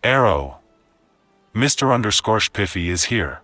Aero. Mr. _Spiffy is here.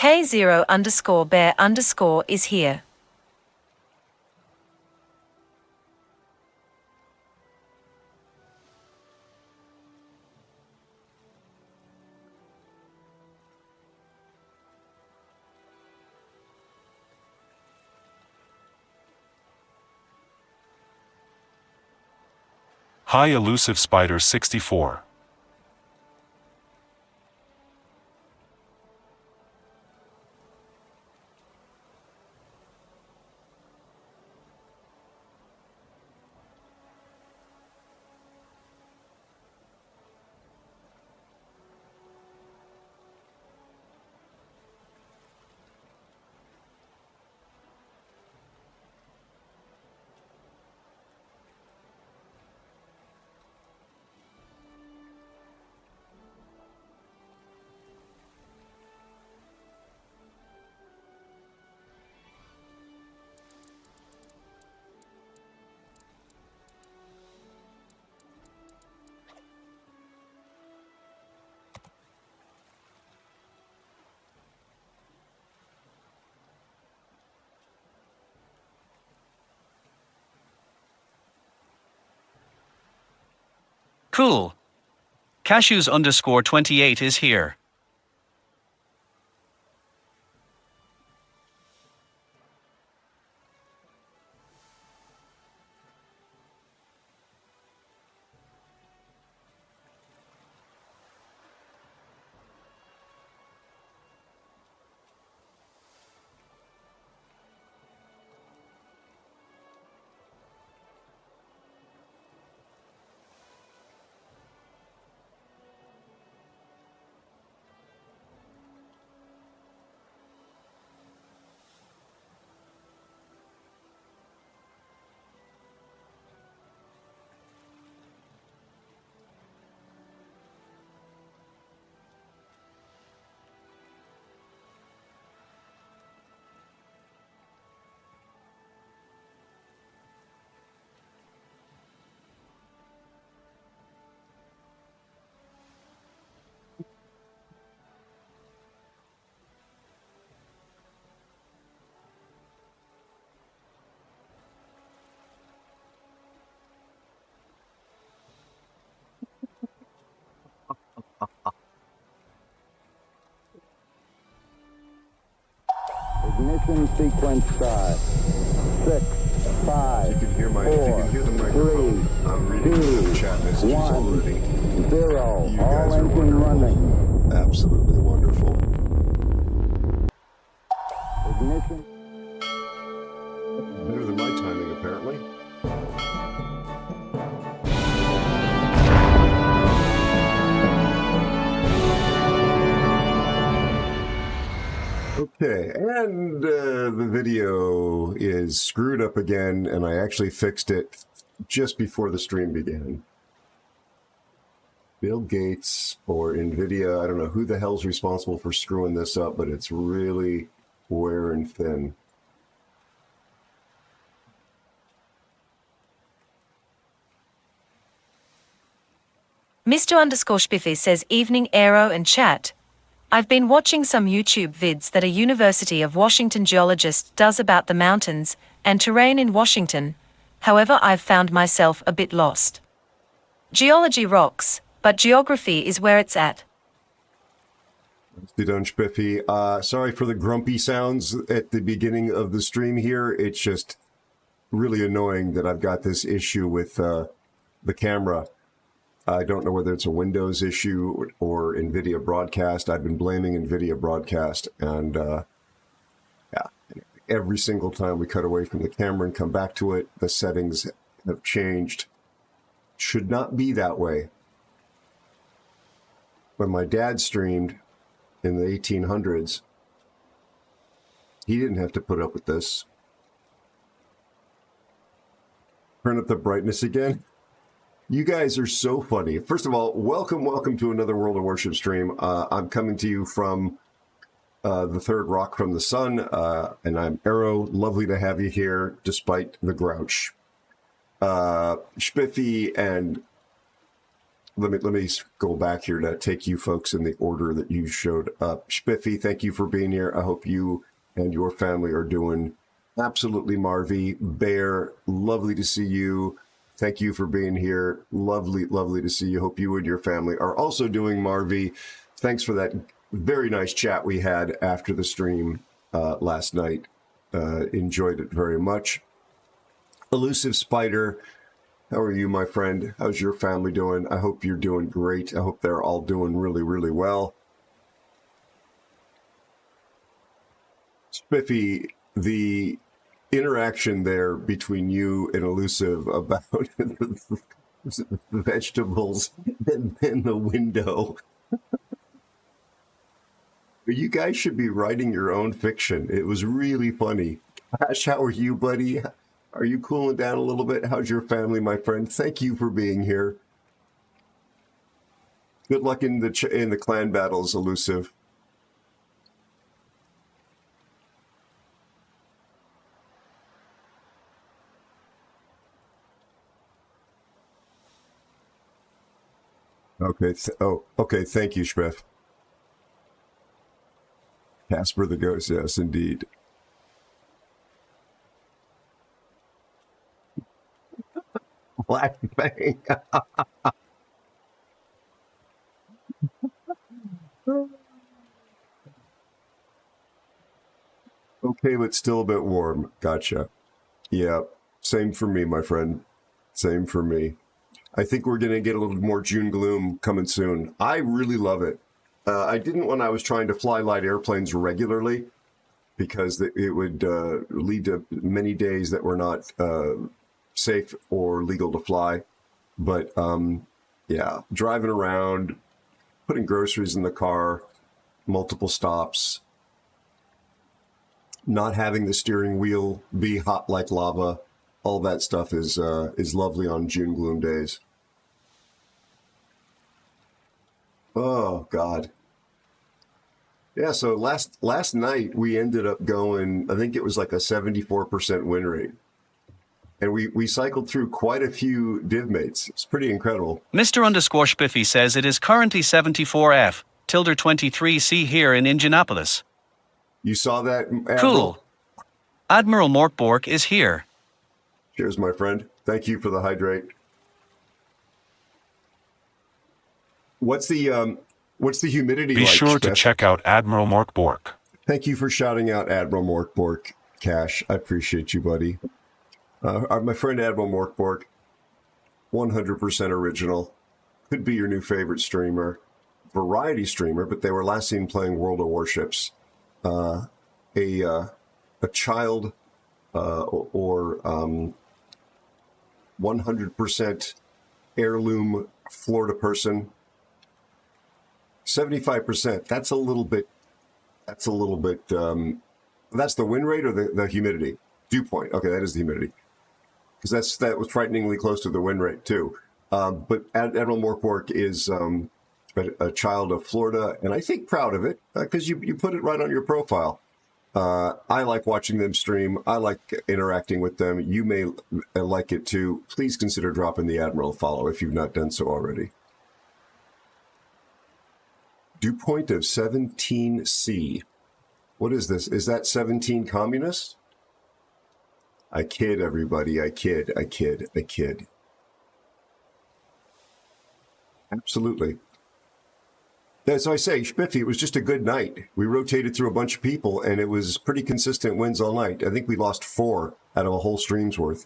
K0_bear_ is here. Hi Elusive Spider 64. Cool. Cashews_28 is here. Ignition sequence start. 6, 5, If you can hear my, if you 4, can hear the microphone, 3, I'm reading the chat messages 1, already. 0. You All guys are engine wonderful. running. Absolutely wonderful. Ignition. Better than my timing, apparently. Okay, and the video is screwed up again, and I actually fixed it just before the stream began. Bill Gates or NVIDIA, I don't know who the hell's responsible for screwing this up, but it's really wearing thin. Mr_Spiffy says evening Aero and chat. I've been watching some YouTube vids that a University of Washington geologist does about the mountains and terrain in Washington. However, I've found myself a bit lost. Geology rocks, but geography is where it's at. Done, Spiffy. Sorry for the grumpy sounds at the beginning of the stream here. It's just really annoying that I've got this issue with the camera. I don't know whether it's a Windows issue or NVIDIA Broadcast. I've been blaming NVIDIA Broadcast, and yeah, every single time we cut away from the camera and come back to it, the settings have changed. Should not be that way. When my dad streamed in the 1800s, he didn't have to put up with this. Turn up the brightness again. You guys are so funny. First of all, welcome to another World of Warships stream. I'm coming to you from the third rock from the sun, and I'm Aero. Lovely to have you here, despite the grouch. Spiffy, and let me go back here to take you folks in the order that you showed up. Spiffy, thank you for being here. I hope you and your family are doing absolutely marvy. Bear, lovely to see you. Thank you for being here. Lovely to see you. Hope you and your family are also doing marvy. Thanks for that very nice chat we had after the stream last night. Enjoyed it very much. Elusive Spider, how are you, my friend? How's your family doing? I hope you're doing great. I hope they're all doing really well. Spiffy, the interaction there between you and Elusive about the vegetables and then the window. You guys should be writing your own fiction. It was really funny. Ash, how are you, buddy? Are you cooling down a little bit? How's your family, my friend? Thank you for being here. Good luck in the clan battles, Elusive. Okay. Okay. Thank you, Shreff. Casper the Ghost. Yes, indeed. Black Fang. Okay, but still a bit warm. Gotcha. Yeah. Same for me, my friend. Same for me. I think we're going to get a little more June gloom coming soon. I really love it. I didn't when I was trying to fly light airplanes regularly because it would lead to many days that were not safe or legal to fly. But yeah, driving around, putting groceries in the car, multiple stops, not having the steering wheel be hot like lava. All that stuff is lovely on June gloom days. Oh God. Yeah, so last night we ended up going, I think it was like a 74% win rate. And we cycled through quite a few div mates. It's pretty incredible. Mr_Spiffy says it is currently 74F, tilde 23C here in Indianapolis. You saw that, Admiral? Cool. Admiral Morkbork is here. Cheers, my friend. Thank you for the hydrate. What's the humidity Be like, sure to Steph? check out Admiral Morkbork. Thank you for shouting out Admiral Morkbork, Cash. I appreciate you, buddy. My friend Admiral Morkbork, 100% original. Could be your new favorite streamer. Variety streamer, but they were last seen playing World of Warships. A child or 100% heirloom Florida person. 75%. That's a little bit. That's the win rate or the humidity? Dew point. Okay, that is the humidity. Because that was frighteningly close to the win rate too. But Admiral Morkbork is a child of Florida, and I think proud of it because you put it right on your profile. I like watching them stream. I like interacting with them. You may like it too. Please consider dropping the Admiral a follow if you've not done so already. Dew point of 17C. What is this? Is that 17 communists? I kid, everybody. I kid. Absolutely. As I say, Spiffy, it was just a good night. We rotated through a bunch of people, and it was pretty consistent wins all night. I think we lost 4 out of a whole stream's worth.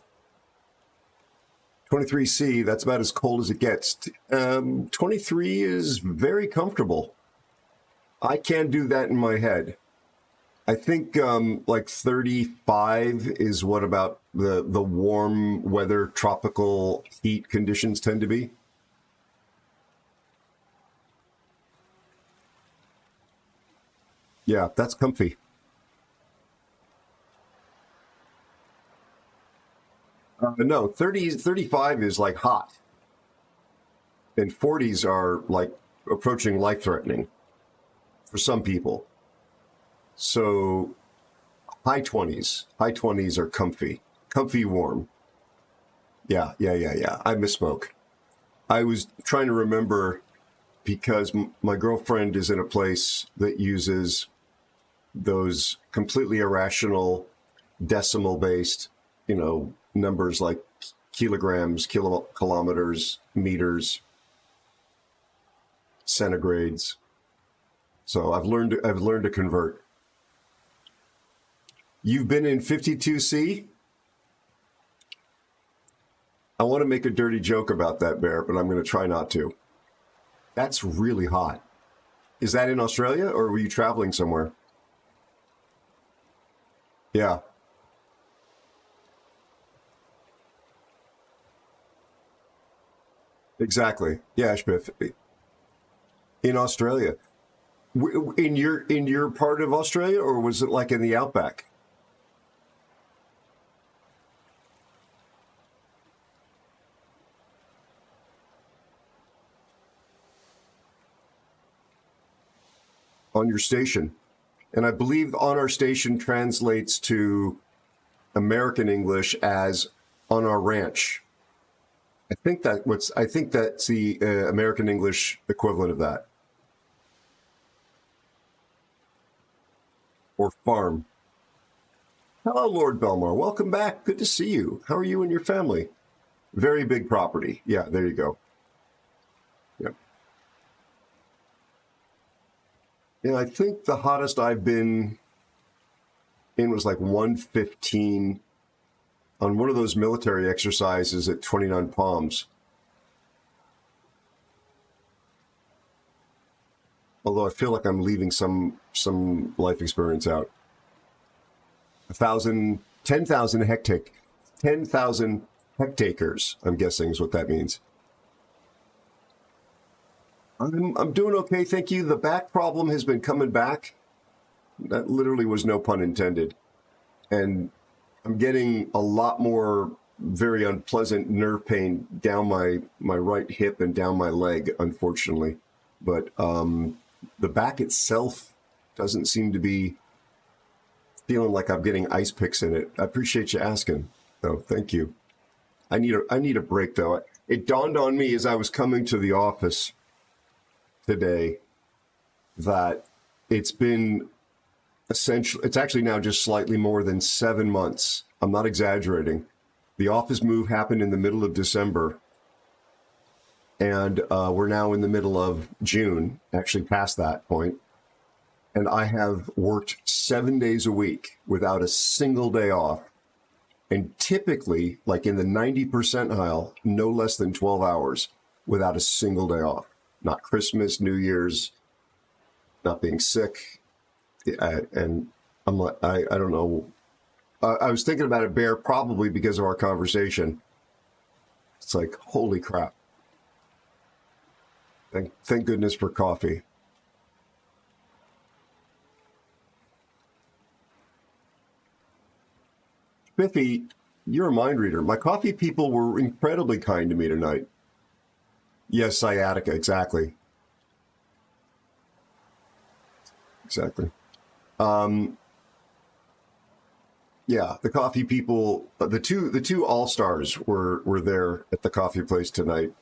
23C, that's about as cold as it gets. 23 is very comfortable. I can do that in my head. I think like 35 is what about the warm weather, tropical heat conditions tend to be. Yeah, that's comfy. No, 35 is like hot. And 40s are like approaching life-threatening for some people. So high 20s are comfy warm. Yeah. I misspoke. I was trying to remember because my girlfriend is in a place that uses those completely irrational decimal-based, numbers like kilograms, kilometers, meters, centigrades. So I've learned to convert. You've been in 52C? I want to make a dirty joke about that, Bear, but I'm going to try not to. That's really hot. Is that in Australia or were you traveling somewhere? Yeah. Exactly. Yeah, Ashbiff. In Australia. In your part of Australia, or was it like in the outback? On your station. And I believe on our station translates to American English as on our ranch. I think that's the American English equivalent of that. Or farm. Hello, Lord Belmar. Welcome back. Good to see you. How are you and your family? Very big property. Yeah, there you go. Yep. Yeah, I think the hottest I've been in was like 115 on one of those military exercises at 29 Palms. Although I feel like I'm leaving some life experience out. 10,000 hectares, I'm guessing is what that means. I'm doing okay, thank you. The back problem has been coming back. That literally was no pun intended. And I'm getting a lot more very unpleasant nerve pain down my right hip and down my leg, unfortunately. But the back itself doesn't seem to be feeling like I'm getting ice picks in it. I appreciate you asking, though. Thank you. I need a break, though. It dawned on me as I was coming to the office today that it's been it's actually now just slightly more than 7 months. I'm not exaggerating. The office move happened in the middle of December, and we're now in the middle of June, actually past that point. and I have worked 7 days a week without a single day off. And typically, like in the 90 percentile, no less than 12 hours without a single day off. Not Christmas, New Year's, not being sick. And I'm like, I don't know. I was thinking about it, Bear, probably because of our conversation. It's like, holy crap. Thank goodness for coffee. Biffy, you're a mind reader. My coffee people were incredibly kind to me tonight. Yes, sciatica, exactly. Exactly. Yeah, the coffee people, the two all-stars were there at the coffee place tonight.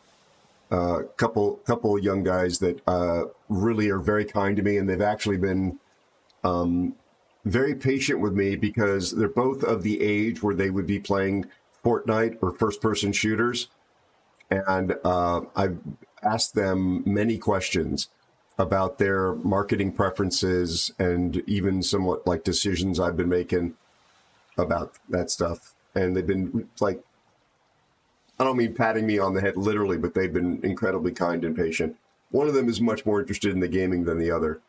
Couple young guys that really are very kind to me, and they've actually been very patient with me because they're both of the age where they would be playing Fortnite or first-person shooters. And I've asked them many questions about their marketing preferences and even somewhat like decisions I've been making about that stuff. And they've been like, I don't mean patting me on the head literally, but they've been incredibly kind and patient. One of them is much more interested in the gaming than the other.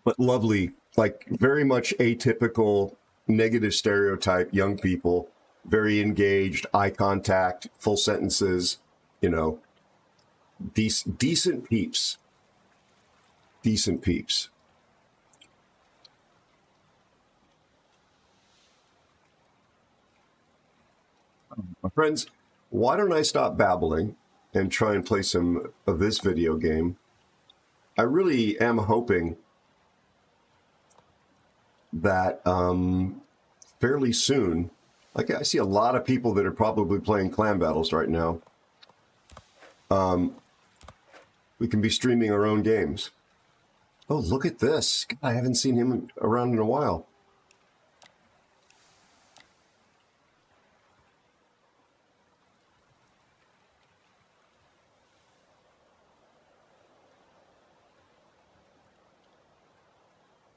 But lovely, like very much atypical, negative stereotype young people, very engaged, eye contact, full sentences, you know, decent peeps. Decent peeps. My friends, why don't I stop babbling and try and play some of this video game? I really am hoping that fairly soon, like I see a lot of people that are probably playing clan battles right now. We can be streaming our own games. Oh, look at this. God, I haven't seen him around in a while.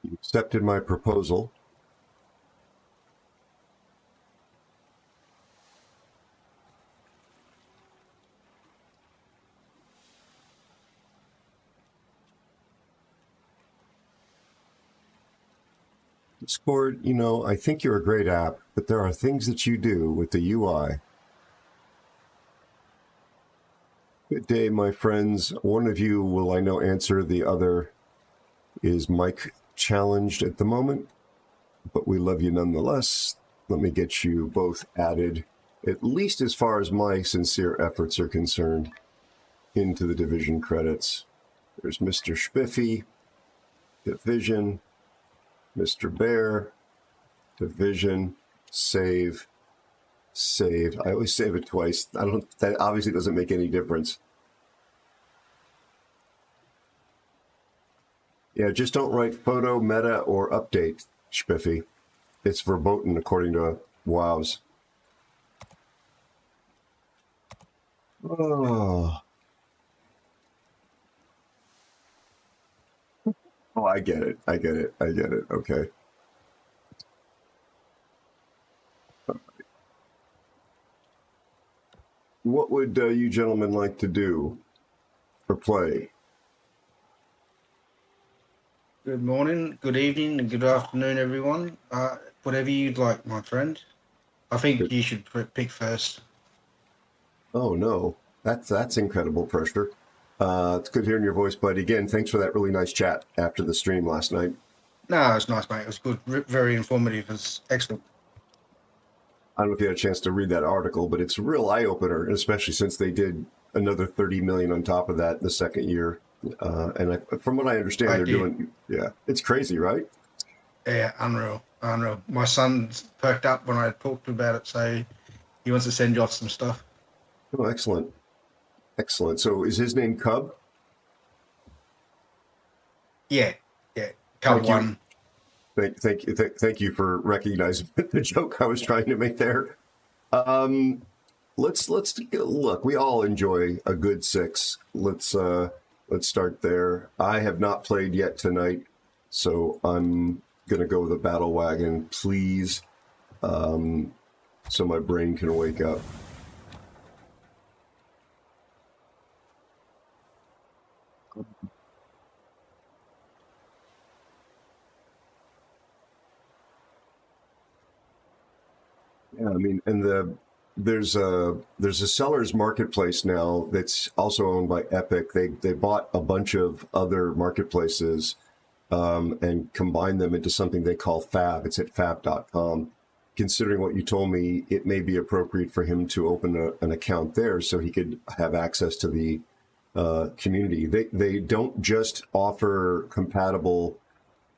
You accepted my proposal. Discord, you know, I think you're a great app, but there are things that you do with the UI. Good day, my friends. One of you will, I know, answer. The other is mic challenged at the moment, but we love you nonetheless. Let me get you both added, at least as far as my sincere efforts are concerned, into the division credits. There's Mr. Spiffy, division, Mr. Bear, division, save, save. I always save it twice. That obviously doesn't make any difference. Yeah, just don't write photo, meta, or update, Spiffy. It's verboten according to WoWs. Oh. Oh, I get it. I get it. I get it. Okay. What would you gentlemen like to do or play? Good morning, good evening, and good afternoon, everyone. Whatever you'd like, my friend. I think you should pick first. Oh, no. That's incredible pressure. It's good hearing your voice, buddy. Again, thanks for that really nice chat after the stream last night. No, it's nice, mate. It was good, very informative. It was excellent. I don't know if you had a chance to read that article, but it's a real eye-opener, especially since they did another 30 million on top of that the second year. From what I understand, they're doing, yeah, it's crazy, right? Yeah, unreal, unreal. My son's perked up when I talked to him about it, so he wants to send you off some stuff. Oh, excellent. Excellent. So is his name Cub? Yeah, Cub one. Thank you for recognizing the joke I was trying to make there. Let's look. We all enjoy a good six. Let's Let's start there. I have not played yet tonight, so I'm going to go with a battle wagon, please, so my brain can wake up. Yeah, I mean, and there's a seller's marketplace now that's also owned by Epic. They bought a bunch of other marketplaces and combined them into something they call Fab. It's at fab.com. Considering what you told me, it may be appropriate for him to open an account there so he could have access to the community. They don't just offer compatible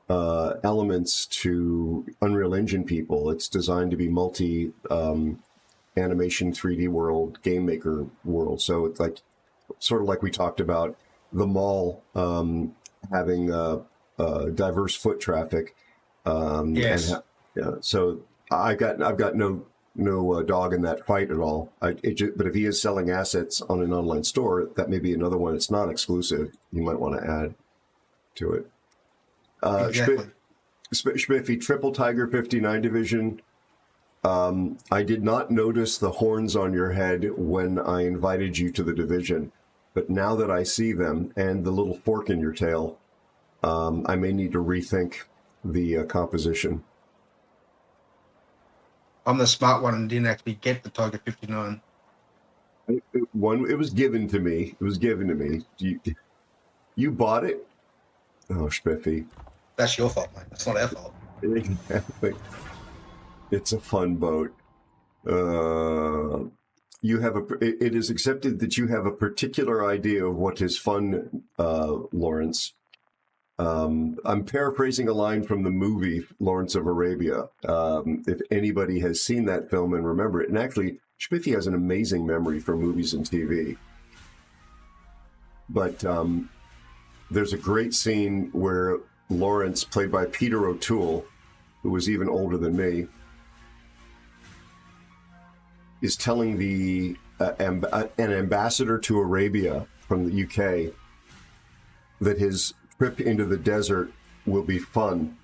elements to Unreal Engine people. It's designed to be multi animation 3D world, game maker world. So it's like sort of like we talked about the mall having diverse foot traffic. Yes. So I've got no dog in that fight at all. But if he is selling assets on an online store, that may be another one. It's not exclusive. You might want to add to it. Exactly. Spiffy, Triple Tiger 59 Division. I did not notice the horns on your head when I invited you to the division, but now that I see them and the little fork in your tail, I may need to rethink the composition. I'm the smart one and didn't actually get the Tiger 59. It was given to me. It was given to me. You bought it? Oh, Spiffy. That's your fault, mate. That's not our fault. Exactly. It's a fun boat. It is accepted that you have a particular idea of what is fun, Lawrence. I'm paraphrasing a line from the movie Lawrence of Arabia. If anybody has seen that film and remember it, and actually, Spiffy has an amazing memory for movies and TV. But there's a great scene where Lawrence, played by Peter O'Toole, who was even older than me, is telling an ambassador to Arabia from the UK that his trip into the desert will be fun.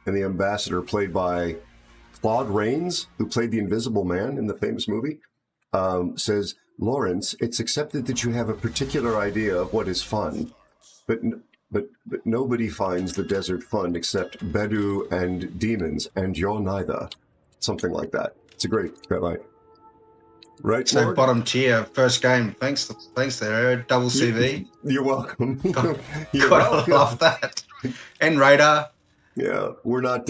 And the ambassador, played by Claude Rains, who played the Invisible Man in the famous movie, says, Lawrence, it's accepted that you have a particular idea of what is fun, but nobody finds the desert fun except Bedu and demons, and you're neither. Something like that. It's a great line. Right, So Lord? bottom tier, first game. Thanks there, Aero. Double CV. You're welcome. God, You're God, I welcome. love that. And radar. Yeah, we're not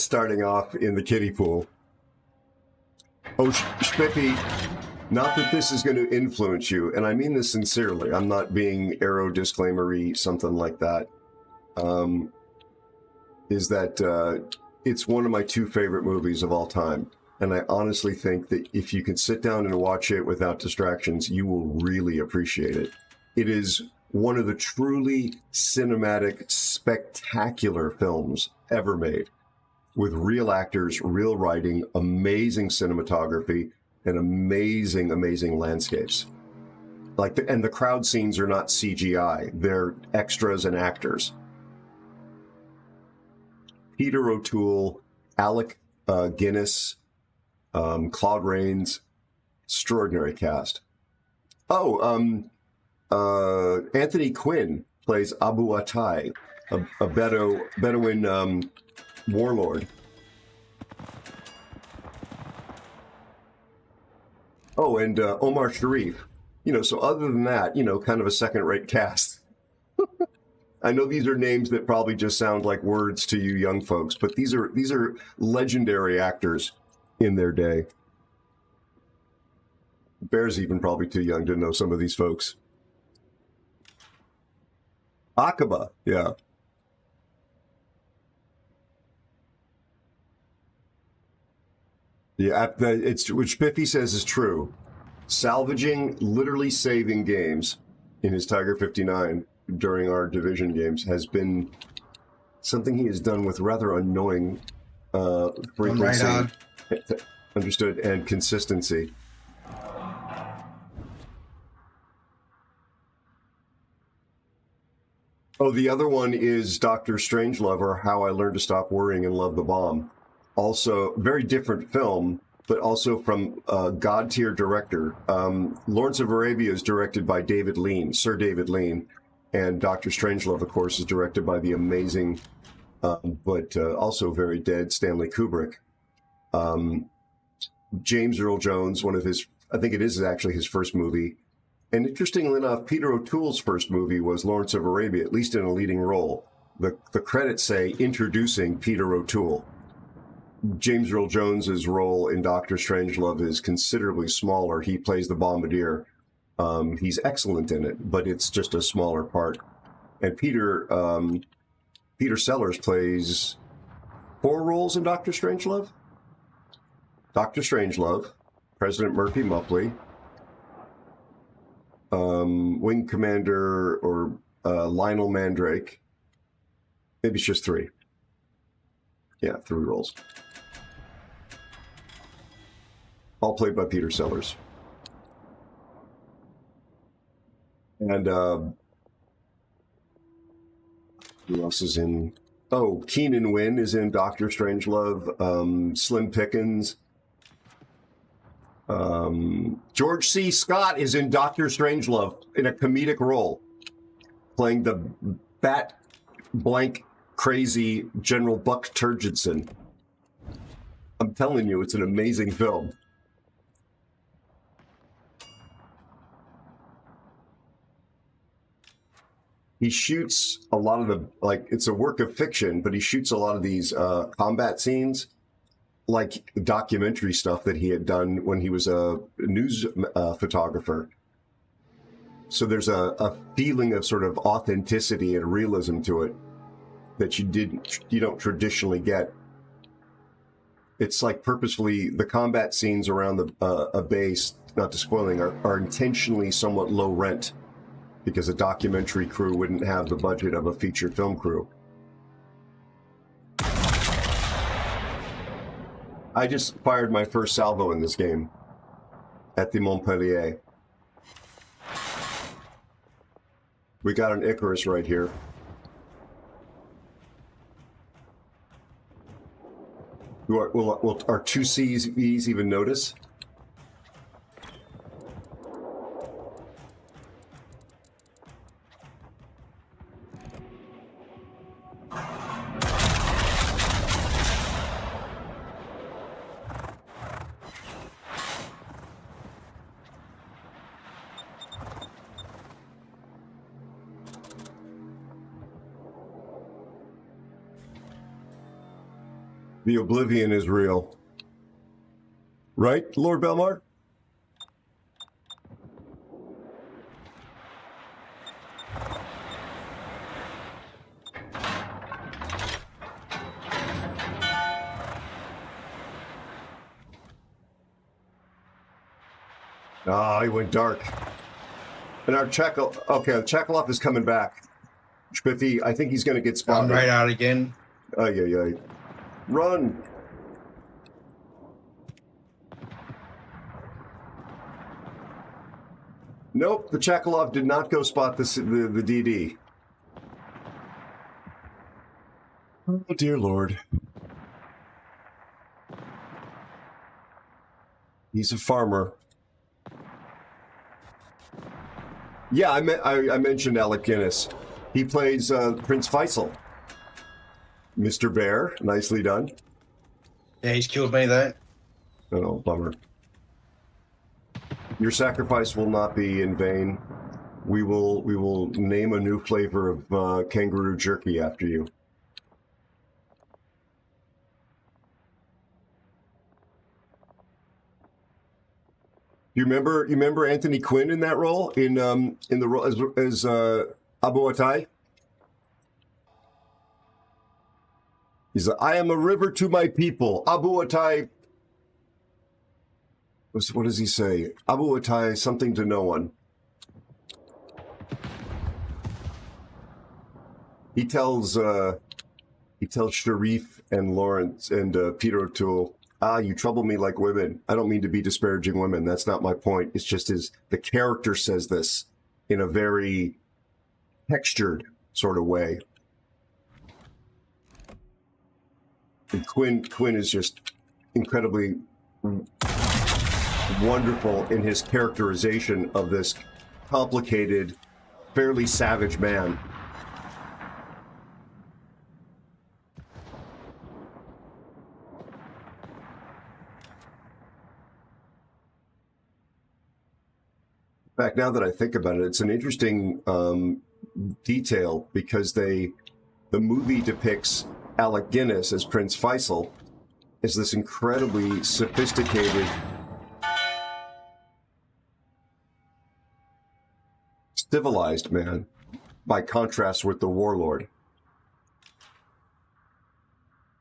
starting off in the kiddie pool. Oh, Spiffy, not that this is going to influence you, and I mean this sincerely. I'm not being Aero disclaimery, something like that. Is that it's one of my two favorite movies of all time. And I honestly think that if you can sit down and watch it without distractions, you will really appreciate it. It is one of the truly cinematic, spectacular films ever made, with real actors, real writing, amazing cinematography, and amazing, amazing landscapes. And the crowd scenes are not CGI. They're extras and actors. Peter O'Toole, Alec Guinness, Claude Rains, extraordinary cast. Anthony Quinn plays Abu Attai, a Bedouin warlord. Oh, and Omar Sharif. So other than that, kind of a second-rate cast. I know these are names that probably just sound like words to you young folks, but these are legendary actors in their day. Bear's even probably too young to know some of these folks. Aqaba, yeah. Yeah, it's which Spiffy says is true. Salvaging, literally saving games in his Tiger 59 during our division games has been something he has done with rather annoying frequency. Radar. Understood, and consistency. Oh, the other one is Dr. Strangelove, or How I Learned to Stop Worrying and Love the Bomb. Also, very different film, but also from a god-tier director. Lawrence of Arabia is directed by David Lean, Sir David Lean, and Dr. Strangelove, of course, is directed by the amazing, but also very dead Stanley Kubrick. James Earl Jones, one of his, I think it is actually his first movie. And interestingly enough, Peter O'Toole's first movie was Lawrence of Arabia, at least in a leading role. The credits say introducing Peter O'Toole. James Earl Jones's role in Doctor Strangelove is considerably smaller. He plays the bombardier. He's excellent in it, but it's just a smaller part. And Peter Sellers plays 4 roles in Doctor Strangelove. Dr. Strangelove, President Murphy Mupley, Wing Commander or Lionel Mandrake. Maybe it's just 3. Yeah, 3 roles. All played by Peter Sellers. And who else is in? Oh, Keenan Wynn is in Doctor Strangelove. Slim Pickens. George C. Scott is in Doctor Strangelove in a comedic role, playing the bat blank crazy General Buck Turgidson. I'm telling you, it's an amazing film. He shoots a lot of the, like, it's a work of fiction, but he shoots a lot of these combat scenes, like documentary stuff that he had done when he was a news photographer. So there's a feeling of sort of authenticity and realism to it that you don't traditionally get. It's like purposefully, the combat scenes around a base, not to spoiling, are intentionally somewhat low rent because a documentary crew wouldn't have the budget of a feature film crew. I just fired my first salvo in this game at the Montpellier. We got an Icarus right here. Will our 2Cs even notice? The oblivion is real. Right, Lord Belmar? Ah, he went dark. And our Chekhov is coming back. Spiffy, I think he's going to get spotted. I'm right out again. Ay. Run! Nope, the Chekhov did not go spot the DD. Oh, dear Lord. He's a farmer. Yeah, I mentioned Alec Guinness. He plays Prince Faisal. Mr. Bear, nicely done. Yeah, he's killed me though. Oh, bummer. Your sacrifice will not be in vain. We will name a new flavor of kangaroo jerky after you. You remember Anthony Quinn in that role in the role as Abu Attai? He's like, I am a river to my people. Abu Attai. What does he say? Abu Attai, something to no one. He tells Sharif and Lawrence and Peter O'Toole, you trouble me like women. I don't mean to be disparaging women. That's not my point. It's just the character says this in a very textured sort of way. And Quinn is just incredibly wonderful in his characterization of this complicated, fairly savage man. In fact, now that I think about it, it's an interesting detail because the movie depicts Alec Guinness as Prince Faisal as this incredibly sophisticated, civilized man, by contrast with the warlord.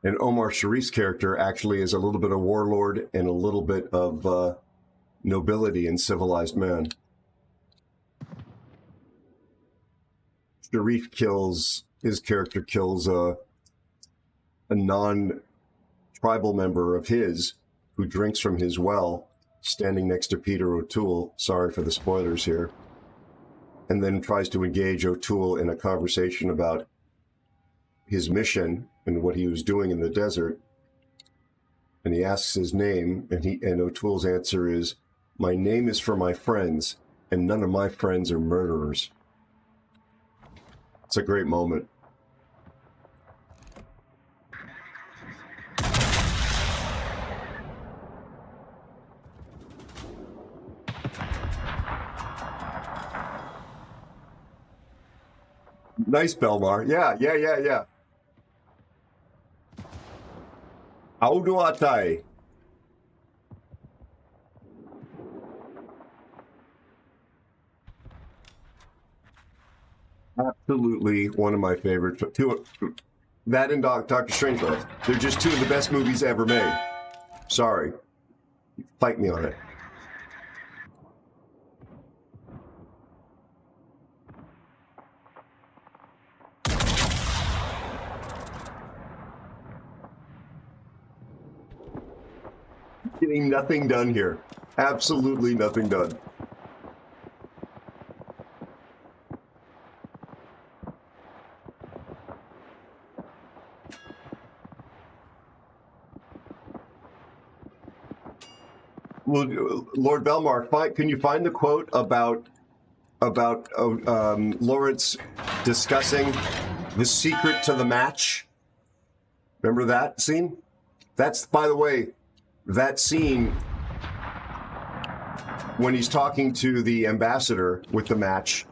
And Omar Sharif's character actually is a little bit of warlord and a little bit of nobility and civilized man. Sharif his character kills a non-tribal member of his who drinks from his well, standing next to Peter O'Toole. Sorry for the spoilers here. And then tries to engage O'Toole in a conversation about his mission and what he was doing in the desert. And he asks his name, and O'Toole's answer is, "My name is for my friends, and none of my friends are murderers." It's a great moment. Nice, Belmar. Yeah. Auduatai. Absolutely one of my favorites. That and Doctor Strangelove. They're just two of the best movies ever made. Sorry. Fight me on it. Getting nothing done here. Absolutely nothing done. Well, Lord Belmar, can you find the quote about Lawrence discussing the secret to the match? Remember that scene? That's, by the way, that scene when he's talking to the ambassador with the match,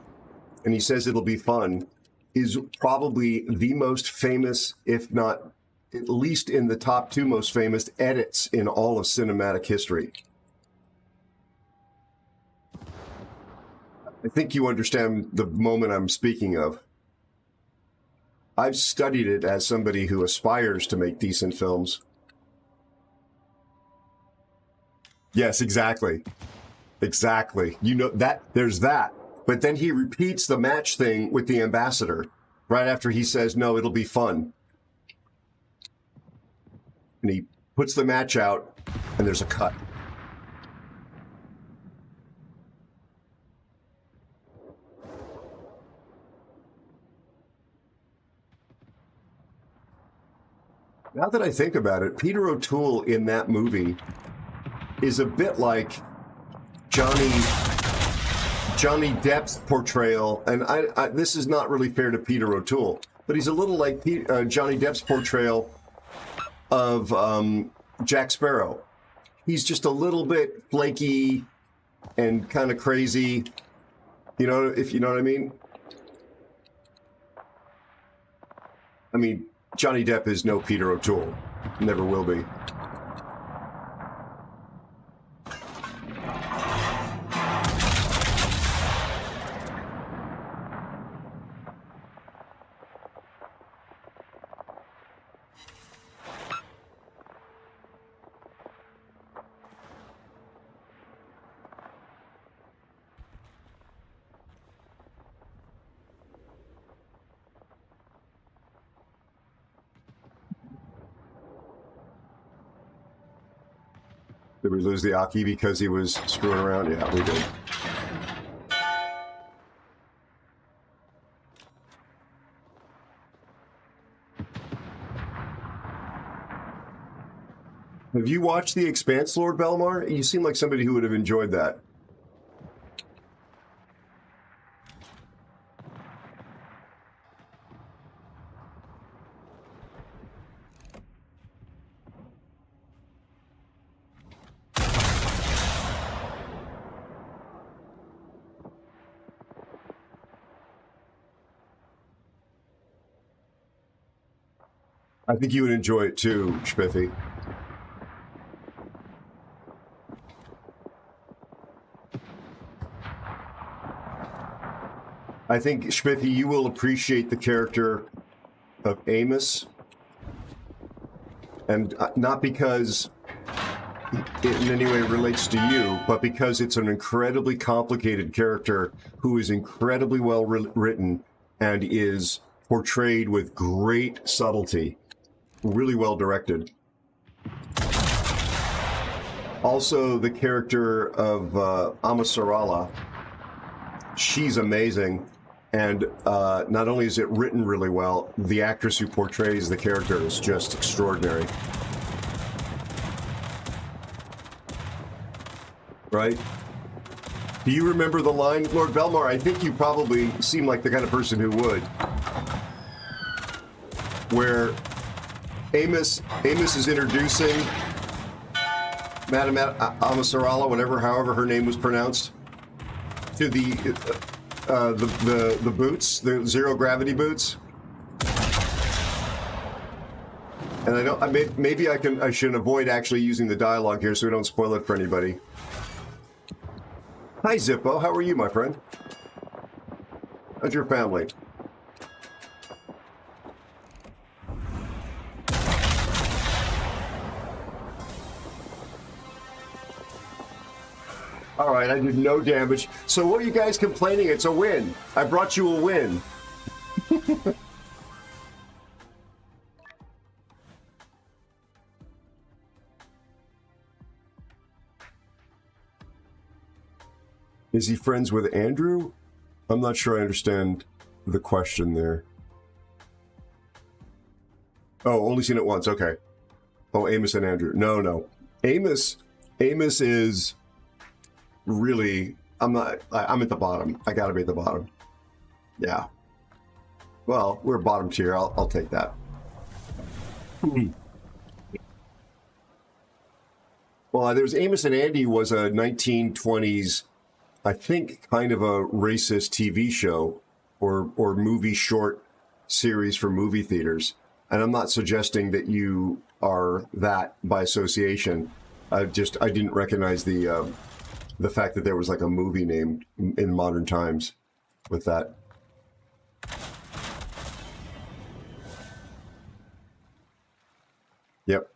and he says it'll be fun, is probably the most famous, if not at least in the top two most famous edits in all of cinematic history. I think you understand the moment I'm speaking of. I've studied it as somebody who aspires to make decent films. Yes, exactly. Exactly. You know that there's that. But then he repeats the match thing with the ambassador right after he says, "No, it'll be fun." And he puts the match out and there's a cut. Now that I think about it, Peter O'Toole in that movie is a bit like Johnny Depp's portrayal, and this is not really fair to Peter O'Toole, but he's a little like Johnny Depp's portrayal of Jack Sparrow. He's just a little bit flaky and kind of crazy, you know, if you know what I mean. I mean, Johnny Depp is no Peter O'Toole. Never will be. Did we lose the Aki because he was screwing around? Yeah, we did. Have you watched The Expanse, Lord Belmar? You seem like somebody who would have enjoyed that. I think you would enjoy it too, Spiffy. I think, Spiffy, you will appreciate the character of Amos. And not because it in any way relates to you, but because it's an incredibly complicated character who is incredibly well written and is portrayed with great subtlety. Really well directed. Also, the character of Amasarala, she's amazing. And not only is it written really well, the actress who portrays the character is just extraordinary. Right? Do you remember the line, Lord Belmar? I think you probably seem like the kind of person who would. Where Amos is introducing Madame Amasarala, however her name was pronounced, to the boots, the zero gravity boots. And I should avoid actually using the dialogue here so we don't spoil it for anybody. Hi Zippo, how are you, my friend? How's your family? All right, I did no damage. So what are you guys complaining? It's a win. I brought you a win. Is he friends with Andrew? I'm not sure I understand the question there. Oh, only seen it once. Okay. Oh, Amos and Andrew. No. Amos is... Really, I'm at the bottom. I gotta be at the bottom. Yeah. Well, we're bottom tier. I'll take that. Well, there's Amos and Andy was a 1920s, I think, kind of a racist TV show or movie short series for movie theaters. And I'm not suggesting that you are that by association. I didn't recognize the fact that there was like a movie named in modern times with that. Yep.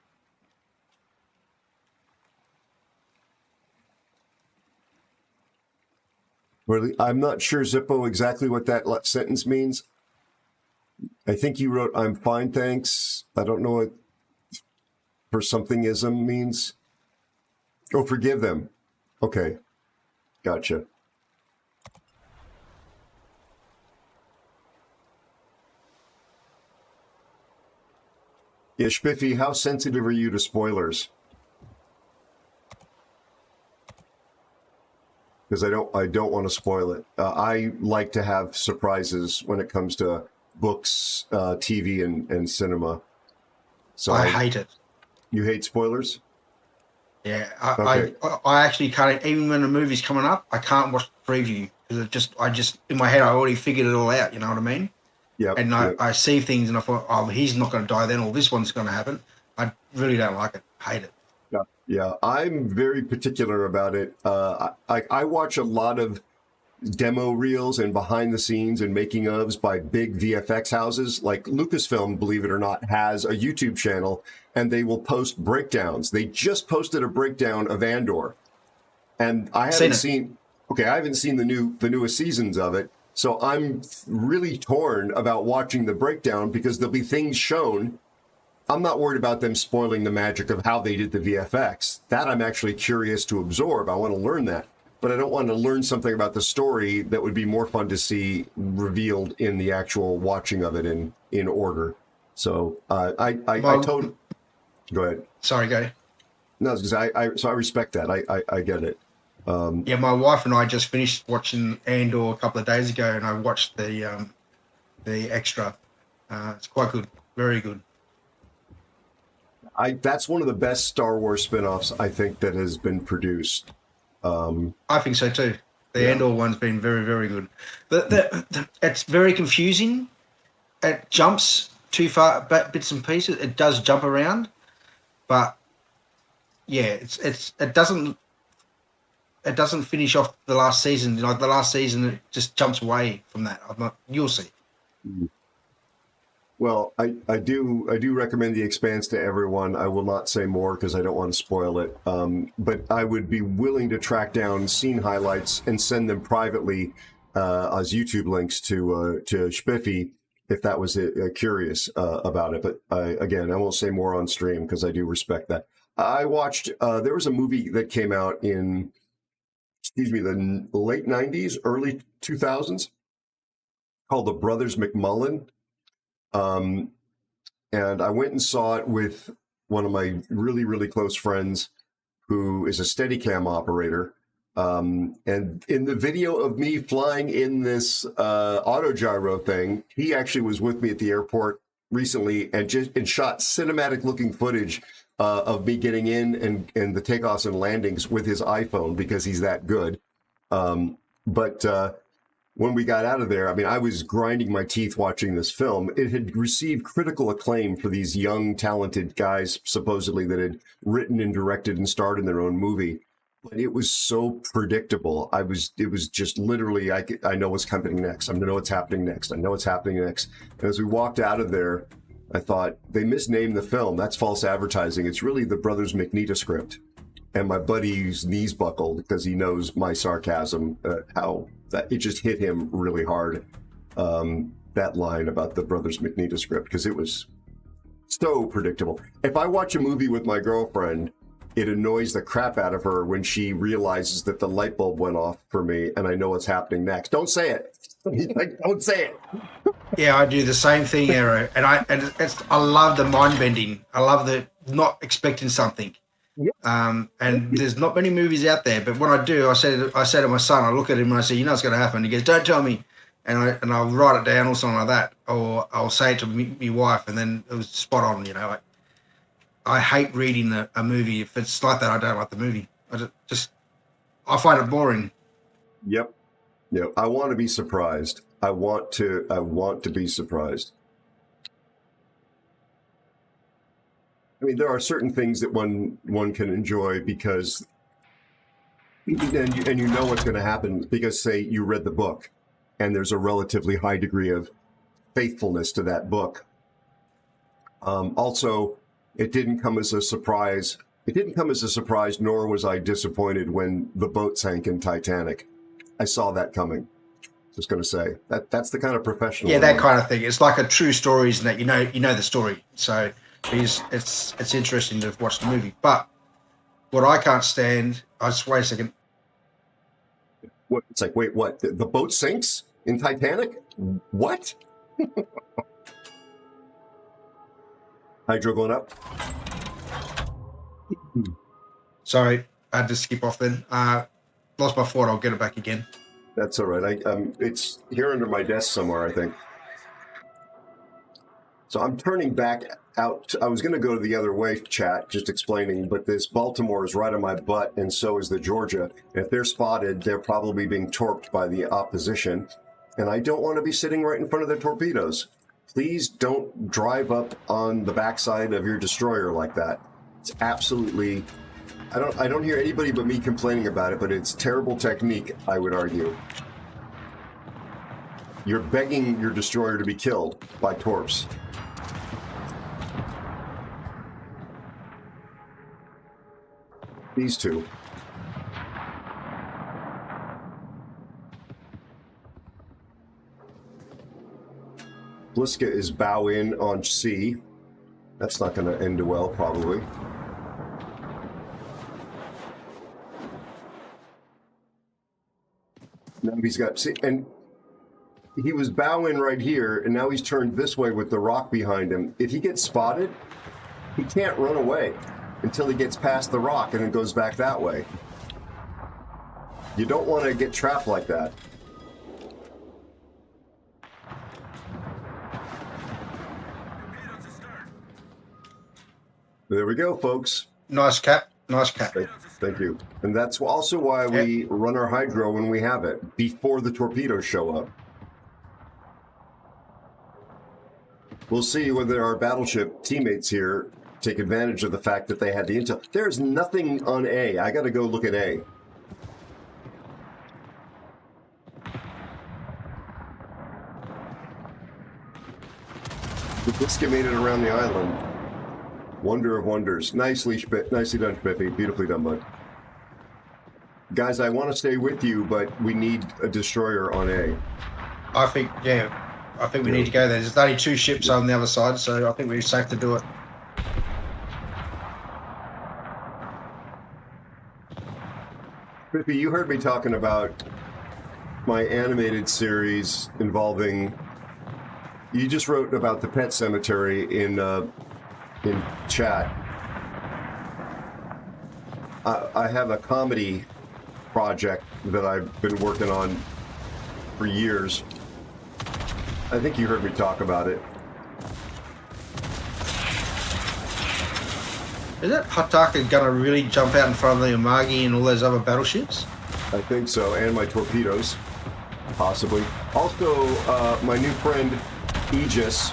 Really, I'm not sure, Zippo, exactly what that sentence means. I think you wrote, "I'm fine, thanks." I don't know what for somethingism means. Oh, forgive them. Okay, gotcha. Yeah, Spiffy, how sensitive are you to spoilers? Because I don't want to spoil it. I like to have surprises when it comes to books, TV, and cinema. So I hate it. You hate spoilers? Yeah, Okay. I actually can't, even when the movie's coming up, I can't watch the preview because I just in my head I already figured it all out. You know what I mean? Yeah. And I see things and I thought, oh, he's not going to die then, or this one's going to happen. I really don't like it. Hate it. Yeah. I'm very particular about it. I watch a lot of demo reels and behind the scenes and making ofs by big VFX houses like Lucasfilm, believe it or not, has a YouTube channel and they will post breakdowns. They just posted a breakdown of Andor, and I haven't seen the newest seasons of it. So I'm really torn about watching the breakdown because there'll be things shown. I'm not worried about them spoiling the magic of how they did the VFX. That I'm actually curious to absorb. I want to learn that. But I don't want to learn something about the story that would be more fun to see revealed in the actual watching of it in order. So I totally... Go ahead. Sorry, go. No, because I respect that. I get it. Yeah, my wife and I just finished watching Andor a couple of days ago, and I watched the extra. It's quite good, very good. That's one of the best Star Wars spin-offs I think that has been produced. I think so too. The Andor one's been very, very good. It's very confusing. It jumps too far, bits and pieces. It does jump around, but yeah, it doesn't finish off the last season. Like the last season, it just jumps away from that. You'll see. Well, I do recommend The Expanse to everyone. I will not say more because I don't want to spoil it. But I would be willing to track down scene highlights and send them privately as YouTube links to Spiffy if that was curious about it. But again, I won't say more on stream because I do respect that. I watched. There was a movie that came out in, the late '90s, early 2000s, called The Brothers McMullen. And I went and saw it with one of my really, really close friends who is a Steadicam operator. And in the video of me flying in this autogyro thing, he actually was with me at the airport recently and shot cinematic looking footage of me getting in and the takeoffs and landings with his iPhone because he's that good. But when we got out of there, I mean, I was grinding my teeth watching this film. It had received critical acclaim for these young, talented guys, supposedly, that had written and directed and starred in their own movie. But it was so predictable. It was just literally, I know what's coming next. I know what's happening next. I know what's happening next. And as we walked out of there, I thought, they misnamed the film. That's false advertising. It's really the Brothers McNeeta script. And my buddy's knees buckled because he knows my sarcasm, how that it just hit him really hard. That line about the Brothers McNeeta script, because it was so predictable. If I watch a movie with my girlfriend, it annoys the crap out of her when she realizes that the light bulb went off for me and I know what's happening next. Don't say it. Like, don't say it. Yeah, I do the same thing, Aero, and I love the mind bending. I love the not expecting something. And there's not many movies out there, but when I do, I say to my son, I look at him and I say, you know what's going to happen. He goes, don't tell me, and I'll write it down or something like that, or I'll say it to my wife, and then it was spot on. You know, I hate reading a movie. If it's like that, I don't like the movie. I find it boring. Yep. I want to be surprised. I want to be surprised. I mean, there are certain things that one can enjoy because, and you know what's going to happen because, say, you read the book, and there's a relatively high degree of faithfulness to that book. Also, it didn't come as a surprise. It didn't come as a surprise, nor was I disappointed when the boat sank in Titanic. I saw that coming. Just going to say that's the kind of professional. Yeah, that kind of thing. It's like a true story, isn't it? You know the story, so. It's interesting to watch the movie, but what I can't stand, I just wait a second. What? It's like, wait, what? The boat sinks in Titanic? What? Hydro going up. Sorry, I had to skip off then. Lost my thought. I'll get it back again. That's all right. It's here under my desk somewhere, I think. So I'm turning back out. I was going to go the other way, chat, just explaining, but this Baltimore is right on my butt, and so is the Georgia. If they're spotted, they're probably being torped by the opposition, and I don't want to be sitting right in front of their torpedoes. Please don't drive up on the backside of your destroyer like that. It's absolutely... I don't hear anybody but me complaining about it, but it's terrible technique, I would argue. You're begging your destroyer to be killed by torps. These two. Bliska is bow in on C. That's not going to end well, probably. Now he's got C, and he was bow in right here, and now he's turned this way with the rock behind him. If he gets spotted, he can't run away. until he gets past the rock and then goes back that way. You don't want to get trapped like that. There we go, folks. Nice cap. Nice cap. Thank you. And that's also why we run our hydro when we have it, before the torpedoes show up. We'll see whether our battleship teammates here take advantage of the fact that they had the intel. There's nothing on A. I got to go look at A. Biscuit made it around the island. Wonder of wonders. Nicely done, Spiffy. Beautifully done, bud. Guys, I want to stay with you, but we need a destroyer on A. I think we need to go there. There's only 2 ships on the other side, so I think we're safe to do it. Spiffy, you heard me talking about my animated series involving... You just wrote about the pet cemetery in chat. I have a comedy project that I've been working on for years. I think you heard me talk about it. Is that Hataka gonna really jump out in front of the Amagi and all those other battleships? I think so, and my torpedoes, possibly. Also, my new friend Aegis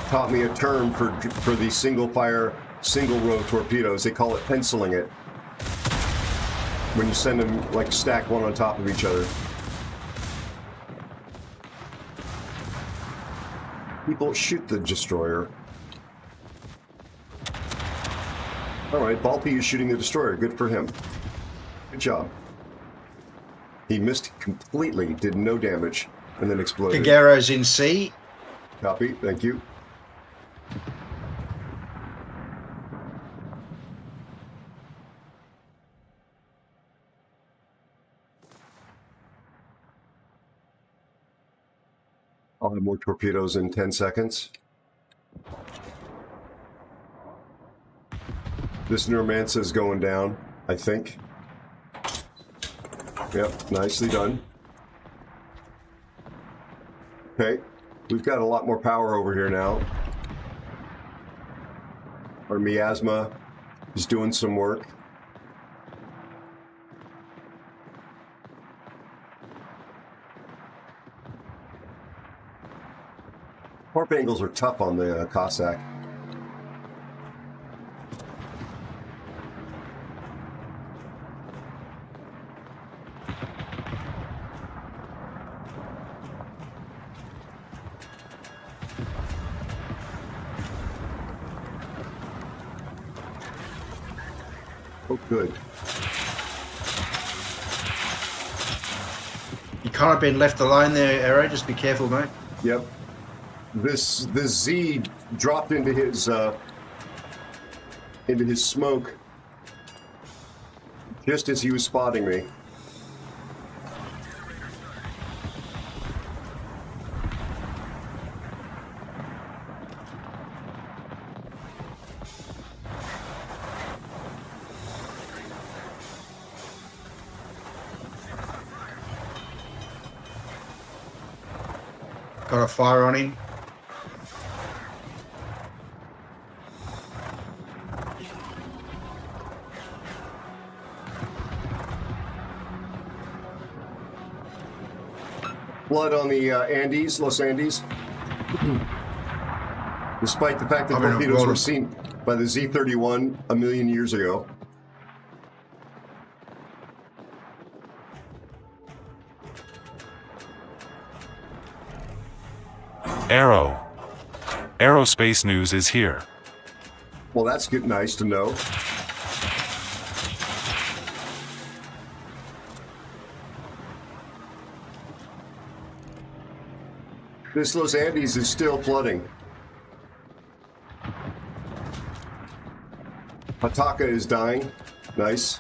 taught me a term for the single-fire, single-row torpedoes. They call it penciling it. When you send them, like, stacked one on top of each other. People shoot the destroyer. All right, Balti is shooting the destroyer. Good for him. Good job. He missed completely, did no damage, and then exploded. Kagero's in C. Copy, thank you. I'll have more torpedoes in 10 seconds. This Neuromancer is going down, I think. Yep, nicely done. Okay, we've got a lot more power over here now. Our miasma is doing some work. Warp angles are tough on the Cossack. Oh, good. You kind of been left alone there, Aero. Just be careful, mate. Yep. This Z dropped into his smoke just as he was spotting me. Got a fire on him. Blood on the Andes, Los Andes. Despite the fact that torpedoes were seen by the Z-31 a million years ago. Aero. AeroSpaceNews is here. Well, that's good, nice to know. This Los Andes is still flooding. Hataka is dying. Nice.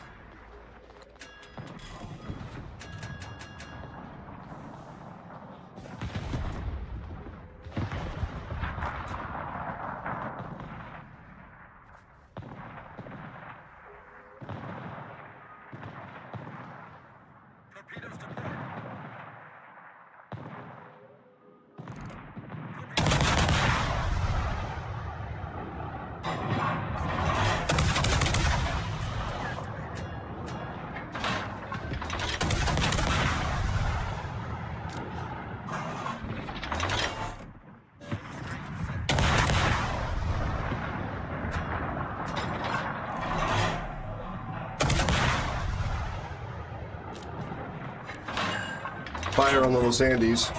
Fire on the Los Andes.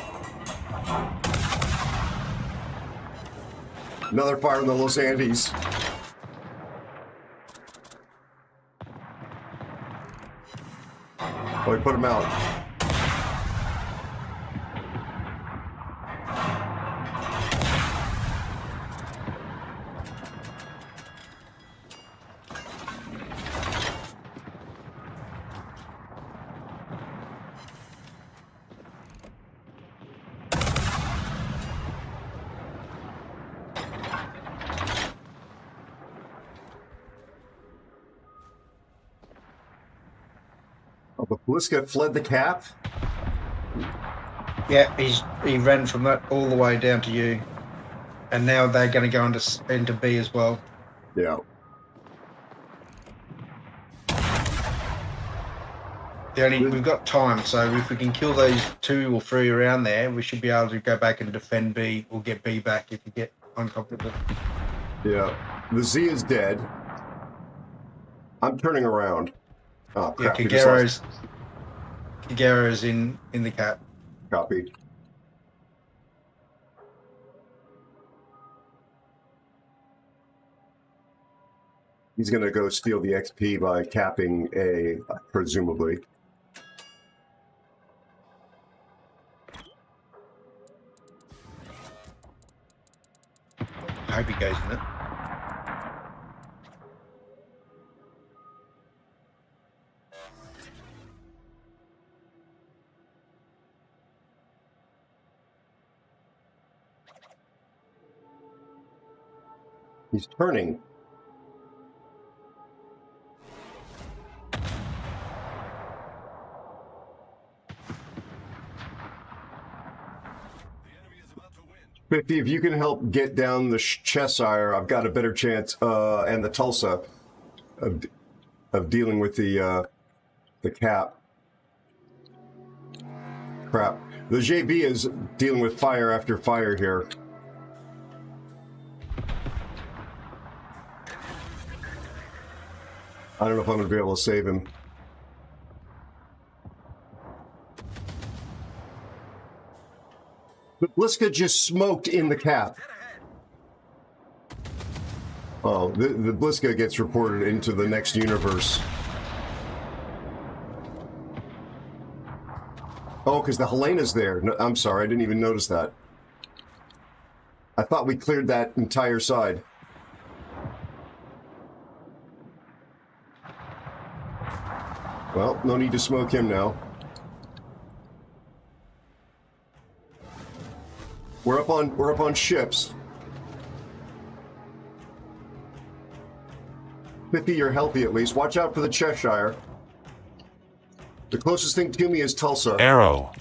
Another fire on the Los Andes. Oh, we put him out. Oh, but Bliska fled the cap? Yeah, he ran from that all the way down to you, and now they're going to go into B as well. Yeah. We've got time, so if we can kill those 2 or 3 around there, we should be able to go back and defend B or get B back if you get uncomfortable. Yeah. The Z is dead. I'm turning around. Oh, Yeah, crap. we just lost- Kagero's in the cap. Copy. He's going to go steal the XP by capping A, presumably. I hope he goes in it. He's turning. Fifty, if you can help get down the Cheshire, I've got a better chance, and the Tulsa, of dealing with the cap. Crap. The JB is dealing with fire after fire here. I don't know if I'm going to be able to save him. But Bliska just smoked in the cap. Oh, the Bliska gets reported into the next universe. Oh, because the Helena's there. No, I'm sorry, I didn't even notice that. I thought we cleared that entire side. Well, no need to smoke him now. We're up on ships. 50, you're healthy at least. Watch out for the Cheshire. The closest thing to me is Tulsa. Aero.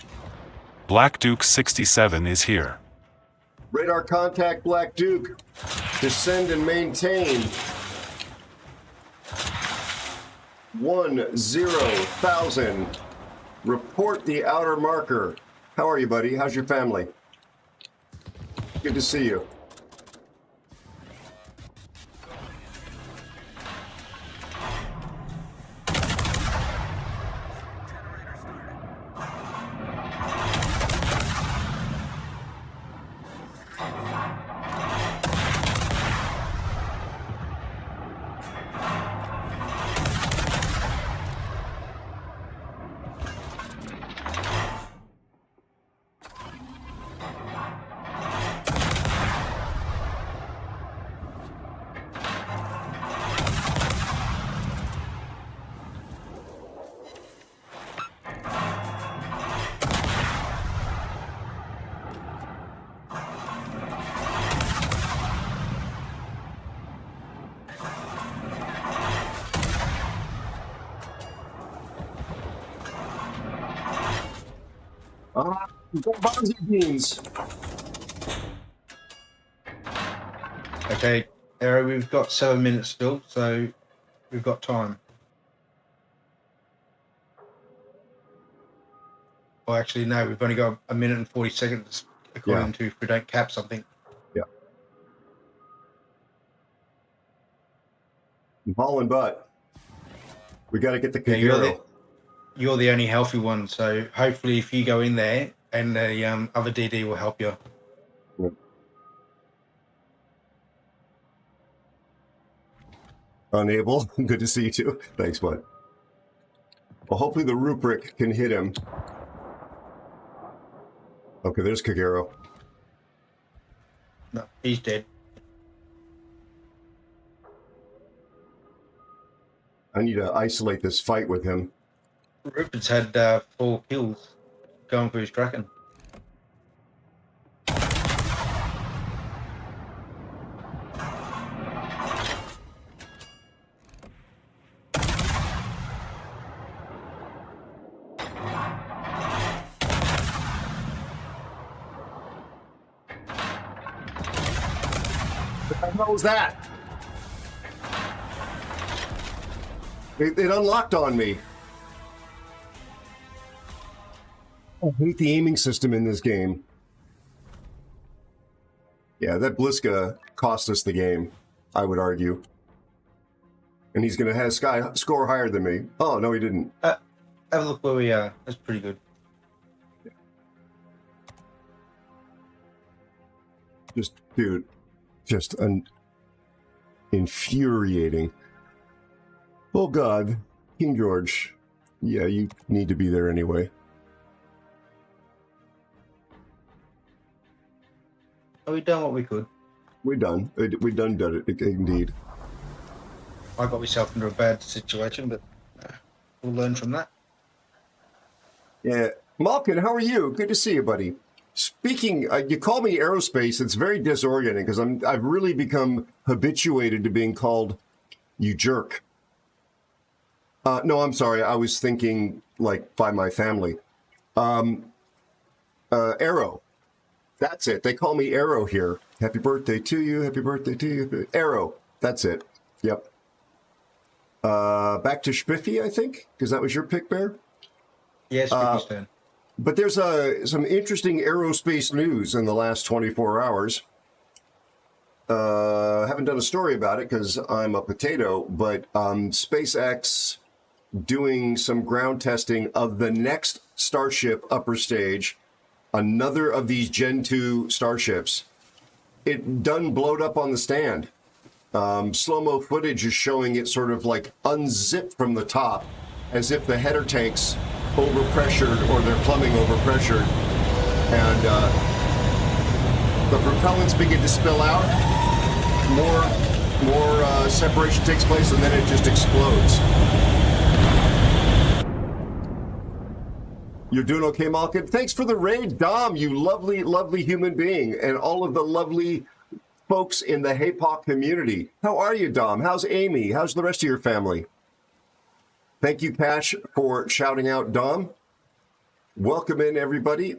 Black Duke 67 is here. Radar contact, Black Duke. Descend and maintain. 10,000. Report the outer marker. How are you, buddy? How's your family? Good to see you. Bonzi beans. Okay, Aero, we've got 7 minutes still, so we've got time. Well, actually, no, we've only got 1 minute and 40 seconds, according to if we don't cap something. Yeah. I'm hauling butt. We got to get the Kagero. you're the only healthy one. So hopefully, if you go in there, and the other DD will help you. Unable. Good to see you too. Thanks, bud. Well, hopefully the rubric can hit him. Okay, there's Kagero. No, he's dead. I need to isolate this fight with him. Rupert's had 4 kills going for his Kraken. What the hell was that? It unlocked on me. I hate the aiming system in this game. Yeah, that Bliska cost us the game, I would argue. And he's going to have score higher than me. Oh, no, he didn't. Have a look where we are. That's pretty good. Just, dude, just infuriating. Oh, God. King George. Yeah, you need to be there anyway. Oh, we done what we could. We're done. We done it, indeed. I got myself into a bad situation, but we'll learn from that. Yeah. Malkin, how are you? Good to see you, buddy. Speaking, you call me aerospace. It's very disorienting because I've really become habituated to being called you jerk. No, I'm sorry. I was thinking like by my family. Aero. That's it. They call me Aero here. Happy birthday to you. Happy birthday to you. Aero. That's it. Yep. Back to Spiffy, I think, because that was your pick, Bear. Yes, turn. But there's some interesting aerospace news in the last 24 hours. Haven't done a story about it because I'm a potato, but SpaceX doing some ground testing of the next Starship upper stage, another of these Gen 2 Starships. It done blowed up on the stand. Slow-mo footage is showing it sort of like unzipped from the top as if the header tanks overpressured or they're plumbing overpressured. And the propellants begin to spill out. More separation takes place and then it just explodes. You're doing okay, Malkin? Thanks for the raid, Dom, you lovely, lovely human being, and all of the lovely folks in the HAPOC community. How are you, Dom? How's Amy? How's the rest of your family? Thank you, Cash, for shouting out Dom. Welcome in, everybody.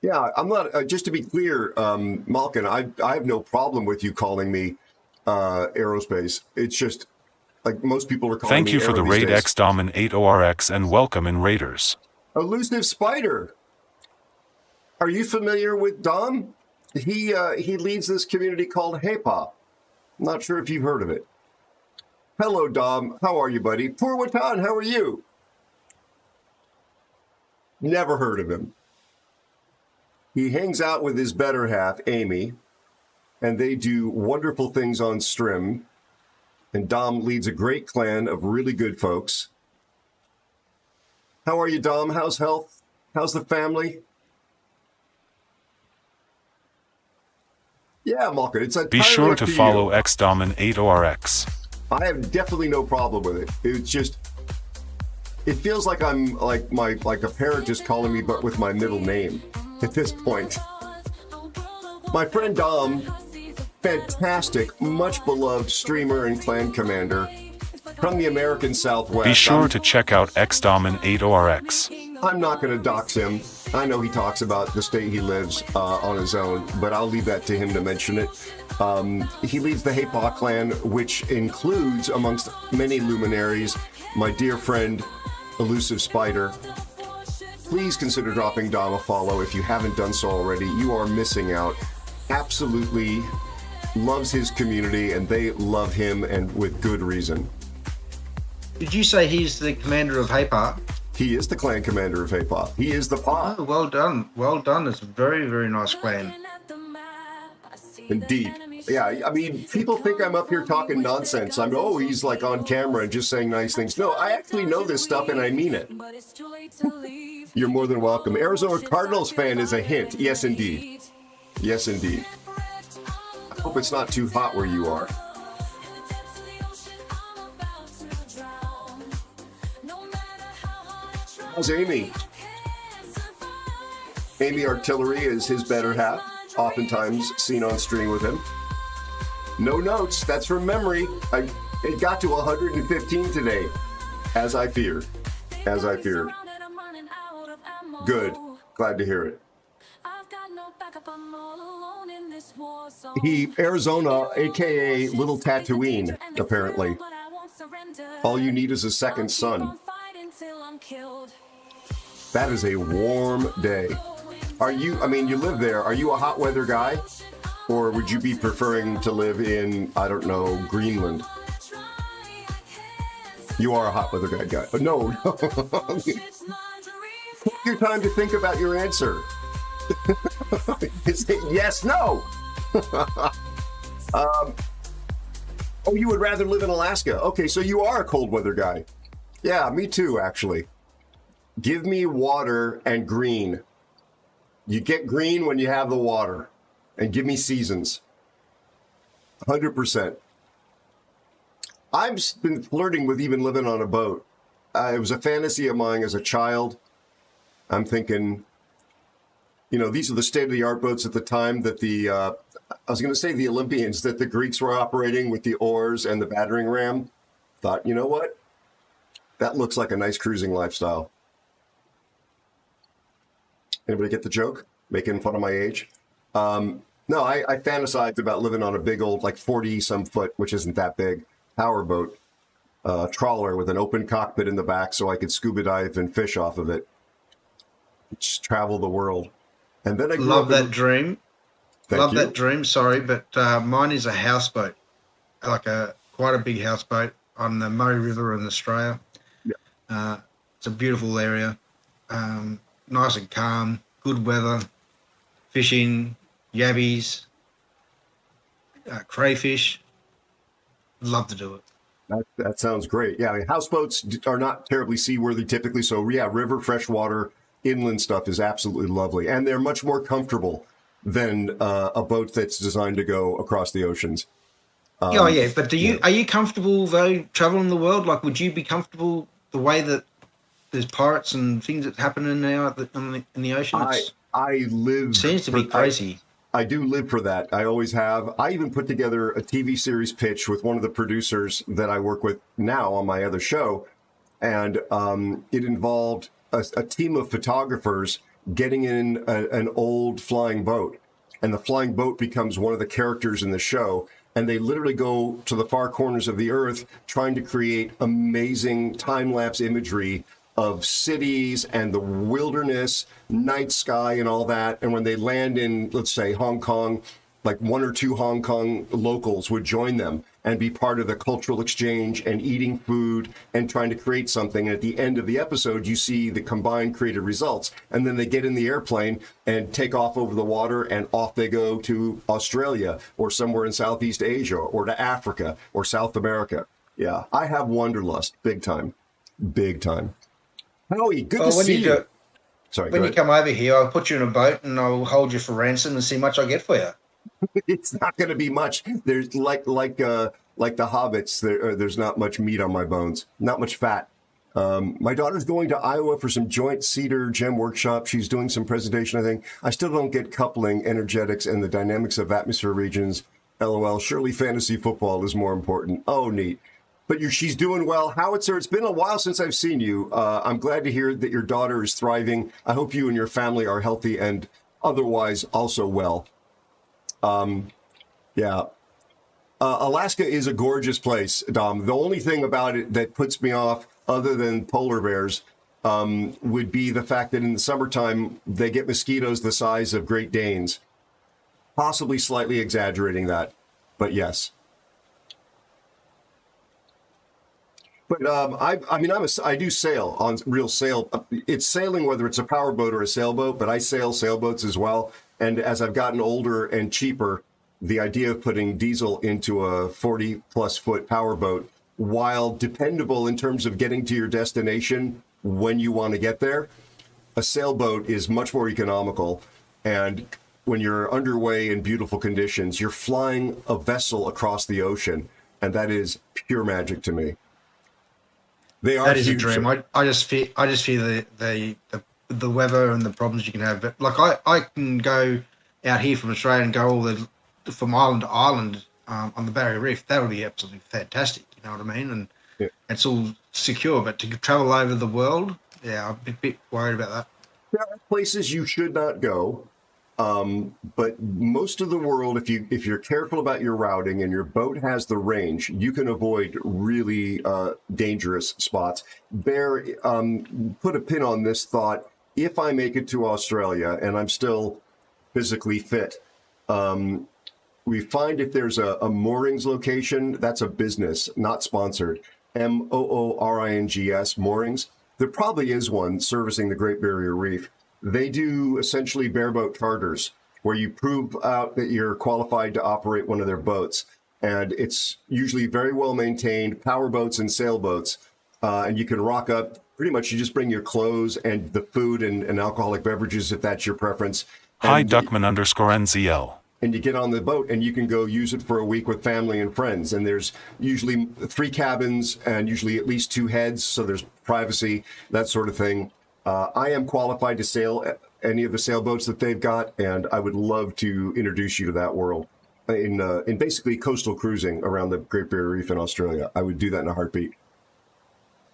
Yeah, I'm not, just to be clear, Malkin, I have no problem with you calling me aerospace. It's just, like most people are calling Thank me you for Aero the these raid days. XDom8ORX and welcome in Raiders. Elusive Spider. Are you familiar with Dom? He leads this community called HAPOC. Not sure if you've heard of it. Hello, Dom. How are you, buddy? Purwatan, how are you? Never heard of him. He hangs out with his better half, Amy, and they do wonderful things on Strim. And Dom leads a great clan of really good folks. How are you, Dom? How's health? How's the family? Yeah, Malkin, it's Be sure to follow XDom8ORX. I have definitely no problem with it. It's just, it feels like I'm like a parent just calling me, but with my middle name at this point. My friend Dom, fantastic, much beloved streamer and clan commander from the American Southwest. Be sure to check out XDom8ORX. I'm not going to dox him. I know he talks about the state he lives on his own, but I'll leave that to him to mention it. He leads the HAPOC clan, which includes, amongst many luminaries, my dear friend, Elusive Spider. Please consider dropping Dom a follow if you haven't done so already. You are missing out. Absolutely loves his community, and they love him, and with good reason. Did you say he's the commander of Haypar? He is the clan commander of Haypa. He is the Pa. Oh, well done. Well done. It's a very, very nice clan. Indeed. Yeah, I mean, people think I'm up here talking nonsense. He's like on camera and just saying nice things. No, I actually know this stuff and I mean it. You're more than welcome. Arizona Cardinals fan is a hint. Yes, indeed. Yes, indeed. I hope it's not too hot where you are. How's Amy? Amy Artillery is his better half, oftentimes seen on stream with him. No notes, that's from memory. It got to 115 today, as I feared. As I feared. Good. Glad to hear it. Arizona, aka Little Tatooine, apparently. All you need is a second sun. That is a warm day. You live there. Are you a hot weather guy? Or would you be preferring to live in, I don't know, Greenland? You are a hot weather guy. No. Take your time to think about your answer. Yes, no. You would rather live in Alaska. Okay, so you are a cold weather guy. Yeah, me too, actually. Give me water and green. You get green when you have the water. And give me seasons. 100%. I've been flirting with even living on a boat. It was a fantasy of mine as a child. I'm thinking, these are the state-of-the-art boats at the time that the Olympians, that the Greeks were operating with the oars and the battering ram. Thought, you know what? That looks like a nice cruising lifestyle. Anybody get the joke? Making fun of my age? No, I fantasized about living on a big old, 40-some foot, which isn't that big, powerboat, trawler with an open cockpit in the back so I could scuba dive and fish off of it. Just travel the world. And then I love that dream. Love that dream, sorry, but mine is a houseboat, quite a big houseboat on the Murray River in Australia. Yeah. It's a beautiful area, nice and calm, good weather, fishing, yabbies, crayfish. Love to do it. That sounds great. Yeah, houseboats are not terribly seaworthy typically, so yeah, river, freshwater, inland stuff is absolutely lovely, and they're much more comfortable than a boat that's designed to go across the oceans. But are you comfortable though traveling the world? Would you be comfortable the way that there's pirates and things that happen in the ocean? I live. Seems to be crazy. I do live for that. I always have. I even put together a TV series pitch with one of the producers that I work with now on my other show, and it involved a team of photographers getting in an old flying boat, and the flying boat becomes one of the characters in the show, and they literally go to the far corners of the earth trying to create amazing time-lapse imagery of cities and the wilderness, night sky and all that. And when they land in, let's say, Hong Kong, one or two Hong Kong locals would join them and be part of the cultural exchange and eating food and trying to create something. And at the end of the episode, you see the combined creative results. And then they get in the airplane and take off over the water, and off they go to Australia or somewhere in Southeast Asia or to Africa or South America. Yeah, I have wanderlust, big time. Big time. Howie, good to see you. Sorry, when you come over here, I'll put you in a boat and I'll hold you for ransom and see how much I get for you. It's not going to be much. There's like the hobbits. There's not much meat on my bones, not much fat. My daughter's going to Iowa for some joint cedar gem workshop. She's doing some presentation, I think. I still don't get coupling, energetics, and the dynamics of atmosphere regions. LOL. Surely fantasy football is more important. Oh, neat. But she's doing well. Howitzer, it's been a while since I've seen you. I'm glad to hear that your daughter is thriving. I hope you and your family are healthy and otherwise also well. Alaska is a gorgeous place, Dom. The only thing about it that puts me off, other than polar bears, would be the fact that in the summertime, they get mosquitoes the size of Great Danes. Possibly slightly exaggerating that. But yes. But I do sail on real sail. It's sailing, whether it's a powerboat or a sailboat, but I sail sailboats as well. And as I've gotten older and cheaper, the idea of putting diesel into a 40 plus foot powerboat, while dependable in terms of getting to your destination when you want to get there, a sailboat is much more economical. And when you're underway in beautiful conditions, you're flying a vessel across the ocean. And that is pure magic to me. They are That is a huge. dream. I just fear the weather and the problems you can have. But like I can go out here from Australia and go from island to island on the Barrier Reef. That would be absolutely fantastic. You know what I mean? And Yeah. it's all secure. But to travel over the world, yeah, I'm a bit worried about that. There are places you should not go, but most of the world, if you're careful about your routing and your boat has the range, you can avoid really dangerous spots. Bear, put a pin on this thought. If I make it to Australia and I'm still physically fit, we find if there's a moorings location, that's a business, not sponsored. Moorings, moorings. There probably is one servicing the Great Barrier Reef. They do essentially bareboat charters where you prove out that you're qualified to operate one of their boats. And it's usually very well maintained powerboats and sailboats. And you can rock up. Pretty much you just bring your clothes and the food and alcoholic beverages if that's your preference. Hi And Duckman_NZL. and you get on the boat and you can go use it for a week with family and friends. And there's usually 3 cabins and usually at least 2 heads. So there's privacy, that sort of thing. I am qualified to sail any of the sailboats that they've got. And I would love to introduce you to that world in basically coastal cruising around the Great Barrier Reef in Australia. I would do that in a heartbeat.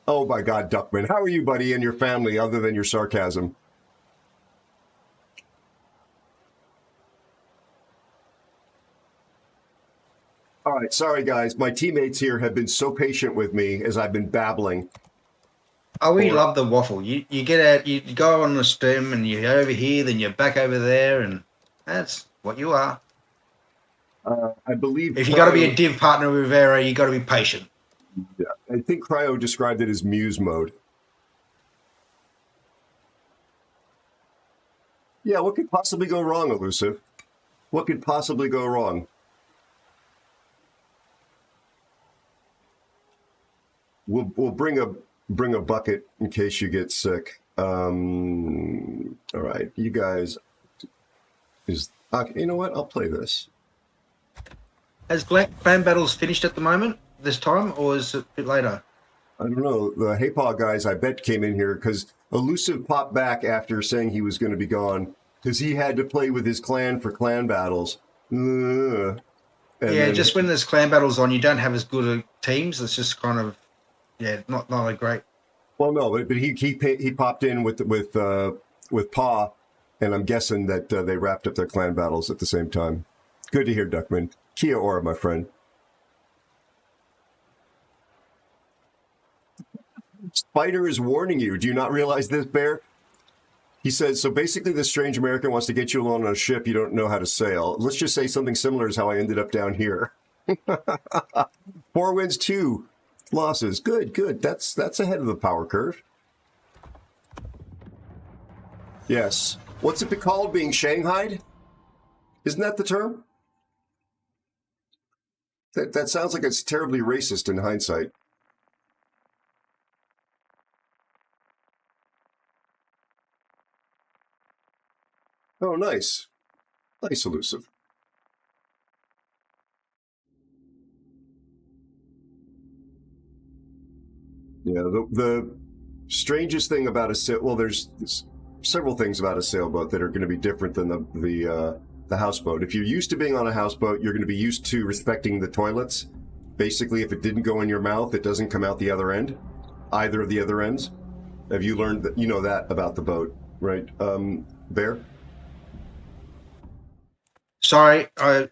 Oh my God, Duckman. How are you, buddy, and your family, other than your sarcasm? All right, sorry guys. My teammates here have been so patient with me as I've been babbling. Oh, we love the waffle. You get out, you go on the stem, and you're over here, then you're back over there, and that's what you are. I believe If you got to be a div partner with Aero, you got to be patient. Yeah, I think Cryo described it as muse mode. Yeah, what could possibly go wrong, Elusive? What could possibly go wrong? We'll bring a bucket in case you get sick. All right, you guys. You know what? I'll play this. Has Clan Battles finished at the moment, this time, or is it a bit later? I don't know. The Hey Paw guys, I bet, came in here because Elusive popped back after saying he was going to be gone because he had to play with his clan for clan battles. And Yeah, then- just when there's Clan Battles on, you don't have as good teams. It's just kind of, yeah, not a great. Well, no, but he popped in with Paw, and I'm guessing that they wrapped up their clan battles at the same time. Good to hear, Duckman. Kia ora, my friend. Spider is warning you. Do you not realize this, Bear? He says, so basically this strange American wants to get you along on a ship you don't know how to sail. Let's just say something similar is how I ended up down here. 4 wins, 2 losses. Good. That's ahead of the power curve. Yes. What's it called, being shanghaied? Isn't that the term? That sounds like it's terribly racist in hindsight. Oh, nice. Nice, Elusive. Yeah, the strangest thing about a sail, well, there's several things about a sailboat that are going to be different than the houseboat. If you're used to being on a houseboat, you're going to be used to respecting the toilets. Basically, if it didn't go in your mouth, it doesn't come out the other end, either of the other ends. Have you learned that? You know that about the boat, right, Bear? Sorry, I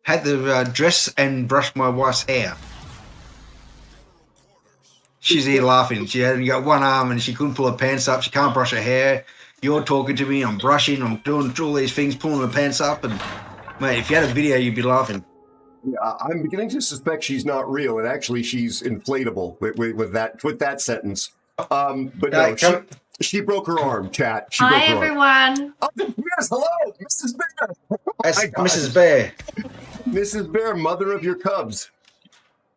had to dress and brush my wife's hair. She's here laughing. She had got one arm and she couldn't pull her pants up. She can't brush her hair. You're talking to me. I'm brushing. I'm doing all these things, pulling her pants up. And mate, if you had a video, you'd be laughing. I'm beginning to suspect she's not real, and actually she's inflatable with that sentence. But no, she broke her arm. Chat. She Hi, broke her arm. everyone. Oh, yes, hello, Mrs. Bear. That's my God. Mrs. Bear. Mrs. Bear, mother of your cubs.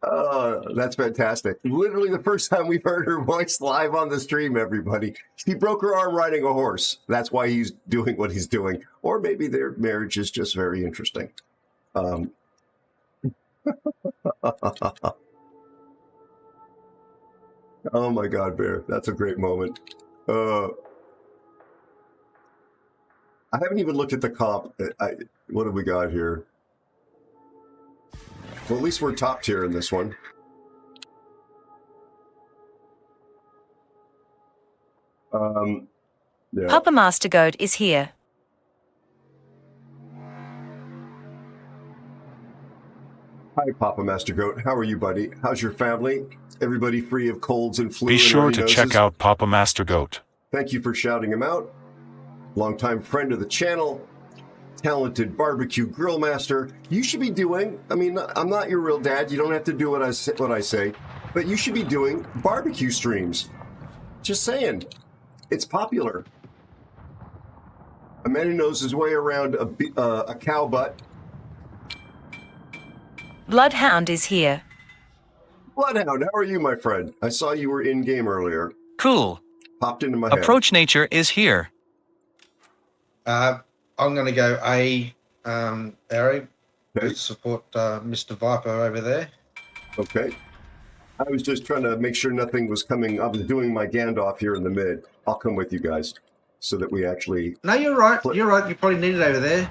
That's fantastic. Literally the first time we've heard her voice live on the stream, everybody. She broke her arm riding a horse. That's why he's doing what he's doing. Or maybe their marriage is just very interesting. Oh my God, Bear. That's a great moment. I haven't even looked at the comp. What have we got here? Well, at least we're top tier in this one. Yeah. Papa Master Goat is here. Hi, Papa Master Goat. How are you, buddy? How's your family? Everybody free of colds and flu? Be and sure runny to noses? check out Papa Master Goat. Thank you for shouting him out. Longtime friend of the channel. Talented barbecue grill master. You should be doing, I mean, I'm not your real dad. You don't have to do what I say, but you should be doing barbecue streams. Just saying. It's popular. A man who knows his way around a cow butt. Bloodhound is here. Bloodhound, how are you, my friend? I saw you were in game earlier. Cool. Popped into my head. Approach Nature is here. I'm going to go Aero, to support Mr. Viper over there. Okay. I was just trying to make sure nothing was coming. I was doing my Gandalf here in the mid. I'll come with you guys so that we actually... No, you're right. You're right. You probably need it over there.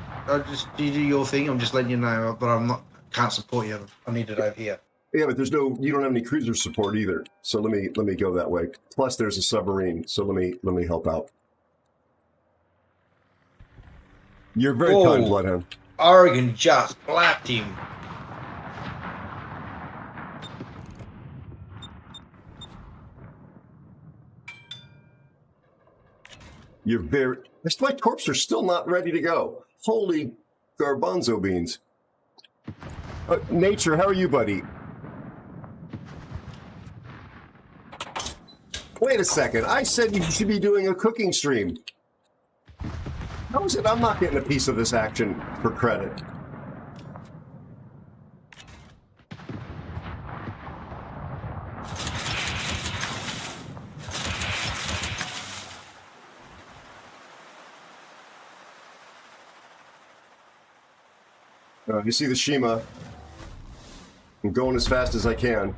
You do your thing. I'm just letting you know, but can't support you. I need it over here. Yeah, but you don't have any cruiser support either. So let me go that way. Plus there's a submarine. So let me help out. You're very kind, Bloodhound. Oregon just blapped him. You're very... My corpse are still not ready to go. Holy garbanzo beans. Nature, how are you, buddy? Wait a second. I said you should be doing a cooking stream. How is it I'm not getting a piece of this action for credit? You see the Shima. I'm going as fast as I can.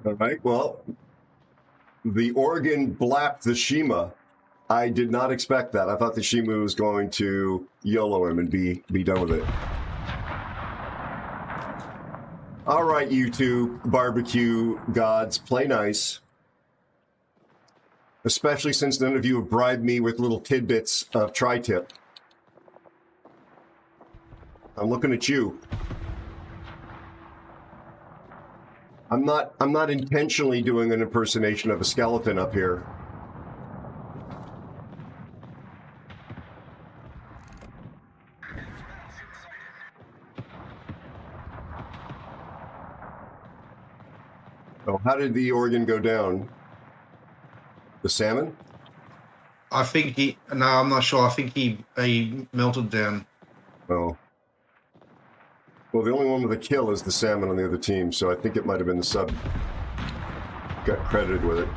All right, well, the Oregon blapped the Shima. I did not expect that. I thought the Shima was going to YOLO him and be done with it. All right, you two barbecue gods, play nice. Especially since none of you have bribed me with little tidbits of tri-tip. I'm looking at you. I'm not intentionally doing an impersonation of a skeleton up here. Oh, how did the Oregon go down? The salmon? I think no, I'm not sure. I think he melted down. Oh. Well, the only one with a kill is the salmon on the other team, so I think it might have been the sub. Got credited with it.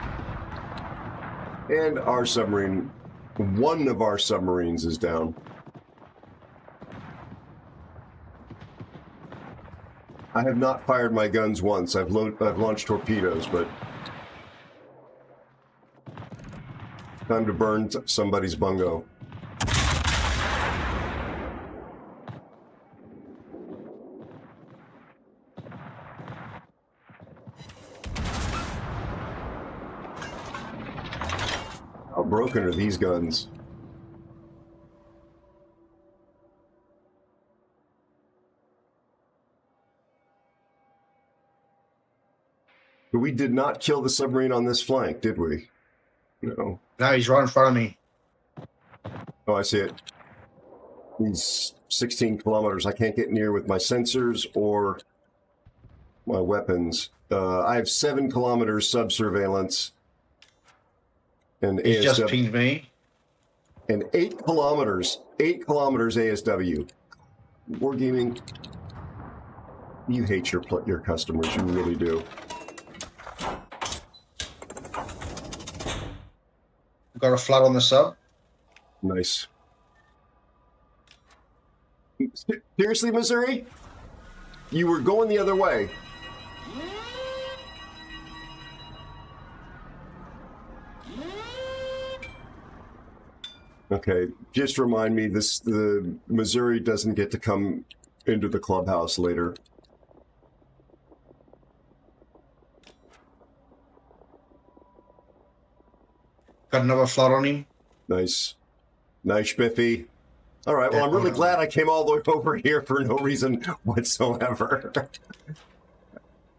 And our submarine, one of our submarines is down. I have not fired my guns once. I've launched torpedoes, but time to burn somebody's bungo. How broken are these guns? But we did not kill the submarine on this flank, did we? No. No, he's right in front of me. Oh, I see it. He's 16 kilometers. I can't get near with my sensors or my weapons. I have 7 kilometers sub-surveillance. And He's ASW. just pinged me. And 8 kilometers ASW. Wargaming. You hate your customers. You really do. Got a flood on the sub. Nice. Seriously, Missouri? You were going the other way. Okay, just remind me, the Missouri doesn't get to come into the clubhouse later. Got another flood on him. Nice. Nice, Spiffy. All right, well, I'm really glad I came all the way over here for no reason whatsoever.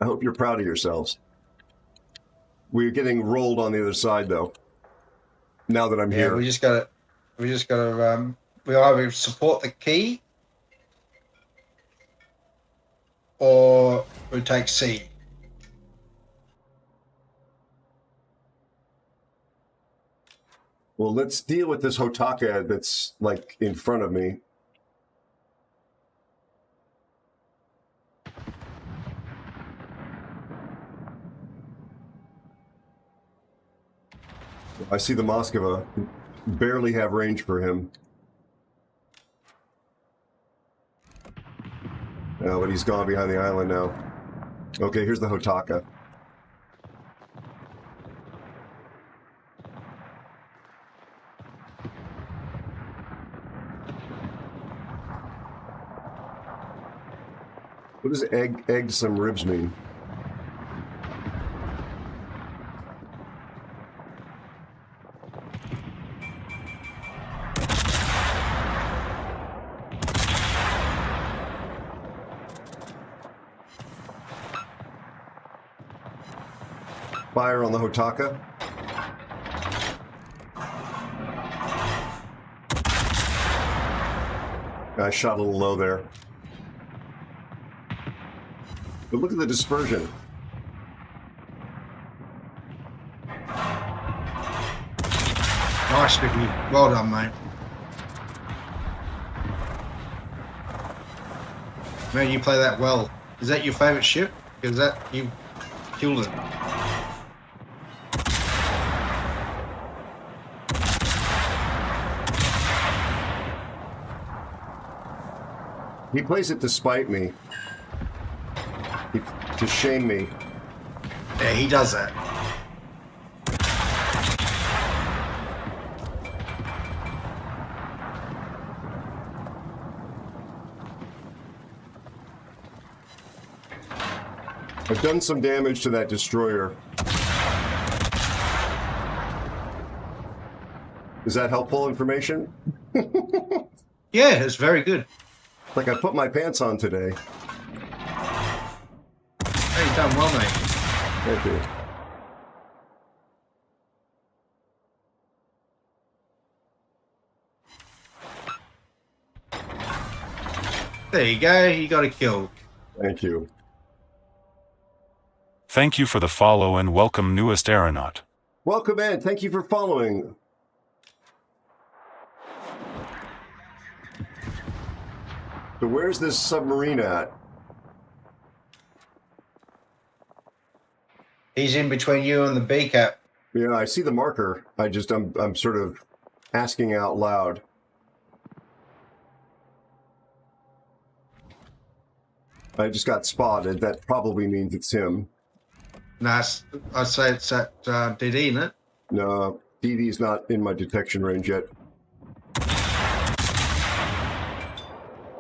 I hope you're proud of yourselves. We're getting rolled on the other side, though. Now that I'm here. We either support the key or we take C. Well, let's deal with this Hotaka that's, like, in front of me. I see the Moskva. Barely have range for him. Oh, but he's gone behind the island now. Okay, here's the Hotaka. What does egg some ribs mean? Fire on the Hotaka. I shot a little low there. But look at the dispersion. Nice, Vicky. Well done, mate. Man, you play that well. Is that your favourite ship? Is that you killed it? He plays it to spite me. To shame me. Yeah, he does that. I've done some damage to that destroyer. Is that helpful information? Yeah, it's very good. Like I put my pants on today. Hey, you've done well, mate. Thank you. There you go. You got a kill. Thank you. Thank you for the follow and welcome newest aeronaut. Welcome in. Thank you for following. So where's this submarine at? He's in between you and the B cap. Yeah, I see the marker. I'm sort of asking out loud. I just got spotted. That probably means it's him. Nice. I'd say it's at DD, isn't it? No, DD's not in my detection range yet.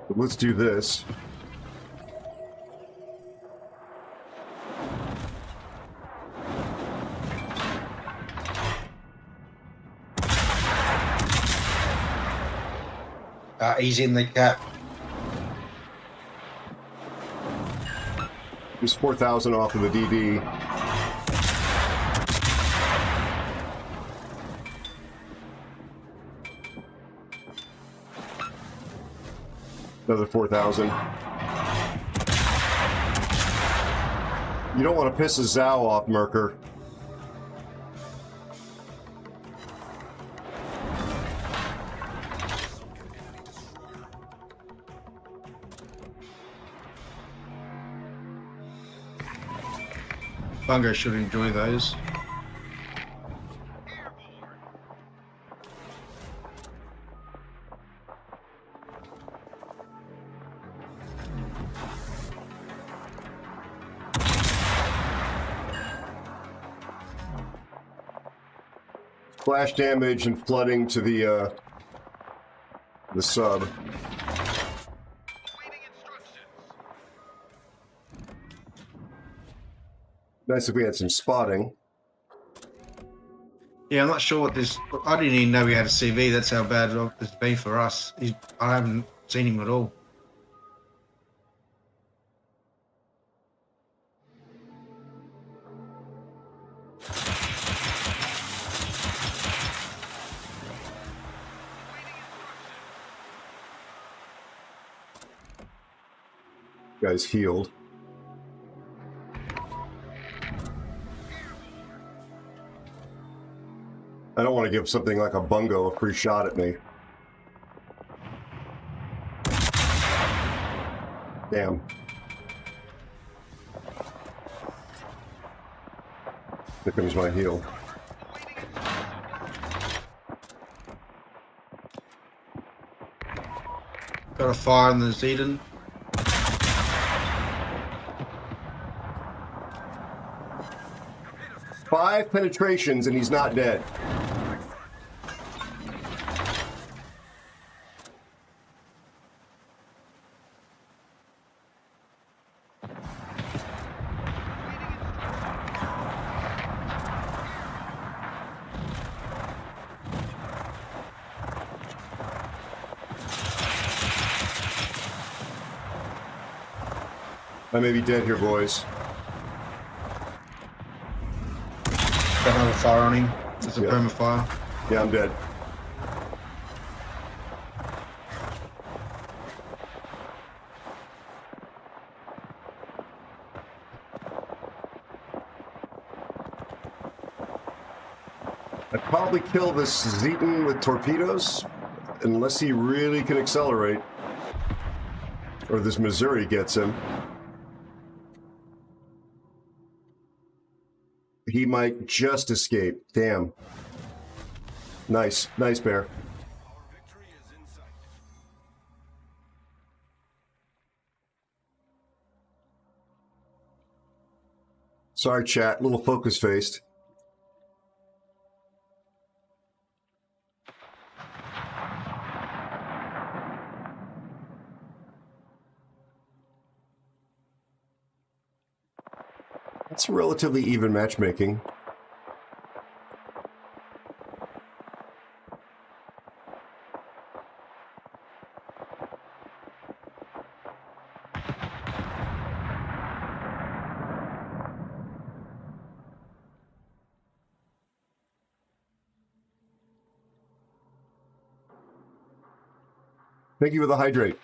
But let's do this. He's in the cap. He's 4,000 off of the DD. Another 4,000. You don't want to piss a Zhao off, Merker. Bungo should enjoy those. Flash damage and flooding to the sub. Nice if we had some spotting. Yeah, I'm not sure what this. I didn't even know we had a CV. That's how bad it's been for us. I haven't seen him at all. Guy's healed. I don't want to give something like a bungo a free shot at me. Damn. Here comes my heal. Got a fire in the Zedon. Five penetrations and he's not dead. I may be dead here, boys. Got another fire on him. It's a perma fire. Yeah, I'm dead. I'd probably kill this Zeton with torpedoes, unless he really can accelerate. Or this Missouri gets him. He might just escape. Damn. Nice. Nice, Bear. Sorry, chat. A little focus-faced. It's relatively even matchmaking. Thank you for the hydrate.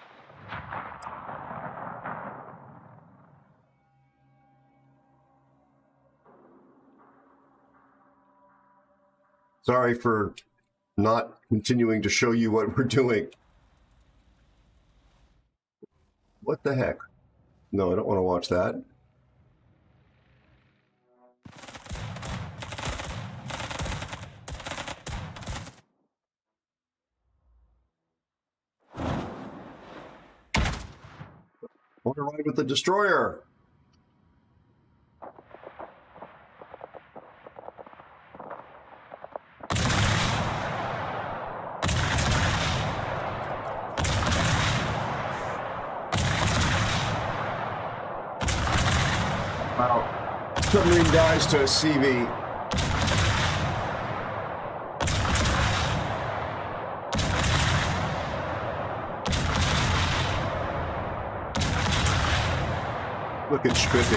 Sorry for not continuing to show you what we're doing. What the heck? No, I don't want to watch that. I want to ride with the destroyer. Wow. Submarine dies to a CV. Look at Spiffy.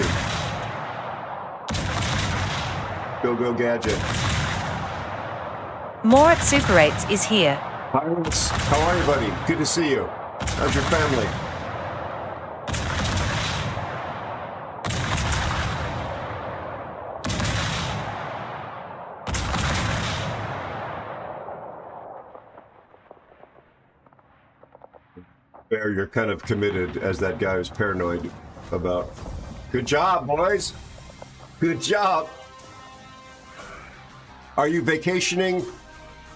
Go Gadget. More at Super 8s is here. Pirates, how are you, buddy? Good to see you. How's your family? Bear, you're kind of committed as that guy who's paranoid about. Good job, boys. Good job. Are you vacationing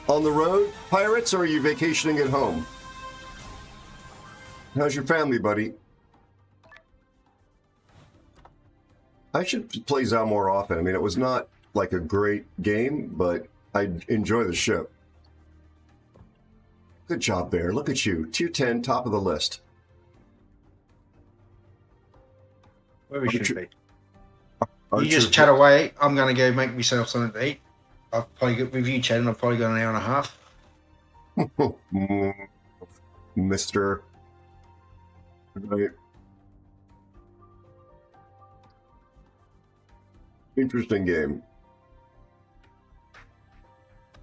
on the road, Pirates, or are you vacationing at home? How's your family, buddy? I should play Zao more often. I mean, it was not like a great game, but I enjoy the ship. Good job, Bear. Look at you. 210, top of the list. Where we should be. Archer- You just chat away. I'm going to go make myself something to eat. I've probably got with you chatting. I've probably got an hour and a half. Mr. Right. Interesting game.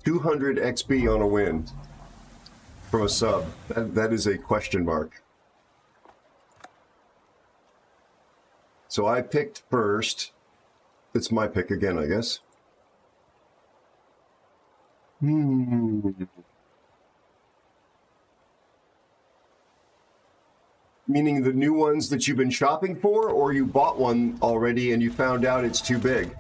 200 XP on a win from a sub. That is a question mark. So I picked first. It's my pick again, I guess. Meaning the new ones that you've been shopping for, or you bought one already and you found out it's too big?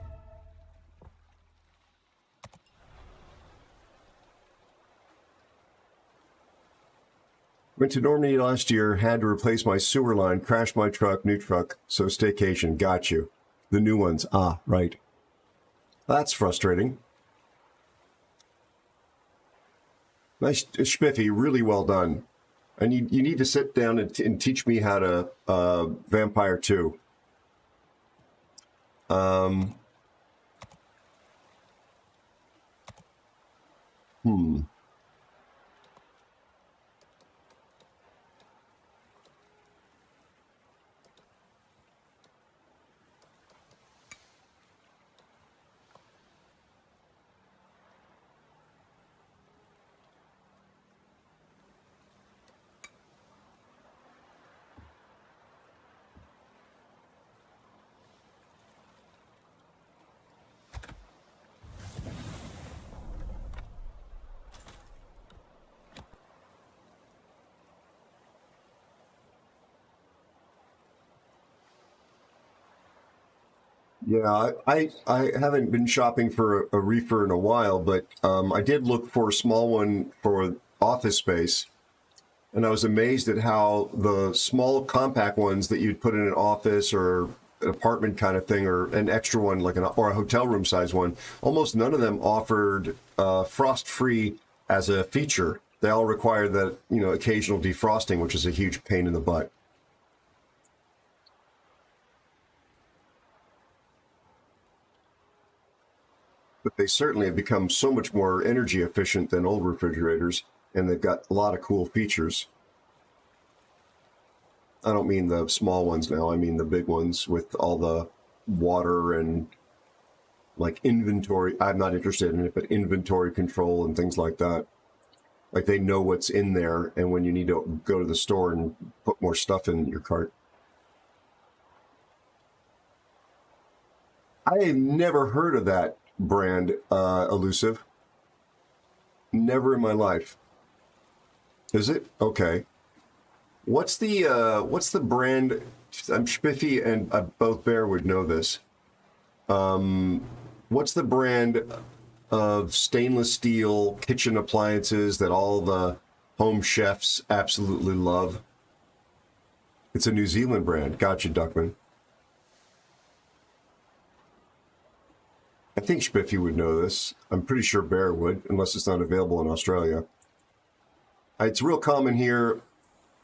Went to Normandy last year, had to replace my sewer line, crashed my truck, new truck, so staycation, got you. The new ones, right. That's frustrating. Nice, Spiffy, really well done. And you need to sit down and teach me how to Vampire 2. Yeah, I haven't been shopping for a reefer in a while, but I did look for a small one for office space, and I was amazed at how the small compact ones that you'd put in an office or an apartment kind of thing, or an extra one like or a hotel room size one, almost none of them offered frost-free as a feature. They all required that, occasional defrosting, which is a huge pain in the butt. But they certainly have become so much more energy efficient than old refrigerators, and they've got a lot of cool features. I don't mean the small ones now, I mean the big ones with all the water and like inventory. I'm not interested in it, but inventory control and things like that. Like they know what's in there, and when you need to go to the store and put more stuff in your cart. I have never heard of that brand, Elusive. Never in my life. Is it? Okay. What's the brand? I'm Spiffy and both Bear would know this. What's the brand of stainless steel kitchen appliances that all the home chefs absolutely love? It's a New Zealand brand. Gotcha, Duckman. I think Spiffy would know this. I'm pretty sure Bear would, unless it's not available in Australia. It's real common here.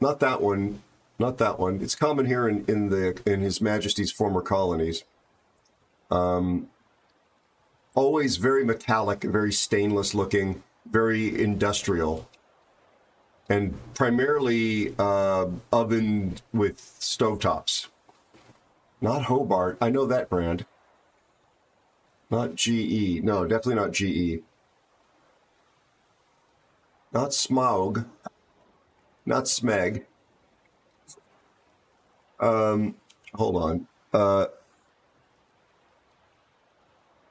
Not that one. Not that one. It's common here in His Majesty's former colonies. Always very metallic, very stainless looking, very industrial, and primarily ovened with stovetops. Not Hobart. I know that brand. Not GE. No, definitely not GE. Not Smaug. Not Smeg. Hold on.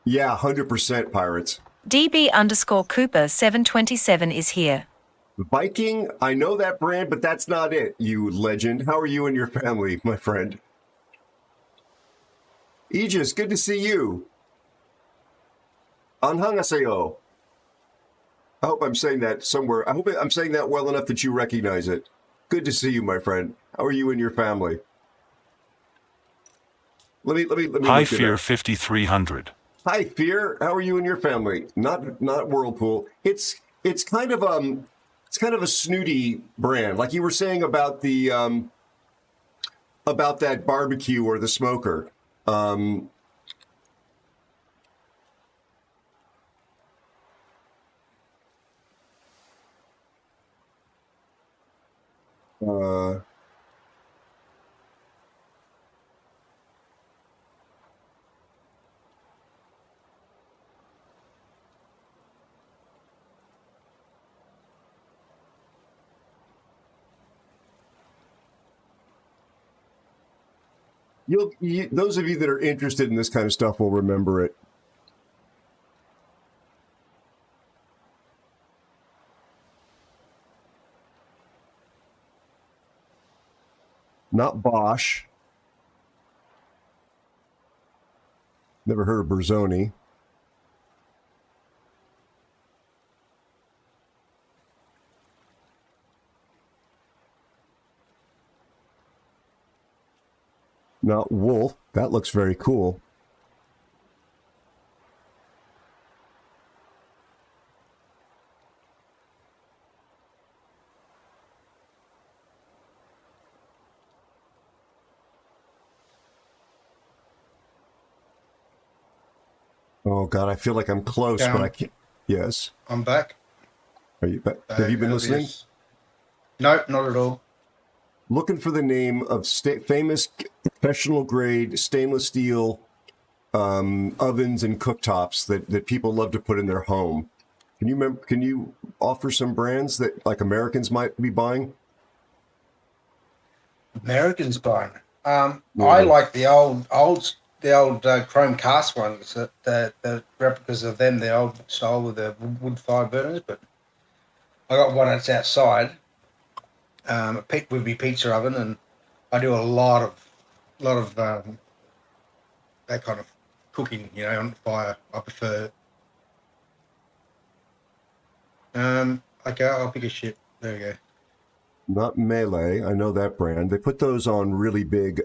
Yeah, 100% Pirates. DB_Cooper 727 is here. Viking, I know that brand, but that's not it, you legend. How are you and your family, my friend? Aegis, good to see you. Anhangaseyo. I hope I'm saying that somewhere. I hope I'm saying that well enough that you recognize it. Good to see you, my friend. How are you and your family? Let me High look it Fear up. 5300. Hi, Fear. How are you and your family? Not Whirlpool. It's kind of a snooty brand, like you were saying about the about that barbecue or the smoker. Those of you that are interested in this kind of stuff will remember it. Not Bosch. Never heard of Berzoni. Not Wolf. That looks very cool. Oh God, I feel like I'm close, but I can't. Yes. I'm back. Are you back? Have you been listening? No, not at all. Looking for the name of famous professional grade stainless steel ovens and cooktops that people love to put in their home. Can you offer some brands that like Americans might be buying? Americans buying. Yeah. I like the old chrome cast ones. The replicas of them, the old style with the wood fire burners. But I got one that's outside. A would be pizza oven, and I do a lot of that kind of cooking. You know, on fire. I prefer. Okay, I'll pick a shit. There we go. Not Melee. I know that brand. They put those on really big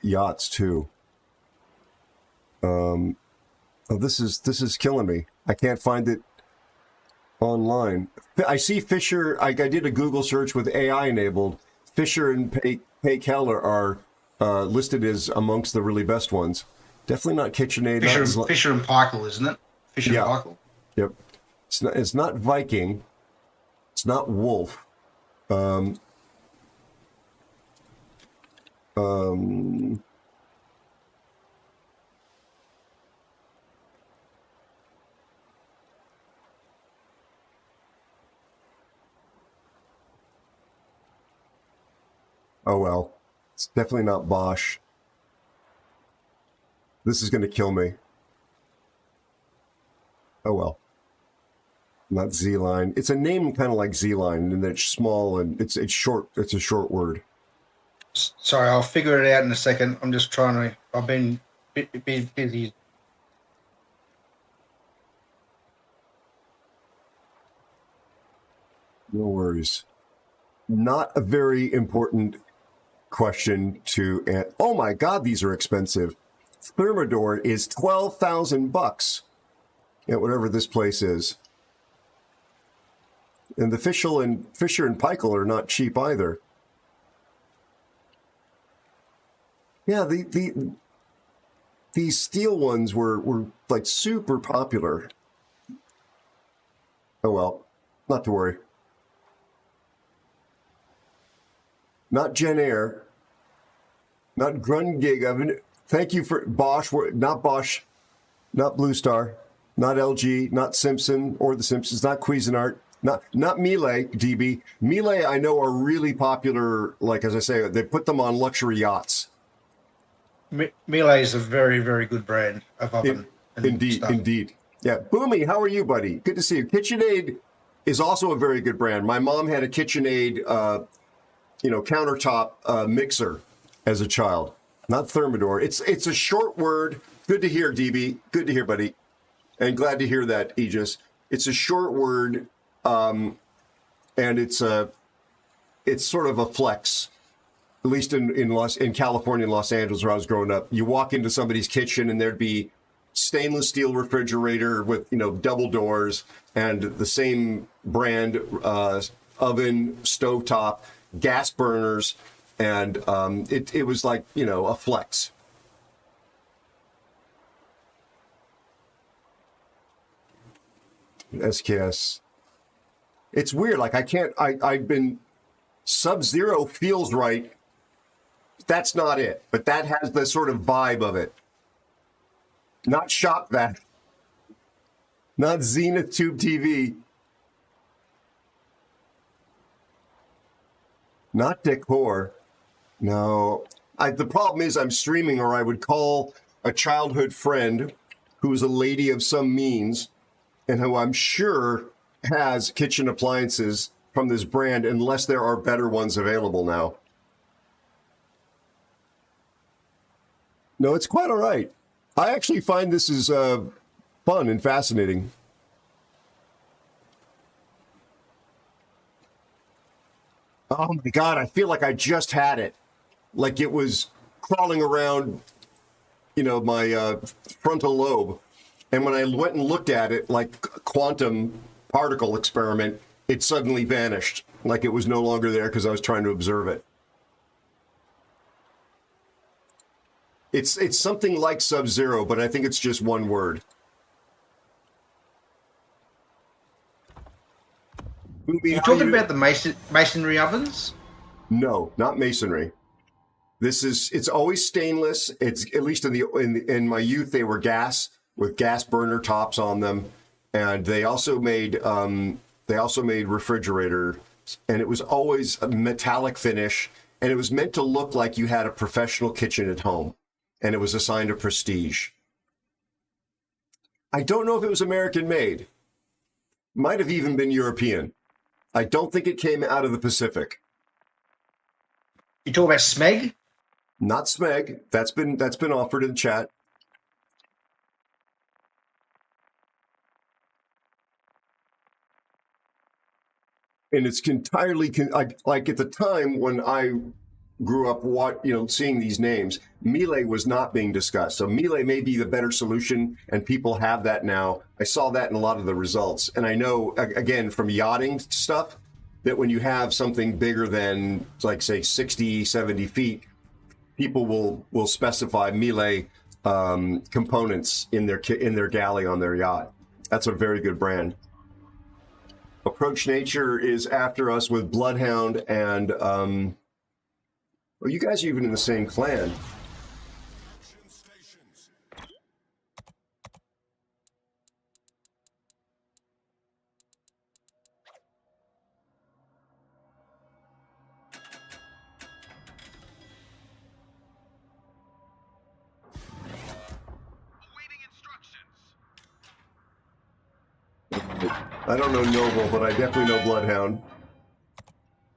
yachts too. Oh, this is killing me. I can't find it online. I see Fisher. I did a Google search with AI enabled. Fisher and Pay Keller are listed as amongst the really best ones. Definitely not KitchenAid. Fisher and Paykel, isn't it? Fisher and Paykel. Yep. It's not Viking. It's not Wolf. Oh well. It's definitely not Bosch. This is going to kill me. Oh well. Not Z-Line. It's a name kind of like Z-Line, and it's small and it's short. It's a short word. Sorry, I'll figure it out in a second. I'm just trying to. I've been busy. No worries. Not a very important question to. Oh my God, these are expensive. Thermador is $12,000 at whatever this place is. And the Fisher and Paykel are not cheap either. Yeah, these steel ones were like super popular. Oh well, not to worry. Not Gen Air. Not Grundig oven. Thank you for Bosch. Not Bosch. Not Blue Star. Not LG. Not Simpson or the Simpsons. Not Cuisinart. Not Miele, DB. Miele, I know, are really popular. Like, as I say, they put them on luxury yachts. Miele is a very, very good brand of oven. And Indeed, stuff. indeed. Yeah. Boomy, how are you, buddy? Good to see you. KitchenAid is also a very good brand. My mom had a KitchenAid, countertop mixer as a child. Not Thermador. It's a short word. Good to hear, DB. Good to hear, buddy. And glad to hear that, Aegis. It's a short word, and it's sort of a flex. At least in California and Los Angeles, where I was growing up, you walk into somebody's kitchen and there'd be stainless steel refrigerator with double doors and the same brand oven, stovetop, gas burners, and it was like a flex. SKS. It's weird. Like I've been Sub-Zero feels right. That's not it, but that has the sort of vibe of it. Not Shop Vac. Not Zenith Tube TV. Not Decor. No. The problem is I'm streaming, or I would call a childhood friend who is a lady of some means and who I'm sure has kitchen appliances from this brand, unless there are better ones available now. No, it's quite all right. I actually find this is fun and fascinating. Oh my God, I feel like I just had it. Like it was crawling around, my frontal lobe. And when I went and looked at it, like quantum particle experiment, it suddenly vanished. Like it was no longer there because I was trying to observe it. It's something like Sub-Zero, but I think it's just one word. You're talking about the masonry ovens? No, not masonry. It's always stainless. It's at least in my youth they were gas with gas burner tops on them, and they also made refrigerator, and it was always a metallic finish, and it was meant to look like you had a professional kitchen at home. And it was a sign of prestige. I don't know if it was American made. Might have even been European. I don't think it came out of the Pacific. You talk about Smeg? Not Smeg. That's been offered in the chat. And it's entirely like at the time when I grew up seeing these names, Miele was not being discussed. So Miele may be the better solution, and people have that now. I saw that in a lot of the results. And I know, again, from yachting stuff, that when you have something bigger than, like, say, 60, 70 feet, people will specify Miele components in their galley on their yacht. That's a very good brand. Approach Nature is after us with Bloodhound and... well, you guys are even in the same clan. I don't know Noble, but I definitely know Bloodhound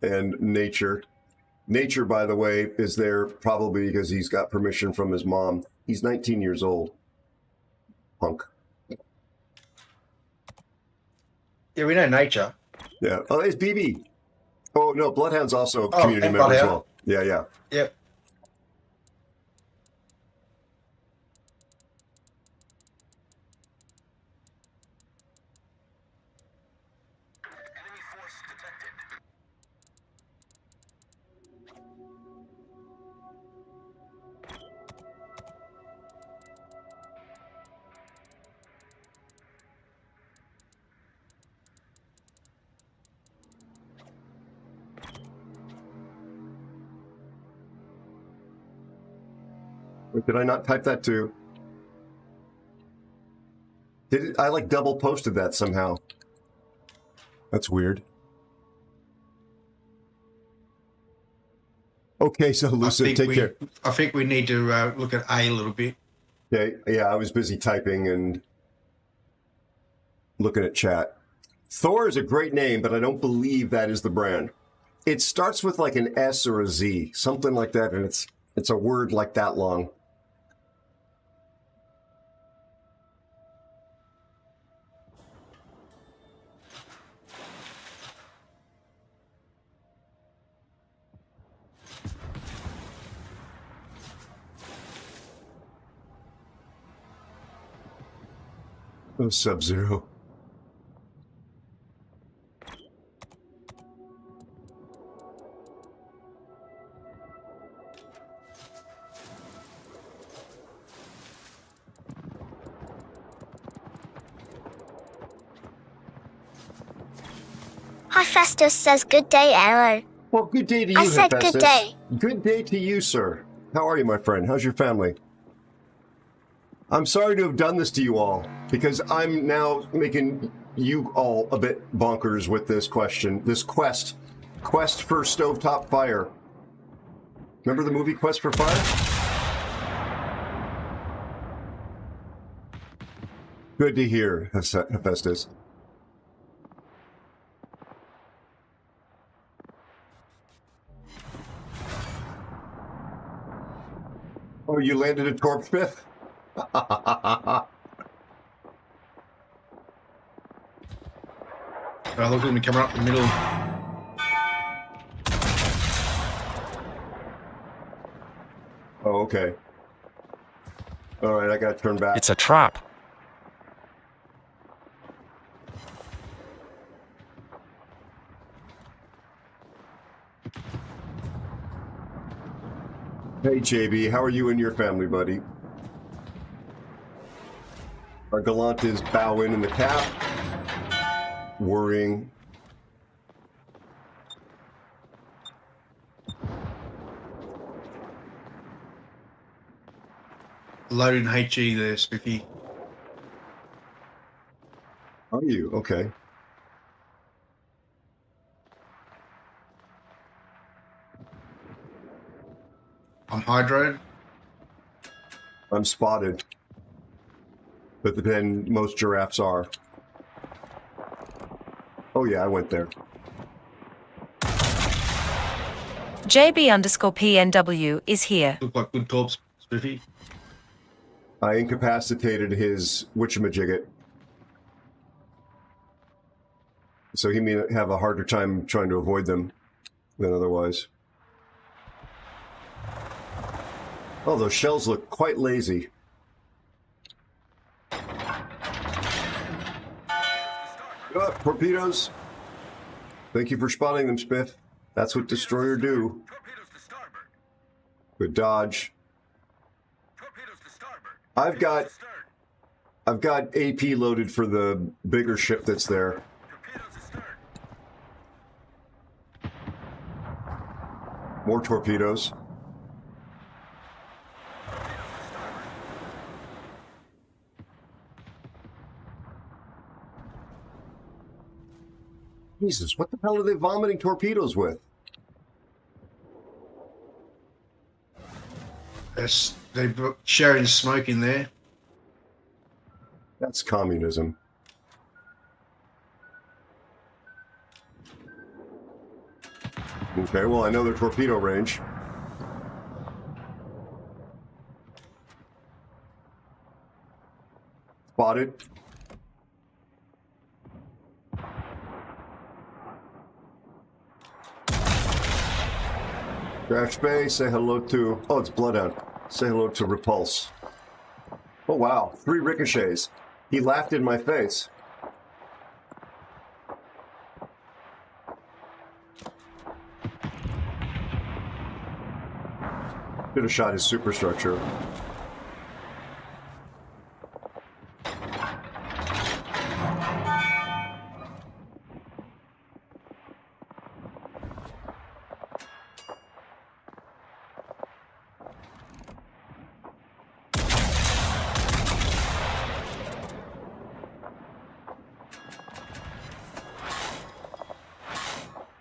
and Nature. Nature, by the way, is there probably because he's got permission from his mom. He's 19 years old. Punk. Yeah, we know Nature. Yeah. Oh, it's BB. Oh, no, Bloodhound's also a community member as well. Yeah, yeah. Yep. Did I not type that too? I like double posted that somehow. That's weird. Okay, so Lucid, take care. I think we need to look at A little bit. Okay, yeah, I was busy typing and looking at chat. Thor is a great name, but I don't believe that is the brand. It starts with like an S or a Z, something like that, and it's a word like that long. Oh, Sub-Zero. Hi, Festus says good day, Aero. Well, good day to you, I said Hephaestus. good day. Good day to you, sir. How are you, my friend? How's your family? I'm sorry to have done this to you all, because I'm now making you all a bit bonkers with this question, this quest for stovetop fire. Remember the movie Quest for Fire? Good to hear, Hephaestus. Oh, you landed a Torp Smith? Well, look at me coming up the middle. Oh, okay. All right, I gotta turn back. It's a trap. Hey, JB, how are you and your family, buddy? Our gallant is bowing in the cap, worrying. Loading HE there, Spiffy. Are you? Okay. I'm hydroed. I'm spotted. But then most giraffes are. Oh yeah, I went there. JB_PNW is here. Look like good torps, Spiffy. I incapacitated his witchamajigget. So he may have a harder time trying to avoid them than otherwise. Oh, those shells look quite lazy. Oh, torpedoes. Thank you for spotting them, Spiff. That's what destroyer do. Good dodge. I've got AP loaded for the bigger ship that's there. More torpedoes. Jesus, what the hell are they vomiting torpedoes with? They're sharing smoke in there. That's communism. Okay, well, I know their torpedo range. Spotted. Crash Bay, say hello to... Oh, it's Bloodhound. Say hello to Repulse. Oh, wow. 3 ricochets. He laughed in my face. Should have shot his superstructure.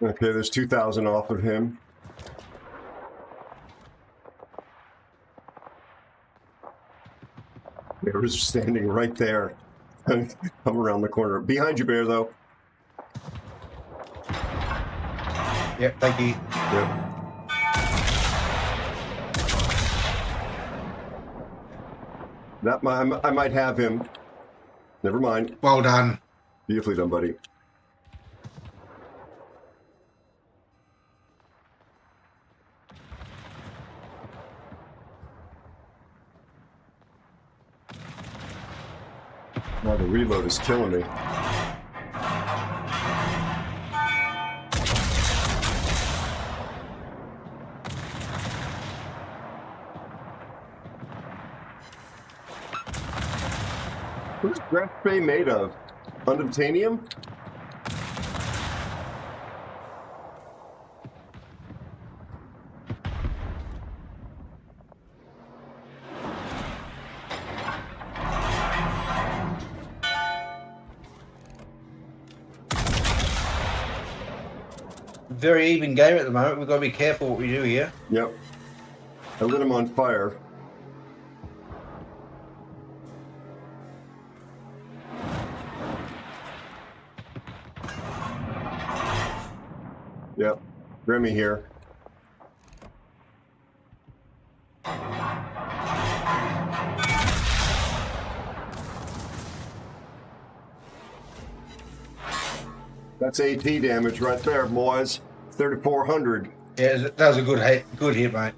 Okay, there's 2,000 off of him. Bear's standing right there. I'm around the corner. Behind you, Bear, though. Yep, thank you. Yep. I might have him. Never mind. Well done. Beautifully done, buddy. Wow, the reload is killing me. What's grass spray made of? Unobtainium? Very even game at the moment. We've got to be careful what we do here. Yep. I lit him on fire. Yep. Grimmy here. That's AT damage right there, boys. 3,400. Yeah, that was a good hit, mate.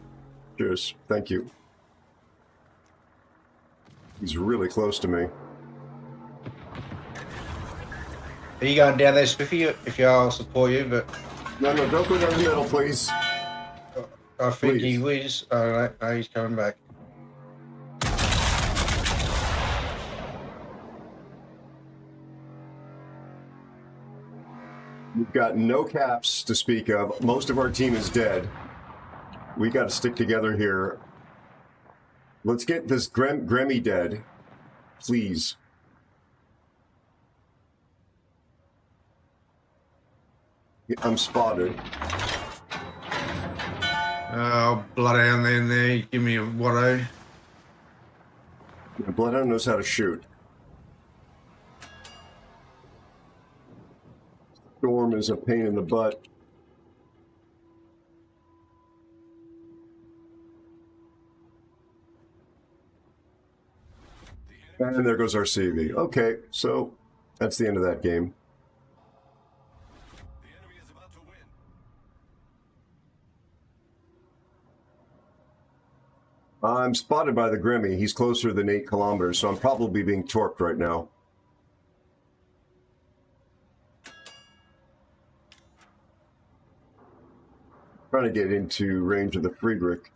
Cheers. Thank you. He's really close to me. Are you going down there, Spiffy? If you are, I'll support you, but No, don't go down the middle, please. I think he Please. was. Oh, no, he's coming back. We've got no caps to speak of. Most of our team is dead. We got to stick together here. Let's get this Grammy dead, please. I'm spotted. Oh, Bloodhound in there. Give me a Watto. Bloodhound knows how to shoot. Storm is a pain in the butt. And there goes our CV. Okay, so that's the end of that game. I'm spotted by the Grimmy. He's closer than 8 kilometers, so I'm probably being torqued right now. Trying to get into range of the Friedrich.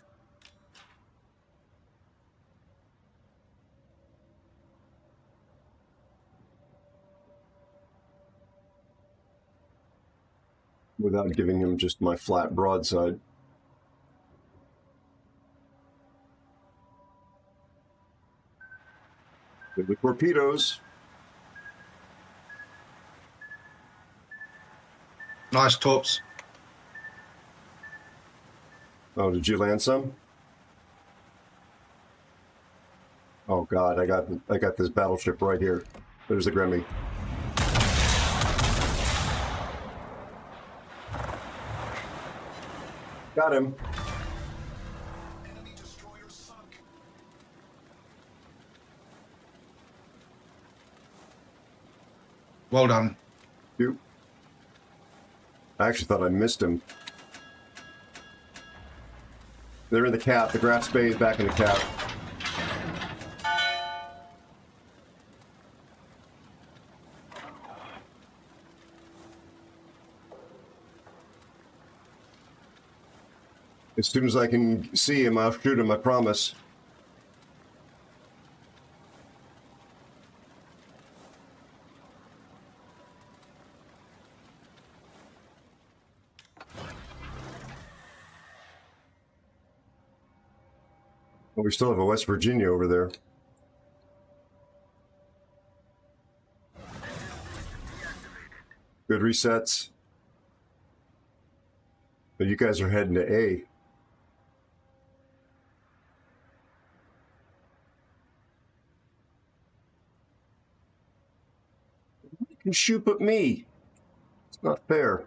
Without giving him just my flat broadside. The torpedoes. Nice torps. Oh, did you land some? Oh God, I got this battleship right here. There's the Grimmy. Got him. Well done. You. I actually thought I missed him. They're in the cap. The Graf Spey is back in the cap. As soon as I can see him, I'll shoot him, I promise. Well, we still have a West Virginia over there. Good resets. So you guys are heading to A. You can shoot at me. It's not fair.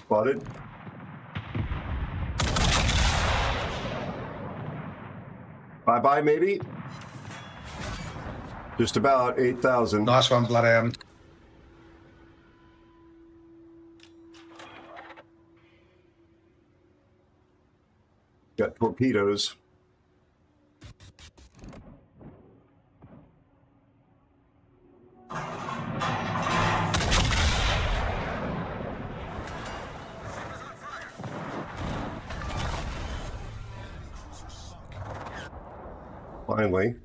Spotted. Bye-bye, maybe? Just about 8,000. Nice one, Bloodhound. Got torpedoes. Finally.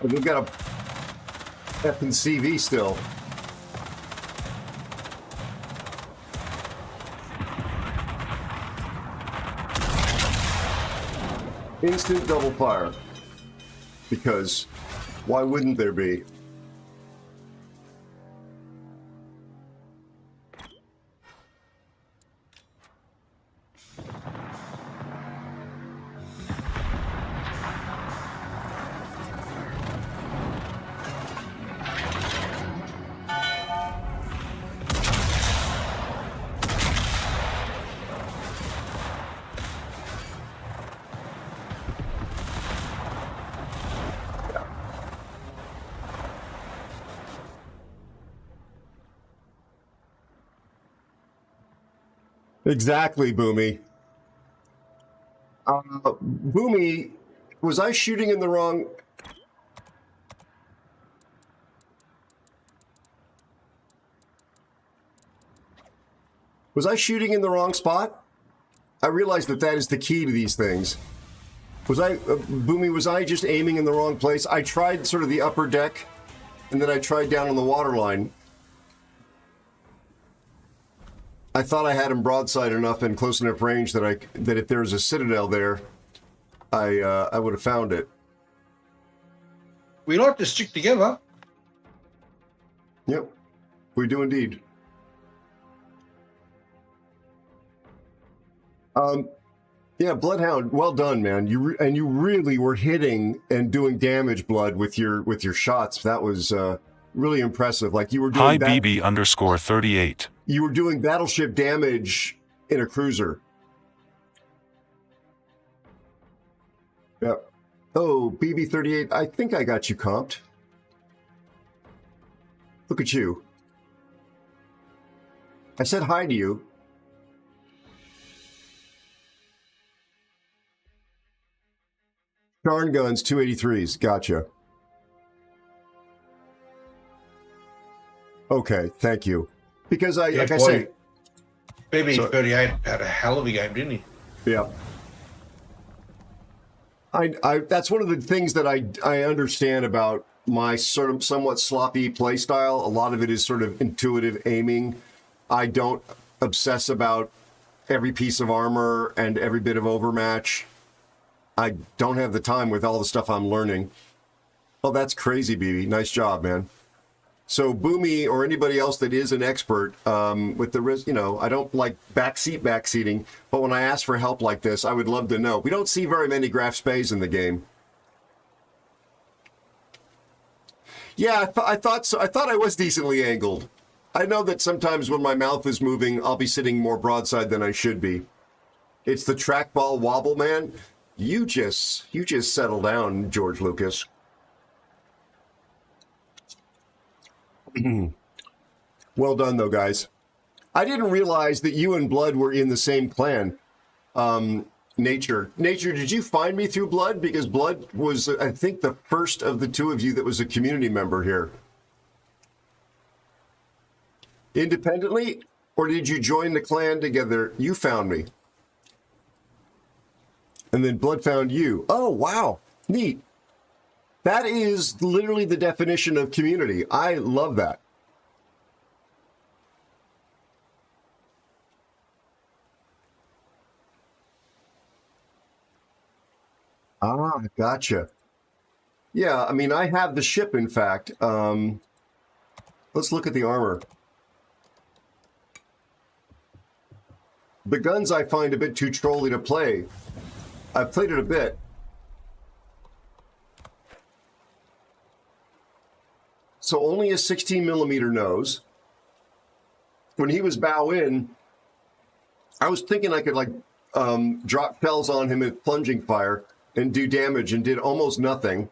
We've got a F and CV still. Instant double fire. Because why wouldn't there be? Exactly, Boomy. Boomy, was I shooting in the wrong... Was I shooting in the wrong spot? I realize that that is the key to these things. Was I, Boomy, was I just aiming in the wrong place? I tried sort of the upper deck, and then I tried down on the waterline. I thought I had him broadside enough and close enough range that that if there was a citadel there, I would have found it. We like to stick together. Yep, we do indeed. Yeah, Bloodhound, well done, man. You really were hitting and doing damage, Blood, with your shots. That was really impressive. Like you were doing Hi BB_38. You were doing battleship damage in a cruiser. Yep. Oh, BB38, I think I got you comped. Look at you. I said hi to you. Charn guns, 283s. Gotcha. Okay, thank you. Because Yeah, like I boy. say, BB38 had a hell of a game, didn't he? yeah. I that's one of the things that I understand about my sort of somewhat sloppy play style. A lot of it is sort of intuitive aiming. I don't obsess about every piece of armor and every bit of overmatch. I don't have the time with all the stuff I'm learning. Oh, that's crazy, BB. Nice job, man. So Boomy or anybody else that is an expert with the risk, you know, I don't like backseating, but when I ask for help like this, I would love to know. We don't see very many graph spays in the game. Yeah, I thought so. I thought I was decently angled. I know that sometimes when my mouth is moving, I'll be sitting more broadside than I should be. It's the trackball wobble, man. You just settle down, George Lucas. Well done, though, guys. I didn't realize that you and Blood were in the same clan. Nature, did you find me through Blood? Because Blood was, I think, the first of the two of you that was a community member here. Independently, or did you join the clan together? You found me. And then Blood found you. Oh, wow. Neat. That is literally the definition of community. I love that. Ah, gotcha. Yeah, I mean, I have the ship, in fact. Let's look at the armor. The guns I find a bit too trolly to play. I've played it a bit. So only a 16 millimeter nose. When he was bow in, I was thinking I could like drop shells on him at plunging fire and do damage, and did almost nothing.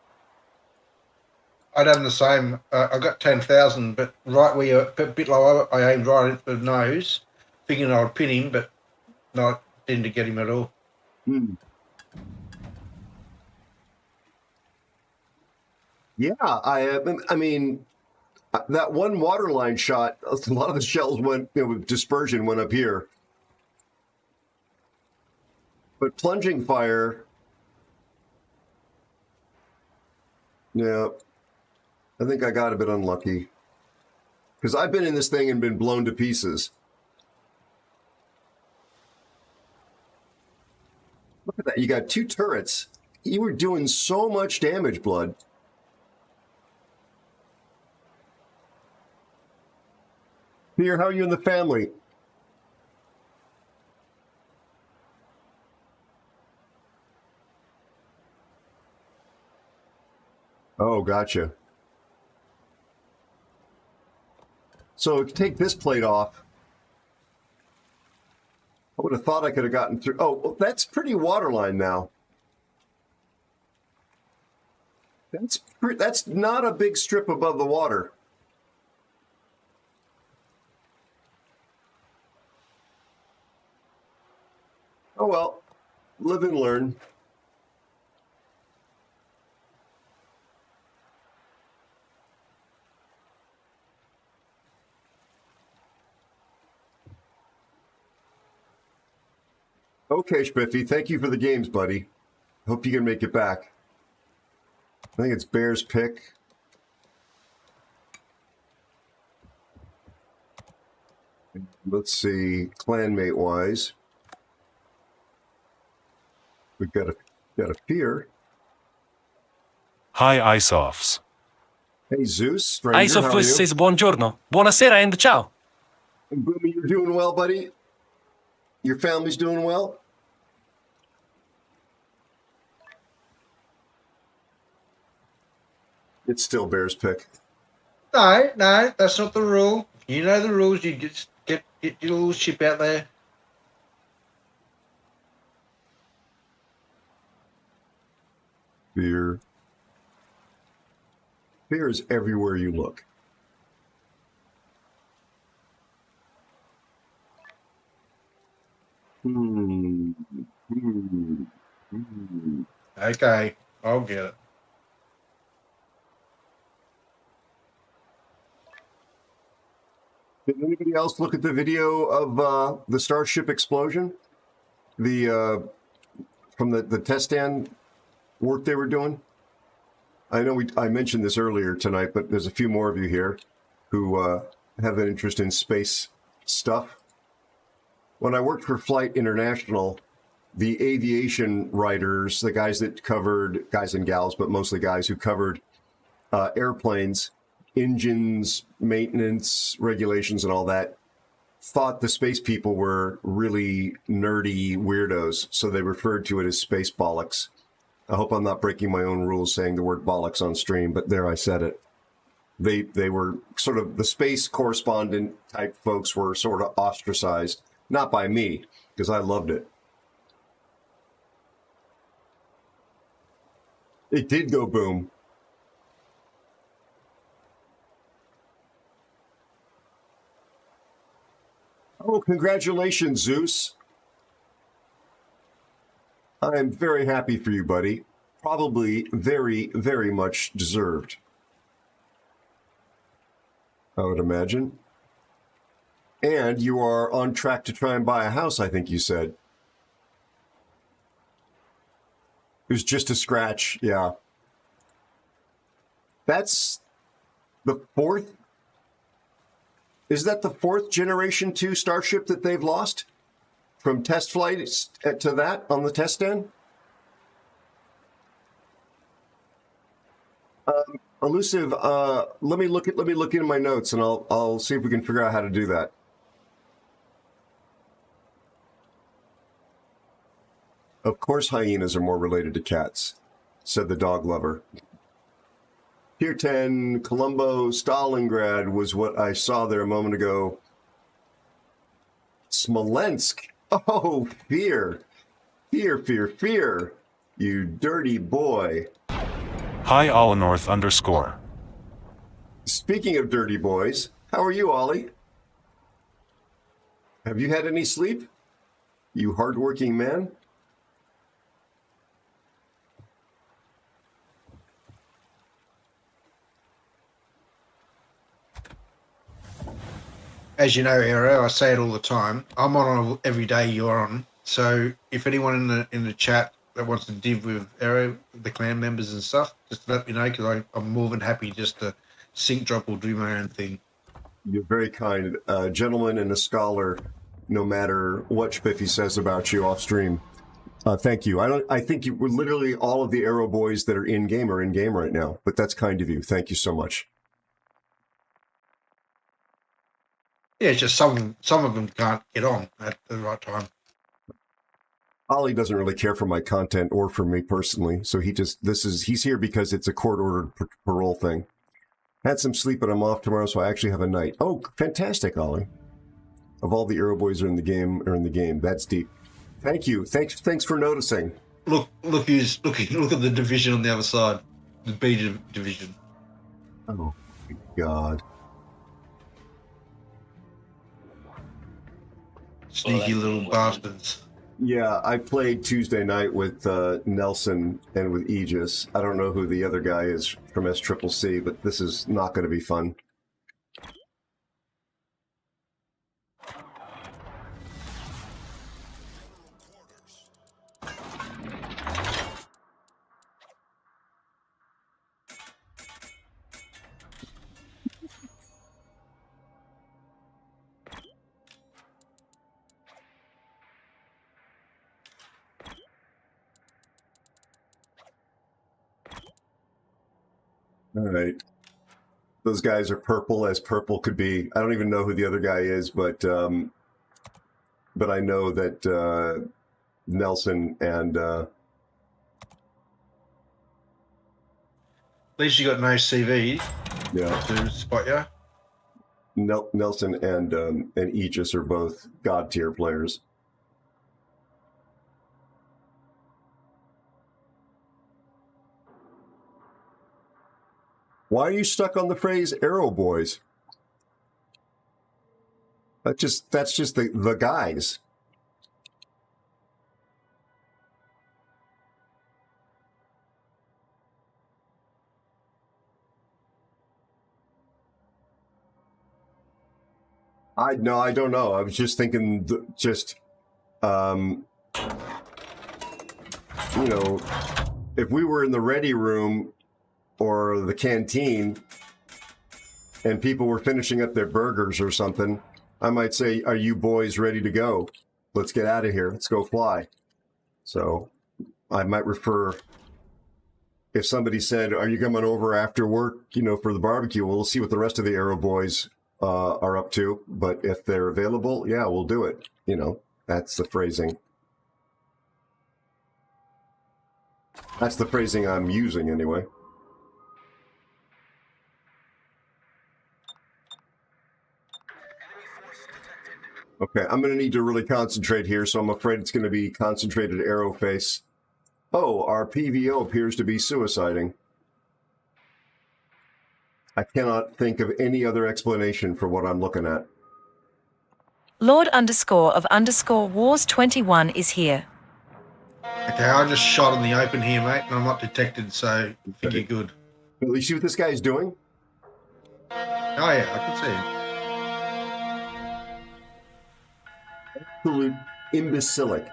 I done the same. I got 10,000, but right where you're a bit lower, I aimed right at the nose, thinking I would pin him, but no, didn't get him at all. Yeah, I mean, that one waterline shot, a lot of the shells went, dispersion went up here. But plunging fire, yeah, I think I got a bit unlucky. Because I've been in this thing and been blown to pieces. Look at that. You got 2 turrets. You were doing so much damage, Blood. Peter, how are you and the family? Oh, gotcha. So take this plate off. I would have thought I could have gotten through. Oh, well, that's pretty waterline now. That's not a big strip above the water. Oh well, live and learn. Okay, Spiffy, thank you for the games, buddy. Hope you can make it back. I think it's Bear's pick. Let's see, clanmate wise. We've got a fear. Hi, Isoffs. Hey, Zeus, stranger, how are you? Isoffs says buongiorno. Buonasera and ciao. And Boomy, you're doing well, buddy? Your family's doing well? It's still Bear's pick. No, that's not the rule. You know the rules. You just get your little ship out there. Fear. Fear is everywhere you look. Okay, I'll get it. Did anybody else look at the video of the Starship explosion? The from the test stand work they were doing? I know I mentioned this earlier tonight, but there's a few more of you here who have an interest in space stuff. When I worked for Flight International, the aviation writers, the guys that covered, guys and gals, but mostly guys who covered airplanes, engines, maintenance, regulations, and all that, thought the space people were really nerdy weirdos, so they referred to it as space bollocks. I hope I'm not breaking my own rules saying the word bollocks on stream, but there I said it. They were sort of the space correspondent type folks were sort of ostracized, not by me, because I loved it. It did go boom. Oh, congratulations, Zeus. I am very happy for you, buddy. Probably very, very much deserved, I would imagine. And you are on track to try and buy a house, I think you said. It was just a scratch, yeah. That's the fourth. Is that the fourth Generation 2 Starship that they've lost? From test flight to that on the test stand? Elusive, let me look into my notes and I'll see if we can figure out how to do that. Of course hyenas are more related to cats, said the dog lover. Pier 10, Colombo, Stalingrad was what I saw there a moment ago. Smolensk. Oh, fear. Fear, fear, fear. You dirty boy. Hi Olinorth _. Speaking of dirty boys, how are you, Ollie? Have you had any sleep? You hardworking man? As you know, Aero, I say it all the time. I'm on every day you're on. So if anyone in the chat that wants to div with Aero, the clan members and stuff, just let me know because I'm more than happy just to sync drop or do my own thing. You're very kind, gentleman and a scholar. No matter what Spiffy says about you off stream, thank you. I think you were literally all of the Aero boys that are in game right now. But that's kind of you. Thank you so much. Yeah, it's just some of them can't get on at the right time. Ollie doesn't really care for my content or for me personally, so he's here because it's a court-ordered parole thing. Had some sleep, but I'm off tomorrow, so I actually have a night. Oh, fantastic, Ollie. Of all the Aero boys are in the game. That's deep. Thank you. Thanks for noticing. Look who's looking. Look at the division on the other side, the B division. Oh, my God. Sneaky little bastards. Yeah, I played Tuesday night with Nelson and with Aegis. I don't know who the other guy is from SCCC, but this is not going to be fun. All right. Those guys are purple as purple could be. I don't even know who the other guy is, but I know that Nelson and At least you got no CV. yeah, To spot you. Nelson and Aegis are both god tier players. Why are you stuck on the phrase Aero boys? That's just the guys. I don't know. I was just thinking if we were in the ready room or the canteen and people were finishing up their burgers or something, I might say, are you boys ready to go? Let's get out of here. Let's go fly. So I might refer, if somebody said, are you coming over after work, for the barbecue? Well, we'll see what the rest of the Aero boys are up to. But if they're available, yeah, we'll do it. That's the phrasing. That's the phrasing I'm using anyway. Okay, I'm going to need to really concentrate here, so I'm afraid it's going to be concentrated aero face. Oh, our PVO appears to be suiciding. I cannot think of any other explanation for what I'm looking at. Lord underscore of underscore Wars 21 is here. Okay, I just shot in the open here, mate, and I'm not detected, so I think you're good. At least see what this guy's doing? Oh, yeah, I can see him. Absolute imbecilic.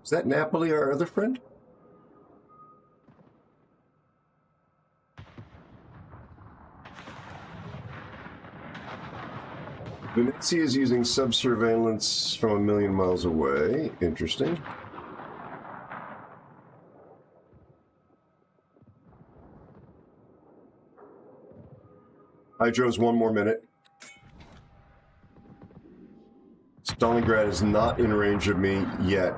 Is that Napoli, our other friend? Venezia is using sub-surveillance from 1 million miles away. Interesting. Hydro's 1 more minute. Stalingrad is not in range of me yet.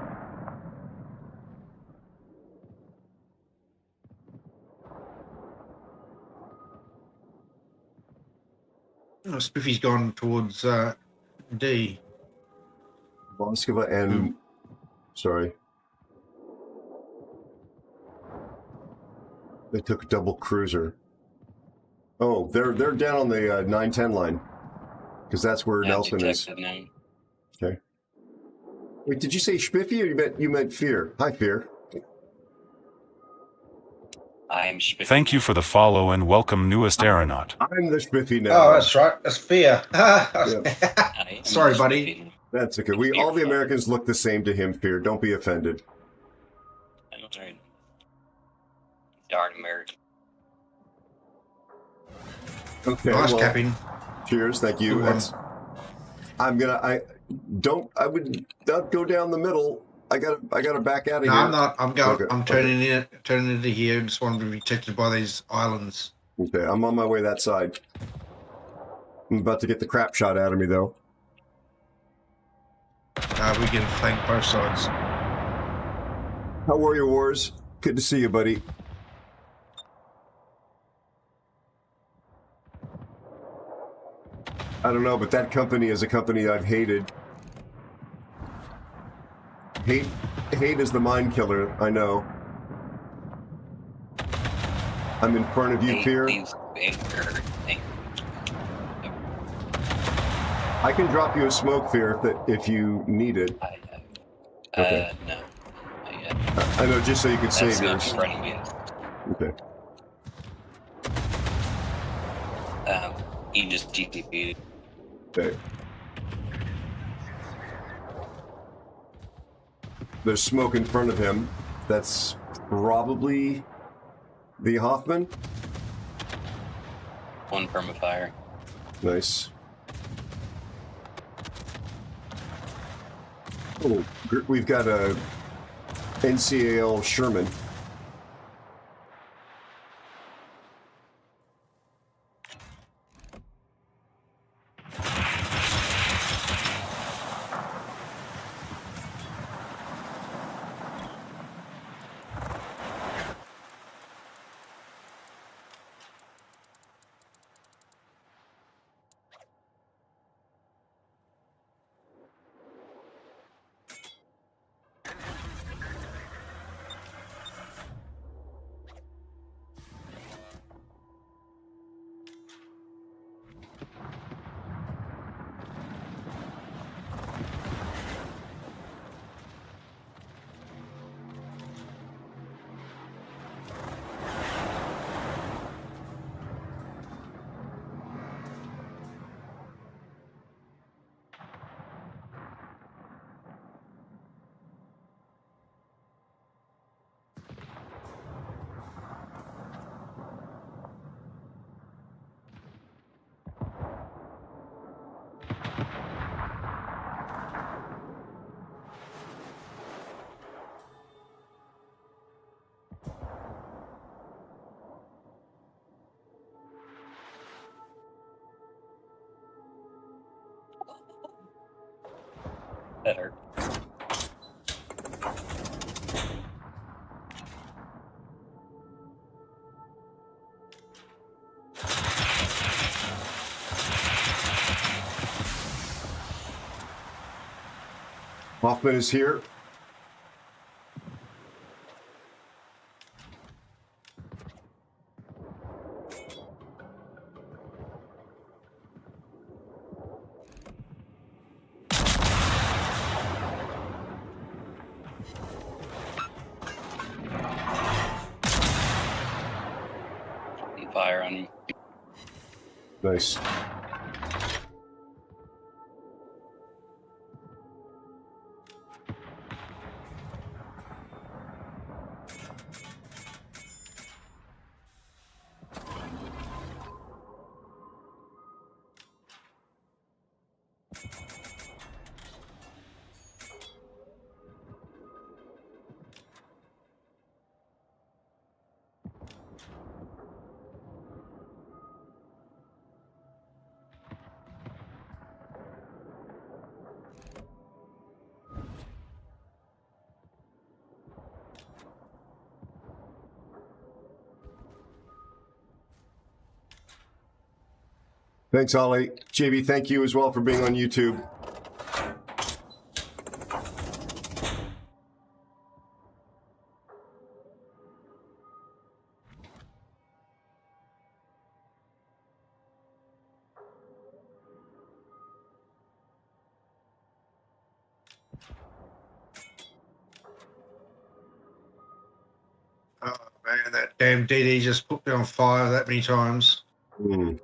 Oh, Spiffy's gone towards D. Moskva and... Sorry. They took a double cruiser. Oh, they're down on the 910 line. Because that's where Nelson is. Now. Okay. Wait, did you say Spiffy or you meant Fear? Hi, Fear. I'm Spiffy. Thank you for the follow and welcome newest aeronaut. I'm the Spiffy now. Oh, that's right. That's Fear. I am Sorry, buddy. Spiffy. That's okay. All the Americans look the same to him, Fear. Don't be offended. I'm sorry. Darn American. Okay. Nice well, capping. Cheers. Thank you. Good one. That's, I would not go down the middle. I gotta back out of No, here. I'm not. I'm going. Okay, I'm turning into here. Just want to be protected by these islands. Okay, I'm on my way that side. I'm about to get the crap shot out of me, though. We get flanked both sides. How Warrior Wars? Good to see you, buddy. I don't know, but that company is a company I've hated. Hate is the mind killer, I know. I'm in front of you, Fear. I can drop you a smoke, Fear, if you need it. Okay. No. I know, just so you could save That's not yours. in front of me. Okay. He just GTP'd. Okay. There's smoke in front of him. That's probably the Hoffman. One permafire. Nice. Oh, we've got a NCAL Sherman. That hurt. Hoffman is here. Fire on him. Nice. Thanks, Ollie. JB, thank you as well for being on YouTube. Oh man, that damn DD just put me on fire that many times. Mm.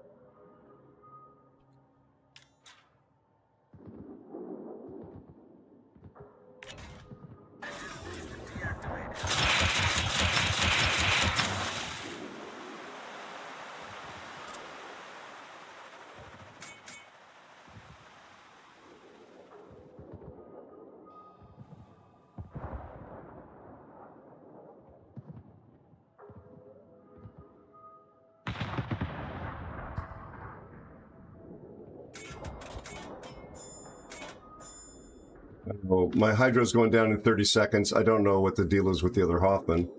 Oh, my hydro's going down in 30 seconds. I don't know what the deal is with the other Hoffman.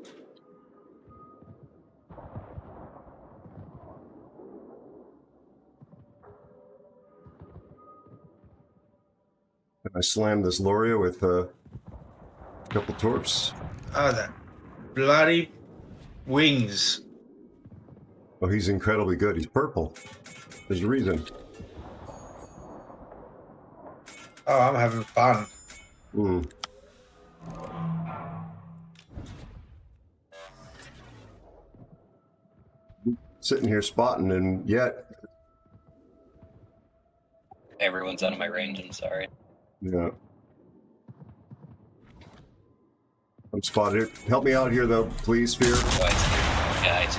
I slammed this Loria with a couple torps. Oh, that bloody wings. Oh, he's incredibly good. He's purple. There's a reason. Oh, I'm having fun. Mm. Sitting here spotting, and yet, Everyone's out of my range, I'm sorry. yeah. I'm spotted. Help me out here, though, please, Fear. Guys.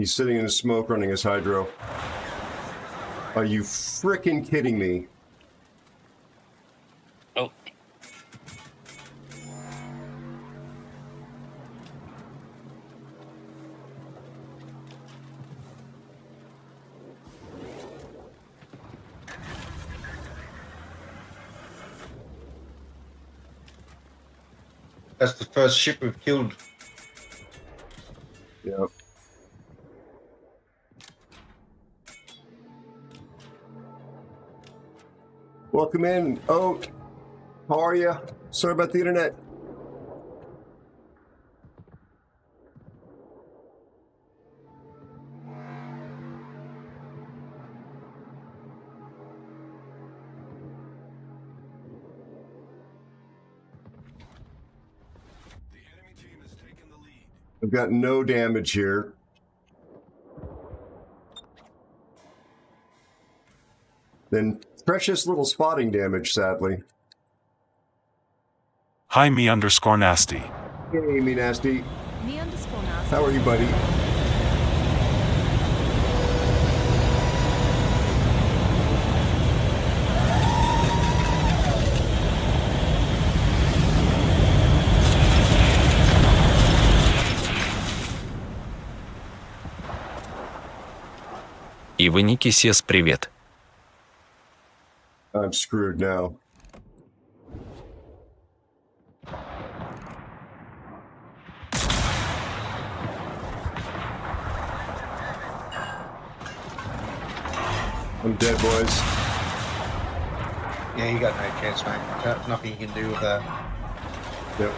He's sitting in the smoke running his hydro. Are you frickin' kidding me? Oh. That's the first ship we've killed. Yep. Welcome in, Oat. How are you? Sorry about the internet. I've got no damage here. Then precious little spotting damage, sadly. Hi me_nasty. Hey, me nasty. Me_nasty. How are you, buddy? И вы Никисес, привет. I'm screwed now. I'm dead, boys. Yeah, you got no chance, mate. Nothing you can do with that. Yep.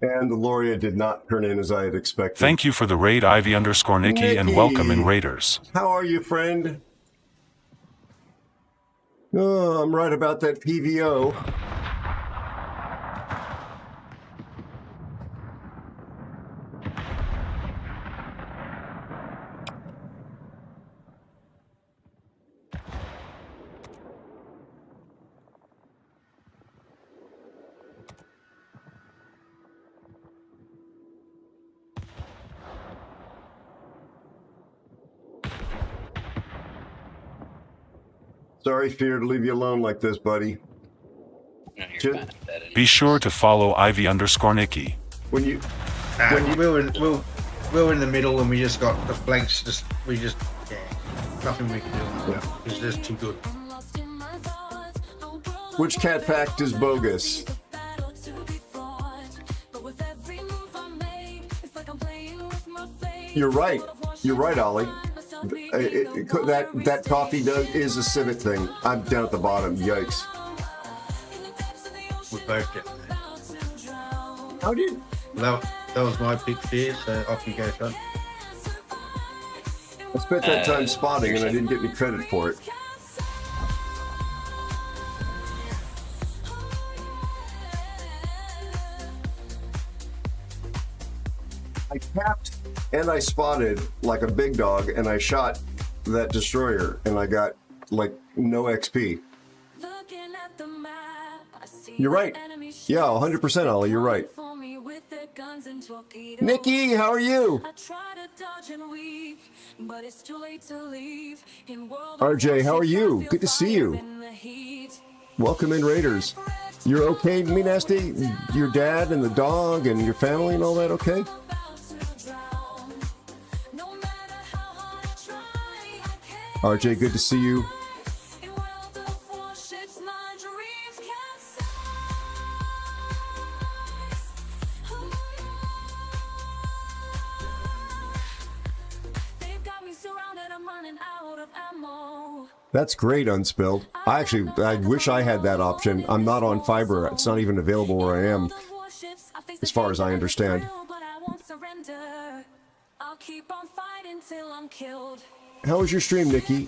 And the Laureate did not turn in as I had expected. Thank you for the raid, Ivy_Nikki, and welcome in Raiders. How are you, friend? Oh, I'm right about that PVO. Sorry, Fear, to leave you alone like this, buddy. No, you're Should- fine. That is- Be sure to follow Ivy_Nikki. When you We're in the middle, and we just got the flanks. Yeah, nothing we can do. Yeah. It's just too good. which cat fact is bogus? You're right. You're right, Ollie. That coffee is a civet thing. I'm down at the bottom. Yikes. We both get there. How did? That was my big fear, so off you go, son. I spent that time spotting and I didn't get any credit for it. I tapped and I spotted like a big dog and I shot that destroyer and I got like no XP. You're right. Yeah, 100% Ollie, you're right. Nikki, how are you? RJ, how are you? Good to see you. Welcome in, Raiders. You're okay, me nasty? Your dad and the dog and your family and all that okay? RJ, good to see you. That's great, Unspilled. I wish I had that option. I'm not on fiber. It's not even available where I am, as far as I understand. How was your stream, Nikki?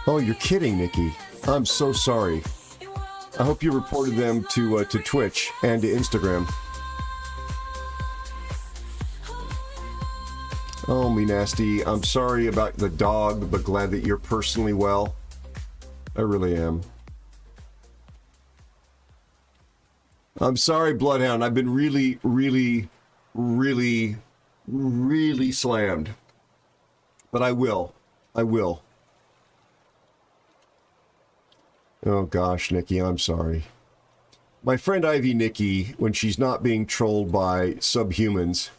Oh, you're kidding, Nikki. I'm so sorry. I hope you reported them to Twitch and to Instagram. Oh, me nasty. I'm sorry about the dog, but glad that you're personally well. I really am. I'm sorry, Bloodhound. I've been really slammed. But I will. I will. Oh gosh, Nikki, I'm sorry. My friend Ivy Nikki, when she's not being trolled by subhumans,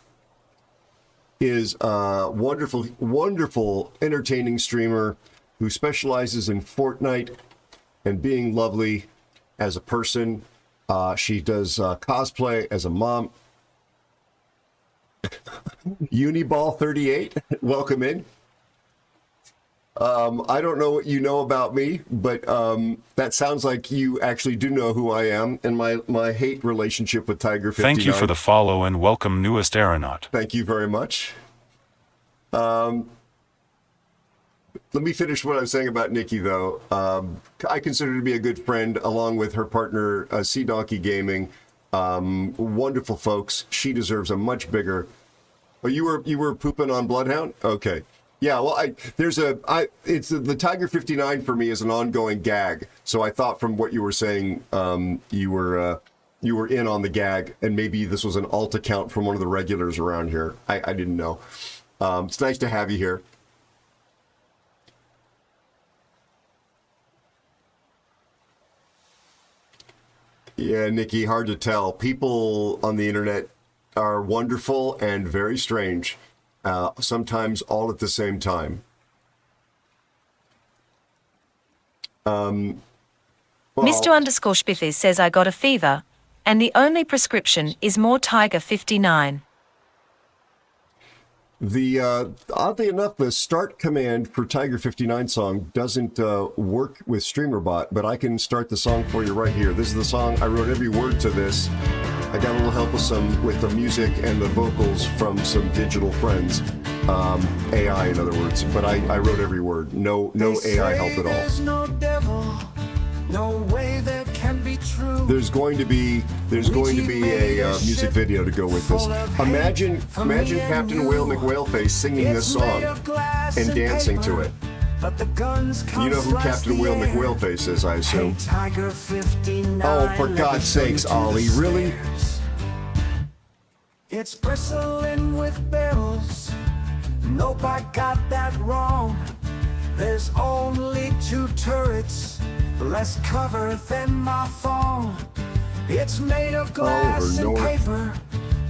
is a wonderful, entertaining streamer who specializes in Fortnite and being lovely as a person. She does cosplay as a mom. Uniball 38, welcome in. I don't know what you know about me, but that sounds like you actually do know who I am and my hate relationship with Tiger 59. Thank you for the follow and welcome, newest aeronaut. Thank you very much. Let me finish what I was saying about Nikki, though. I consider her to be a good friend, along with her partner, Sea Donkey Gaming. Wonderful folks. She deserves a much bigger. Oh, you were pooping on Bloodhound? Okay. Yeah, well, it's the Tiger 59 for me is an ongoing gag. So I thought from what you were saying, you were in on the gag, and maybe this was an alt account from one of the regulars around here. I didn't know. It's nice to have you here. Yeah, Nikki, hard to tell. People on the internet are wonderful and very strange. Sometimes all at the same time. Mr. _Spiffy says I got a fever. and the only prescription is more Tiger 59. The oddly enough, the start command for Tiger 59 song doesn't work with StreamerBot, but I can start the song for you right here. This is the song. I wrote every word to this. I got a little help with the music and the vocals from some digital friends, AI in other words. But I wrote every word. No AI help at all. There's no devil, no way that can be true. There's going to be a music video to go with this. Imagine Captain Whale McWhaleface singing this song and dancing to it. You know who Captain Whale McWhaleface is, I assume. Oh, for God's sakes, Ollie, really? It's bristling with barrels. Nope, I got that wrong. There's only 2 turrets, less cover than my phone. It's made of glass and paper,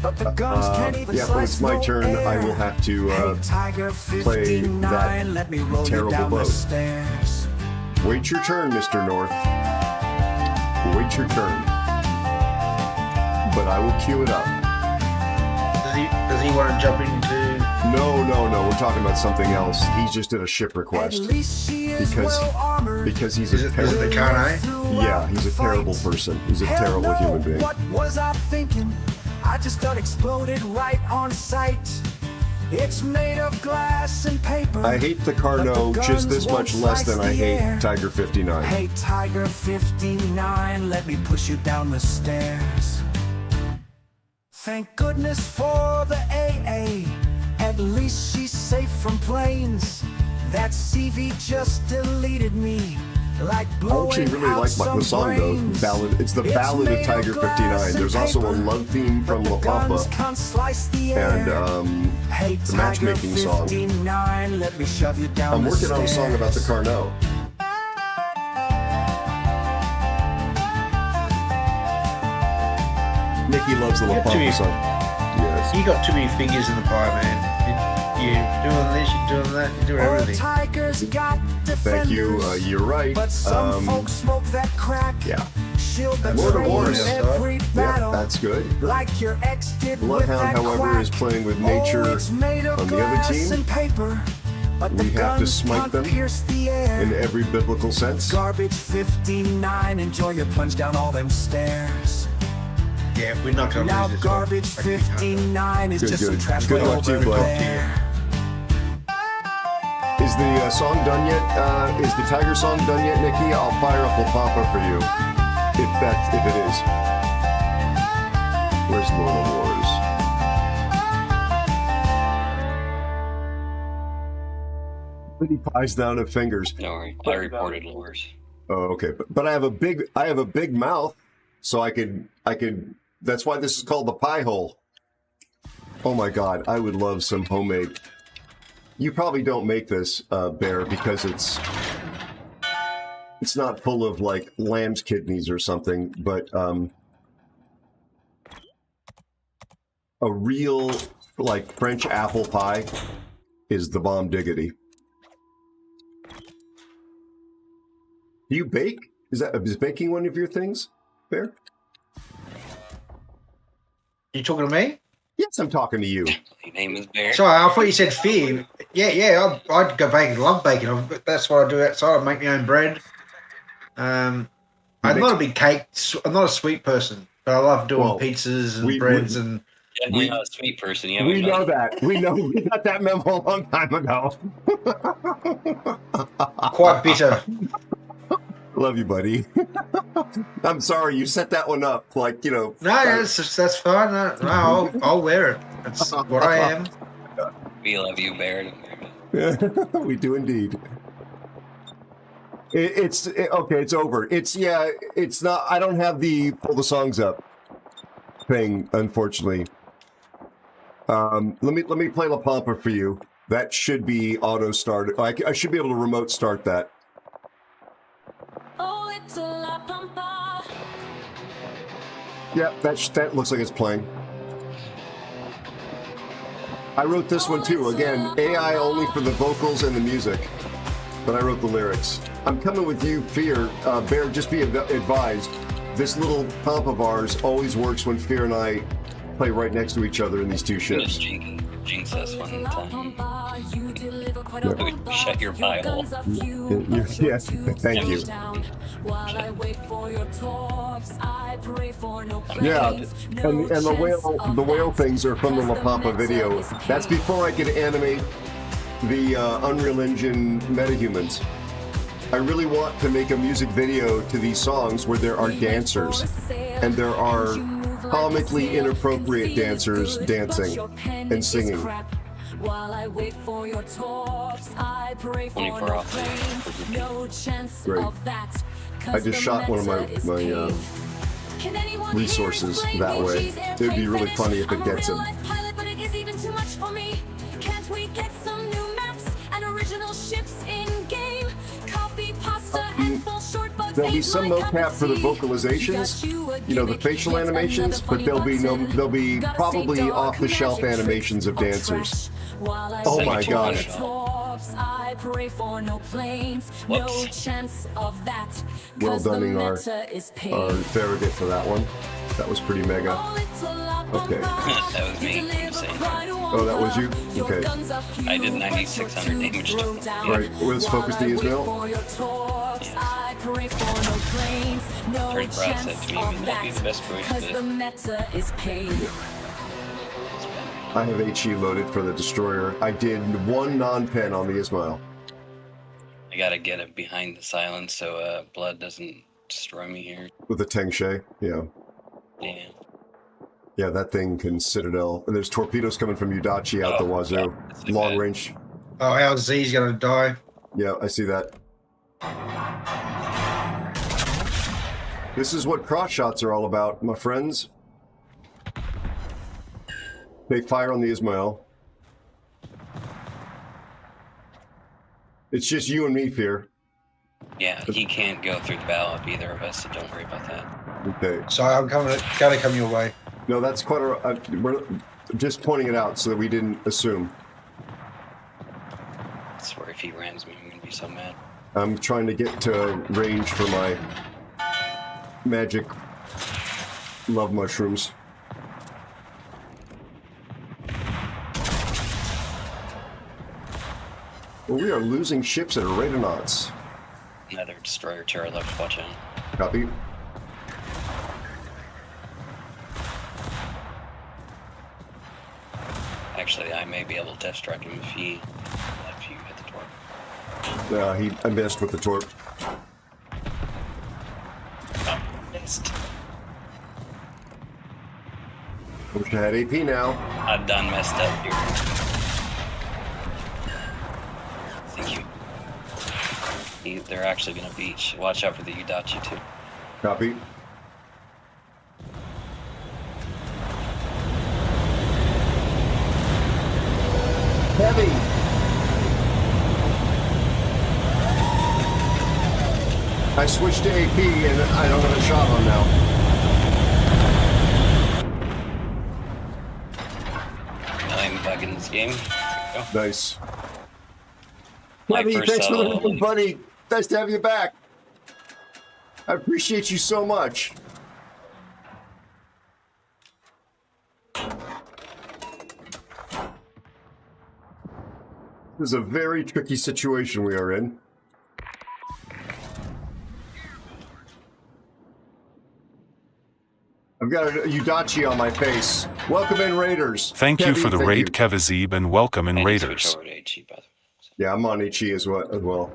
but the guns can't even yeah, slice when it's my no turn, air. I will have to play that let me roll terrible you down boat. the stairs. Wait your turn, Mr. North. Wait your turn. But I will cue it up. Does he want to jump into? No. We're talking about something else. He just did a ship request because he's a Is it terrible. the Kane? Yeah, he's a terrible person. He's a terrible human being. What was I thinking? I just got exploded right on sight. It's made of glass and paper. I hate the Carno just this much less than I hate Tiger 59. Hey, Tiger 59, let me push you down the stairs. Thank goodness for the AA. At least she's safe from planes. That CV just deleted me. Like I blowing actually really out like some the song though. brains. Ballad. It's the Ballad of Tiger 59. There's also a love theme from La Pampa and the matchmaking song. Let me shove you down I'm the working on a song about the stairs. Carno. Nikki loves the La Pampa song. Yes. You got too many fingers in the pie, man. You're doing this, you're doing that, you're doing everything. Tigers got Thank you. You're right. but some folks smoke that crack. Yeah. Shield the World of train Warships. every Yeah, battle. that's good. Like your ex did with Bloodhound, that however, quack. is playing with nature Oh, it's made of on the other glass team. and paper, but the We have to guns smite can't them pierce the air. in every biblical sense. Garbage 59, enjoy your plunge down all them stairs. Yeah, we're not going to Now lose this one. garbage 59 is Good, just some good. trash Good way luck to you, over bud. there. Is the song done yet? Is the Tiger song done yet, Nikki? I'll fire up La Pampa for you, if it is. Where's Luna Wars? Pretty pies down at fingers. No worry. I reported lures. Oh, okay. But I have a big mouth, so I could. That's why this is called the pie hole. Oh my God, I would love some homemade. You probably don't make this, Bear, because it's not full of like lamb's kidneys or something, but a real like French apple pie is the bomb diggity. Do you bake? Is baking one of your things, Bear? You talking to me? Yes, I'm talking to you. Your name is Bear. Sorry, I thought you said fear. Yeah, I'd go baking. Love baking. That's what I do outside. I make my own bread. I'm not a big cake. I'm not a sweet person, but I love doing pizzas and breads and. Definitely not a sweet person. Yeah, We know that. We know. We got that memo a long time ago. Quite bitter. Love you, buddy. I'm sorry you set that one up. Like, you know. No, that's fine. No, I'll wear it. That's what I am. We love you, Bear. We do indeed. It's okay. It's over. It's not. I don't have the pull the songs up thing, unfortunately. Let me play La Pampa for you. That should be auto started. I should be able to remote start that. Oh, it's a La Pampa. Yeah, that looks like it's playing. I wrote this one too. Again, AI only for the vocals and the music, but I wrote the lyrics. I'm coming with you, Fear. Bear, just be advised. this little comp of ours always works when Fear and I play right next to each other in these two ships. Jinx us one time. Shut your pie hole. Yes, thank you. Yeah, and the whale things are from the La Pampa video. That's before I could animate the Unreal Engine metahumans. I really want to make a music video to these songs where there are dancers, and there are comically inappropriate dancers dancing and singing. While I wait for your torps, I pray for 24 no off. planes, no chance Great. of that. I just shot one of my resources that way. It would be really funny if it gets him. Pilot, but it is even too much for me. Can't we get some new maps and original ships in game? Copy pasta and full short bugs. There'll be some mocap for the vocalizations, you know, the facial animations, but there'll be probably off-the-shelf animations of dancers. Oh my gosh. I pray for no planes, no chance of that. Well done, our Farragut for that one. That was pretty mega. Okay. That was me. I'm saying. Oh, that was you? Okay. I did 9,600 damage to him. Right, let's focus the Ismail. Turn Brad said to me, "May not be the best choice, but I have HE loaded for the destroyer. I did one non-pen on the Ismail. I gotta get it behind the silence so blood doesn't destroy me here." With the Tengshe, yeah. Yeah. Yeah, that thing can citadel. And there's torpedoes coming from Udachi out the wazoo. Long range. Oh, our Z's gonna die. Yeah, I see that. This is what cross shots are all about, my friends. They fire on the Ismail. It's just you and me, Fear. Yeah, he can't go through the bow of either of us, so don't worry about that. Okay. So I'm gonna come your way. No, that's quite a... we're just pointing it out so that we didn't assume. I swear if he rams me, I'm gonna be so mad. I'm trying to get to range for my magic love mushrooms. Well, we are losing ships at a rate of knots. Another destroyer to our left, watch out. Copy. Actually, I may be able to test strike him if you hit the torp. I missed with the torp. Oh, missed. Wish I had AP now. I've done messed up here. Thank you. They're actually gonna beach. Watch out for the Udachi too. Copy. Heavy. I switched to AP and I don't have a shot on now. I'm back in this game. There we go. Nice. My Heavy, first thanks for the solo. help, buddy. Nice to have you back. I appreciate you so much. This is a very tricky situation we are in. I've got a Udachi on my face. Welcome in, Raiders. Thank you Kevin, for the thank raid, you. Kevazib, and welcome in I need to Raiders. switch over to HE, by the way. Yeah, I'm on HE as well.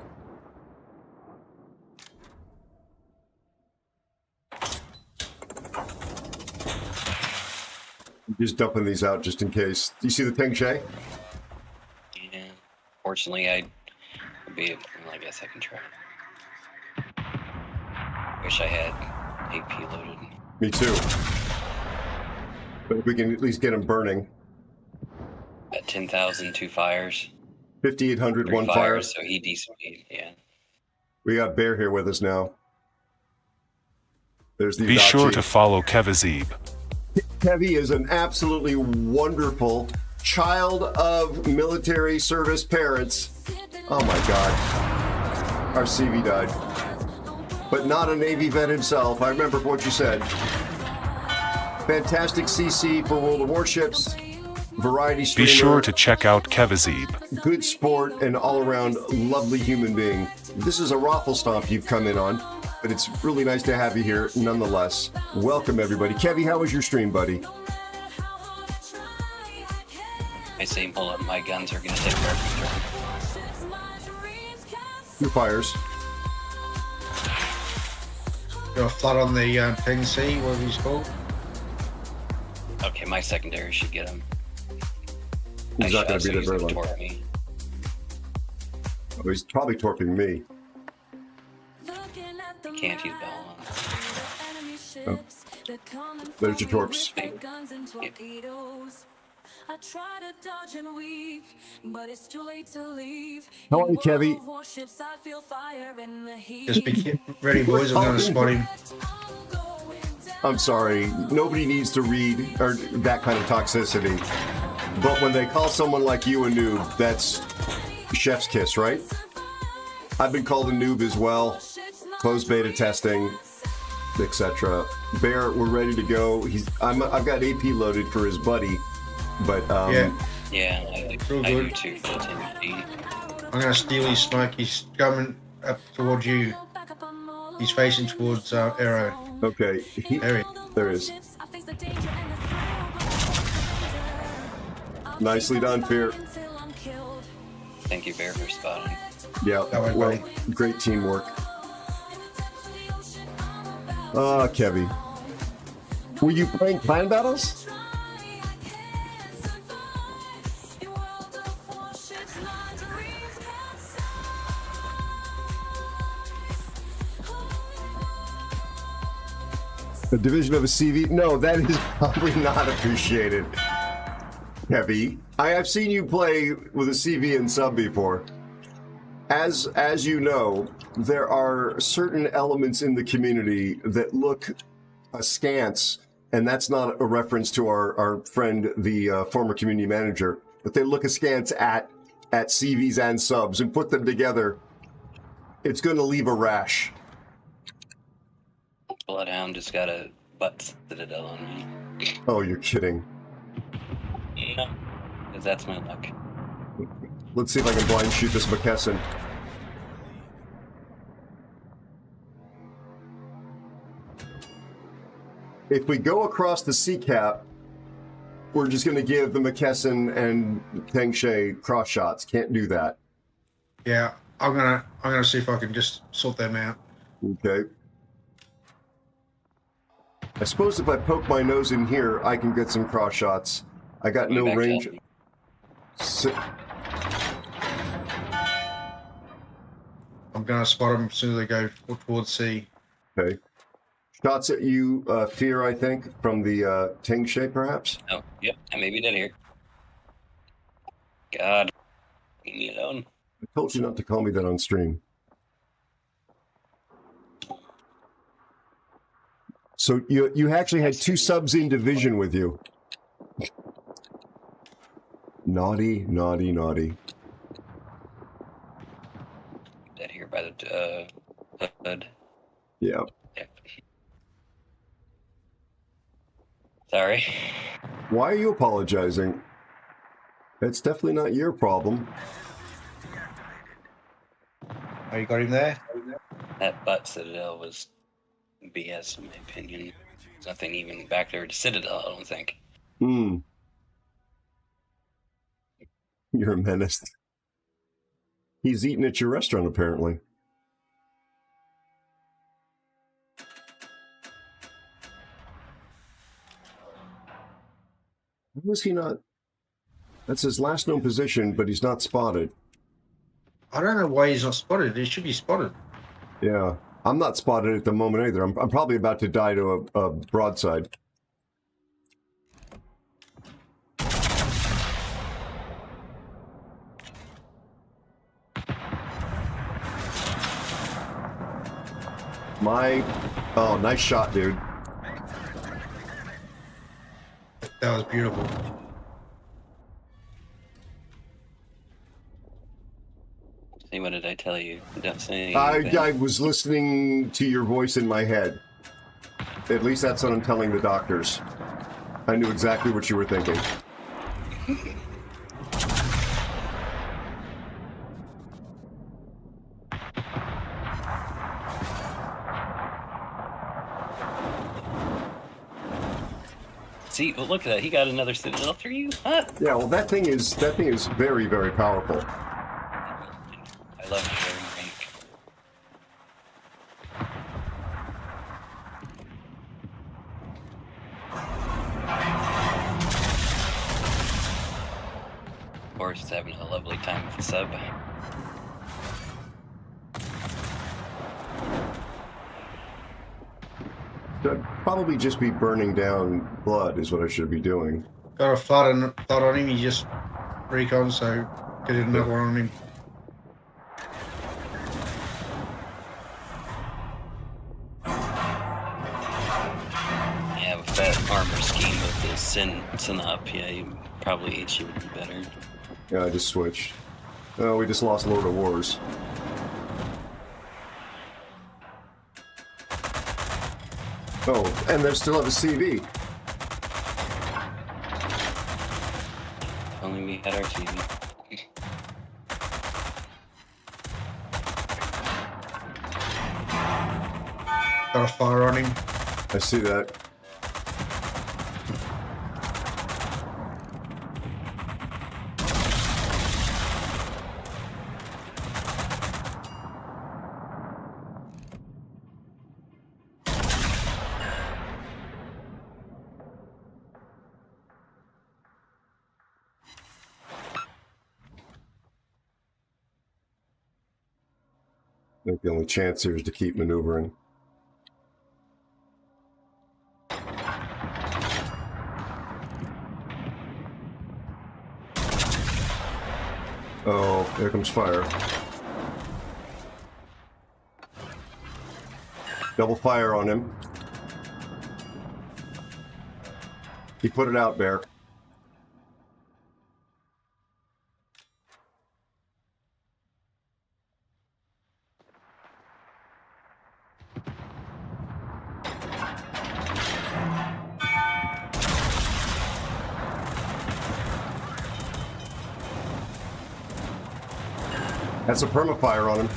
I'm just dumping these out just in case. Do you see the Tengshe? Yeah. Fortunately, I guess I can try. Wish I had AP loaded. Me too. But if we can at least get them burning. At 10,000, 2 fires. 5,800, 3 one fire. fires, so he decent. Yeah. We got Bear here with us now. There's the Be Udachi. sure to follow Kevazib. Kevy is an absolutely wonderful child of military service parents. Oh my God. Our CV died. but not a Navy vet himself. I remember what you said. Fantastic CC for World of Warships. Variety streamer. Be sure to check out Kevazib. Good sport and all-around lovely human being. This is a raffle stomp you've come in on, but it's really nice to have you here nonetheless. Welcome, everybody. Kevy, how was your stream, buddy? I say pull up. My guns are gonna take perfect. Your fires. Got a flood on the 10C, whatever he's called. Okay, my secondary should get him. He's not going to be there very long. Torque me. Oh, he's probably torping me. Can't use bell on. Oh. There's your torps. I try to dodge and weave, but it's too late to leave. How are you, Kevy? Just be ready, boys. I'm going to spot him. I'm sorry. Nobody needs to read or that kind of toxicity. But when they call someone like you a noob, that's chef's kiss, right? I've been called a noob as well. Closed beta testing, etc. Bear, we're ready to go. I've got AP loaded for his buddy, but yeah, I do too. I'm going to steal his smoke. He's coming up towards you. He's facing towards Aero. Okay, there is. Nicely done, Fear. Thank you, Bear, for spotting. Yeah, well, great teamwork. Kevy. Were you playing clan battles? A division of a CV? No, that is probably not appreciated. Kevy, I've seen you play with a CV and sub before. As you know, there are certain elements in the community that look askance, and that's not a reference to our friend, the former community manager, but they look askance at CVs and subs, and put them together, it's going to leave a rash. Bloodhound just got a butt citadel on me. Oh, you're kidding. No, because that's my luck. Let's see if I can blind shoot this McKesson. If we go across the sea cap, we're just going to give the McKesson and Teng Shay cross shots. Can't do that. Yeah, I'm gonna see if I can just sort them out. Okay. I suppose if I poke my nose in here, I can get some cross shots. I got no range. I'm gonna spot them as soon as they go towards C. Okay. Shots at you, Fear, I think, from the Teng Shay, perhaps? Oh, yep, I may be dead here. God, leave me alone. I told you not to call me that on stream. So you actually had two subs in division with you. Naughty, naughty, naughty. Dead here by the hood. Yeah. Yep. Sorry. Why are you apologizing? It's definitely not your problem. Oh, you got him there? That butt citadel was BS in my opinion. There's nothing even back there to citadel, I don't think. Hmm. You're a menace. He's eating at your restaurant, apparently. Why was he not? That's his last known position, but he's not spotted. I don't know why he's not spotted. He should be spotted. Yeah, I'm not spotted at the moment either. I'm probably about to die to a broadside. Oh, nice shot, dude. That was beautiful. See, what did I tell you? Don't say anything. I was listening to your voice in my head. At least that's what I'm telling the doctors. I knew exactly what you were thinking. See, well, look at that. He got another Citadel through you. Huh? Yeah, well, that thing is very, very powerful. I love sharing rank. Of course, having a lovely time with the sub. I'd probably just be burning down blood is what I should be doing. Got a flood on him. He just recon, so get another one on him. Yeah, with that armor scheme with the sin up, yeah, you probably HE would be better. Yeah, I just switched. Oh, we just lost Lord of Wars. Oh, and they still have a CV. Only we had our TV. Got a fire on him. I see that. I think the only chance here is to keep maneuvering. Oh, there comes fire. Double fire on him. He put it out, Bear. That's a permafire on him.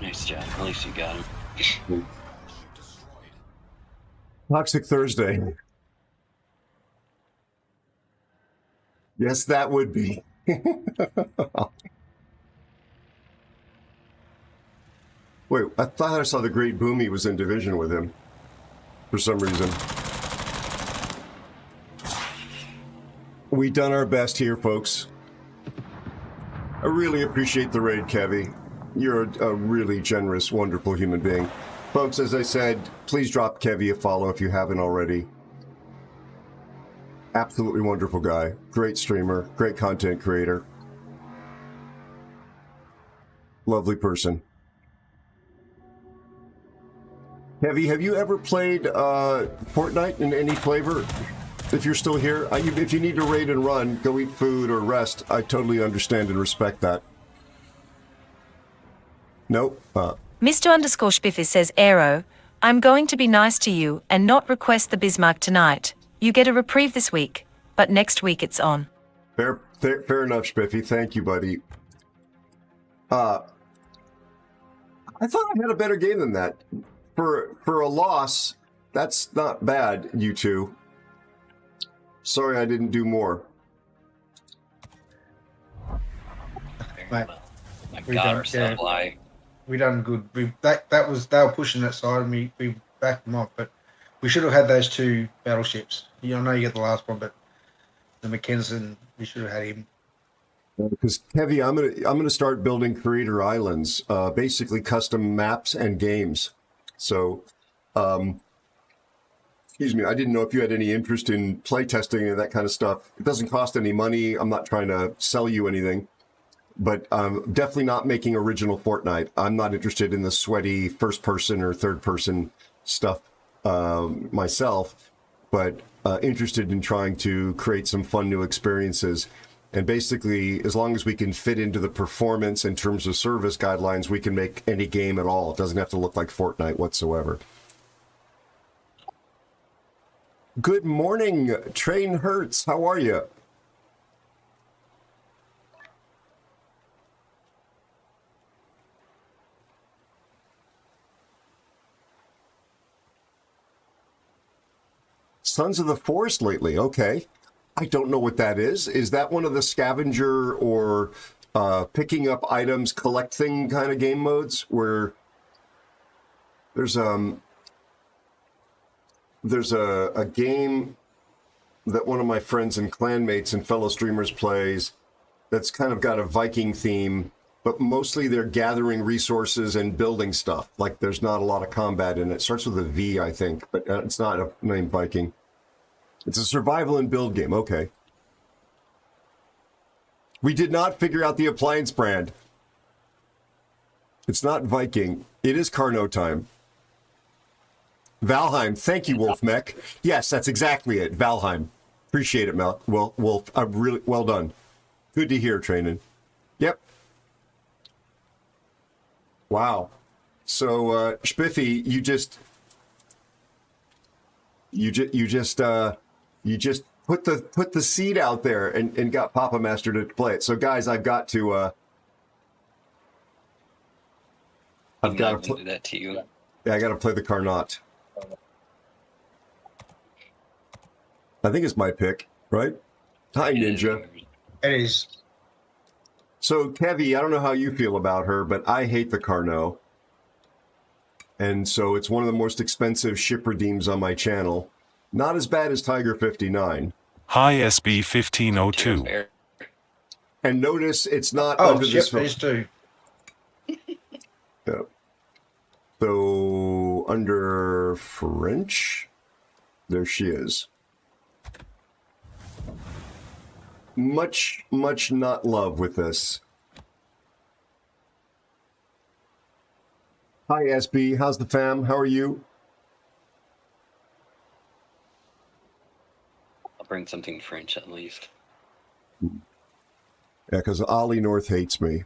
Nice job. At least you got him. Toxic Thursday. Yes, that would be. Wait, I thought I saw the Great Boomy was in division with him for some reason. We done our best here, folks. I really appreciate the raid, Kevy. You're a really generous, wonderful human being. Folks, as I said, please drop Kevy a follow if you haven't already. Absolutely wonderful guy. Great streamer. Great content creator. Lovely person. Kevy, have you ever played Fortnite in any flavor? If you're still here, if you need to raid and run, go eat food or rest. I totally understand and respect that. Nope. Mr_Spiffy says, Aero, I'm going to be nice to you and not request the Bismarck tonight. You get a reprieve this week, but next week it's on. Fair enough, Spiffy. Thank you, buddy. I thought I had a better game than that. For a loss, that's not bad, you two. Sorry I didn't do more. Mate, My God, our supply. We done good. They were pushing that side, and we backed them off. But we should have had those two battleships. I know you get the last one, but the Mackenzie, we should have had him. Because Kevy, I'm gonna start building creator islands, basically custom maps and games. So Excuse me, I didn't know if you had any interest in playtesting and that kind of stuff. It doesn't cost any money. I'm not trying to sell you anything, but definitely not making original Fortnite. I'm not interested in the sweaty first person or third person stuff myself, but interested in trying to create some fun new experiences. And basically, as long as we can fit into the performance in terms of service guidelines, we can make any game at all. It doesn't have to look like Fortnite whatsoever. Good morning, Train Hertz. How are you? Sons of the Forest lately. Okay. I don't know what that is. Is that one of the scavenger or picking up items, collecting kind of game modes where there's a game that one of my friends and clanmates and fellow streamers plays that's kind of got a Viking theme, but mostly they're gathering resources and building stuff. Like there's not a lot of combat in it. It starts with a V, I think, but it's not a name Viking. It's a survival and build game. Okay. We did not figure out the appliance brand. It's not Viking. It is Carnot time. Valheim. Thank you, Wolfmech. Yes, that's exactly it. Valheim. Appreciate it, Mel. Well, Wolf. Really well done. Good to hear, Trainin. Yep. Wow. So, Spiffy, you just put the seed out there and got Papa Master to play it. So, guys, I've got to do that to you. Yeah, I got to play the Carnot. I think it's my pick, right? Hi, Ninja. It is. So, Kevy, I don't know how you feel about her, but I hate the Carnot. And so it's one of the most expensive ship redeems on my channel. Not as bad as Tiger 59. Hi, SB 1502. And notice it's not Oh, under ship this. phase 2. Yeah. So under French, there she is. Much not love with this. Hi, SB. How's the fam? How are you? I'll bring something French at least. Yeah, because Ollie North hates me.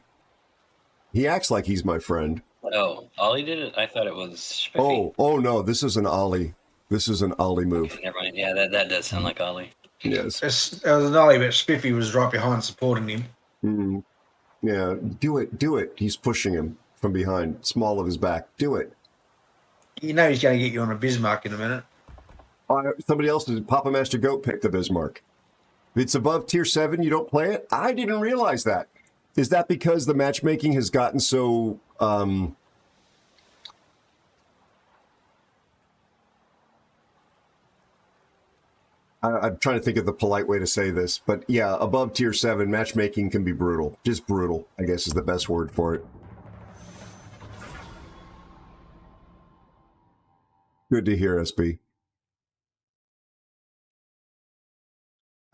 He acts like he's my friend. Oh, Ollie did it? I thought it was Spiffy. Oh no, this is an Ollie. This is an Ollie move. Okay, never mind. Yeah, that does sound like Ollie. Yes. It was an Ollie, but Spiffy was right behind supporting him. Mm-hmm. Yeah, do it. He's pushing him from behind, small of his back. Do it. You know he's going to get you on a Bismarck in a minute. Somebody else did. Papa Master Goat picked the Bismarck. If it's above tier 7, you don't play it? I didn't realize that. Is that because the matchmaking has gotten so... I'm trying to think of the polite way to say this, but yeah, above tier 7, matchmaking can be brutal. Just brutal, I guess is the best word for it. Good to hear, SB.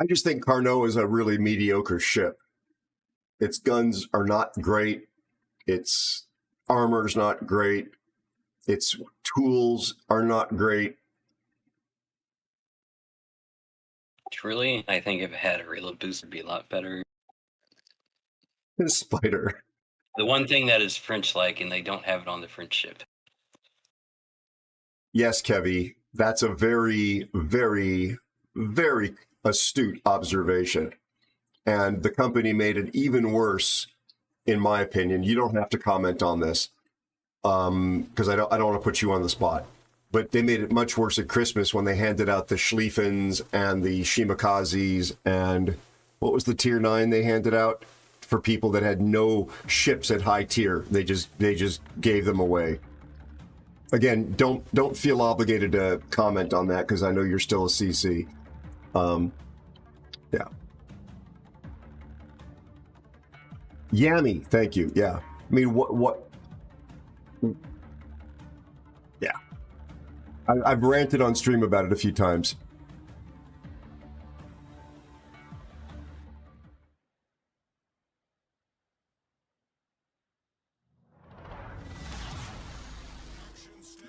I just think Carnot is a really mediocre ship. Its guns are not great. Its armor's not great. Its tools are not great. Truly, I think if it had a reload boost, it'd be a lot better. Spider. The one thing that is French-like, and they don't have it on the French ship. Yes, Kevy, that's a very, very, very astute observation. And the company made it even worse, in my opinion. You don't have to comment on this, because I don't want to put you on the spot. But they made it much worse at Christmas when they handed out the Schlieffens and the Shimikazes and what was the tier 9 they handed out for people that had no ships at high tier. They just gave them away. Again, don't feel obligated to comment on that because I know you're still a CC. Yeah. Yammy, thank you. Yeah. I mean, what? Yeah. I've ranted on stream about it a few times.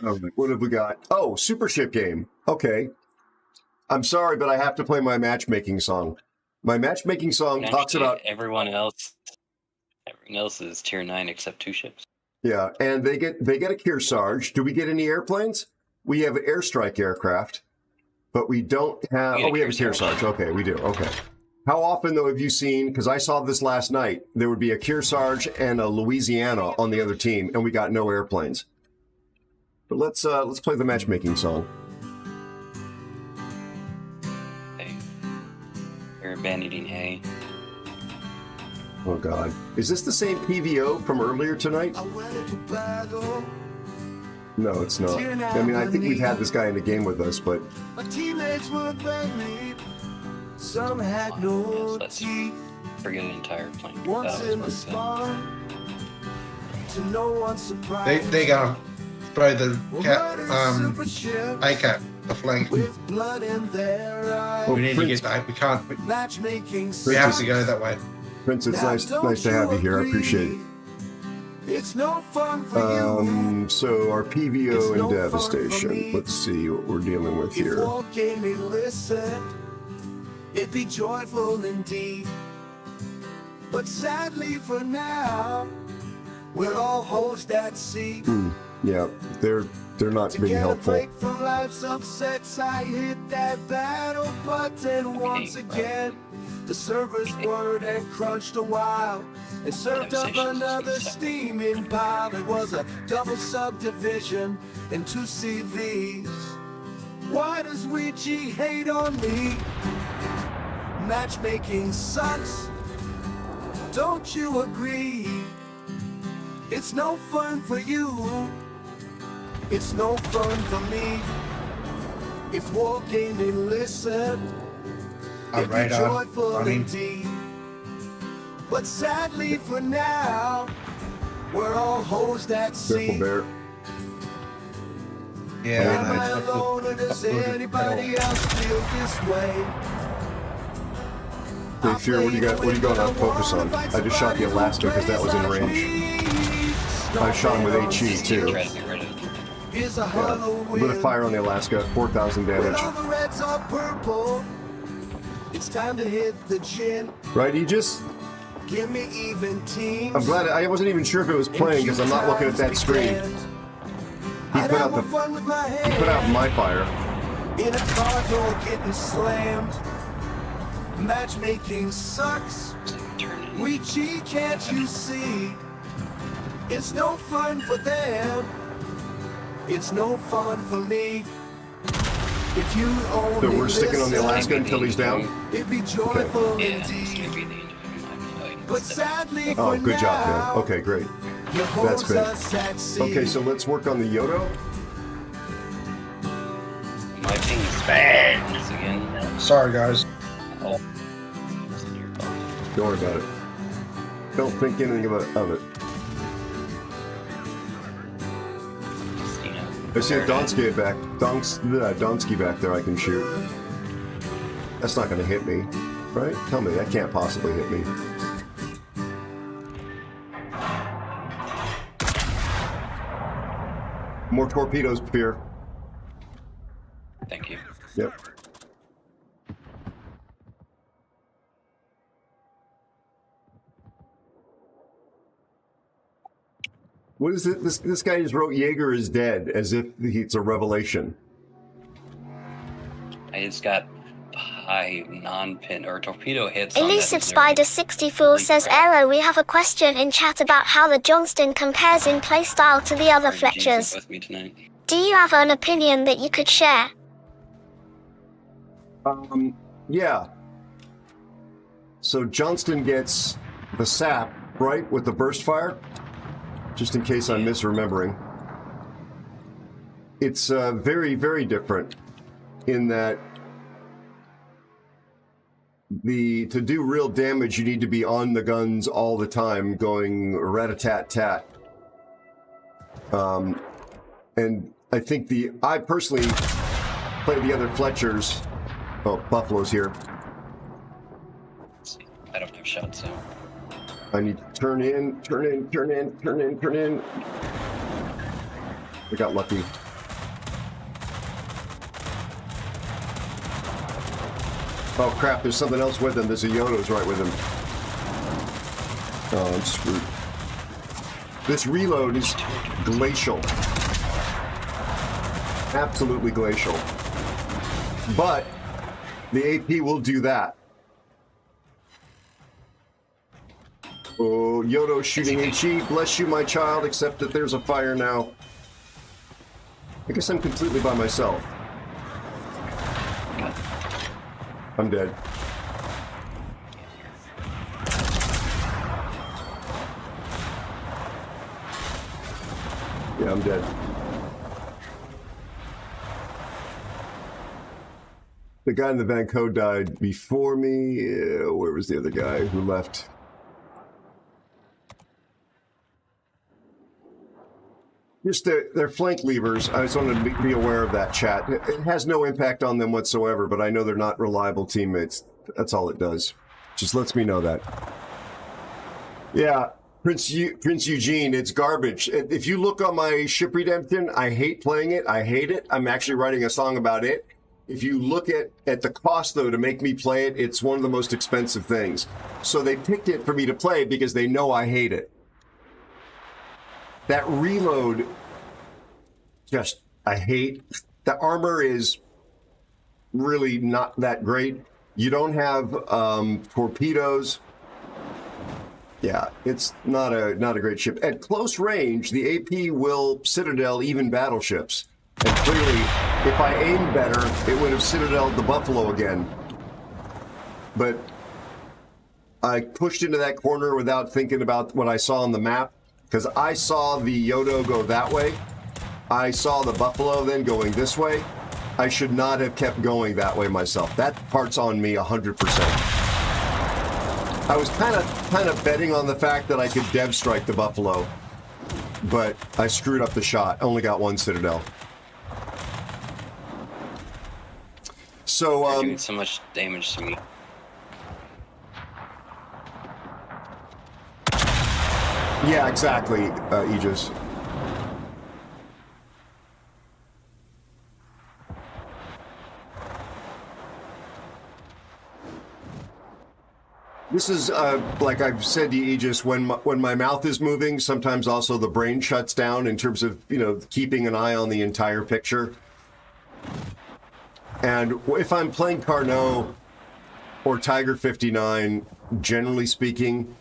All right, what have we got? Oh, Super Ship game. Okay. I'm sorry, but I have to play my matchmaking song. My matchmaking song talks Actually, about... everyone else is tier 9 except 2 ships. Yeah, and they get a Kearsarge. Do we get any airplanes? We have airstrike aircraft, but we don't have... Oh, we have a Kearsarge. Okay, we do. Okay. How often, though, have you seen... Because I saw this last night. There would be a Kearsarge and a Louisiana on the other team, and we got no airplanes. But let's play the matchmaking song. Hey, they're abandoning hay. Oh God, is this the same PVO from earlier tonight? No, it's not. I mean, I think we've had this guy in the game with us, but My teammates were friendly. Some had no teeth. Forget an entire plane. Once in the spar, to no one's surprise. They're gonna throw the ACAT, the flank. With blood in their eyes. We need to get that. We can't. Matchmaking. We have to go that way. Prince, it's nice to have you here. I appreciate it. It's no fun for you. So our PVO and no fun for devastation. me. Let's see what we're dealing with here. If all gave me listen, it'd be joyful indeed. But sadly for now, we're all hosts at sea. Yeah, they're not being helpful. Break from life's upsets, I hit that battle button once again. The server's word had crunched a while and served up another steaming pile. It was a double subdivision and 2 CVs. Why does Ouija hate on me? Matchmaking sucks. Don't you agree? It's no fun for you. It's no fun for me. If war came and listened, it'd be joyful indeed. But sadly for now, we're all hosts at sea. Careful, Bear. Yeah. Am I alone or does anybody else feel this way? Hey, Fear, what do you got? What are you going on focus on? I just shot the Alaska because that was in range. I shot him with HE too. Yeah. A bit of fire on the Alaska, 4,000 damage. All the reds are purple. It's time to hit the gin. Right, Aegis? Give me even teams. I'm glad I wasn't even sure if it was playing because I'm not looking at that screen. He put out my fire. In a car door getting slammed. Matchmaking sucks. Ouija, can't you see? It's no fun for them. It's no fun for me. If you only So we're sticking on the Alaska until he's down? It'd be joyful indeed. But sadly Oh, for good job, now, man. Okay, great. your That's hopes are set big. sea. Okay, so let's work on the Yodo. My ping's bad once again. Sorry, guys. Oh. Don't worry about it. Don't think anything of it. I see a Donsky back. Donsky back there I can shoot. That's not going to hit me, right? Tell me, that can't possibly hit me. More torpedoes, Fear. Thank you. Yep. What is it? This guy just wrote Jaeger is dead as if it's a revelation. I just got high non-pin or torpedo hits. Elusive Spider 64 says, Aero, we have a question in chat about how the Johnston compares in playstyle to the other Fletchers. With me tonight. Do you have an opinion that you could share? Yeah. So Johnston gets the sap, right, with the burst fire? Just in case I'm misremembering. It's very, very different in that to do real damage, you need to be on the guns all the time, going rat-a-tat-tat. And I think I personally play the other Fletchers. Oh, Buffalo's here. Let's see. I don't have shots, so. I need to turn in. I got lucky. Oh crap, there's something else with him. There's a Yodo's right with him. Oh, I'm screwed. This reload is glacial. Absolutely glacial. But the AP will do that. Oh, Yodo shooting HE. Bless you, my child, except that there's a fire now. I guess I'm completely by myself. I'm dead. Yeah, I'm dead. The guy in the Van Code died before me. Where was the other guy who left? Just their flank levers. I just wanted to be aware of that, chat. It has no impact on them whatsoever, but I know they're not reliable teammates. That's all it does. Just lets me know that. Yeah, Prince Eugene, it's garbage. If you look on my Ship Redemption, I hate playing it. I hate it. I'm actually writing a song about it. If you look at the cost, though, to make me play it, it's one of the most expensive things. So they picked it for me to play because they know I hate it. That reload, just, I hate. The armor is really not that great. You don't have torpedoes. Yeah, it's not a great ship. At close range, the AP will Citadel even battleships. And clearly, if I aimed better, it would have Citadel'd the Buffalo again. But I pushed into that corner without thinking about what I saw on the map. Because I saw the Yodo go that way. I saw the Buffalo then going this way. I should not have kept going that way myself. That part's on me 100%. I was kind of betting on the fact that I could dev strike the Buffalo, but I screwed up the shot. Only got one Citadel. So They're doing so much damage to me. Yeah, exactly, Aegis. This is, like I've said to Aegis, when my mouth is moving, sometimes also the brain shuts down in terms of, keeping an eye on the entire picture. And if I'm playing Carnot or Tiger 59, generally speaking,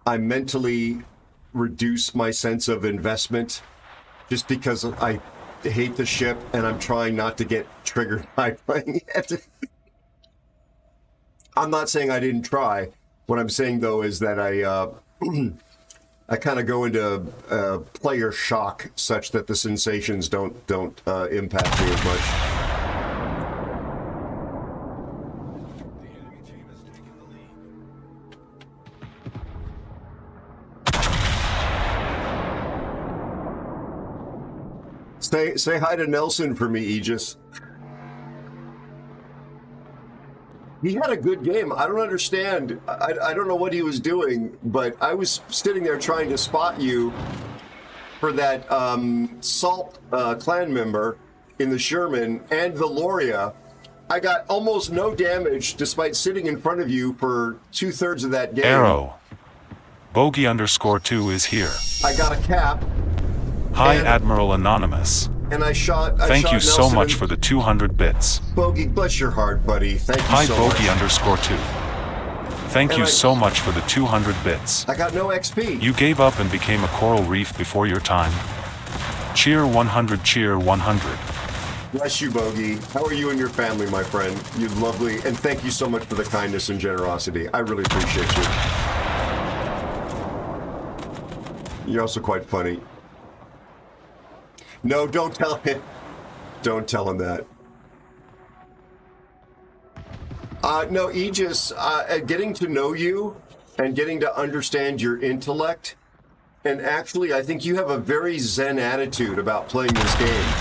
I mentally reduce my sense of investment just because I hate the ship and I'm trying not to get triggered by playing it. I'm not saying I didn't try. What I'm saying, though, is that I kind of go into player shock such that the sensations don't impact me as much. Say hi to Nelson for me, Aegis. He had a good game. I don't understand. I don't know what he was doing, but I was sitting there trying to spot you for that Salt clan member in the Sherman and the Loria. I got almost no damage despite sitting in front of you for 2/3 of that game. Aero. Bogey_2 is here. I got a cap. Hi, Admiral Anonymous. And I shot Thank you so Nelson much for the 200 bits. Bogey, bless your heart, buddy. Thank you Hi, so much. Bogey_2. Thank you so much for the 200 bits. I got no XP. You gave up and became a coral reef before your time. Cheer 100, cheer 100. Bless you, Bogey. How are you and your family, my friend? You're lovely, and thank you so much for the kindness and generosity. I really appreciate you. You're also quite funny. No, don't tell him. Don't tell him that. No, Aegis, getting to know you and getting to understand your intellect And actually, I think you have a very zen attitude about playing this game.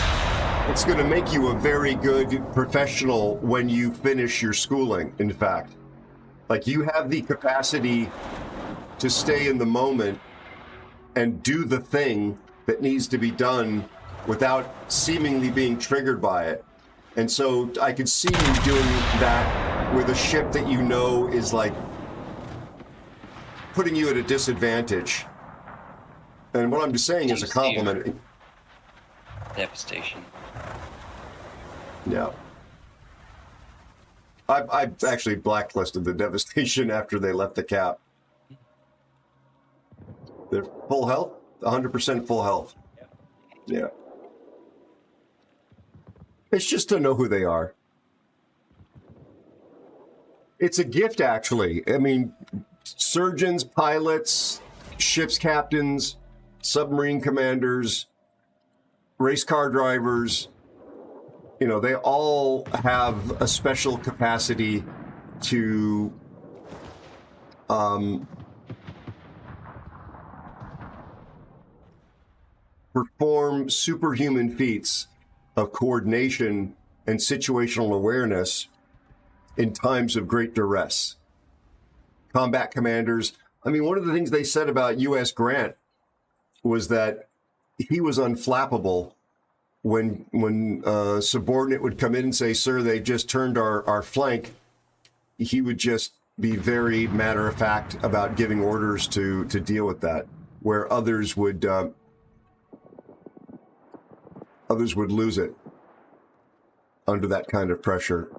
It's going to make you a very good professional when you finish your schooling, in fact. Like, you have the capacity to stay in the moment and do the thing that needs to be done without seemingly being triggered by it. And so I could see you doing that with a ship that you know is like putting you at a disadvantage. And what I'm just saying is a compliment. Devastation. Yeah. I actually blacklisted the Devastation after they left the cap. They're full health? 100% full health. Yeah. It's just to know who they are. It's a gift, actually. I mean, surgeons, pilots, ship's captains, submarine commanders, race car drivers, you know, they all have a special capacity to perform superhuman feats of coordination and situational awareness in times of great duress. Combat commanders, I mean, one of the things they said about U.S. Grant was that he was unflappable when a subordinate would come in and say, sir, they just turned our flank. He would just be very matter of fact about giving orders to deal with that, where others would lose it under that kind of pressure.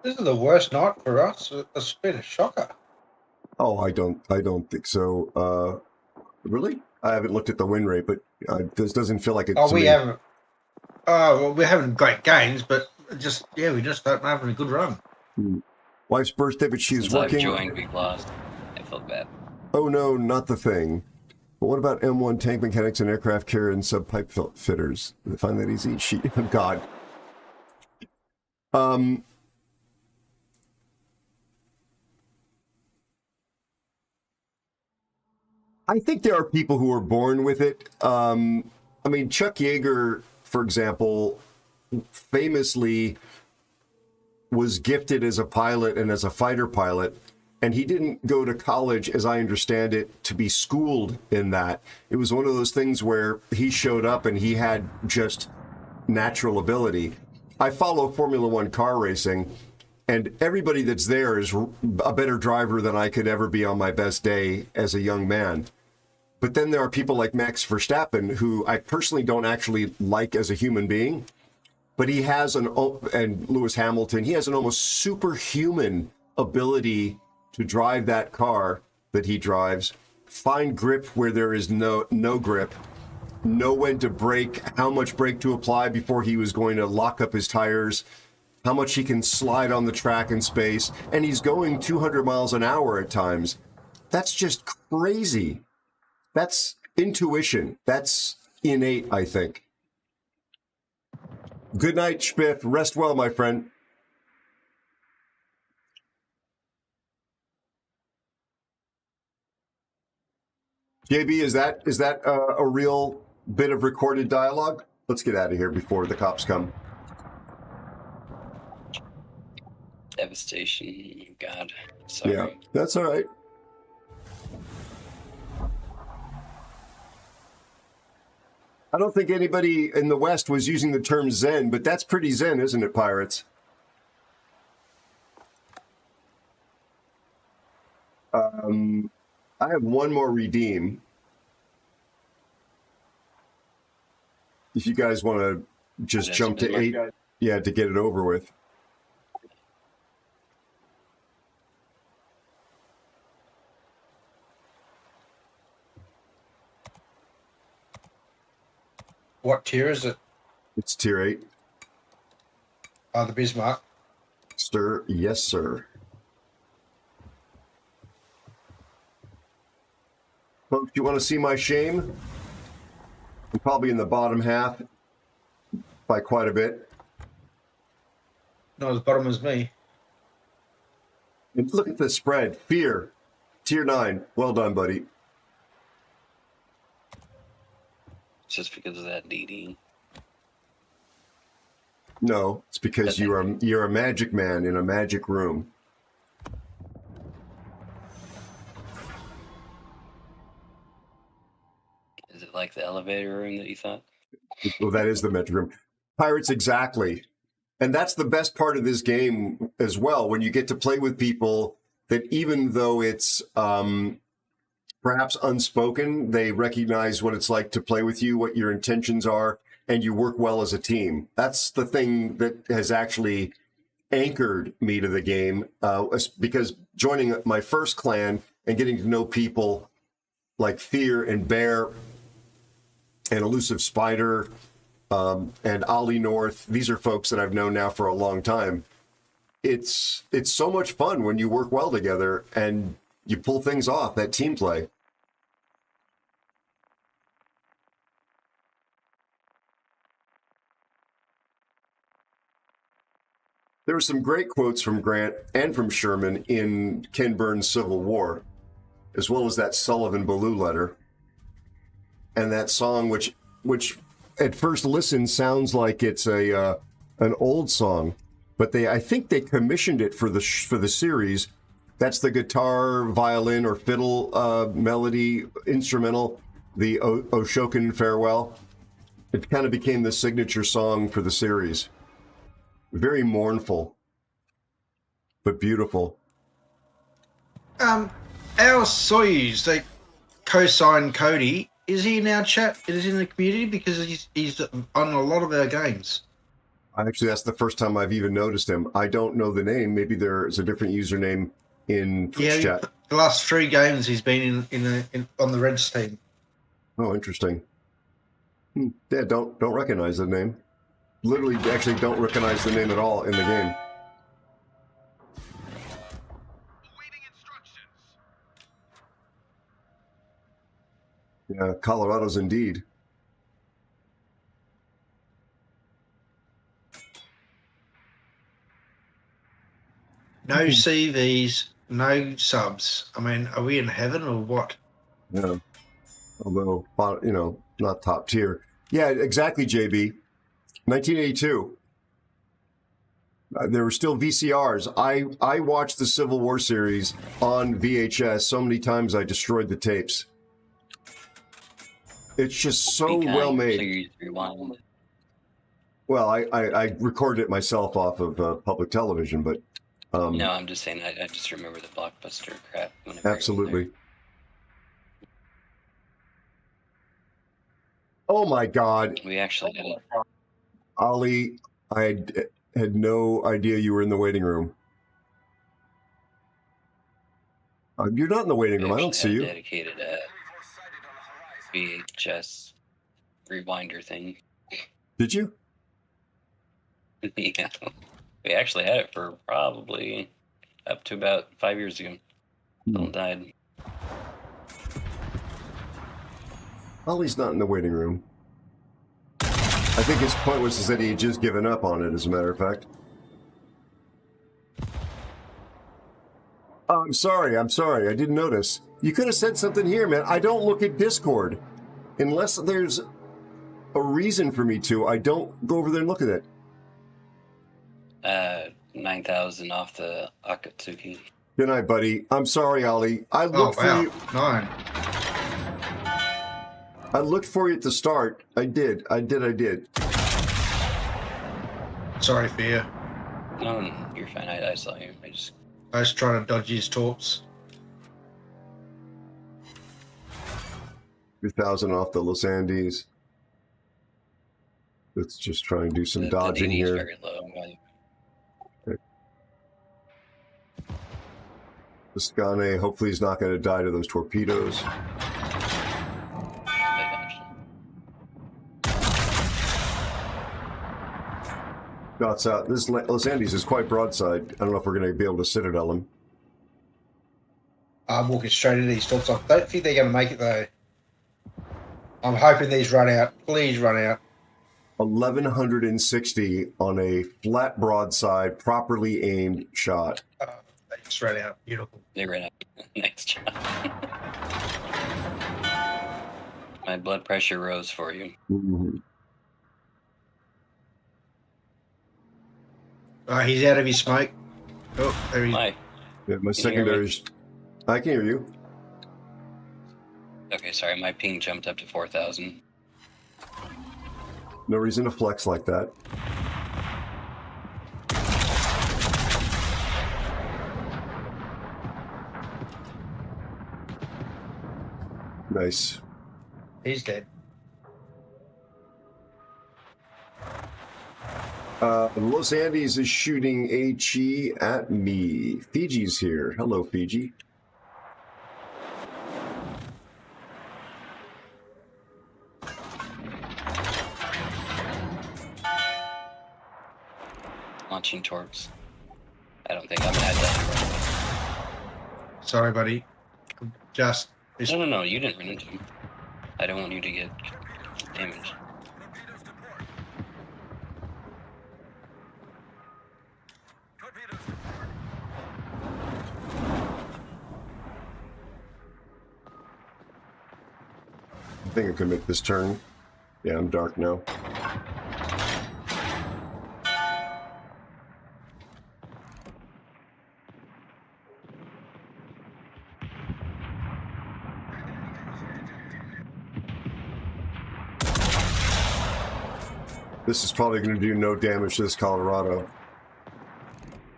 This is the worst night for us. It's been a shocker. Oh, I don't think so. Really? I haven't looked at the win rate, but this doesn't feel like it's. Oh, we haven't. Oh, well, we're having great gains, but we just don't have a good run. Wife's birthday, but she's Since working. I've joined, we've lost. I felt bad. Oh no, not the thing. But what about M1 tank mechanics and aircraft carrier and sub pipe fitters? They find that easy? God. I think there are people who are born with it. I mean, Chuck Yeager, for example, famously was gifted as a pilot and as a fighter pilot, and he didn't go to college, as I understand it, to be schooled in that. It was one of those things where he showed up and he had just natural ability. I follow Formula One car racing, and everybody that's there is a better driver than I could ever be on my best day as a young man. But then there are people like Max Verstappen, who I personally don't actually like as a human being, but he has and Lewis Hamilton, he has an almost superhuman ability to drive that car that he drives, find grip where there is no grip, know when to brake, how much brake to apply before he was going to lock up his tires, how much he can slide on the track in space, and he's going 200 miles an hour at times. That's just crazy. That's intuition. That's innate, I think. Good night, Spiff. Rest well, my friend. JB, is that a real bit of recorded dialogue? Let's get out of here before the cops come. Devastation. God. Sorry. Yeah, that's all right. I don't think anybody in the West was using the term Zen, but that's pretty Zen, isn't it, pirates? I have one more redeem. If you guys want to just jump to 8, yeah, to get it over with. What tier is it? It's tier 8. Oh, the Bismarck. Sir, yes, sir. Folks, you want to see my shame? I'm probably in the bottom half by quite a bit. Not as bottom as me. And look at the spread. Fear. Tier 9. Well done, buddy. Just because of that DD. No, it's because you're a magic man in a magic room. Is it like the elevator room that you thought? Well, that is the magic room. Pirates, exactly. And that's the best part of this game as well, when you get to play with people that even though it's perhaps unspoken, they recognize what it's like to play with you, what your intentions are, and you work well as a team. That's the thing that has actually anchored me to the game, because joining my first clan and getting to know people like Fear and Bear and Elusive Spider and Ollie North, these are folks that I've known now for a long time. It's so much fun when you work well together and you pull things off, that team play. There were some great quotes from Grant and from Sherman in Ken Burns' Civil War, as well as that Sullivan Ballou letter. And that song, which at first listen sounds like it's an old song, but I think they commissioned it for the series. That's the guitar, violin, or fiddle melody instrumental, the Oshokan Farewell. It kind of became the signature song for the series. Very mournful, but beautiful. Our Soyuz, they co-signed Cody. Is he in our chat? Is he in the community? Because he's on a lot of our games. Actually, that's the first time I've even noticed him. I don't know the name. Maybe there's a different username in Twitch chat. The last 3 games he's been in on the Reds team. Oh, interesting. Yeah, don't recognize the name. Literally, actually don't recognize the name at all in the game. Yeah, Colorado's indeed. No CVs, no subs. I mean, are we in heaven or what? Yeah. Although, not top tier. Yeah, exactly, JB. 1982. There were still VCRs. I watched the Civil War series on VHS so many times I destroyed the tapes. It's just so well made. Well, I recorded it myself off of public television, but... no, I'm just saying, I just remember the Blockbuster crap. Absolutely. Oh my God. We actually did it. Ollie, I had no idea you were in the waiting room. You're not in the waiting room. I don't see you. Dedicated VHS rewinder thing. Did you? Yeah. We actually had it for probably up to about 5 years ago. Someone died. Ollie's not in the waiting room. I think his point was that he had just given up on it, as a matter of fact. Oh, I'm sorry. I didn't notice. You could have said something here, man. I don't look at Discord. Unless there's a reason for me to, I don't go over there and look at it. 9,000 off the Akatsuki. Good night, buddy. I'm sorry, Ollie. I looked for you. 9. I looked for you at the start. I did. Sorry for you. No, you're fine. I saw you. I was trying to dodge his torps. 2,000 off the Los Andes. Let's just try and do some dodging the here. Very low. Okay. Biscane, hopefully he's not going to die to those torpedoes. Shots out. This Los Andes is quite broadside. I don't know if we're going to be able to citadel him. I'm walking straight into these torps. I don't think they're going to make it, though. I'm hoping these run out. Please run out. 1,160 on a flat broadside, properly aimed shot. They Straight out. Beautiful. They ran out. Nice job. My blood pressure rose for you. He's out of his smoke. Oh, there he is. Why? Yeah, my Can you hear me? secondaries. I can hear you. Okay, sorry. My ping jumped up to 4,000. No reason to flex like that. Nice. He's dead. Los Andes is shooting HE at me. Fiji's here. Hello, Fiji. Launching torps. I don't think I'm at that. Sorry, buddy. Just. No. You didn't run into him. I don't want you to get damaged. I think I can make this turn. Yeah, I'm dark now. This is probably going to do no damage to this Colorado.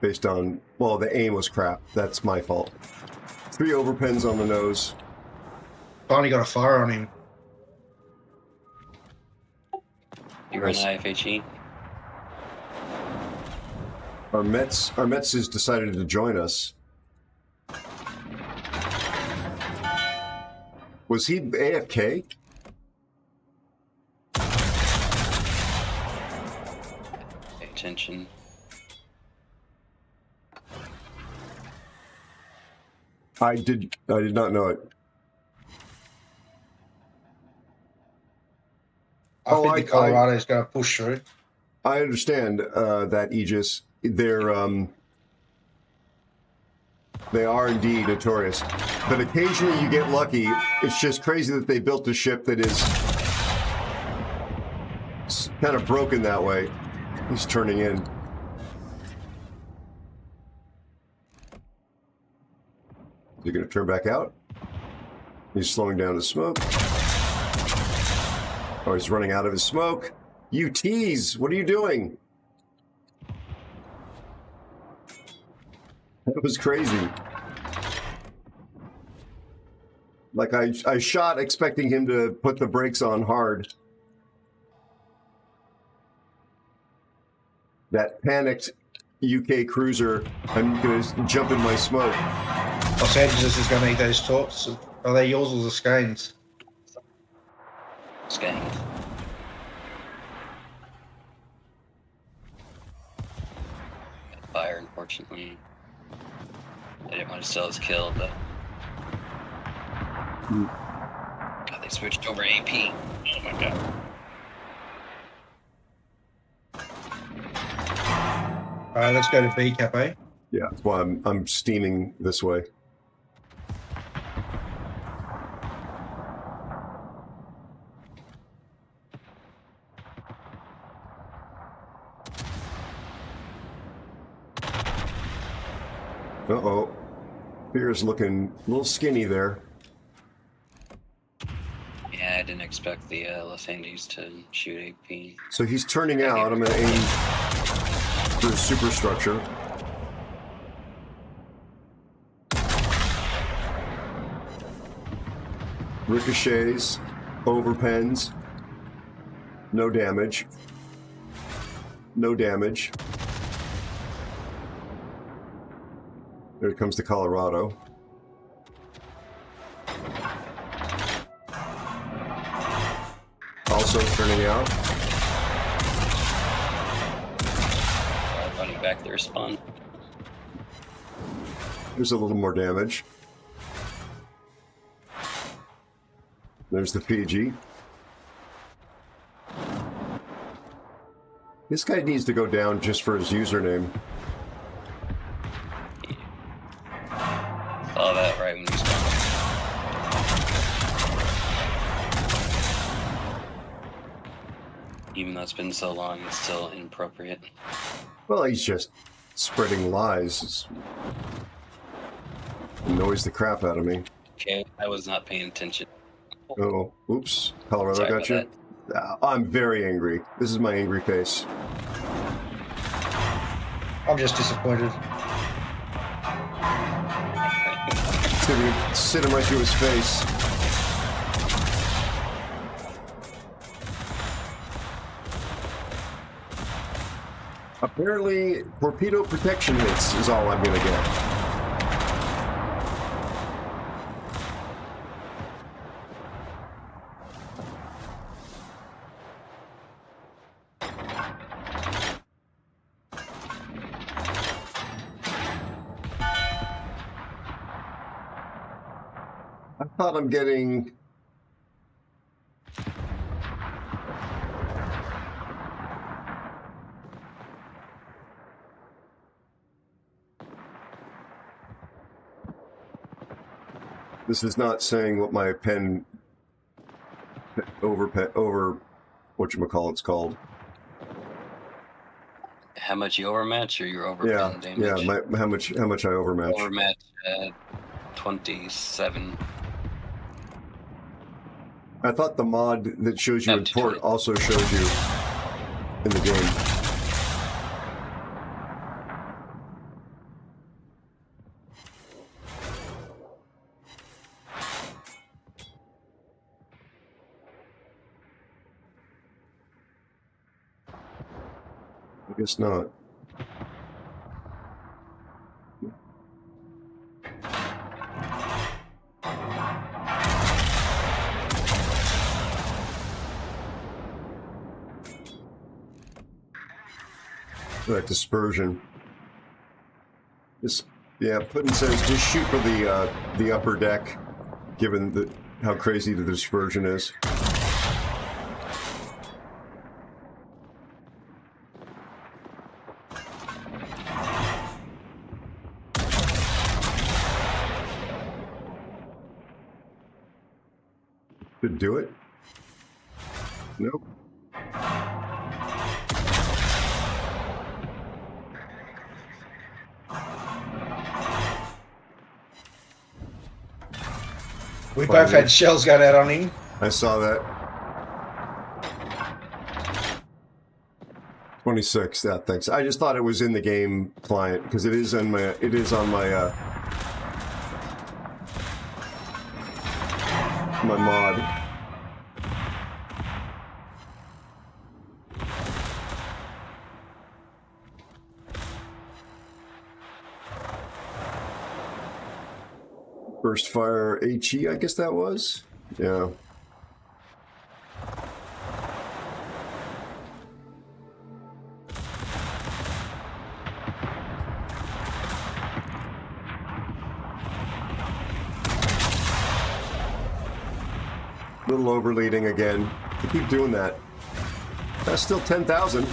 Based on, well, the aim was crap. That's my fault. 3 overpens on the nose. Finally got a fire on him. You run IFHE? Our Mets has decided to join us. Was he AFK? Pay attention. I did not know it. I think the Colorado's going to push through. I understand that, Aegis. They are indeed notorious. But occasionally you get lucky. It's just crazy that they built a ship that is kind of broken that way. He's turning in. Is he going to turn back out? He's slowing down the smoke. Oh, he's running out of his smoke. You tease! What are you doing? That was crazy. Like, I shot expecting him to put the brakes on hard. That panicked UK cruiser, I'm going to jump in my smoke. Los Angeles is going to need those torps. Are they yours or the Skeins? Skeins. Fire, unfortunately. I didn't want to sell his kill, but... God, they switched over AP. Oh my god. Alright, let's go to B, Cape. Yeah, that's why I'm steaming this way. Uh-oh. Fear's looking a little skinny there. Yeah, I didn't expect the Los Andes to shoot AP. So he's turning out. I'm going to aim for his superstructure. Ricochets, overpens. No damage. No damage. There comes the Colorado. Also turning out. Running back their spawn. There's a little more damage. There's the PG. This guy needs to go down just for his username. Even though it's been so long, it's still inappropriate. Well, he's just spreading lies. It annoys the crap out of me. Okay, I was not paying attention. Oh, oops. Colorado Sorry got you? I'm very angry. This is my angry face. I'm just disappointed. Sitting right through his face. Apparently, torpedo protection hits is all I'm gonna get. I thought I'm getting... This is not saying what my pen over whatchamacallit's called. How much you overmatch or your over pen damage? Yeah, how much I overmatch. Overmatch 27. I thought the mod that shows you in port also showed you in the game. I guess not. That dispersion. Just, yeah, Putin says just shoot for the upper deck, given how crazy the dispersion is. Could do it. Nope. We both had shells going out on him. I saw that. 26. Yeah, thanks. I just thought it was in the game client because it is on my my mod. Burst fire HE, I guess that was? Yeah. Little overleading again. I keep doing that. That's still 10,000.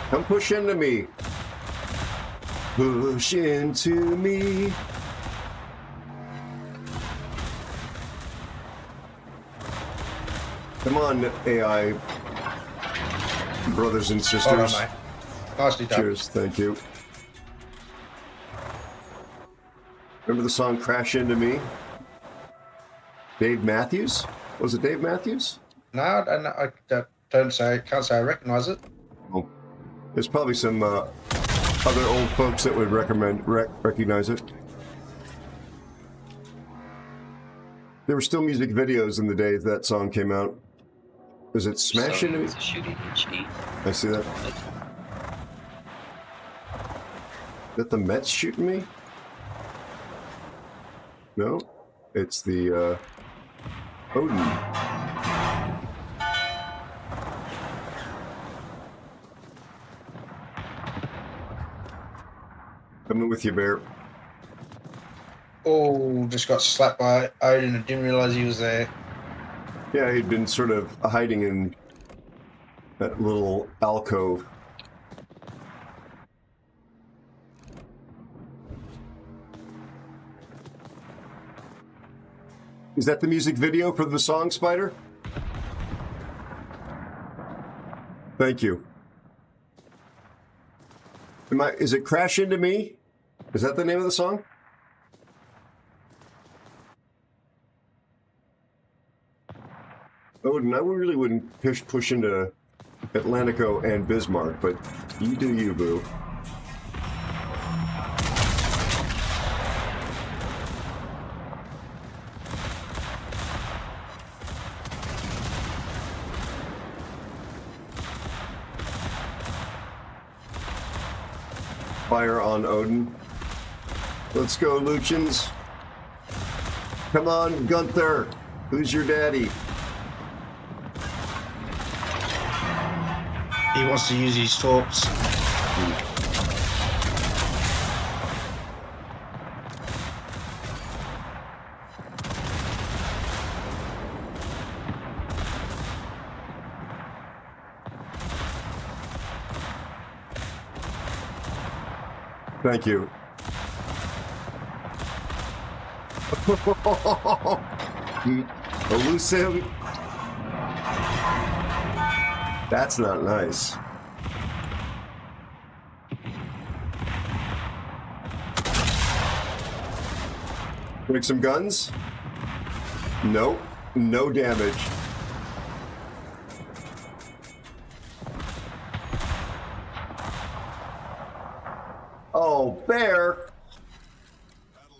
Come push into me. Push into me. Come on, AI brothers and sisters. Hold on, mate. Nicely done. Cheers, thank you. Remember the song Crash Into Me? Dave Matthews? Was it Dave Matthews? No, I can't say I recognize it. Oh, there's probably some other old folks that would recognize it. There were still music videos in the days that song came out. Was it Smash Into Me? I see that. Is that the Mets shooting me? No, it's the Odin. Coming with you, Bear. Oh, just got slapped by Odin and didn't realize he was there. Yeah, he'd been sort of hiding in that little alcove. Is that the music video for the song, Spider? Thank you. Is it Crash Into Me? Is that the name of the song? Odin, I really wouldn't push into Atlantico and Bismarck, but you do you, boo. Fire on Odin. Let's go, Luchins. Come on, Gunther. Who's your daddy? He wants to use his torps. Thank you. Elusive. That's not nice. Break some guns? Nope. No damage. Oh, Bear.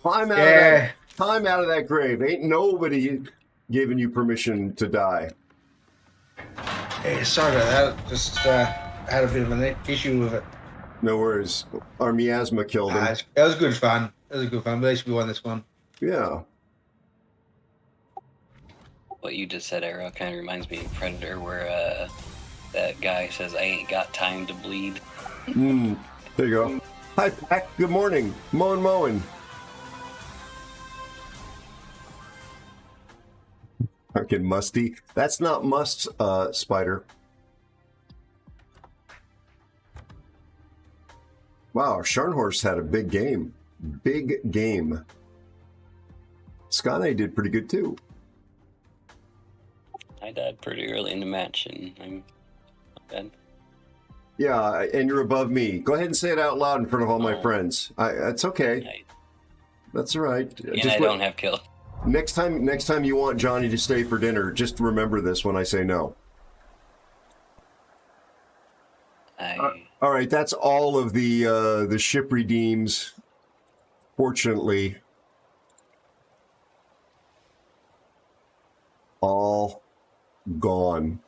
Climb out of that grave. Ain't nobody giving you permission to die. Yeah, sorry about that. Just had a bit of an issue with it. No worries. Our miasma killed him. It was good fun. It was good fun. But at least we won this one. Yeah. What you just said, Aero, kind of reminds me of Predator, where that guy says, "I ain't got time to bleed." There you go. Hi, Pac. Good morning. Mowing. Fucking musty. That's not must, Spider. Wow, Scharnhorst had a big game. Big game. Skane did pretty good too. I died pretty early in the match, and I'm not bad. Yeah, and you're above me. Go ahead and say it out loud in front of all my friends. That's okay. That's all right. And I don't have kill. Next time you want Johnny to stay for dinner, just remember this when I say no. All right, that's all of the ship redeems. Fortunately, all gone.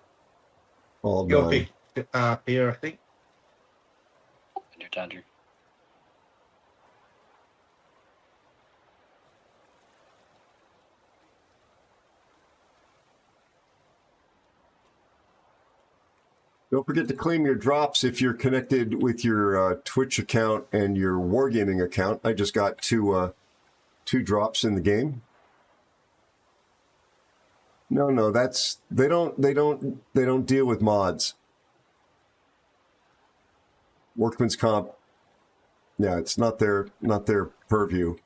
All Your done. pick, Pierre, I think. Dodger. Don't forget to claim your drops if you're connected with your Twitch account and your Wargaming account. I just got two drops in the game. No, that's they don't deal with mods. Workman's comp. Yeah, it's not their purview.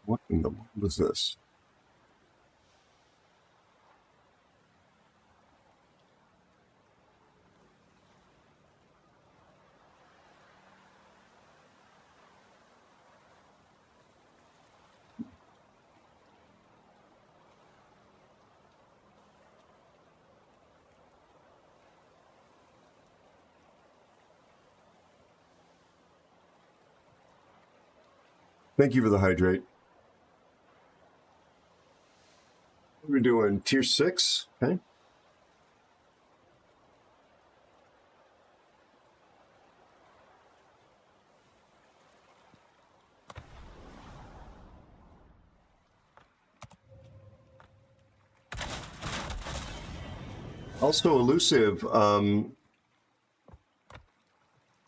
What in the world is this? Thank you for the hydrate. We're doing tier 6, okay? Also elusive,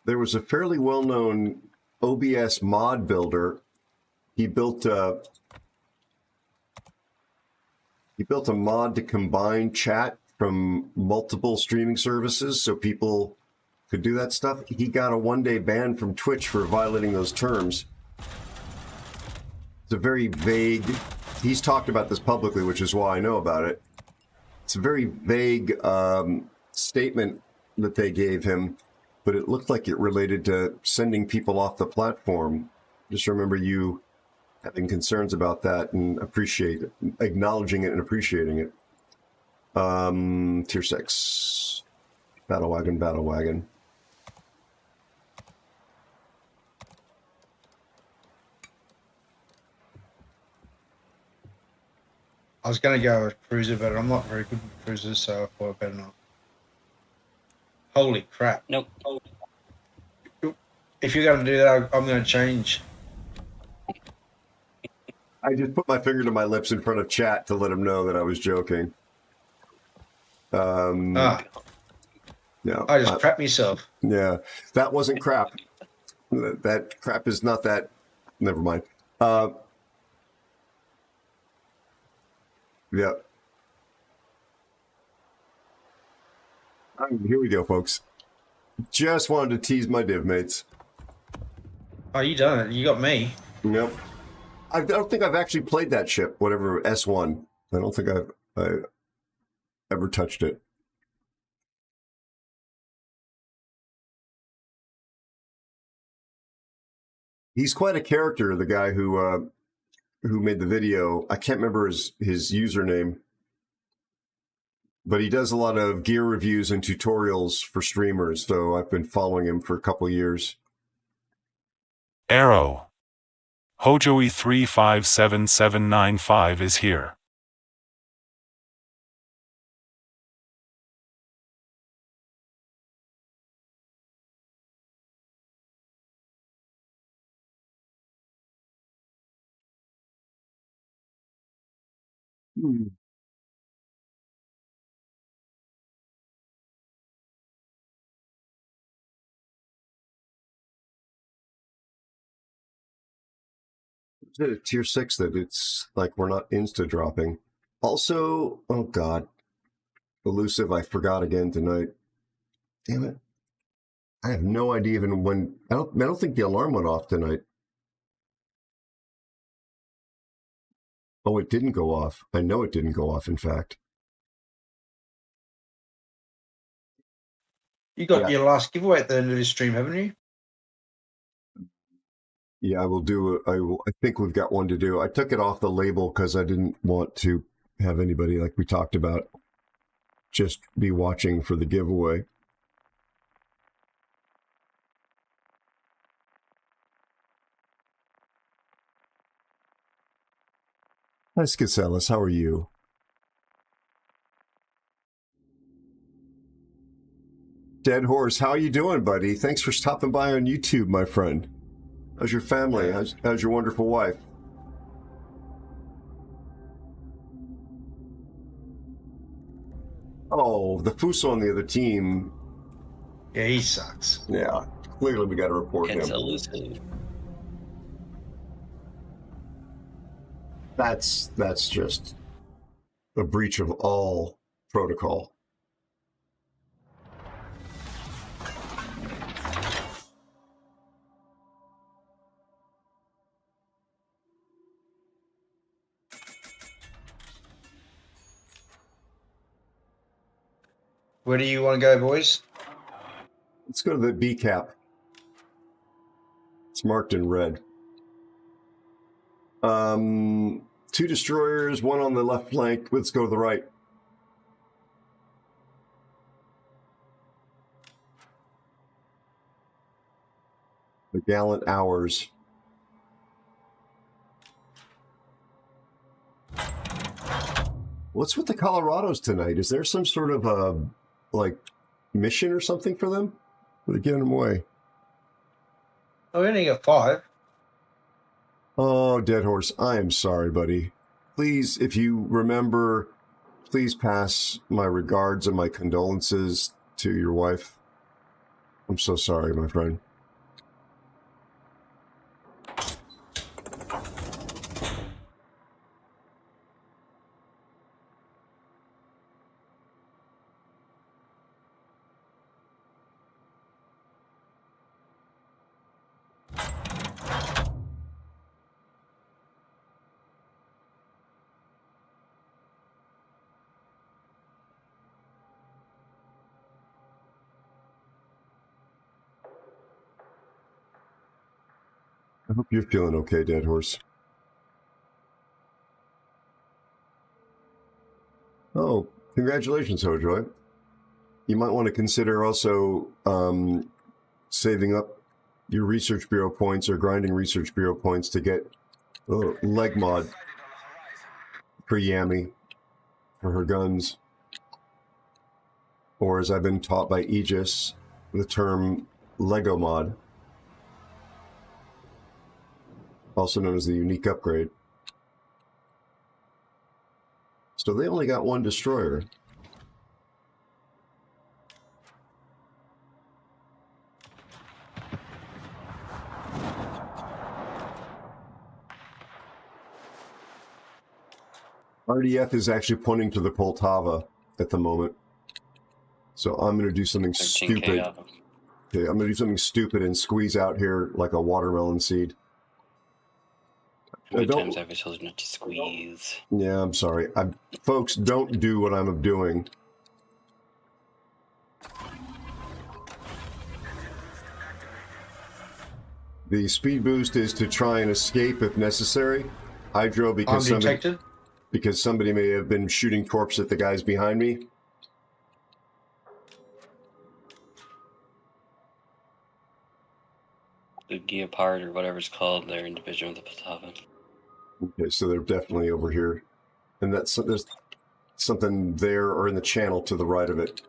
there was a fairly well-known OBS mod builder. He built a mod to combine chat from multiple streaming services, so people could do that stuff. He got a 1-day ban from Twitch for violating those terms. It's a very vague, he's talked about this publicly, which is why I know about it. It's a very vague statement that they gave him, but it looked like it related to sending people off the platform. Just remember you having concerns about that and acknowledging it and appreciating it. Tier 6. Battle wagon, battle wagon. I was going to go with cruiser, but I'm not very good with cruisers, so I thought I better not. Holy crap. Nope. If you're going to do that, I'm going to change. I just put my finger to my lips in front of chat to let him know that I was joking. No, I just crap myself. Yeah, that wasn't crap. That crap is not that. Never mind. Yeah. Here we go, folks. Just wanted to tease my div mates. Oh, you done it. You got me. Yep. I don't think I've actually played that ship, whatever, S1. I don't think I ever touched it. He's quite a character, the guy who made the video. I can't remember his username, but he does a lot of gear reviews and tutorials for streamers, so I've been following him for a couple years. Aero. Hojoey 357795 is here. Is it a tier 6 that it's like we're not insta dropping? Also, oh god, elusive. I forgot again tonight. Damn it! I have no idea even when. I don't think the alarm went off tonight. Oh, it didn't go off. I know it didn't go off. In fact, You got your last giveaway at the end of this stream, haven't you? yeah, I will do. I think we've got one to do. I took it off the label because I didn't want to have anybody, like we talked about, just be watching for the giveaway. Hi, Scacelis. How are you? Dead Horse, how are you doing, buddy? Thanks for stopping by on YouTube, my friend. How's your family? How's your wonderful wife? Oh, the Fuso on the other team. Yeah, he sucks. Yeah, clearly we got to report It's him. elusive. That's just a breach of all protocol. Where do you want to go, boys? Let's go to the B cap. It's marked in red. 2 destroyers, 1 on the left flank. Let's go to the right. The gallant hours. What's with the Colorados tonight? Is there some sort of like mission or something for them? Or are they giving them away? Oh, we only got 5. Oh, Dead Horse, I am sorry, buddy. Please, if you remember, please pass my regards and my condolences to your wife. I'm so sorry, my friend. hope you're feeling okay, Dead Horse. Oh, congratulations, Hojoy. You might want to consider also saving up your Research Bureau points or grinding Research Bureau points to get leg mod for Yami for her guns. Or as I've been taught by Aegis, the term Lego mod, also known as the unique upgrade. So they only got one destroyer. RDF is actually pointing to the Poltava at the moment. So I'm going to do something 13K stupid. of them. Okay, I'm going to do something stupid and squeeze out here like a watermelon seed. How many times have I told you not to squeeze? Yeah, I'm sorry. Folks, don't do what I'm doing. The speed boost is to try and escape if necessary. Hydro because somebody may have been shooting torps at the guys behind me. The Geopard or whatever it's called, they're in division with the Poltava. Okay, so they're definitely over here. And there's something there or in the channel to the right of it.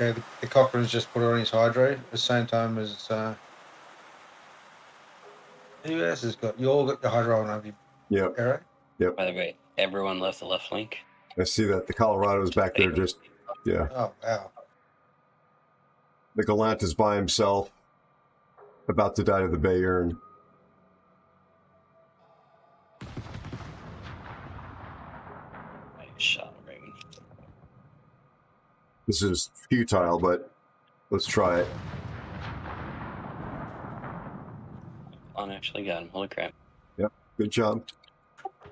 Okay, the Cochrane's just put it on his hydro at the same time as who else has got? You all got your hydro on, have you? Yep. Aero? Yep. By the way, everyone left the left flank. I see that. The Colorado's back there just, yeah. Oh, wow. The Gallant is by himself, about to die to the Bayern. I shot him right. This is futile, but let's try it. One actually got him. Holy crap. Yep, good job.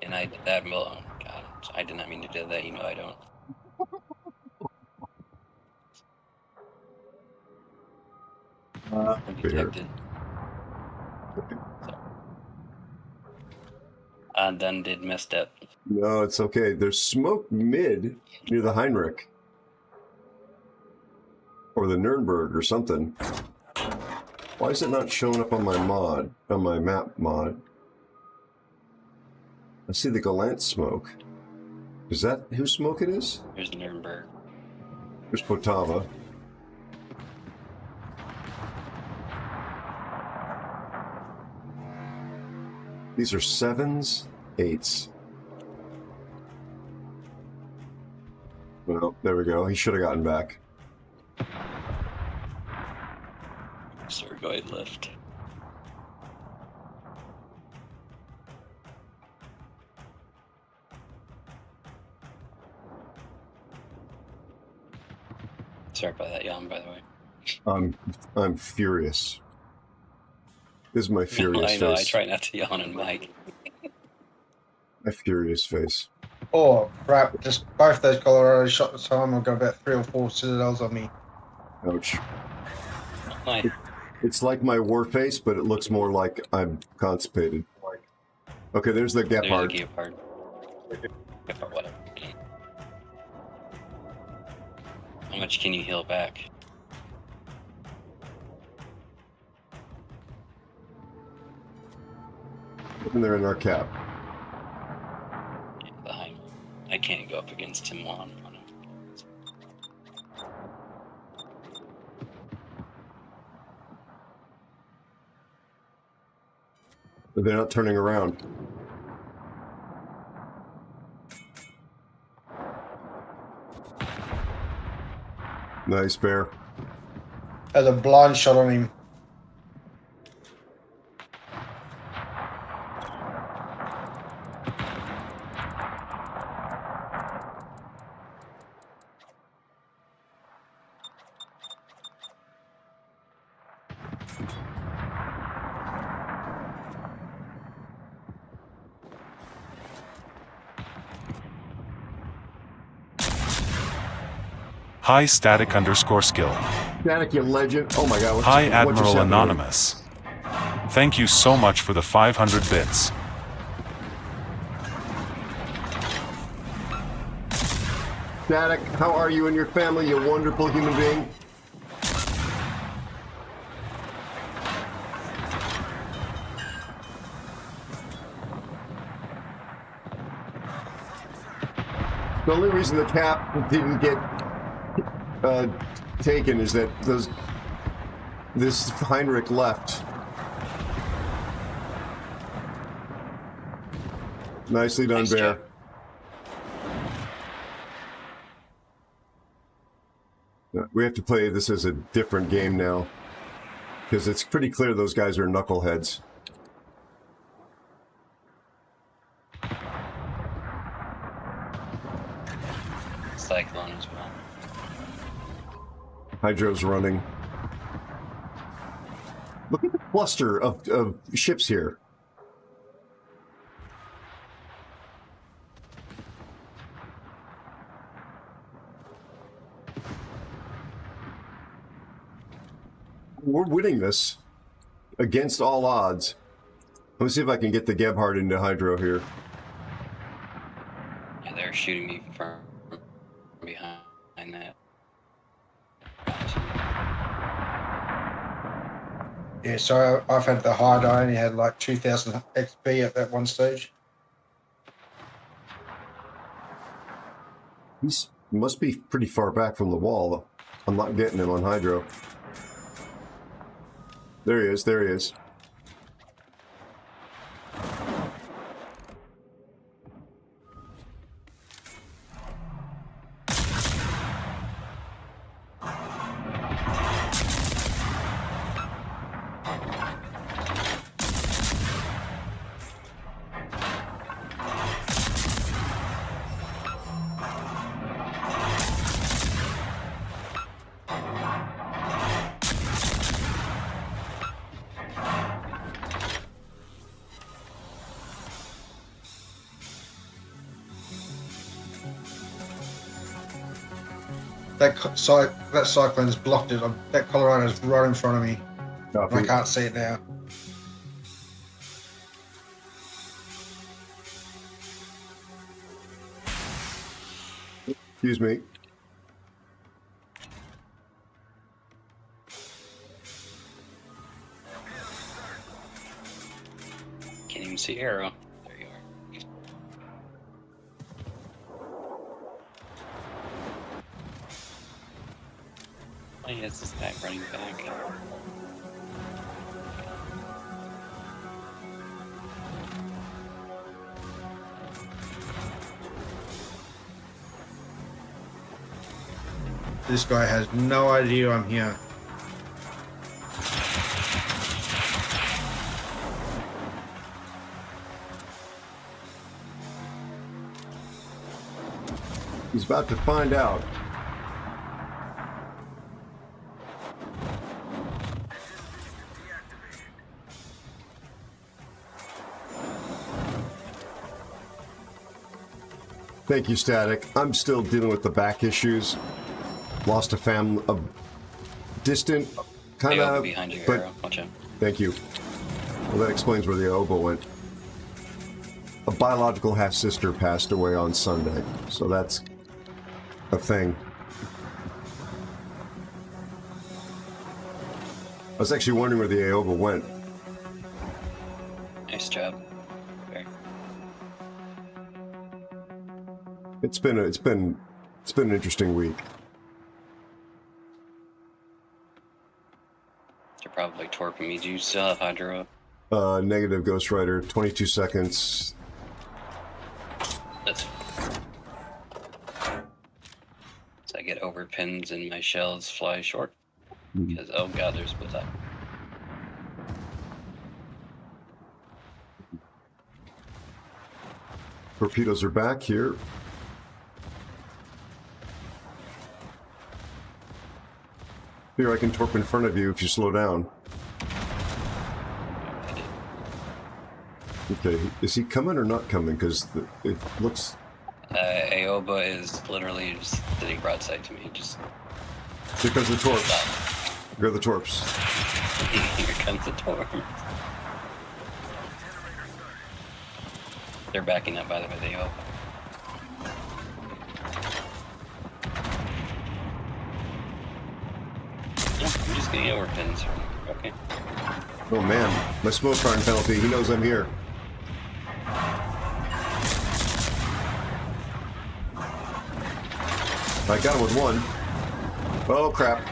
And I did that. Oh, God. I did not mean to do that. You know I don't. Detected. So. And then did messed up. No, it's okay. There's smoke mid near the Heinrich. Or the Nuremberg or something. Why is it not showing up on my mod, on my map mod? I see the Gallant smoke. Is that whose smoke it is? Here's Nuremberg. There's Poltava. These are 7s, 8s. Well, there we go. He should have gotten back. Surgoid lift. Sorry about that, Jan, by the way. I'm furious. This is my furious I know, face. I try not to yawn and mic. My furious face. Oh, crap. Just both those Colorado shot at the time. I've got about 3 or 4 citadels on me. Ouch. My, It's like my war face, but it looks more like I'm constipated. Okay, there's the there's a Gepard. Geopard. Geopard, whatever. How much can you heal back? And they're in our cap. Yeah, behind. I can't go up against Tim Wan on him. But they're not turning around. Nice, Bear. There's a blind shot on him. Hi static_skill. Static, you legend. Oh my god. Hi what just Admiral happened? Anonymous. Thank you so much for the 500 bits. Static, how are you and your family, you wonderful human being? The only reason the cap didn't get taken is that this Heinrich left. Nicely done, Nice Bear. job. We have to play this as a different game now, because it's pretty clear those guys are knuckleheads. Cyclone as well. Hydro's running. Look at the cluster of ships here. We're winning this against all odds. Let me see if I can get the Gebhardt into Hydro here. Yeah, they're shooting me from behind that. Yeah, so I've had the hide. I only had like 2,000 XP at that one stage. He must be pretty far back from the wall. I'm not getting him on Hydro. There he is, there he is. That cyclone's blocked it. That Colorado's right in front of me. I can't see it now. Excuse me. Can't even see Aero. There you are. Oh, yes, this guy running back. This guy has no idea I'm here. He's about to find out. Thank you, Static. I'm still dealing with the back issues. Lost a family, a distant kind of, behind you, but Aero. Watch out. thank you. Well, that explains where the oboe went. A biological half-sister passed away on Sunday, so that's a thing. I was actually wondering where the Aoba went. Nice job. Very. It's been an interesting week. They're probably torping me. Do you still have Hydro up? Negative, Ghost Rider, 22 seconds. That's. So I get overpins and my shells fly short. Because, oh god, they're split up. Torpedoes are back here. Here, I can torp in front of you if you slow down. Okay, is he coming or not coming? Because it looks... Ioba is literally just sitting broadside to me. Just Because of the torps. Go the torps. here comes the torp. They're backing up, by the way. They Ioba. Yeah, I'm just getting over pins. Okay. Oh man, my smoke card penalty. He knows I'm here. I got him with one. Oh crap.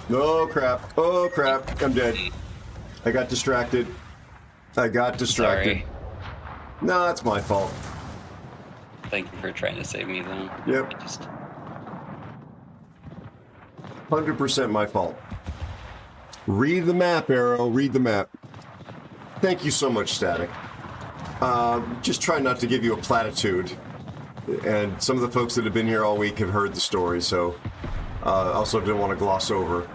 Oh crap. Oh crap. I'm dead. I got distracted. Sorry. No, it's my fault. Thank you for trying to save me, though. Yep. 100% my fault. Read the map, Aero. Read the map. Thank you so much, Static. Just try not to give you a platitude. And some of the folks that have been here all week have heard the story, so also didn't want to gloss over.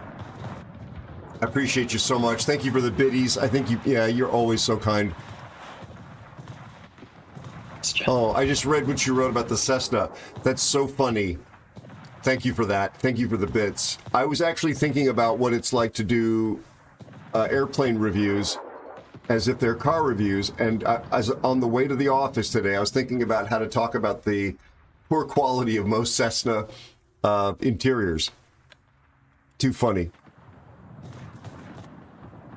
I appreciate you so much. Thank you for the biddies. I think you're always so kind. Oh, I just read what you wrote about the Cessna. That's so funny. Thank you for that. Thank you for the bits. I was actually thinking about what it's like to do airplane reviews as if they're car reviews. And as on the way to the office today, I was thinking about how to talk about the poor quality of most Cessna interiors. Too funny.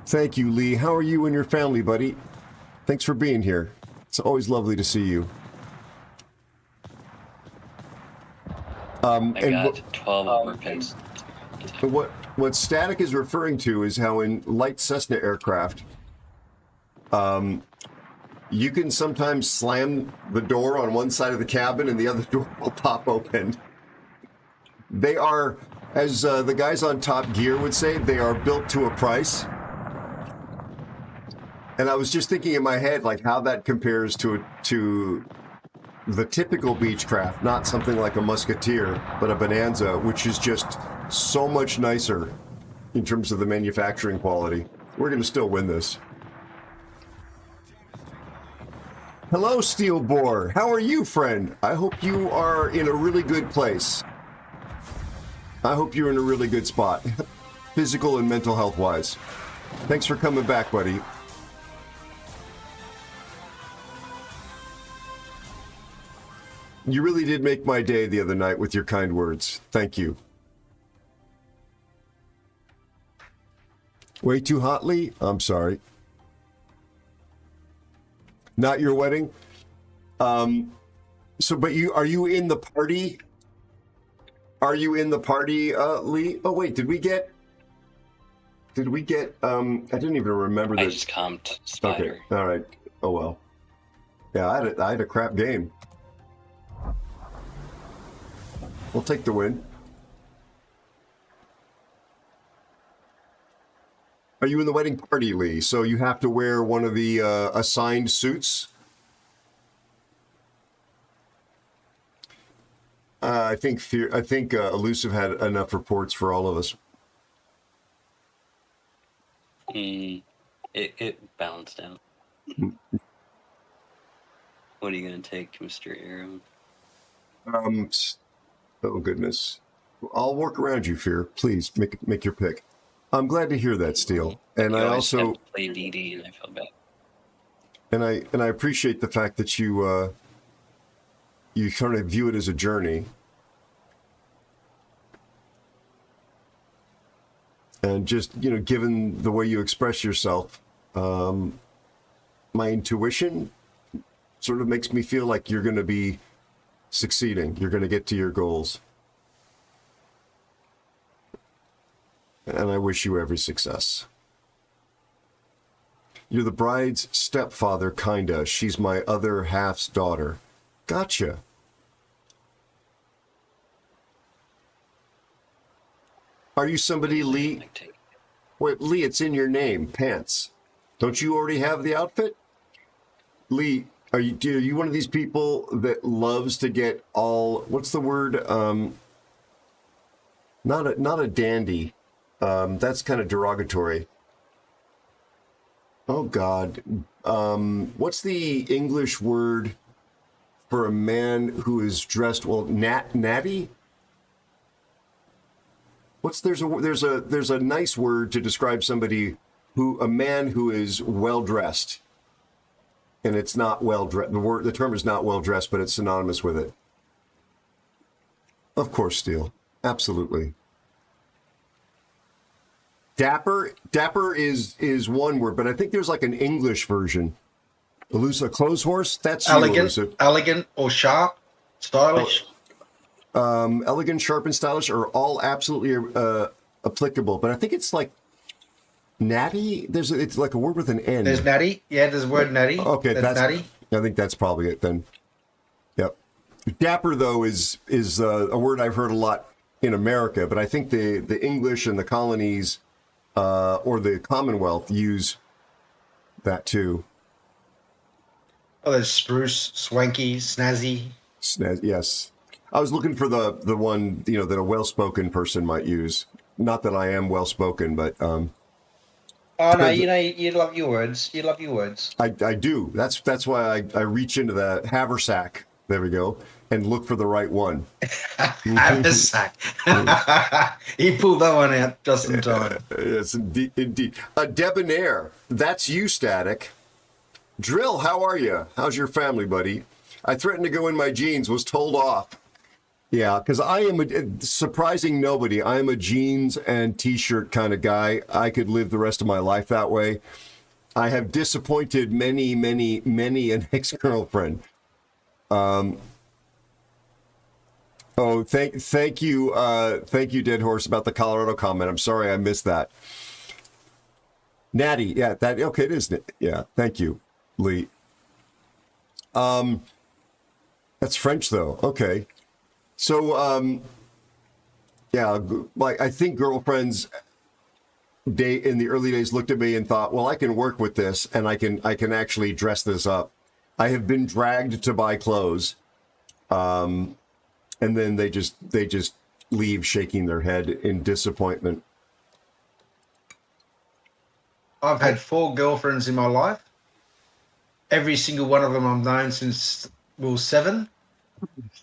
Thank you, Lee. How are you and your family, buddy? Thanks for being here. It's always lovely to see you. I got 12 over pins. What Static is referring to is how in light Cessna aircraft, you can sometimes slam the door on one side of the cabin and the other door will pop open. They are, as the guys on Top Gear would say, they are built to a price. And I was just thinking in my head, like how that compares to the typical Beechcraft, not something like a Musketeer, but a Bonanza, which is just so much nicer in terms of the manufacturing quality. We're going to still win this. Hello, Steel Boar. How are you, friend? I hope you are in a really good place. I hope you're in a really good spot, physical and mental health-wise. Thanks for coming back, buddy. You really did make my day the other night with your kind words. Thank you. Way too hotly? I'm sorry. Not your wedding? But are you in the party? Are you in the party, Lee? Oh, wait, did we get, I didn't even remember that. I just comped Spider. Okay, all right. Oh, well. Yeah, I had a crap game. We'll take the win. Are you in the wedding party, Lee? So you have to wear one of the assigned suits? I think Elusive had enough reports for all of us. It balanced out. What are you going to take, Mr. Aero? Oh, goodness. I'll work around you, Fear. Please, make your pick. I'm glad to hear that, Steel. And I also have to play DD, and I feel bad. And I appreciate the fact that you kind of view it as a journey. And just, given the way you express yourself, my intuition sort of makes me feel like you're going to be succeeding. You're going to get to your goals. And I wish you every success. You're the bride's stepfather, kinda. She's my other half's daughter. Gotcha. Are you somebody, Lee? Wait, Lee, it's in your name, Pants. Don't you already have the outfit? Lee, are you one of these people that loves to get all, what's the word? Not a dandy. That's kind of derogatory. Oh God. What's the English word for a man who is dressed well. Natty. There's a nice word to describe somebody a man who is well dressed, and it's not well dressed. The term is not well dressed, but it's synonymous with it. Of course, Steele. Absolutely. Dapper is one word, but I think there's like an English version. Elusive clothes horse. That's elegant or sharp, stylish. Elegant, sharp, and stylish are all absolutely applicable, but I think it's like natty. It's like a word with an N. There's natty. Yeah, there's a word natty. Okay, that's natty. I think that's probably it then. Yep. Dapper though is a word I've heard a lot in America, but I think the English and the colonies or the Commonwealth use that too. Oh, there's spruce, swanky, snazzy. Yes. I was looking for the one, that a well-spoken person might use. Not that I am well-spoken, but... oh, no, you love your words. You love your words. I do. That's why I reach into the haversack, there we go, and look for the right one. Haversack. He pulled that one out just in time. Yes, indeed. Debonair. That's you, Static. Drill, how are you? How's your family, buddy? I threatened to go in my jeans, was told off. Yeah, because I am surprising nobody. I am a jeans and t-shirt kind of guy. I could live the rest of my life that way. I have disappointed many an ex-girlfriend. Thank you, Dead Horse, about the Colorado comment. I'm sorry I missed that. Natty, yeah, okay, it is. Yeah, thank you, Lee. That's French though. Okay. So, yeah, like I think girlfriends in the early days looked at me and thought, well, I can work with this and I can actually dress this up. I have been dragged to buy clothes. And then they just leave shaking their head in disappointment. I've had 4 girlfriends in my life. Every single one of them I've known since we were 7.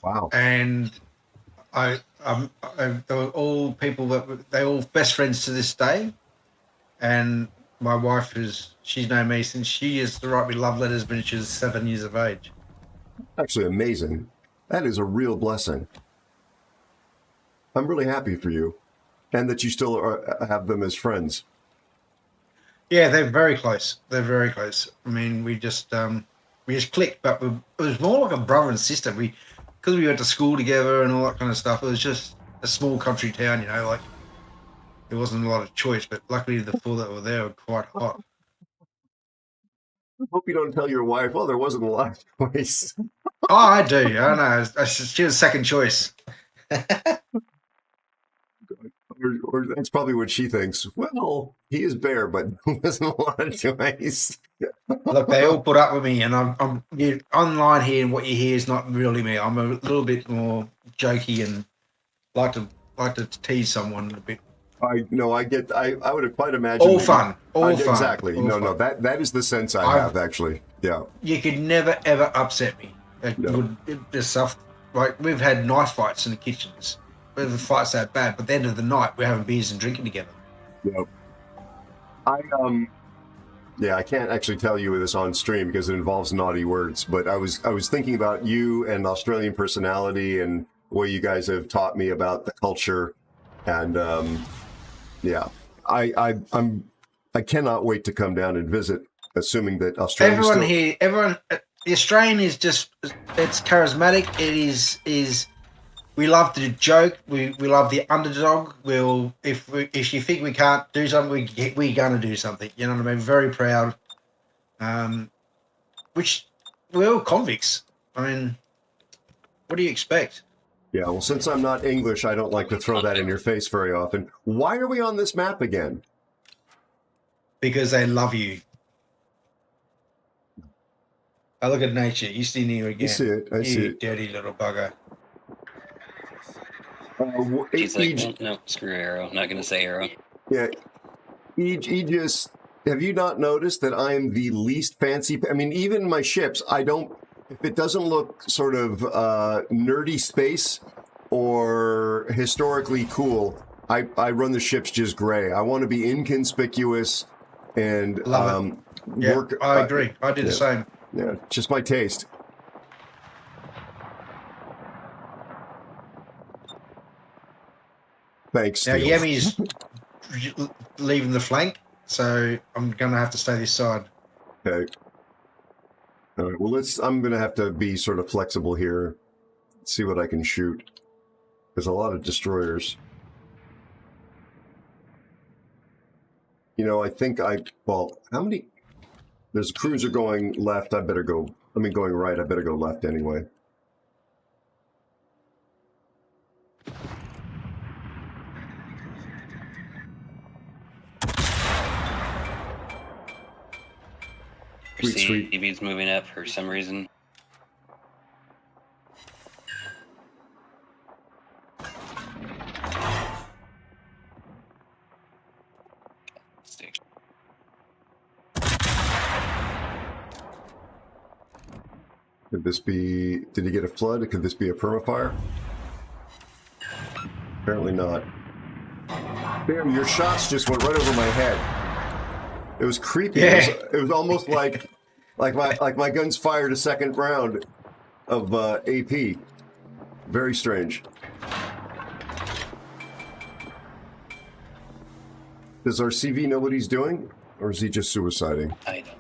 Wow. And they were all people they're all best friends to this day. And my wife she's known me since she used to write me love letters when she was 7 years of age. Actually amazing. That is a real blessing. I'm really happy for you, and that you still have them as friends. Yeah, they're very close. They're very close. I mean, we just clicked, but it was more like a brother and sister. Because we went to school together and all that kind of stuff. It was just a small country town, like there wasn't a lot of choice. But luckily, the 4 that were there were quite hot. I hope you don't tell your wife, well, there wasn't a lot of choice. Oh, I do. I know. She was second choice. or that's probably what she thinks. Well, he is bare, but there wasn't a lot of choice. Look, they all put up with me, and I'm online here, and what you hear is not really me. I'm a little bit more jokey and like to tease someone a bit. I would have quite imagined. All fun. Exactly. All no, fun. that is the sense I have, actually. Yeah. You could never, ever upset me. There's stuff, like we've had knife fights in the kitchens. Whether the fight's that bad, but at the end of the night, we're having beers and drinking together. Yep. I can't actually tell you this on stream because it involves naughty words, but I was thinking about you and Australian personality and what you guys have taught me about the culture. And I cannot wait to come down and visit, assuming that Australia. The Australian is just, it's charismatic. It is. We love to joke. We love the underdog. If you think we can't do something, we're gonna do something. You know what I mean? Very proud. Which we're all convicts. I mean, what do you expect? Yeah, well, since I'm not English, I don't like to throw that in your face very often. Why are we on this map again? Because they love you. I look at nature. You see me again. You see it. I see it. Dirty little bugger. He's like, no, screw Aero. I'm not going to say Aero. Yeah. Aegis, have you not noticed that I'm the least fancy? I mean, even my ships, I don't If it doesn't look sort of nerdy space or historically cool, I run the ships just gray. I want to be inconspicuous and Love it. Yeah, work. I agree. I do the same. Yeah, just my taste. Thanks. Now, Steele. Yemi's leaving the flank, so I'm going to have to stay this side. Okay. All right. Well, I'm going to have to be sort of flexible here. See what I can shoot. There's a lot of destroyers. You know, I think well, how many? There's a cruiser going left. I better go. I mean, going right. I better go left anyway. Sweet. TV's moving up for some reason. Could this be? Did he get a flood? Could this be a permafire? Apparently not. Damn, your shots just went right over my head. It was creepy. Yeah. It was almost like my guns fired a second round of AP. Very strange. Does our CV know what he's doing, or is he just suiciding? I don't.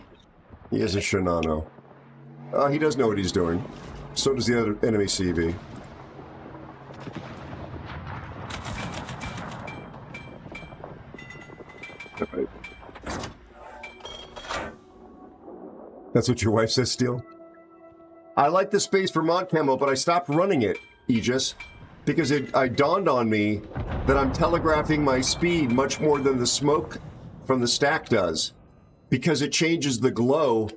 He is a Shenano. He does know what he's doing. So does the other enemy CV. All right. That's what your wife says, Steele? I like the Space Vermont camo, but I stopped running it, Aegis, because it dawned on me that I'm telegraphing my speed much more than the smoke from the stack does, because it changes the glow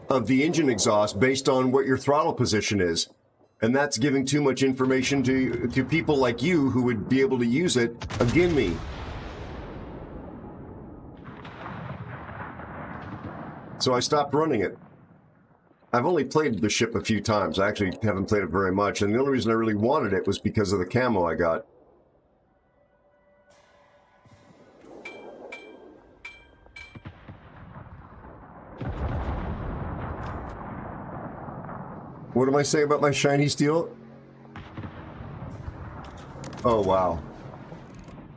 of the engine exhaust based on what your throttle position is. And that's giving too much information to people like you who would be able to use it against me. So I stopped running it. I've only played the ship a few times. I actually haven't played it very much, and the only reason I really wanted it was because of the camo I got. What am I saying about my shiny steel? Oh, wow.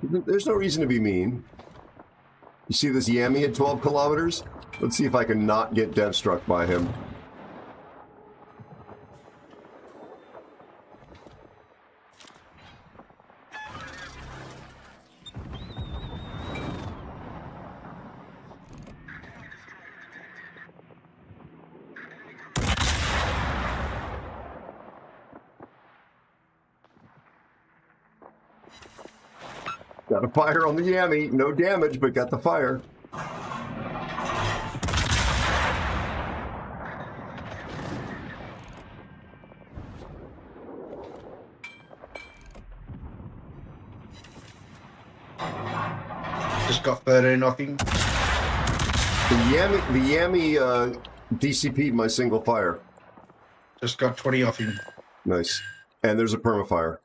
There's no reason to be mean. You see this Yami at 12 kilometers? Let's see if I can not get dev struck by him. Got a fire on the Yami. No damage, but got the fire. Just got 13 knocking. The Yami DCP'd my single fire. Just got 20 off him. Nice. And there's a permafire.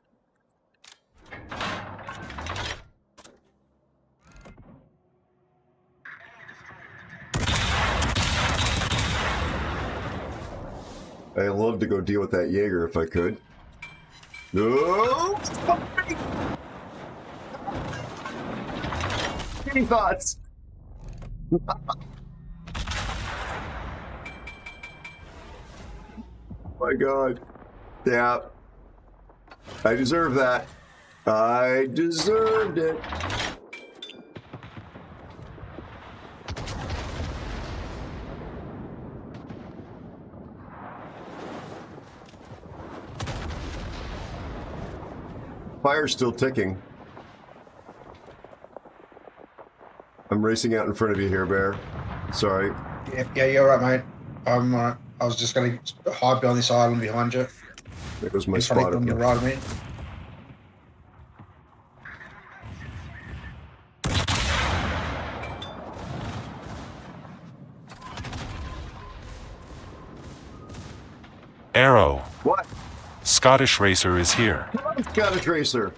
I'd love to go deal with that Jaeger if I could. No! Any thoughts? My God. Yeah. I deserve that. I deserved it. Fire's still ticking. I'm racing out in front of you here, Bear. Sorry. Yeah, you're right, mate. I'm I was just going to hide behind this island behind you. There goes my He's trying to spot get on the right of me. Aero, What? Scottish Racer is here. Scottish Racer.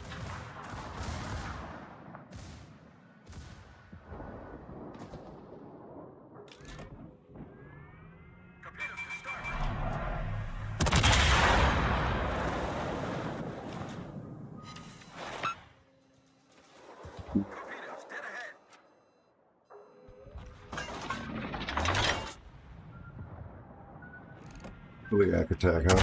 Yak attack, huh?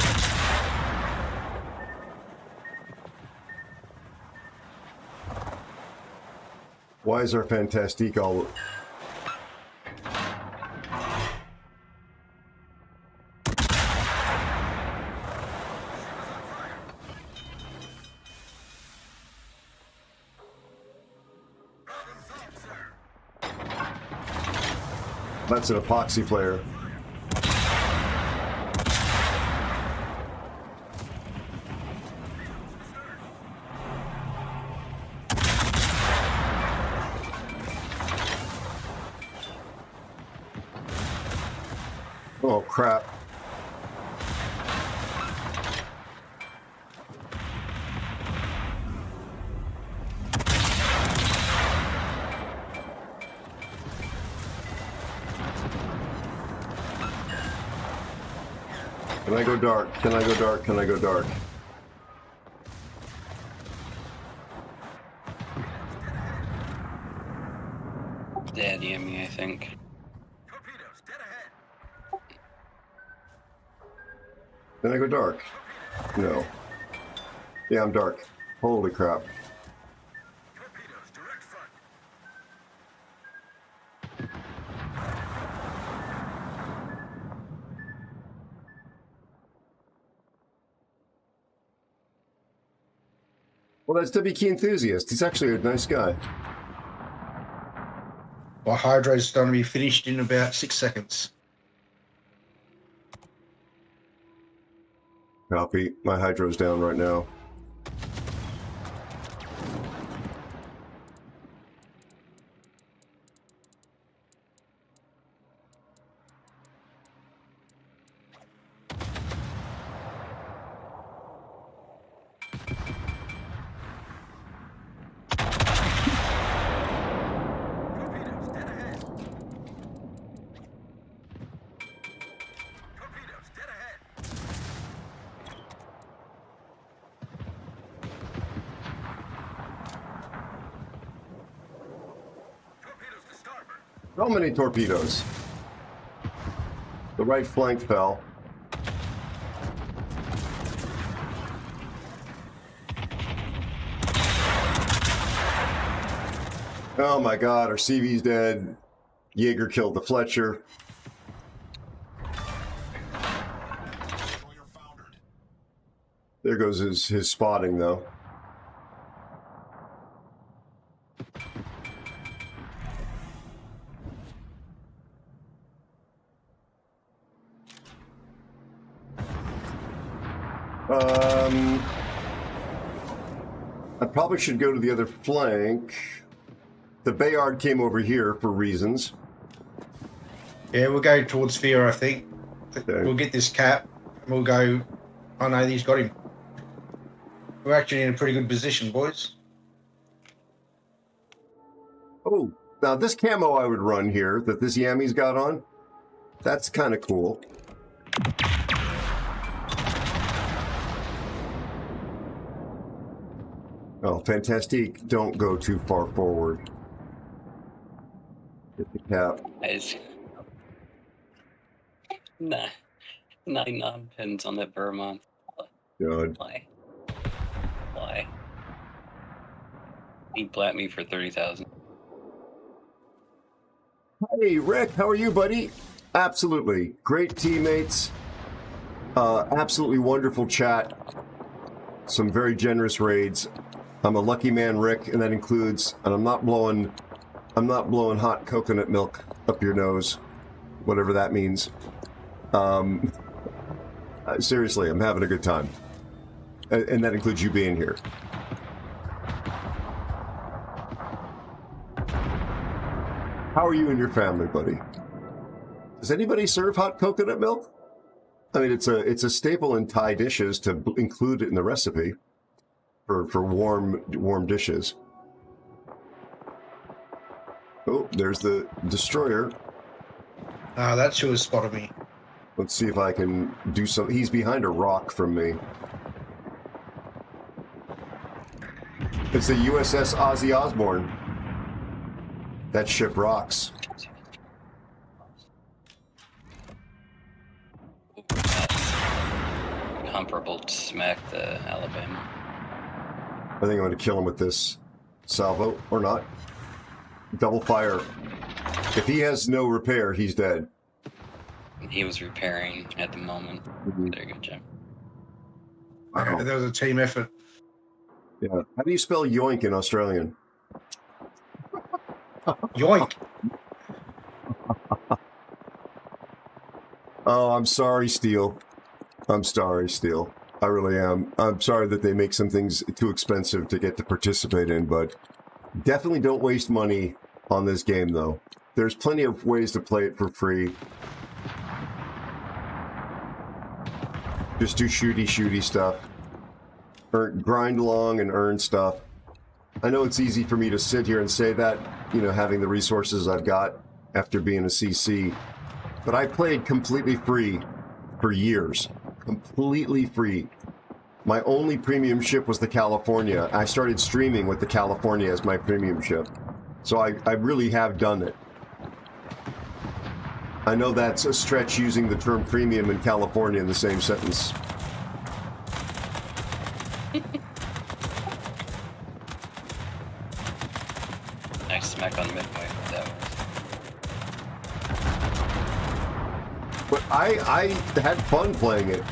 Why is our Fantastique all... That's an epoxy player. Oh, crap. Can I go dark? Can I go dark? Can I go dark? Dead Yemi, I think. Can I go dark? No. Yeah, I'm dark. Holy crap. Well, that's WK Enthusiast. He's actually a nice guy. My hydro's going to be finished in about 6 seconds. Copy. My hydro's down right now. How many torpedoes? The right flank fell. Oh my god, our CV's dead. Jaeger killed the Fletcher. There goes his spotting though. I probably should go to the other flank. The Bayard came over here for reasons. Yeah, we'll go towards Fear, I think. Okay. We'll get this cap. We'll go... Oh no, he's got him. We're actually in a pretty good position, boys. Oh, now this camo I would run here that this Yami's got on, that's kind of cool. Oh, Fantastique, don't go too far forward. Get the cap. Guys. Nah. 99 pins on that Vermont. Good. Why? Why? He plat me for 30,000. Hey, Rick, how are you, buddy? Absolutely. Great teammates. Absolutely wonderful chat. Some very generous raids. I'm a lucky man, Rick, and that includes, and I'm not blowing hot coconut milk up your nose, whatever that means. Seriously, I'm having a good time. And that includes you being here. How are you and your family, buddy? Does anybody serve hot coconut milk? I mean, it's a staple in Thai dishes to include it in the recipe for warm dishes. Oh, there's the destroyer. That sure spotted me. Let's see if I can do some. He's behind a rock from me. It's the USS Ozzy Osbourne. That ship rocks. Comparable to smack the Alabama. I think I'm going to kill him with this salvo, or not. Double fire. If he has no repair, he's dead. He was repairing at the moment. Very good job. Wow. That was a team effort. Yeah. How do you spell yoink in Australian? Yoink. Oh, I'm sorry, Steele. I'm sorry, Steele. I really am. I'm sorry that they make some things too expensive to get to participate in, but definitely don't waste money on this game, though. There's plenty of ways to play it for free. Just do shooty stuff. Grind along and earn stuff. I know it's easy for me to sit here and say that, you know, having the resources I've got after being a CC, but I played completely free for years. Completely free. My only premium ship was the California. I started streaming with the California as my premium ship. So I really have done it. I know that's a stretch using the term premium and California in the same sentence. Nice smack on midway. That was. But I had fun playing it.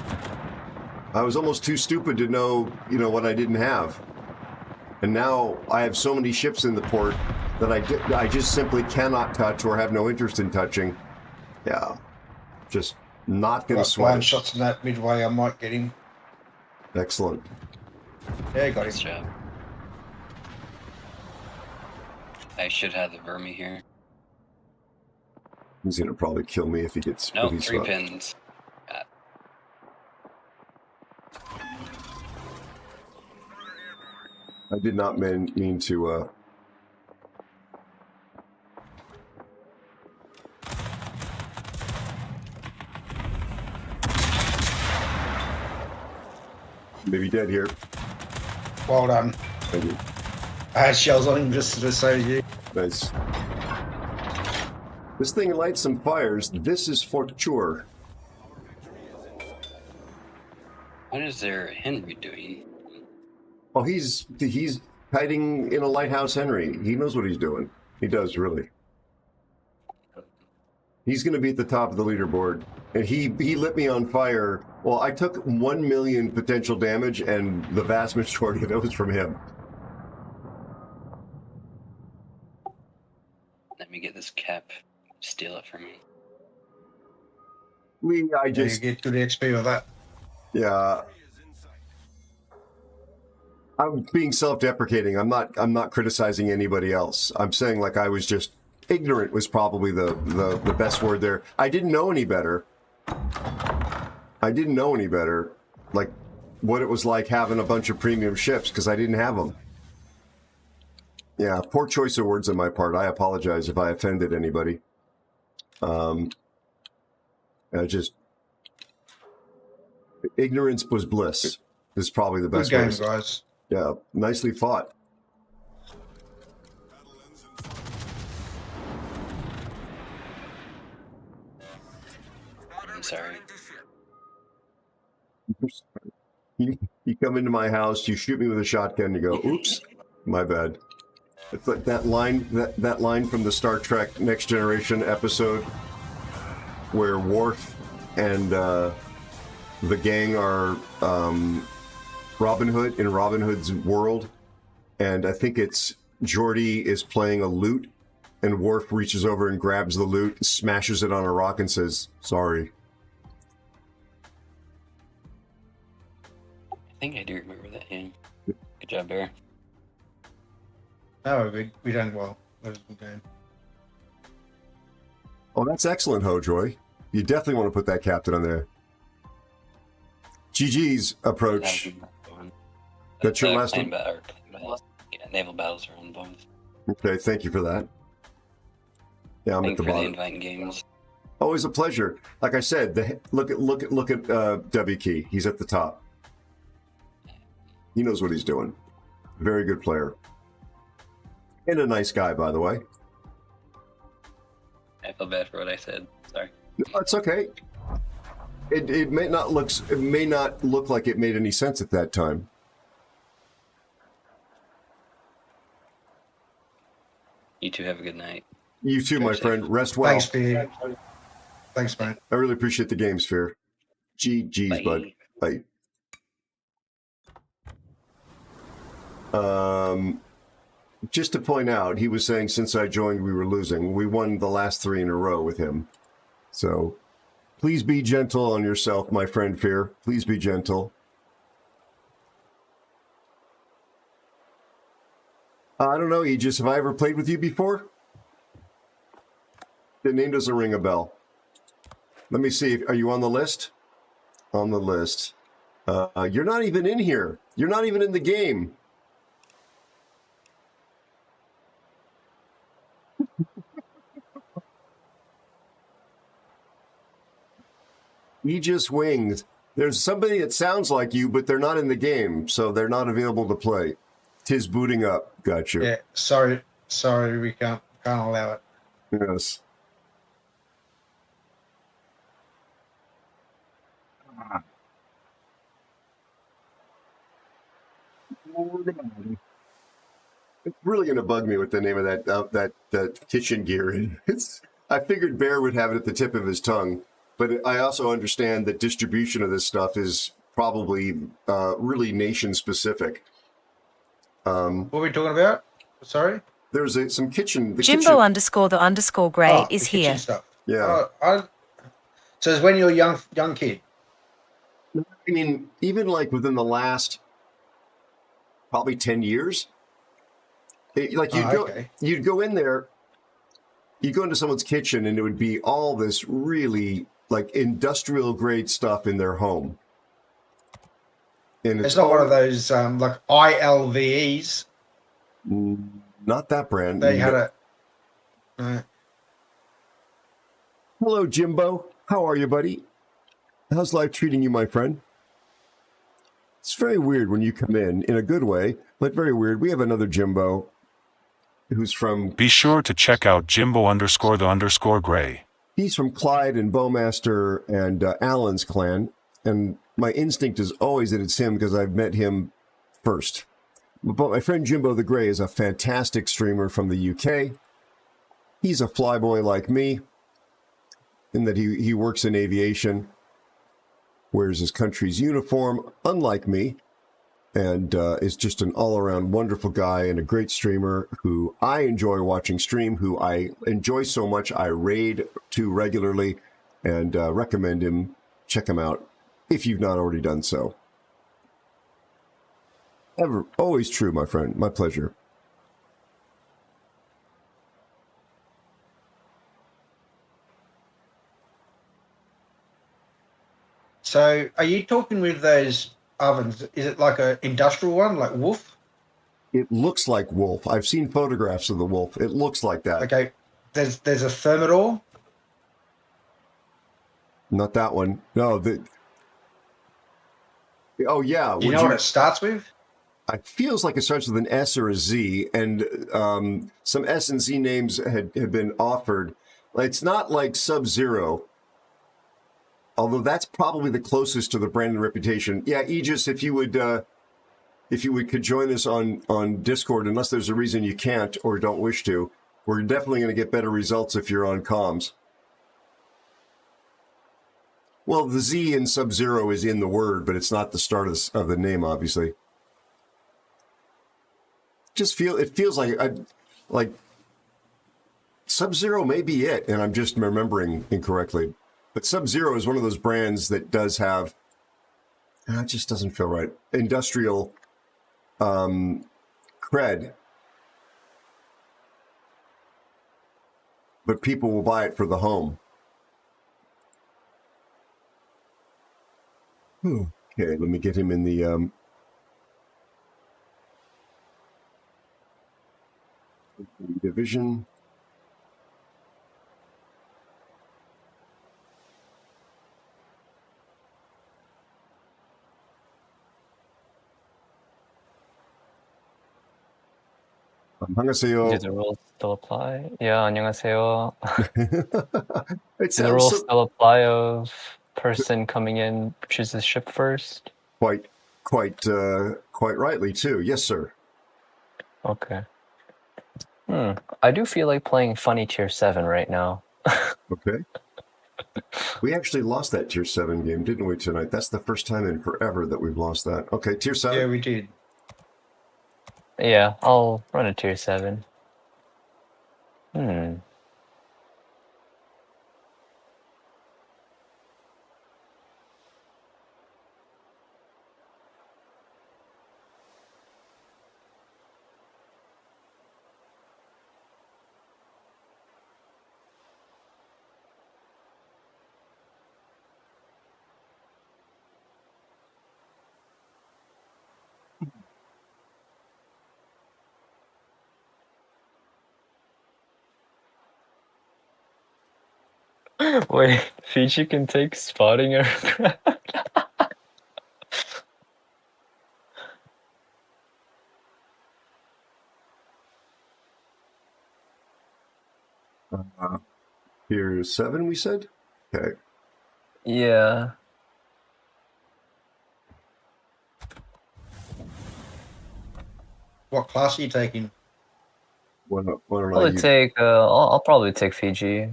I was almost too stupid to know, you know, what I didn't have. And now I have so many ships in the port that I just simply cannot touch or have no interest in touching. Yeah. Just not going to sweat. Blind shots in that midway, I might get him. Excellent. Yeah, got Nice him. job. I should have the Vermi here. He's going to probably kill me if he gets... No, if he's 3 not. pins. God. I did not mean to... Maybe dead here. Well done. Thank you. I had shells on him just to say you. Nice. This thing lights some fires. This is for sure. What is their Henry doing? Oh, he's hiding in a lighthouse, Henry. He knows what he's doing. He does, really. He's going to be at the top of the leaderboard. And he lit me on fire. Well, I took 1 million potential damage, and the vast majority of it was from him. Let me get this cap. Steal it from me. I just... You get good XP with that. Yeah. I'm being self-deprecating. I'm not criticizing anybody else. I'm saying, like, I was just ignorant was probably the best word there. I didn't know any better. Like what it was like having a bunch of premium ships, because I didn't have them. Yeah, poor choice of words on my part. I apologize if I offended anybody. Ignorance was bliss is probably the best Good game, way. guys. Yeah, nicely fought. I'm sorry. You come into my house, you shoot me with a shotgun, you go, oops, my bad. It's like that line from the Star Trek Next Generation episode where Worf and the gang are Robin Hood in Robin Hood's world, and I think it's Geordi is playing a lute, and Worf reaches over and grabs the lute, smashes it on a rock, and says, "Sorry." I think I do remember that. Yeah. Good job, Bear. No, we done well. That was a good game. Oh, that's excellent, Hojoy. You definitely want to put that captain on there. GG's approach. That's your last one? Yeah, naval battles are on both. Okay, thank you for that. Yeah, I'm at the bottom. Invite games. Always a pleasure. Like I said, look at W Key. He's at the top. He knows what he's doing. Very good player. And a nice guy, by the way. I feel bad for what I said. Sorry. No, it's okay. It may not look like it made any sense at that time. You two have a good night. You too, my friend. Rest well. Thanks, Fear. Thanks, man. I really appreciate the game, Sphere. GG's, bud. Bye. Just to point out, he was saying since I joined, we were losing. We won the last 3 in a row with him. So please be gentle on yourself, my friend Fear. Please be gentle. I don't know, Aegis. Have I ever played with you before? The name doesn't ring a bell. Let me see. Are you on the list? On the list. You're not even in here. You're not even in the game. Aegis Wings. There's somebody that sounds like you, but they're not in the game, so they're not available to play. Tis booting up. Gotcha. Yeah, sorry, we can't allow it. Yes. It's really going to bug me with the name of that kitchen gear. I figured Bear would have it at the tip of his tongue, but I also understand that distribution of this stuff is probably really nation specific. What are we talking about? Sorry? There's some kitchen... Jimbo _ Gray is here. Stuff. Yeah. So it's when you're a young kid? I mean, even like within the last probably 10 years, you'd go in there, you'd go into someone's kitchen and it would be all this really like industrial grade stuff in their home. And it's not one of those like ILVEs. Not that brand. They had a... Hello, Jimbo. How are you, buddy? How's life treating you, my friend? It's very weird when you come in a good way, but very weird. We have another Jimbo who's from... Be sure to check out Jimbo _ Gray. He's from Clyde and Bowmaster and Alan's clan, and my instinct is always that it's him because I've met him first. But my friend Jimbo the Gray is a fantastic streamer from the UK. He's a flyboy like me, in that he works in aviation, wears his country's uniform, unlike me, and is just an all-around wonderful guy and a great streamer who I enjoy watching stream, who I enjoy so much I raid to regularly, and recommend him. Check him out if you've not already done so. Always true, my friend. My pleasure. So, are you talking with those ovens? Is it like an industrial one, like Wolf? It looks like Wolf. I've seen photographs of the Wolf. It looks like that. Okay. There's a Thermidor. Not that one. No. Oh yeah. Do you know what it starts with? It feels like it starts with an S or a Z, and some S and Z names have been offered. It's not like Sub-Zero, although that's probably the closest to the brand and reputation. Yeah, Aegis, if you would could join us on Discord, unless there's a reason you can't or don't wish to, we're definitely going to get better results if you're on comms. Well, the Z in Sub-Zero is in the word, but it's not the start of the name, obviously. It feels like Sub-Zero may be it, and I'm just remembering incorrectly. But Sub-Zero is one of those brands that does have, it just doesn't feel right, industrial cred. But people will buy it for the home. Okay, Okay, let me get him in the division. 안녕하세요. Do the rules still apply? Yeah, 안녕하세요. It Do the rules sounds still apply of person coming in chooses ship first? quite rightly too. Yes, sir. Okay. I do feel like playing funny tier 7 right now. Okay. We actually lost that tier 7 game, didn't we, tonight? That's the first time in forever that we've lost that. Okay, tier 7. Yeah, we did. Yeah, I'll run a tier 7. Wait, Fiji can take spotting aircraft? Tier 7, we said? Okay. Yeah. What class are you taking? Why don't Probably take, I'll probably take Fiji.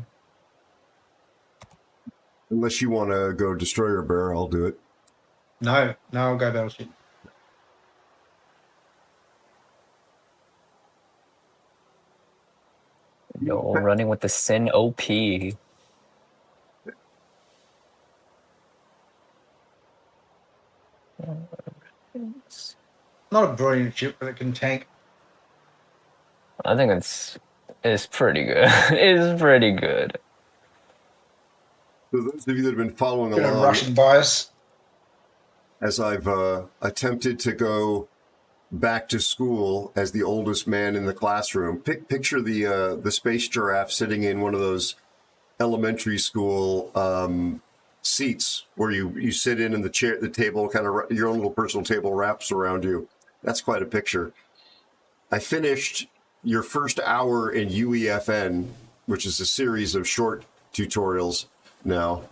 Unless you want to go destroyer bearer, I'll do it. No, I'll go battleship. Yo, running with the Sin OP. Not a brilliant ship, but it can tank. I think it's pretty good. It's pretty good. For those of you that have been following Bit of along, Russian bias. as I've attempted to go back to school as the oldest man in the classroom, picture the space giraffe sitting in one of those elementary school seats where you sit in and the chair, the table, kind of your own little personal table wraps around you. That's quite a picture. I finished your first hour in UEFN, which is a series of short tutorials now,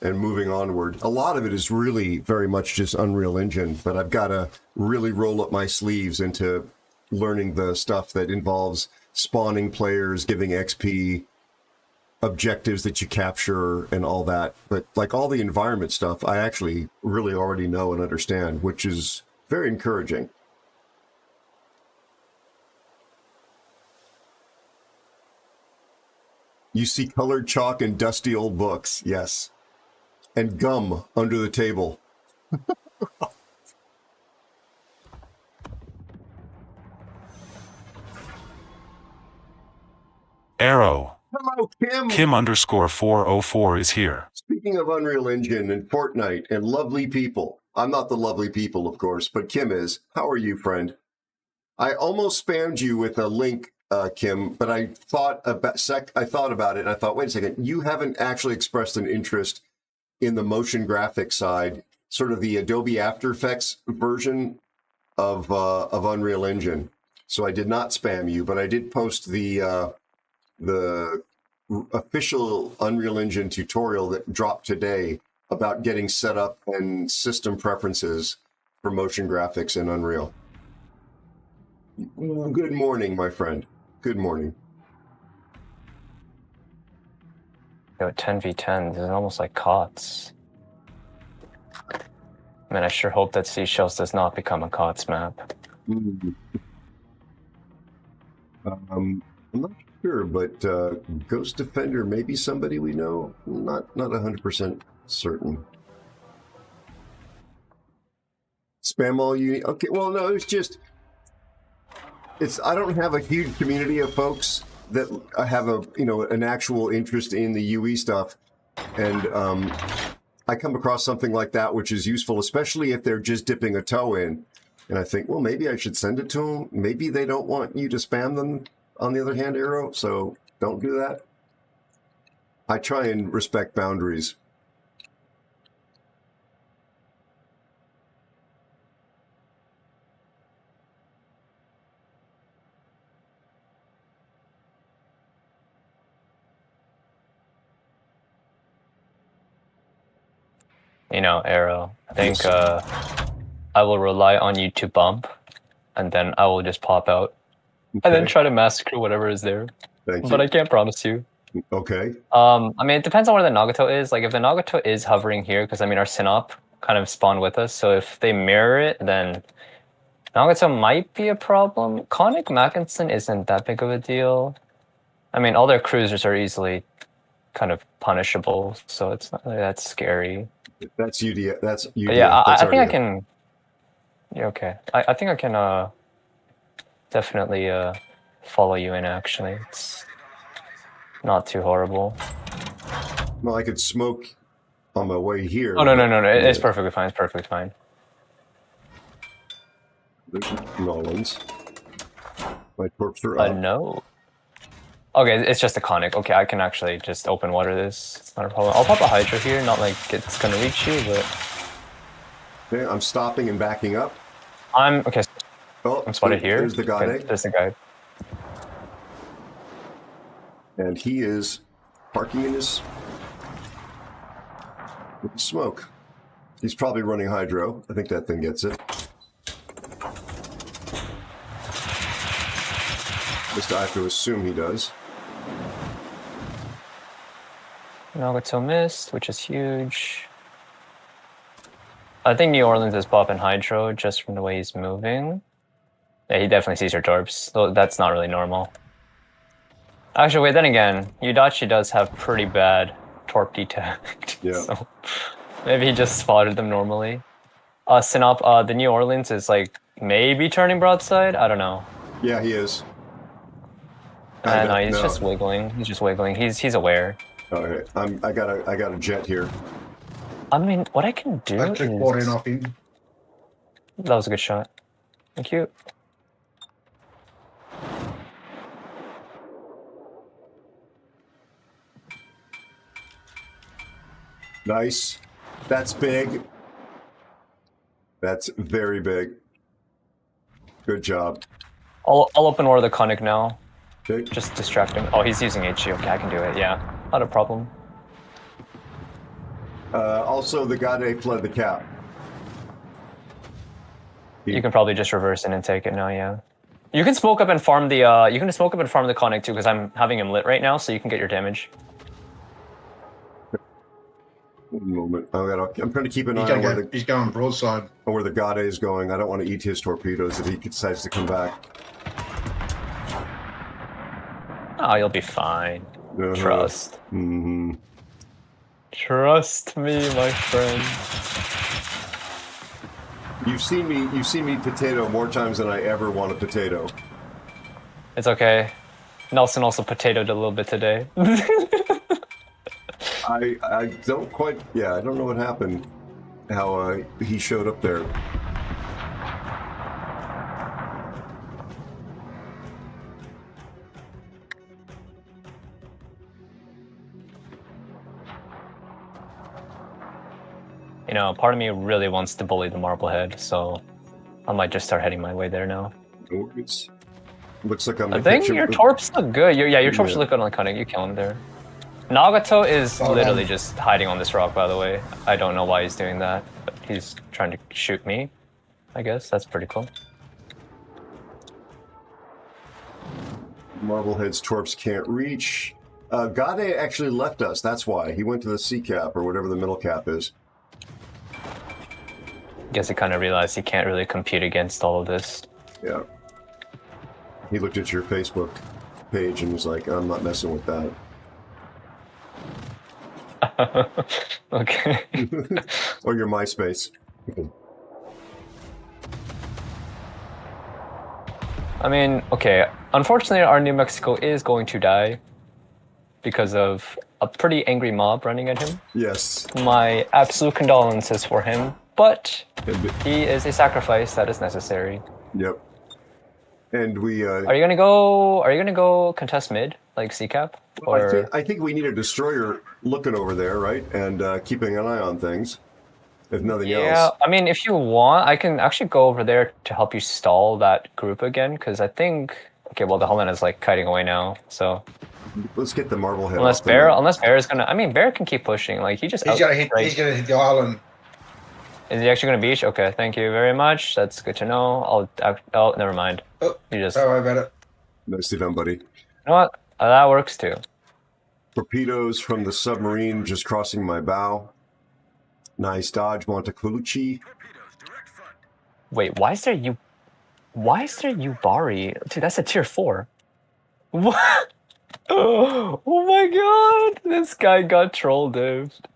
and moving onward. A lot of it is really very much just Unreal Engine, but I've got to really roll up my sleeves into learning the stuff that involves spawning players, giving XP, objectives that you capture, and all that. But like all the environment stuff, I actually really already know and understand, which is very encouraging. You see colored chalk and dusty old books, yes. And gum under the table. Aero. Hello, Kim. Kim_404 is here. Speaking of Unreal Engine and Fortnite and lovely people, I'm not the lovely people, of course, but Kim is. How are you, friend? I almost spammed you with a link, Kim, but I thought about it, and I thought, wait a second, you haven't actually expressed an interest in the motion graphics side, sort of the Adobe After Effects version of Unreal Engine. So I did not spam you, but I did post the official Unreal Engine tutorial that dropped today about getting set up and system preferences for motion graphics in Unreal. Good morning, my friend. Good morning. Yo, 10v10, this is almost like COTS. Man, I sure hope that Seashells does not become a COTS map. I'm not sure, but Ghost Defender may be somebody we know. Not 100% certain. Spam all you need. Okay, well, no, it's just... I don't have a huge community of folks that have an actual interest in the UE stuff, and I come across something like that, which is useful, especially if they're just dipping a toe in. And I think, well, maybe I should send it to them. Maybe they don't want you to spam them, on the other hand, Aero, so don't do that. I try and respect boundaries. You know, Aero, I think Yes. I will rely on you to bump, and then I will just pop out, and then Okay. try to massacre whatever is there. Thank But you. I can't promise you. Okay. I mean, it depends on where the Nagato is. Like, if the Nagato is hovering here, because I mean, our Sinop kind of spawned with us, so if they mirror it, then Nagato might be a problem. Conic Mackinson isn't that big of a deal. I mean, all their cruisers are easily kind of punishable, so it's not really that scary. That's UDF. That's UDF. But yeah, That's I think I RDF. can. Yeah, okay. I think I can definitely follow you in. Actually, it's not too horrible. Well, I could smoke on my way here. Oh no. It's Yeah. perfectly fine. It's perfectly fine. There's Nolans. My torps are up. No. Okay, it's just a conic. Okay, I can actually just open water this. It's not a problem. I'll pop a Hydra here, not like it's gonna reach you, but... Okay, I'm stopping and backing up. Okay, Oh, I'm spotted here. There's the guy. Okay, there's the guy. And he is parking in his with the smoke. He's probably running hydro. I think that thing gets it. At least I have to assume he does. Nagato missed, which is huge. I think New Orleans is popping Hydro just from the way he's moving. Yeah, he definitely sees your torps, though that's not really normal. Actually, wait, then again, Yudachi does have pretty bad torp detect. Yeah. So maybe he just spotted them normally. Sinop, the New Orleans is like maybe turning broadside? I don't know. Yeah, he is. No, he's just wiggling. He's just wiggling. He's aware. Okay, I got a jet here. I mean, what I can do I took is... 14 off him. That was a good shot. Thank you. Nice. That's big. That's very big. Good job. I'll open War of the Conic now. Okay. Just distract him. Oh, he's using HG. Okay, I can do it. Yeah, not a problem. Also, the Gade fled the cap. You can probably just reverse in and take it now. Yeah. You can smoke up and farm the. You can smoke up and farm the Conic too, because I'm having him lit right now, so you can get your damage. One moment. I'm trying to keep an eye on He's going broadside. where the Gade is going. I don't want to eat his torpedoes if he decides to come back. Oh, you'll be fine. Trust. Mm-hmm. Trust me, my friend. You've seen me potato more times than I ever want a potato. It's okay. Nelson also potatoed a little bit today. I don't quite. Yeah, I don't know what happened. How he showed up there. You know, part of me really wants to bully the Marblehead, so I might just start heading my way there now. No worries. Looks like I'm. I think your torps look good. Your torps look good on the Cunning. You kill him there. Nagato is literally just hiding on this rock, by the way. I don't know why he's doing that, but he's trying to shoot me. I guess that's pretty cool. Marblehead's torps can't reach. Gade actually left us. That's why he went to the C cap or whatever the middle cap is. Guess he kind of realized he can't really compete against all of this. Yeah. He looked at your Facebook page and was like, "I'm not messing with that." Okay. Or your MySpace. I mean, okay. Unfortunately, our New Mexico is going to die because of a pretty angry mob running at him. Yes. My absolute condolences for him, but he is a sacrifice that is necessary. Yep. And we. Are you gonna go? Are you gonna go contest mid like CCAP? Or I think we need a destroyer looking over there, right, and keeping an eye on things. If nothing else. yeah, I mean, if you want, I can actually go over there to help you stall that group again, because I think. Okay, well, the Holland is like kiting away now, so. Let's get the Marblehead. Unless Bear is gonna. I mean, Bear can keep pushing. Like he just. He's gonna hit. He's gonna hit the island. Is he actually gonna beach? Okay, thank you very much. That's good to know. Oh, never mind. Oh, you just. Don't worry about it. Nicely done, buddy. You know what? That works too. Torpedoes from the submarine just crossing my bow. Nice dodge, Monteclucci. Wait, why is there Yubari? Dude, that's a tier 4. What? Oh my god! This guy got troll dived.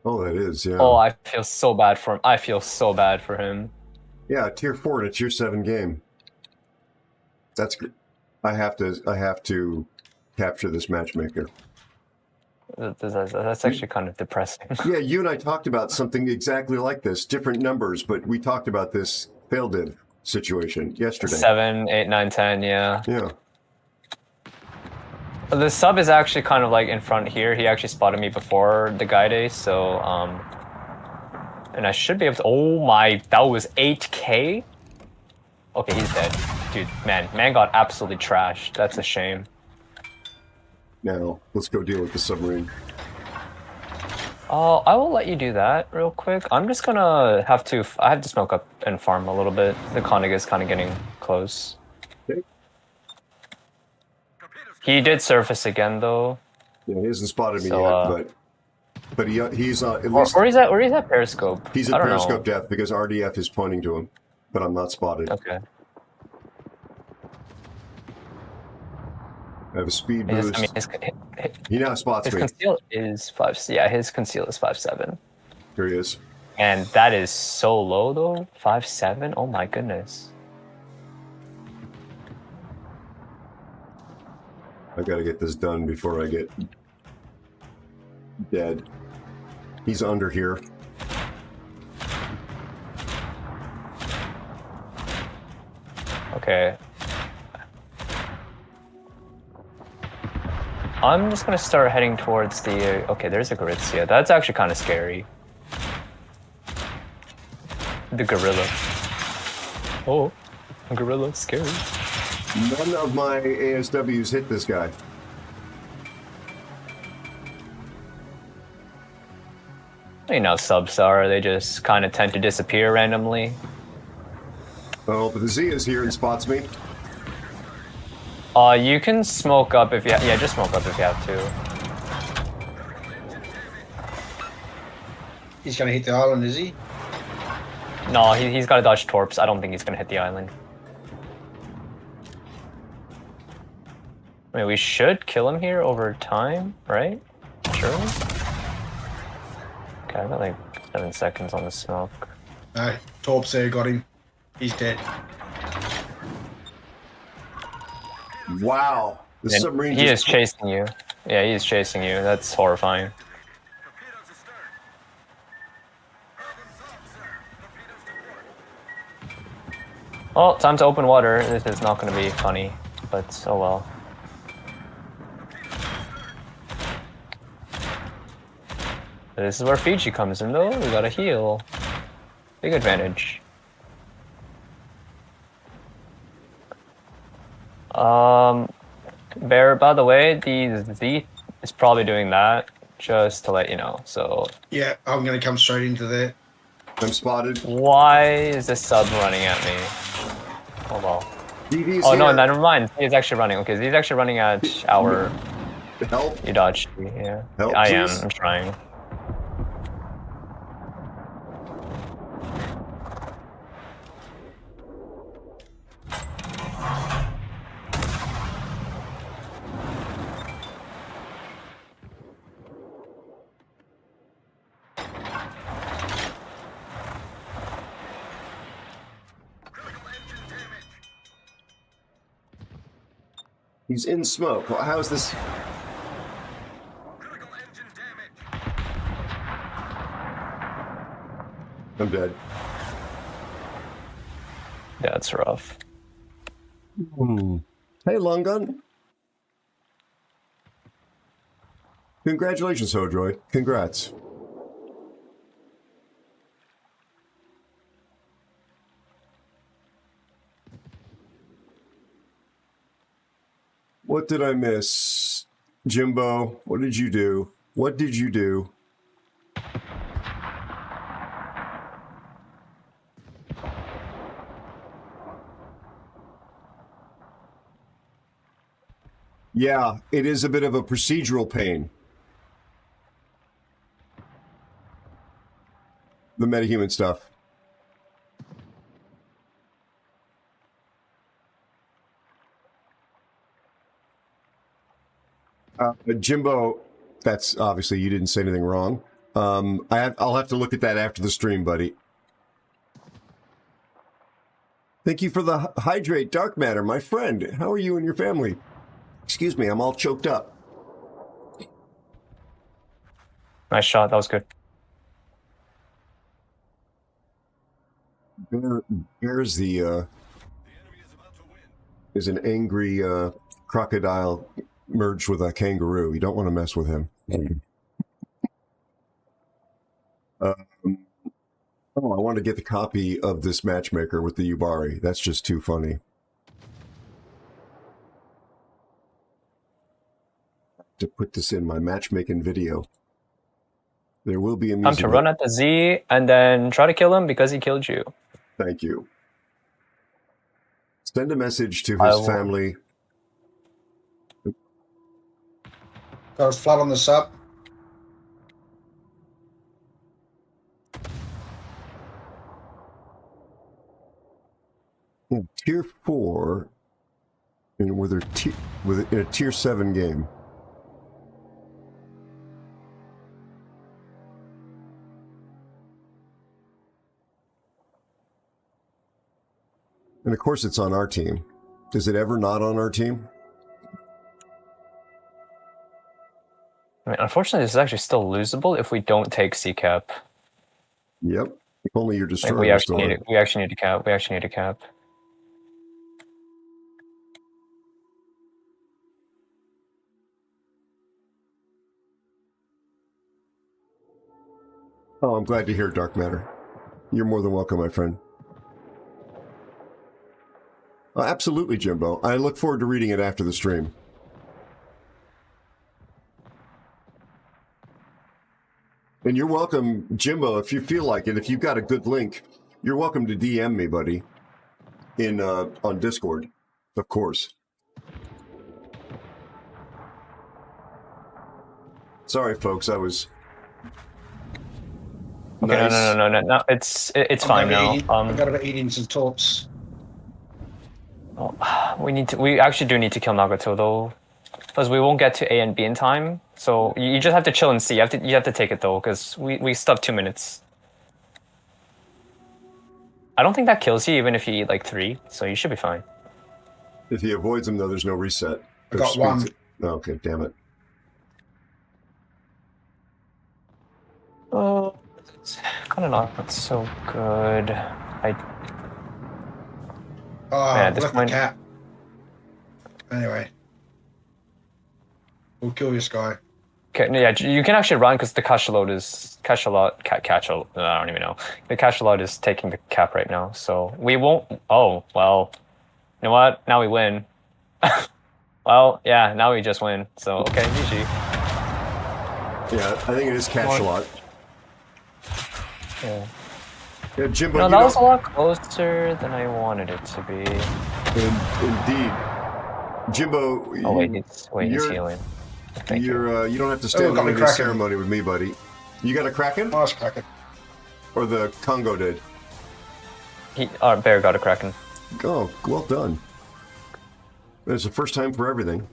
Oh, that is, yeah. Oh, I feel so bad for him. I feel so bad for him. Yeah, tier 4 in a tier 7 game. That's good. I have to capture this matchmaker. That's actually kind of depressing. Yeah, you and I talked about something exactly like this, different numbers, but we talked about this fail div situation yesterday. 7, 8, 9, 10, yeah. Yeah. The sub is actually kind of like in front here. He actually spotted me before the guy day, so and I should be able to. Oh my, that was 8K. Okay, he's dead, dude. Man got absolutely trashed. That's a shame. Now let's go deal with the submarine. Oh, I will let you do that real quick. I'm just gonna have to. I have to smoke up and farm a little bit. The Koenig is kind of getting close. Okay. He did surface again, though. Yeah, he hasn't spotted me yet, but he's at least. Or he's at Periscope. He's at Periscope depth because RDF is pointing to him, but I'm not spotted. Okay. I have a speed boost. He now spots me. His conceal is 5. Yeah, his conceal is 5.7. Here he is. And that is so low though. 5.7. Oh my goodness. I gotta get this done before I get dead. He's under here. Okay. I'm just gonna start heading towards the. Okay, there's a Gorizia. That's actually kind of scary. The gorilla. Oh, a gorilla, scary. None of my ASWs hit this guy. You know, subs are. They just kind of tend to disappear randomly. Oh, but the Z is here and spots me. You can smoke up if you yeah, just smoke up if you have to. He's gonna hit the island, is he? No, he's got to dodge torps. I don't think he's gonna hit the island. I mean, we should kill him here over time, right? Surely? Okay, I got like 7 seconds on the smoke. No, Torps there, got him. He's dead. Wow. The submarine He is chasing you. Yeah, he is chasing you. That's horrifying. Oh, time to open water. This is not going to be funny, but oh well. This is where Fiji comes in, though. We gotta heal. Big advantage. Bear, by the way, the Z is probably doing that, just to let you know, so... Yeah, I'm gonna come straight into there. I'm spotted. Why is this sub running at me? Oh well. DV's oh here. no, never mind. He's actually running. Okay, he's actually running at our... Help. You dodged me, yeah. Help, I please. am, I'm trying. He's in smoke. How is this? I'm dead. Yeah, it's rough. Hey, Long Gun. Congratulations, Hodroid. Congrats. What did I miss? Jimbo, what did you do? What did you do? Yeah, it is a bit of a procedural pain. The metahuman stuff. Jimbo, that's obviously you didn't say anything wrong. I'll have to look at that after the stream, buddy. Thank you for the hydrate, Dark Matter, my friend. How are you and your family? Excuse me, I'm all choked up. Nice shot. That was good. There's the is an angry crocodile merged with a kangaroo. You don't want to mess with him. I want to get the copy of this matchmaker with the Yubari. That's just too funny. To put this in my matchmaking video. There will be a music. Time to run at the Z and then try to kill him because he killed you. Thank you. Send a message to his family. Got flat on the sub. Tier 4 and with a tier 7 game. And of course it's on our team. Is it ever not on our team? I mean, unfortunately, this is actually still losable if we don't take CCAP. Yep. If only you're destroying we actually need to cap. We actually need to cap. Oh, I'm glad to hear it, Dark Matter. You're more than welcome, my friend. Absolutely, Jimbo. I look forward to reading it after the stream. And you're welcome, Jimbo, if you feel like it, if you've got a good link, you're welcome to DM me, buddy, in on Discord, of course. Sorry, folks, I was... Okay, nice. No, it's fine now. I've got to be eating some torps. Oh, we actually do need to kill Nagato though, because we won't get to A and B in time. So you just have to chill and see. You have to take it though, because we still have 2 minutes. I don't think that kills you even if you eat like 3, so you should be fine. If he avoids them though, there's no reset. I got one. Okay, damn it. Oh, it's kind of not so good. Left the cat. Anyway. We'll kill this guy. Okay, yeah, you can actually run because the cachalot is... I don't even know. The cachalot is taking the cap right now, so we won't... Oh, well... You know what? Now we win. Well, yeah, now we just win. So, okay, GG. Yeah, I think it is cachalot. Yeah. Yeah, Jimbo, no, that was a lot closer than I wanted it to be. Indeed. Jimbo, oh, wait, he's healing. You don't have to stand on any ceremony with me, buddy. You got a Kraken? Oh, it's Kraken. Or the Congo did? Our bear got a Kraken. Oh, well done. It's the first time for everything.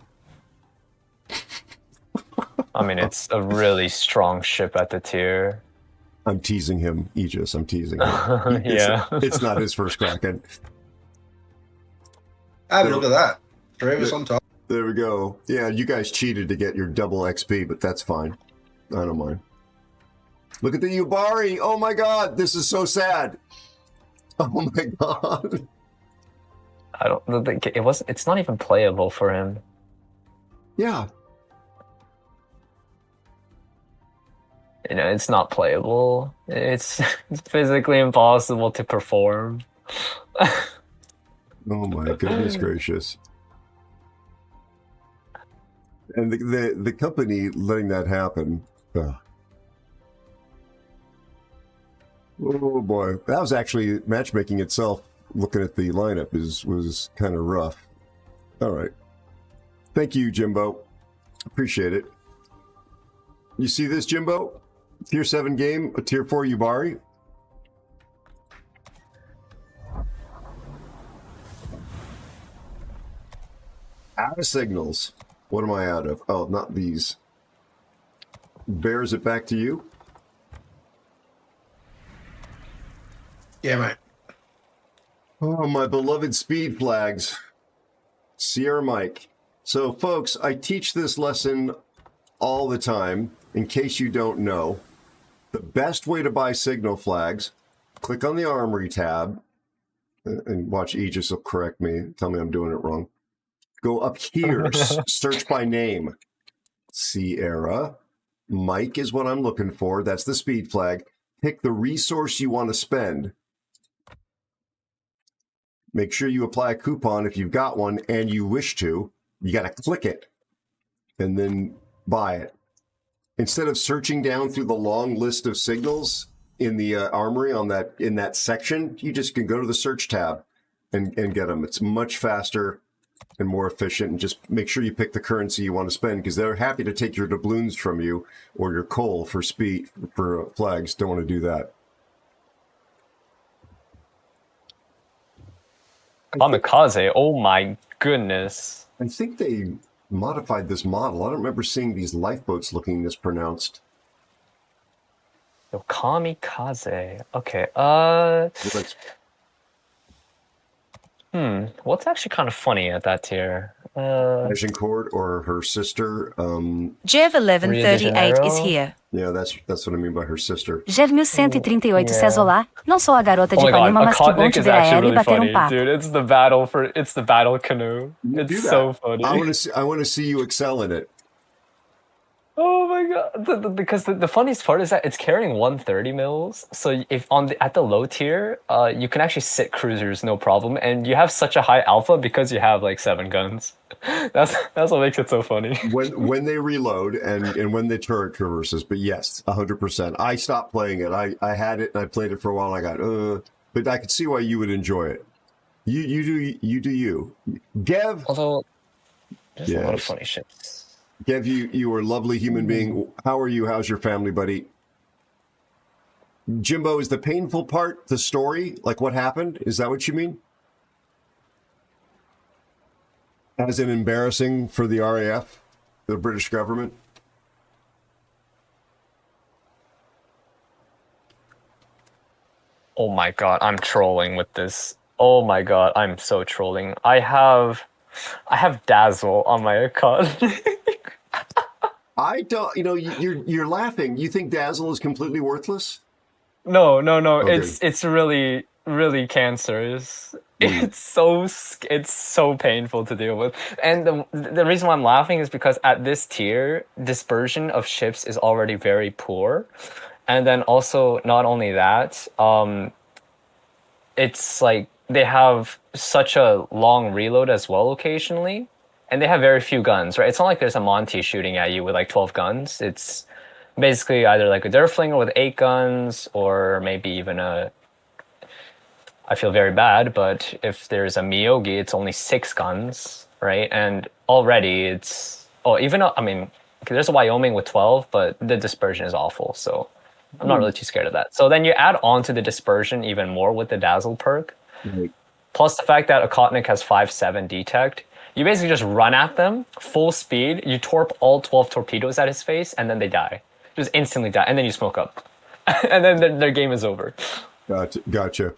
I mean, it's a really strong ship at the tier. I'm teasing him, Aegis. I'm teasing him. Yeah. It's not his first Kraken. Have a look at that. 3 of us on top. There we go. Yeah, you guys cheated to get your double XP, but that's fine. I don't mind. Look at the Yubari. Oh my God, this is so sad. Oh my God. I don't think it was. It's not even playable for him. Yeah. You know, it's not playable. It's physically impossible to perform. Oh my goodness gracious. And the company letting that happen. Oh boy. That was actually matchmaking itself. Looking at the lineup was kind of rough. All right. Thank you, Jimbo. Appreciate it. You see this, Jimbo? Tier 7 game, a Tier 4 Yubari. Out of signals. What am I out of? Oh, not these. Bears it back to you. Yeah, mate. Oh, my beloved speed flags. Sierra Mike. So, folks, I teach this lesson all the time, in case you don't know. The best way to buy signal flags, click on the Armory tab, and watch Aegis will correct me, tell me I'm doing it wrong. Go up here, search by name. Sierra. Mike is what I'm looking for. That's the speed flag. Pick the resource you want to spend. Make sure you apply a coupon if you've got one and you wish to. You got to click it and then buy it. Instead of searching down through the long list of signals in the Armory in that section, you just can go to the search tab and get them. It's much faster and more efficient. And just make sure you pick the currency you want to spend, because they're happy to take your doubloons from you or your coal for flags. Don't want to do that. Kamikaze, oh my goodness. I think they modified this model. I don't remember seeing these lifeboats looking this pronounced. Yo, kamikaze. Okay, what's actually kind of funny at that tier? Agincourt or her sister. Jev 1138 is here. Yeah, that's what I mean by her sister. Jev 1138 says olá. Não sou a garota de Oh my Ipanema, god, mas que bom Akotnik te is ver actually aéreo e really bater funny, papo. dude. It's the battle canoe. It's so funny. I want to see you excel in it. Oh my god! Because the funniest part is that it's carrying 130 mils. So if at the low tier, you can actually sit cruisers no problem, and you have such a high alpha because you have like 7 guns. That's what makes it so funny. When they reload and when they turret traverses, but yes, 100%. I stopped playing it. I had it and I played it for a while. And I got but I could see why you would enjoy it. You do you. Gev. Although there's a lot of funny shit. Gev, you are a lovely human being. How are you? How's your family, buddy? Jimbo, is the painful part the story? Like what happened? Is that what you mean? As in embarrassing for the RAF, the British government? Oh my god, I'm trolling with this. Oh my god, I'm so trolling. I have Dazzle on my account. I don't, you're laughing. You think Dazzle is completely worthless? No. Okay. It's really, really cancerous. It's so painful to deal with. And the reason why I'm laughing is because at this tier, dispersion of ships is already very poor. And then also, not only that, it's like they have such a long reload as well occasionally. And they have very few guns, right? It's not like there's a Monty shooting at you with like 12 guns. It's basically either like a Durflinger with 8 guns or maybe even I feel very bad, but if there's a Miyogi, it's only 6 guns, right? And already there's a Wyoming with 12, but the dispersion is awful. So I'm not really too scared of that. So then you add on to the dispersion even more with the Dazzle perk. Right. Plus the fact that Akotnik has 5.7 detect. You basically just run at them, full speed, you torp all 12 torpedoes at his face, and then they die. Just instantly die, and then you smoke up. And then their game is over. Gotcha.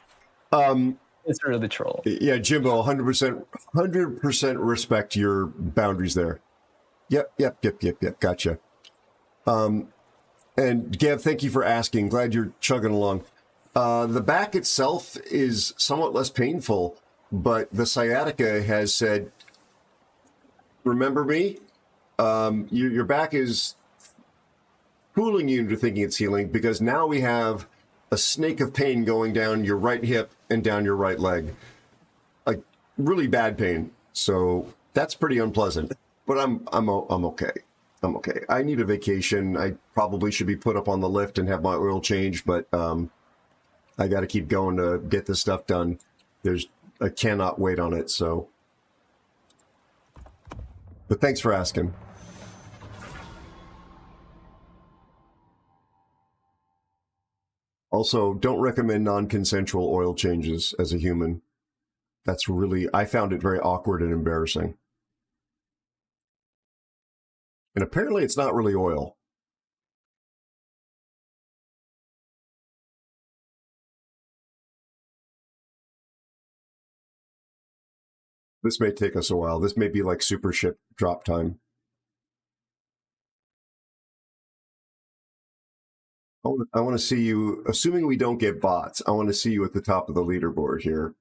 It's really troll. Yeah, Jimbo, 100% respect your boundaries there. Yep, gotcha. And Gav, thank you for asking. Glad you're chugging along. The back itself is somewhat less painful, but the sciatica has said, remember me? Your back is fooling you into thinking it's healing because now we have a snake of pain going down your right hip and down your right leg. Like really bad pain. So that's pretty unpleasant, but I'm okay. I'm okay. I need a vacation. I probably should be put up on the lift and have my oil changed, but I got to keep going to get this stuff done. I cannot wait on it. So, but thanks for asking. Also, don't recommend non-consensual oil changes as a human. That's really, I found it very awkward and embarrassing. And apparently it's not really oil. This may take us a while. This may be like super ship drop time. I want to see you, assuming we don't get bots, I want to see you at the top of the leaderboard here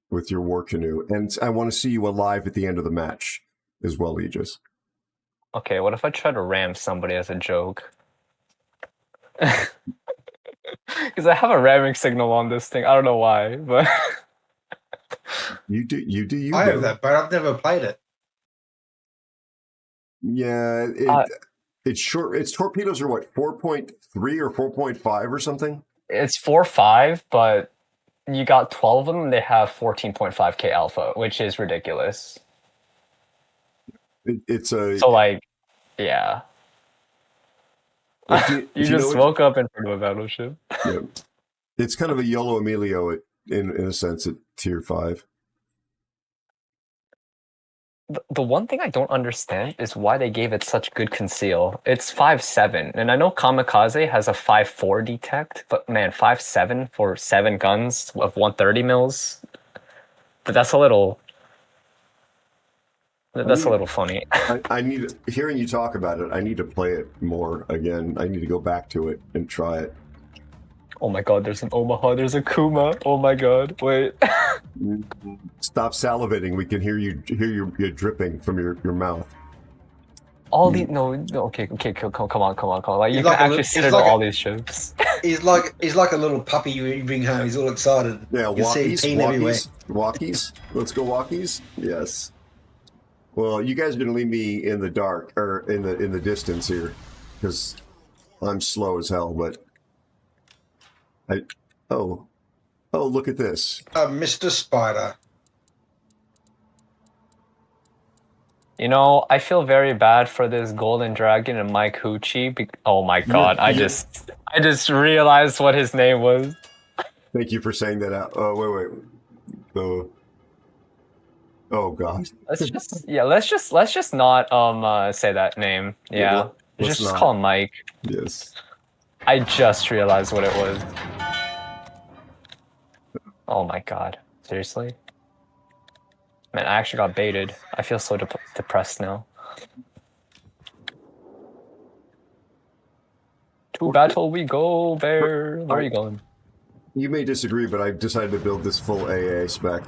with your war canoe. And I want to see you alive at the end of the match as well, Aegis. Okay, what if I try to ram somebody as a joke? Because I have a ramming signal on this thing. I don't know why, but you do. I have that, but I've never played it. Yeah, it's short. Its torpedoes are what, 4.3 or 4.5 or something? It's 4.5, but you got 12 of them. They have 14.5K alpha, which is ridiculous. So like, yeah. You just woke up in front of a battleship. Yeah. It's kind of a YOLO Emilio in a sense at tier 5. The one thing I don't understand is why they gave it such good conceal. It's 5.7, and I know Kamikaze has a 5.4 detect, but man, 5.7 for 7 guns of 130 mils. But that's a little. That's a little funny. I need, hearing you talk about it, I need to play it more again. I need to go back to it and try it. Oh my god, there's an Omaha, there's a Kuma. Oh my god, wait. Stop salivating. We can hear you dripping from your mouth. All these okay, come on. Like you can actually sit on all these ships. He's like a little puppy you bring home. He's all excited. Yeah, walkies. Let's go walkies. Yes. Well, you guys are gonna leave me in the dark or in the distance here, because I'm slow as hell. But oh, look at this, Mr. Spider. You know, I feel very bad for this Golden Dragon and Mike Hoochie. Oh my god, I just realized what his name was. Thank you for saying that out. Oh wait. Oh god. Let's just not say that name. Yeah. Just call him Mike. Yes. I just realized what it was. Oh my god. Seriously? Man, I actually got baited. I feel so depressed now. To battle we go, bear. Where are you going? You may disagree, but I've decided to build this full AA spec.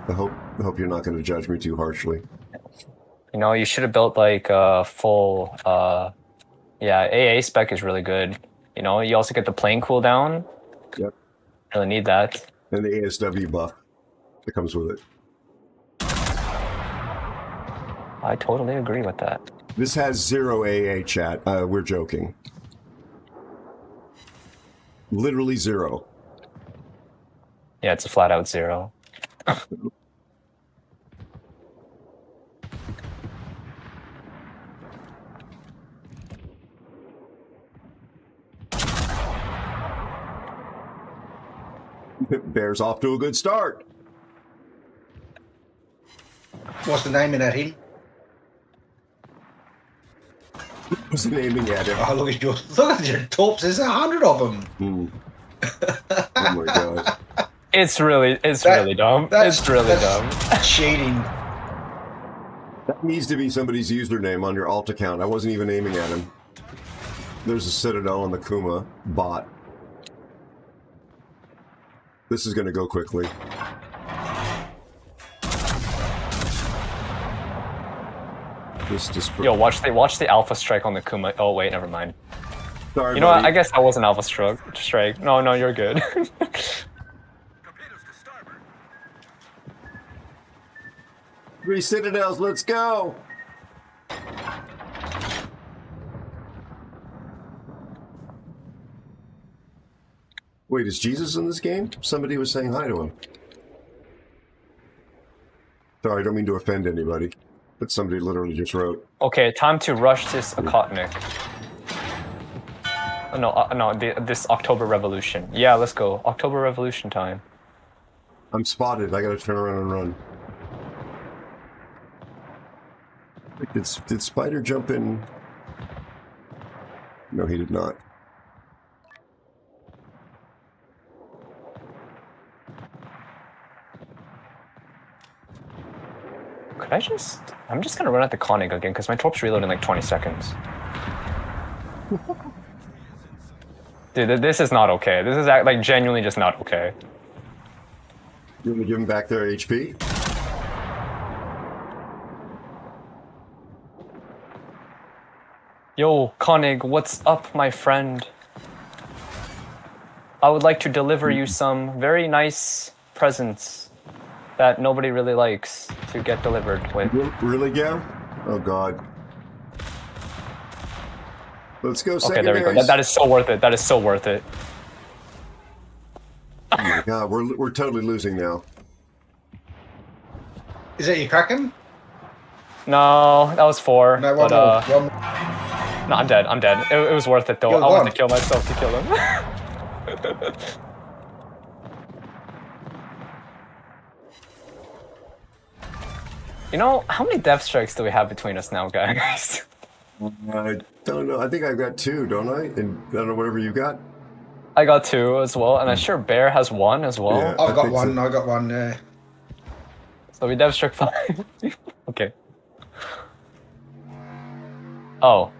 I hope you're not going to judge me too harshly. You know, you should have built like a full, yeah, AA spec is really good. You know, you also get the plane cooldown. Yep. Really need that. And the ASW buff that comes with it. I totally agree with that. This has 0 AA chat. We're joking. Literally 0. Yeah, it's a flat out 0. Bear's off to a good start. What's the name of that him? What's the naming at him? Oh, look at your torps. There's 100 of them. Oh my god. It's really dumb. It's really dumb. Cheating. That needs to be somebody's username on your alt account. I wasn't even aiming at him. There's a Citadel on the Kuma bot. This is going to go quickly. This just Yo, watch the alpha strike on the Kuma. Oh wait, never mind. Sorry, You know what? buddy. I guess that was an alpha strike. No, you're good. 3 Citadels, let's go! Wait, is Jesus in this game? Somebody was saying hi to him. Sorry, I don't mean to offend anybody, but somebody literally just wrote. Okay, time to rush this Akotnik. This October Revolution. Yeah, let's go. October Revolution time. I'm spotted. I gotta turn around and run. Did Spider jump in? No, he did not. Could I just... I'm just gonna run at the Konig again, because my torps reload in like 20 seconds. Dude, this is not okay. This is like genuinely just not okay. You want to give him back their HP? Yo, Konig, what's up, my friend? I would like to deliver you some very nice presents that nobody really likes to get delivered with. Really, Gav? Oh, God. Let's go Okay, there we go. secondaries. That is so worth it. That is so worth it. Oh my God, we're totally losing now. Is that you cracking? No, that was 4. No, one but, more. No, I'm dead. I'm dead. It was worth it, though. Yo, I wanted one. to kill myself to kill him. You know, how many death strikes do we have between us now, guys? I don't know. I think I've got 2, don't I? And I don't know whatever you got. I got 2 as well, and I'm sure Bear has 1 as well. Yeah. I've got think one. so. I got one. Yeah. So we dev struck 5. Okay. Oh.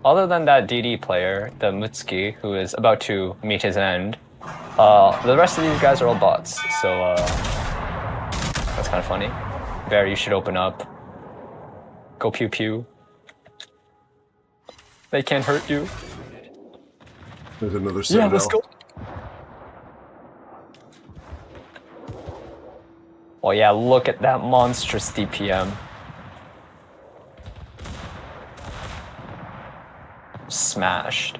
Other than that DD player, the Mutsuki, who is about to meet his end, the rest of these guys are all bots, so that's kind of funny. Bear, you should open up. Go pew pew. They can't hurt you. There's another Citadel. Yeah, let's go. Oh yeah, look at that monstrous DPM. Smashed.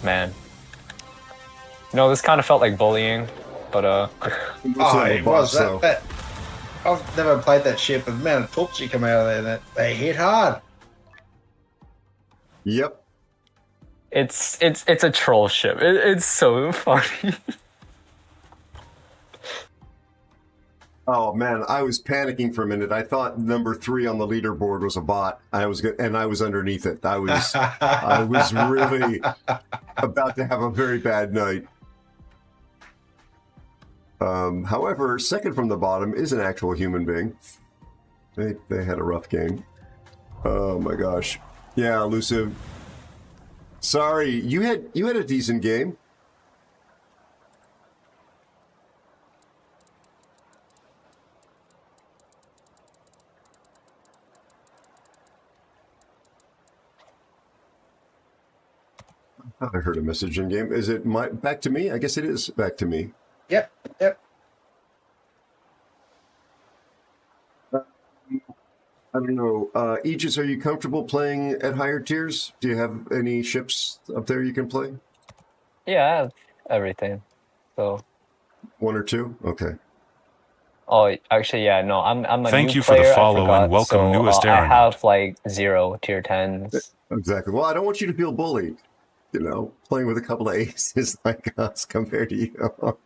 Man. No, this kind of felt like bullying, but Oh, it was that. I've never played that ship, but the amount of torps you come out of there, that they hit hard. Yep. it's a troll ship. It's so funny. Oh man, I was panicking for a minute. I thought number 3 on the leaderboard was a bot. I was underneath it. I was really about to have a very bad night. However, second from the bottom is an actual human being. They had a rough game. Oh my gosh. Yeah, Elusive. Sorry, you had a decent game. I heard a message in game. Is it back to me? I guess it is back to me. Yep. I don't know. Aegis, are you comfortable playing at higher tiers? Do you have any ships up there you can play? Yeah, I have everything. So. 1 or 2? Okay. Oh, actually, yeah, no, I'm a Thank new you for the player, I follow forgot, and welcome, so, newest I Aaron. have like 0 tier 10s. Exactly. Well, I don't want you to feel bullied. You know, playing with a couple of aces like us compared to you.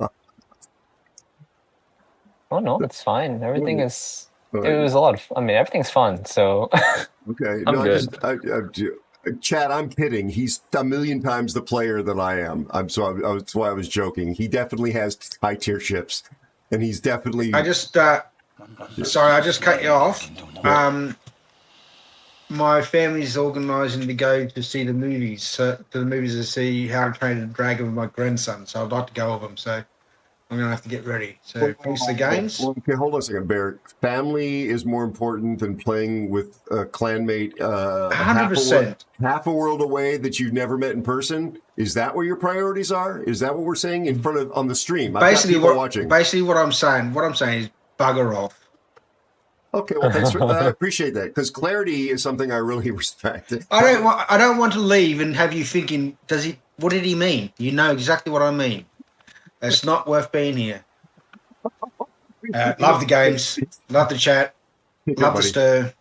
Oh no, it's fine. Everything is. All It right. was a lot of. I mean, everything's fun. So. Okay. I'm no, good. Chad, I'm kidding. He's a million times the player that I am. That's why I was joking. He definitely has high tier ships, and he's definitely. I just sorry, I just cut you off. my family's organising to go to see the movies, to see How to Train a Dragon with my grandson. So I'd like to go with them. So I'm going to have to get ready. So thanks to the games. Well, okay, hold on a second, Bear. Family is more important than playing with a clanmate 100%. half a world away that you've never met in person. Is that where your priorities are? Is that what we're saying in front of on the stream? Basically, watching. Basically, what I'm saying is bugger off. Okay, well, thanks. I appreciate that because clarity is something I really respect. I don't want to leave and have you thinking, what did he mean? You know exactly what I mean. It's not worth being here. Love the games, love the chat, love the stir,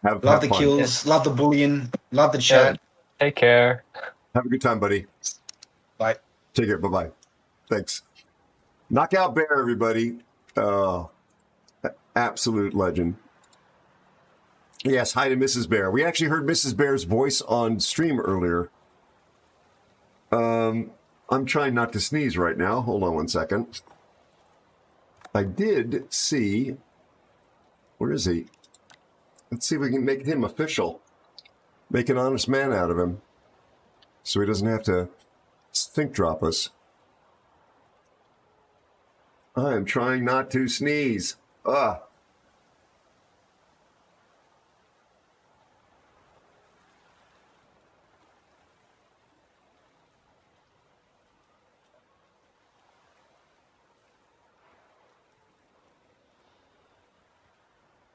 love the kills, love the bullying, love the chat. Take care. Have a good time, buddy. Bye. Take care. Bye-bye. Thanks. Knockout Bear, everybody. Absolute legend. Yes, hi to Mrs. Bear. We actually heard Mrs. Bear's voice on stream earlier. I'm trying not to sneeze right now. Hold on one second. I did see... Where is he? Let's see if we can make him official. Make an honest man out of him. So he doesn't have to stink drop us. I am trying not to sneeze.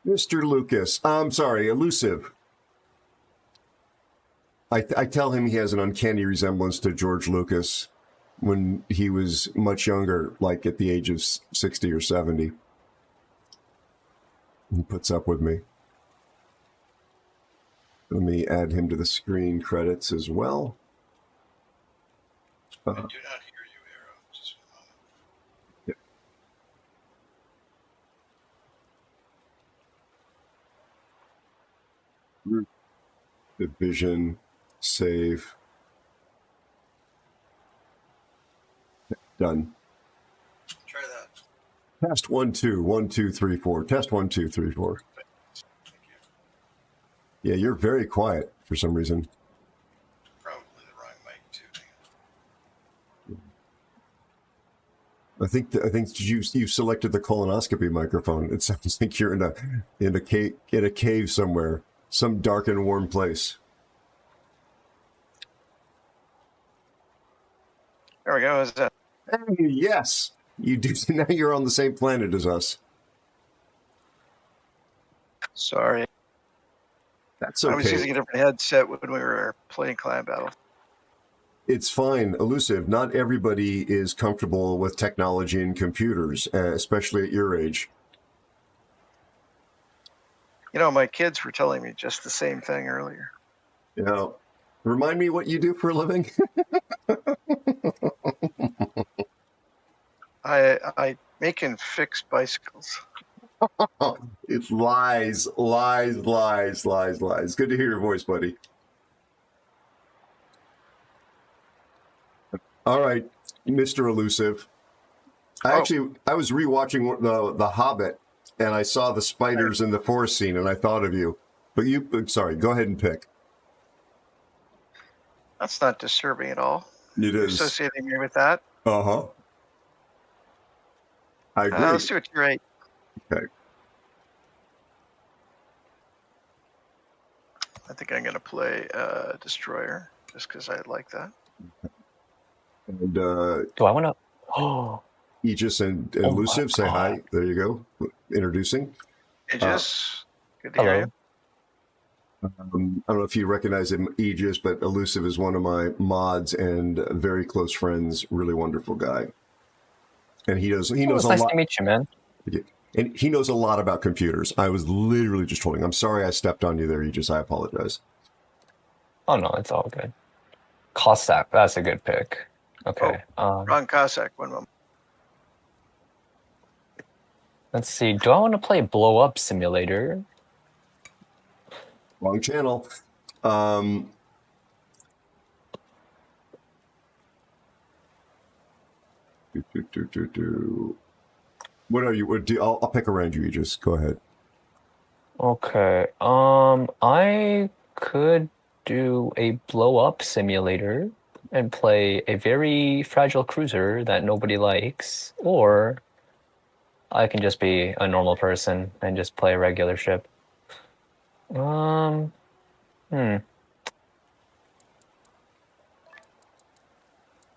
Mr. Lucas, I'm sorry, Elusive. I tell him he has an uncanny resemblance to George Lucas when he was much younger, like at the age of 60 or 70. He puts up with me. Let me add him to the screen credits as well. I do not hear you, Aero. Just a moment. Yeah. Division, save. Done. Try that. Test 1 2 1 2 3 4. Test 1 2 3 4. Thank Yeah, you. you're very quiet for some reason. Probably the wrong mic too. I think you selected the colonoscopy microphone. It sounds like you're in a cave somewhere, some dark and warm place. There we go. Is that? Hey, yes, you do. Now you're on the same planet as us. Sorry. That's okay. I was using a different headset when we were playing Clan Battle. It's fine, Elusive. Not everybody is comfortable with technology and computers, especially at your age. You know, my kids were telling me just the same thing earlier. You know, remind me what you do for a living. I make and fix bicycles. It's lies. Good to hear your voice, buddy. All right, Mr. Elusive. I was rewatching the Hobbit, and I saw the spiders in the forest scene, and I thought of you. But sorry, go ahead and pick. That's not disturbing at all. It is. Associating me with that. Uh-huh. I agree. Let's do what you rate. Okay. I think I'm going to play Destroyer, just because I like that. And Do I want to? Oh, Aegis and Elusive, say hi. There you go. Introducing. Aegis, good to hear you. I don't know if you recognize him, Aegis, but Elusive is one of my mods and very close friends. Really wonderful guy. And he knows a nice lot. to meet you, man. And he knows a lot about computers. I was literally just trolling. I'm sorry I stepped on you there, Aegis. I apologize. Oh no, it's all good. Cossack, that's a good pick. Okay. Wrong Cossack, one moment. Let's see. Do I want to play Blow Up Simulator? Wrong channel. What are you? I'll pick around you, Aegis. Go ahead. Okay. I could do a blow up simulator and play a very fragile cruiser that nobody likes, or I can just be a normal person and just play a regular ship. Um, hmm.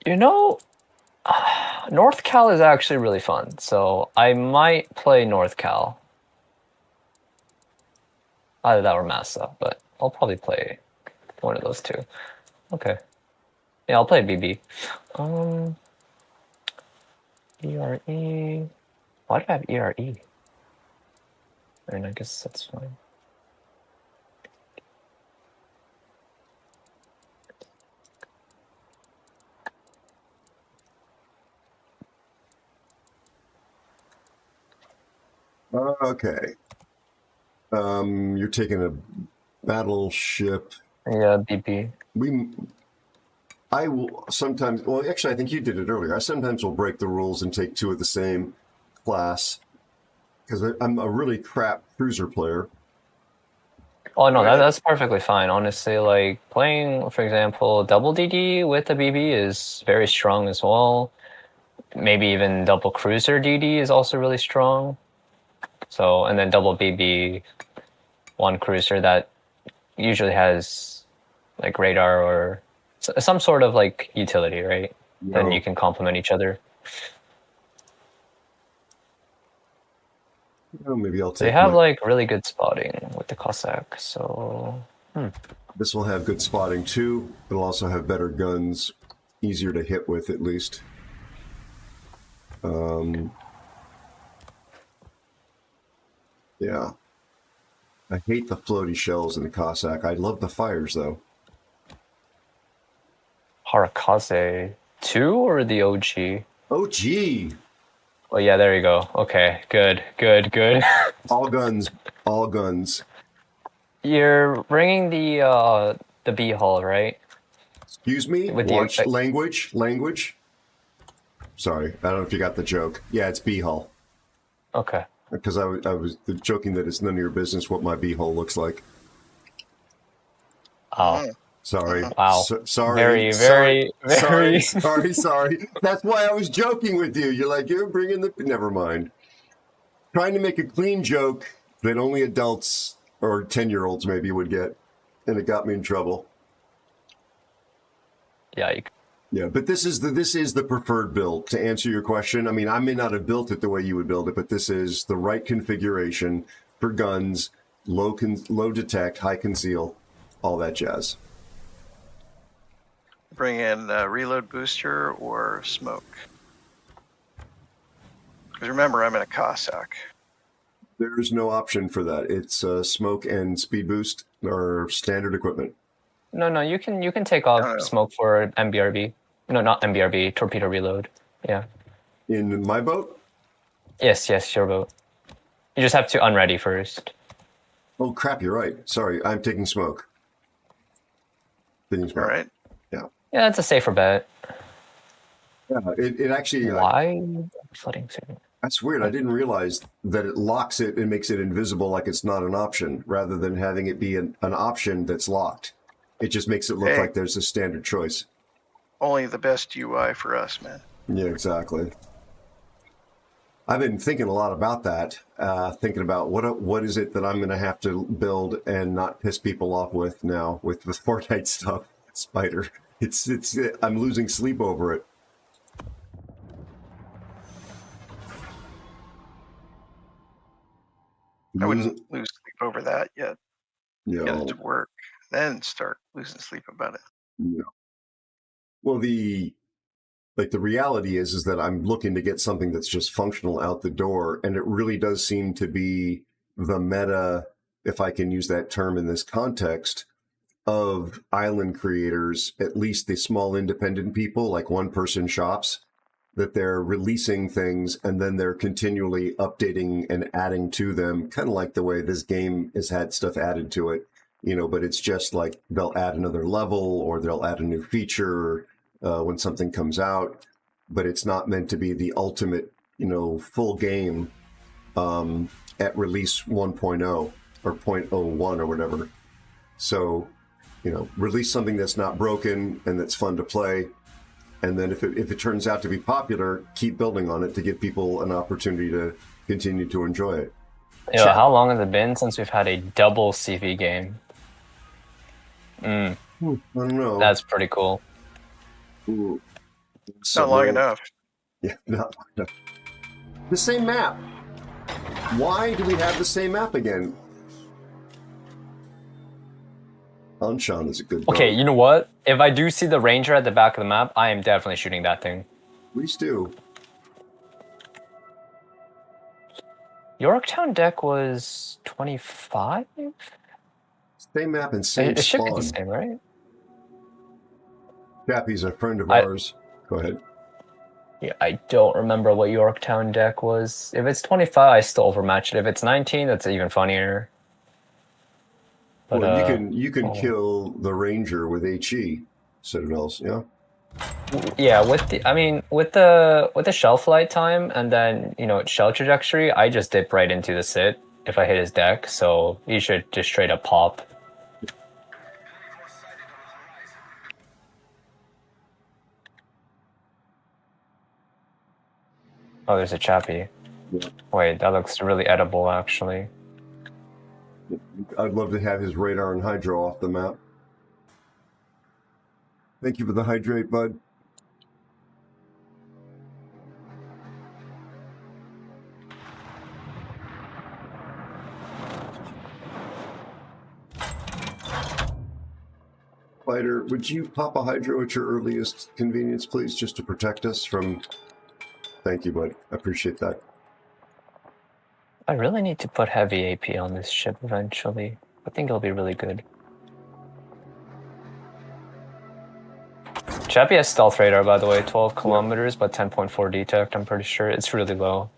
You know, North Cal is actually really fun, so I might play North Cal. Either that or Massa, but I'll probably play one of those two. Okay. Yeah, I'll play BB. ERE. Why do I have ERE? I mean, I guess that's fine. Okay. You're taking a battleship. Yeah, BB. I will sometimes, well, actually, I think you did it earlier. I sometimes will break the rules and take two of the same class because I'm a really crap cruiser player. Oh no, that's perfectly fine. Honestly, like playing, for example, double DD with a BB is very strong as well. Maybe even double cruiser DD is also really strong. So, and then double BB, one cruiser that usually has like radar or some sort of like utility, right? Then you can complement each other. Oh, maybe I'll take. They have like really good spotting with the Cossack, so. This will have good spotting too. It'll also have better guns, easier to hit with at least. Yeah. I hate the floaty shells in the Cossack. I love the fires though. Harakaze 2 or the OG? OG! Oh yeah, there you go. Okay, good. All guns. All guns. You're bringing the B hull, right? Excuse me? With Watch the language. Sorry, I don't know if you got the joke. Yeah, it's B hull. Okay. Because I was joking that it's none of your business what my B hull looks like. Oh. Sorry. Wow. Sorry. Very. Sorry. That's why I was joking with you. You're like, you're bringing the... Never mind. Trying to make a clean joke that only adults or 10-year-olds maybe would get. And it got me in trouble. Yeah. Yeah, but this is the preferred build. To answer your question, I mean, I may not have built it the way you would build it, but this is the right configuration for guns, low detect, high conceal, all that jazz. Bring in reload booster or smoke. Because remember, I'm in a Cossack. There's no option for that. It's smoke and speed boost or standard equipment. No, you can take off smoke for MBRB. No, not MBRB, torpedo reload. Yeah. In my boat? Yes, your boat. You just have to unready first. Oh crap, you're right. Sorry, I'm taking smoke. All right. Yeah. Yeah, that's a safer bet. Yeah, it actually... Why flooding soon? That's weird. I didn't realize that it locks it and makes it invisible like it's not an option, rather than having it be an option that's locked. It just makes it look like there's a standard choice. Only the best UI for us, man. Yeah, exactly. I've been thinking a lot about that, thinking about what is it that I'm going to have to build and not piss people off with now with the Fortnite stuff. Spider, I'm losing sleep over it. I wouldn't lose sleep over that yet. Yeah. Get it to work, then start losing sleep about it. Yeah. Well, the reality is that I'm looking to get something that's just functional out the door, and it really does seem to be the meta, if I can use that term in this context, of island creators, at least the small independent people, like one-person shops, that they're releasing things and then they're continually updating and adding to them, kind of like the way this game has had stuff added to it, but it's just like they'll add another level or they'll add a new feature when something comes out, but it's not meant to be the ultimate, full game at release 1.0. or 0.01 or whatever. So, you know, release something that's not broken and that's fun to play. And then if it turns out to be popular, keep building on it to give people an opportunity to continue to enjoy it. Yeah, how long has it been since we've had a double CV game? I don't know. That's pretty cool. Ooh. It's not long enough. Yeah, not long enough. The same map. Why do we have the same map again? Anshan is a good dog. Okay, you know what? If I do see the Ranger at the back of the map, I am definitely shooting that thing. Please do. Yorktown deck was 25? Same map and same It should be spawn. the same, right? Chappie's a friend of ours. Go ahead. Yeah, I don't remember what Yorktown deck was. If it's 25, I still overmatch it. If it's 19, that's even funnier. But, Well, you can kill the Ranger with HE Citadels, yeah. Yeah, with the shell flight time and then shell trajectory, I just dip right into the sit if I hit his deck. So you should just straight up pop. Oh, there's a Chappie. Yeah. Wait, that looks really edible, actually. I'd love to have his radar and hydro off the map. Thank you for the hydrate, bud. Spider, would you pop a hydro at your earliest convenience, please, just to protect us from... Thank you, bud. I appreciate that. I really need to put heavy AP on this ship eventually. I think it'll be really good. Chappie has stealth radar, by the way, 12 kilometers, but 10.4 detect, I'm pretty sure. It's really low.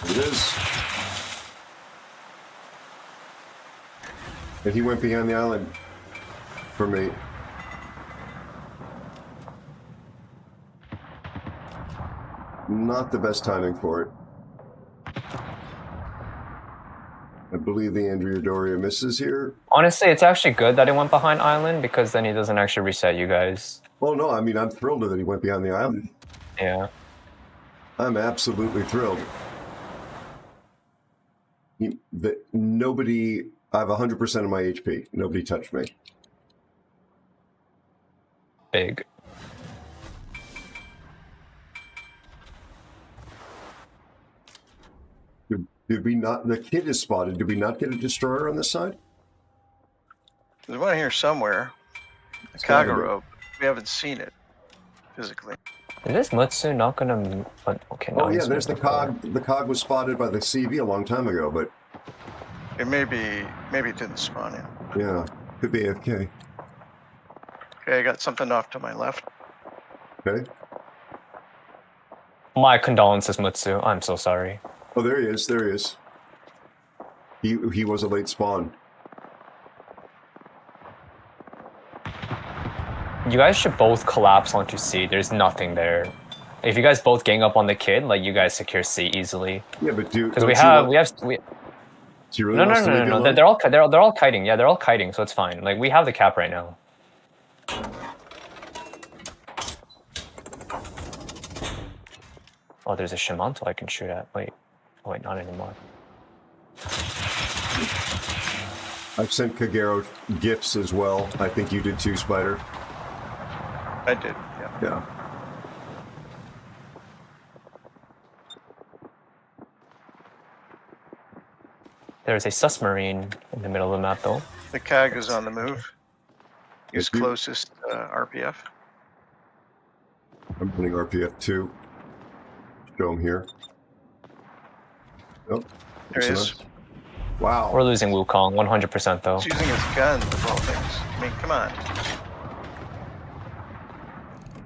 It is. And he went behind the island for me. Not the best timing for it. I believe the Andrea Doria misses here. Honestly, it's actually good that he went behind island because then he doesn't actually reset you guys. Well, no, I mean, I'm thrilled that he went behind the island. Yeah. I'm absolutely thrilled. Nobody, I have 100% of my HP. Nobody touched me. Big. Did we not, the kid is spotted. Did we not get a destroyer on this side? There's one here somewhere. A Kagero. We haven't seen it physically. Is this Mutsu not gonna... Okay, no, Oh yeah, there's the cog. The cog was spotted by the CV a long time ago, but... It maybe it didn't spawn in. Yeah, could be AFK. Okay, I got something off to my left. Okay. My condolences, Mutsu. I'm so sorry. Oh, there he is. There he is. He was a late spawn. You guys should both collapse onto C. There's nothing there. If you guys both gang up on the kid, like you guys secure C easily. Yeah, but do because we really no. They're all kiting. Yeah, they're all kiting, so it's fine. Like we have the cap right now. Oh, there's a Shimanto I can shoot at. Wait. Oh, wait, not anymore. I've sent Kagero gifts as well. I think you did too, Spider. I did, yeah. Yeah. There's a submarine in the middle of the map, though. The CAG is on the move. He's closest RPF. I'm running RPF 2. Show him here. Oh, there he is. Wow. We're losing Wukong 100% though. He's using his gun of all things. I mean, come on.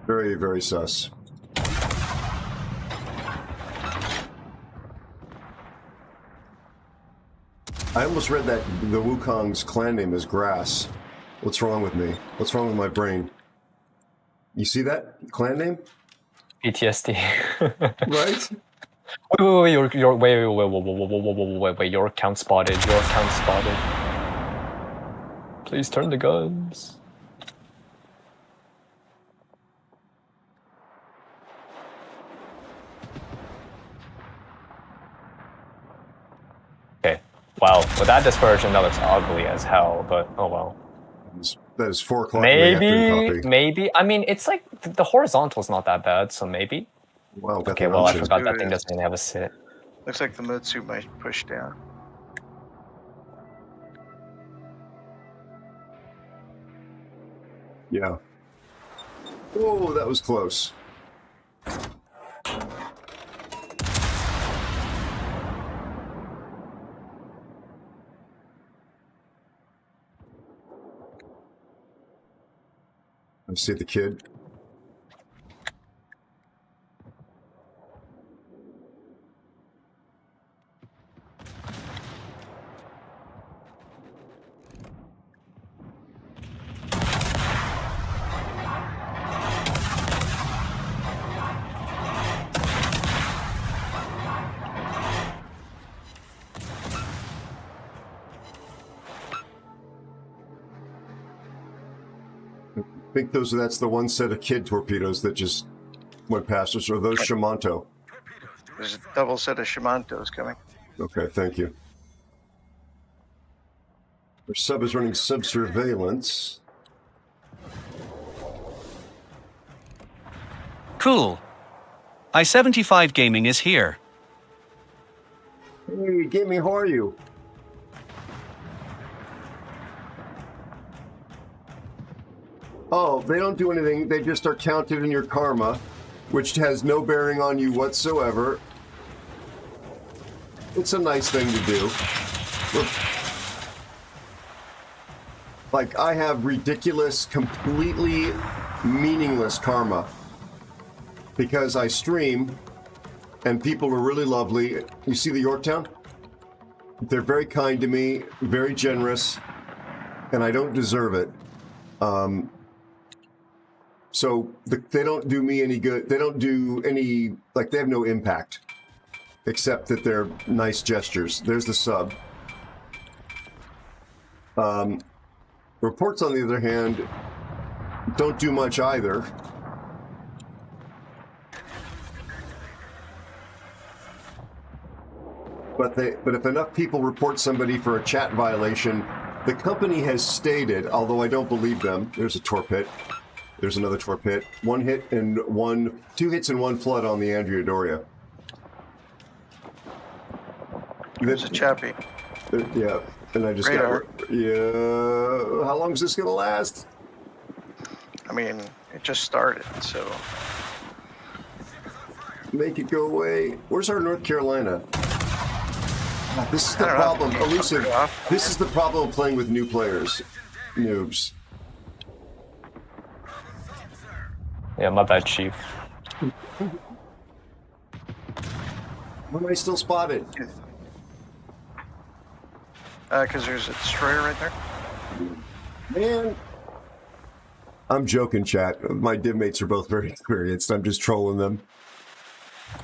Very, very sus. I almost read that the Wukong's clan name is Grass. What's wrong with me? What's wrong with my brain? You see that clan name? PTSD. Right? Wait, your count spotted. Your count spotted. Please turn the guns. Okay. Wow, with that dispersion, that looks ugly as hell, but oh well. That is 4 o'clock in the afternoon coffee. Maybe. I mean, it's like the horizontal's not that bad, so maybe. Wow, got Okay, the well, I option. forgot that thing doesn't even have a sit. Looks like the mode suit might push down. Yeah. Oh, that was close. I see the kid. I think that's the one set of kid torpedoes that just went past us, or those Shimanto. There's a double set of Shimantos coming. Okay, thank you. Our sub is running sub-surveillance. Cool. I-75 Gaming is here. Hey, Gaming, how are you? Oh, they don't do anything. They just are counted in your karma, which has no bearing on you whatsoever. It's a nice thing to do. Look, like, I have ridiculous, completely meaningless karma because I stream and people are really lovely. You see the Yorktown? They're very kind to me, very generous, and I don't deserve it. So they don't do me any good. They don't do any, like, they have no impact, except that they're nice gestures. There's the sub. Reports, on the other hand, don't do much either. But if enough people report somebody for a chat violation, the company has stated, although I don't believe them, there's a torpid. There's another torpid. 2 hits and 1 flood on the Andrea Doria. There's a chappie. Yeah, and I just Radar. got. Yeah, how long is this gonna last? I mean, it just started, so. Make it go away. Where's our North Carolina? This is the problem, Elusive. This is the problem of playing with new players, noobs. Yeah, my bad, Chief. Why am I still spotted? Because there's a destroyer right there. Man. I'm joking, chat. My div mates are both very experienced. I'm just trolling them.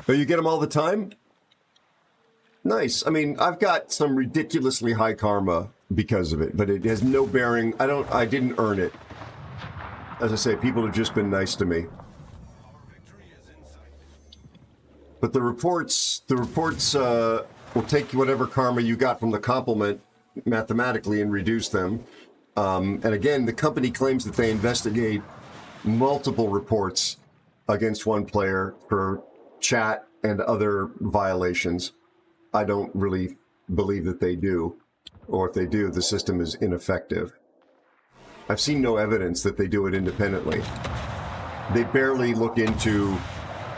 Oh, you get them all the time? Nice. I mean, I've got some ridiculously high karma because of it, but it has no bearing. I didn't earn it. As I say, people have just been nice to me. But the reports will take whatever karma you got from the compliment mathematically and reduce them. And again, the company claims that they investigate multiple reports against one player for chat and other violations. I don't really believe that they do, or if they do, the system is ineffective. I've seen no evidence that they do it independently. They barely look into,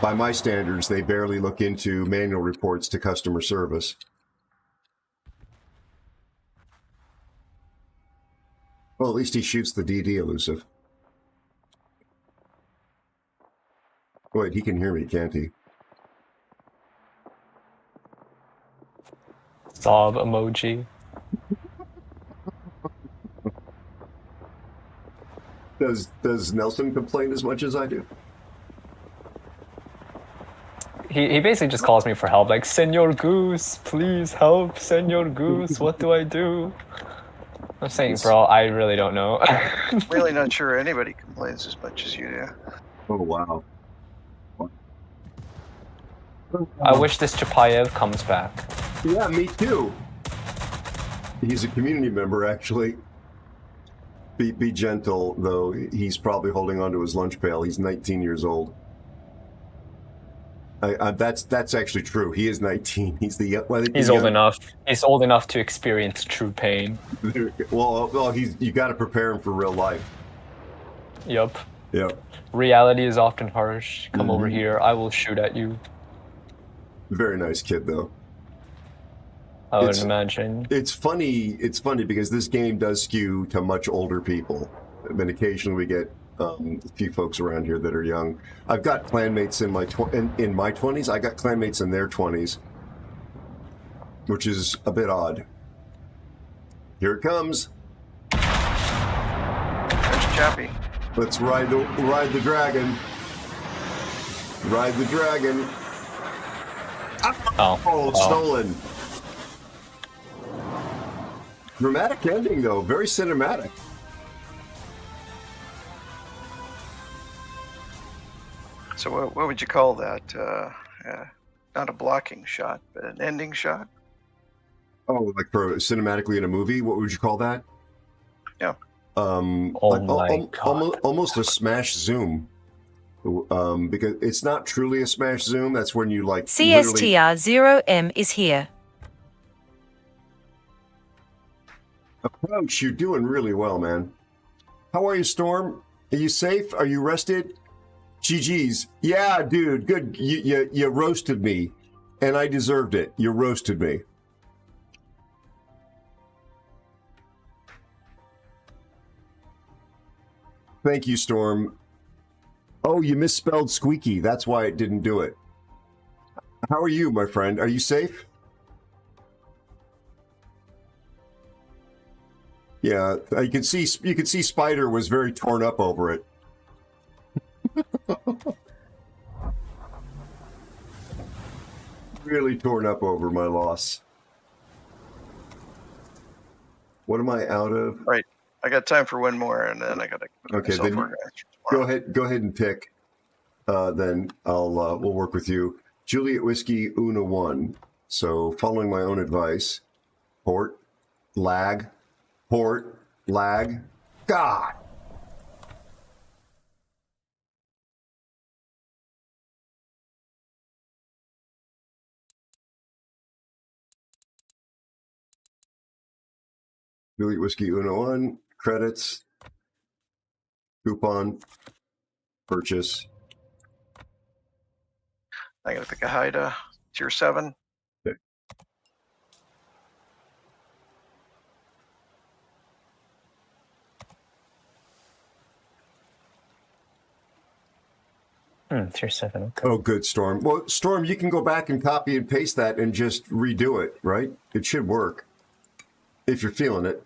by my standards, they barely look into manual reports to customer service. Well, at least he shoots the DD, Elusive. Wait, he can hear me, can't he? Sob emoji. Does Nelson complain as much as I do? He basically just calls me for help, like, Senor Goose, please help, Senor Goose, what do I do? I'm saying, bro, I really don't know. Really not sure anybody complains as much as you do. Oh, wow. I wish this Chapayev comes back. Yeah, me too. He's a community member, actually. Be gentle, though. He's probably holding on to his lunch pail. He's 19 years old. That's actually true. He is 19. He's the He's old enough. He's old enough to experience true pain. Well, you got to prepare him for real life. Yup. Yep. Reality is often harsh. Come over here. I will shoot at you. Very nice kid, though. I would imagine. It's funny. It's funny because this game does skew to much older people. I mean, occasionally we get a few folks around here that are young. I've got clanmates in my 20s. I got clanmates in their 20s, which is a bit odd. Here it comes. There's Chappie. Let's ride the dragon. Ride the dragon. Oh, stolen. Dramatic ending, though. Very cinematic. So what would you call that? Not a blocking shot, but an ending shot? Oh, like for cinematically in a movie? What would you call that? Yeah. Almost a smash zoom. Because it's not truly a smash zoom. That's when you like CSTR0M is here. Approach, you're doing really well, man. How are you, Storm? Are you safe? Are you rested? GG's. Yeah, dude, good. You roasted me, and I deserved it. You roasted me. Thank you, Storm. Oh, you misspelled squeaky. That's why it didn't do it. How are you, my friend? Are you safe? Yeah, you can see Spider was very torn up over it. Really torn up over my loss. What am I out of? Right. I got time for one more, and then I got to. Okay, then go ahead and pick. Then we'll work with you. Juliet Whiskey Una 1. So following my own advice, port, lag. God. Juliet Whiskey Una 1, credits, coupon, purchase. I got to pick a Haida, tier 7. Okay. Tier 7. Okay. Oh, good, Storm. Well, Storm, you can go back and copy and paste that and just redo it, right? It should work. If you're feeling it.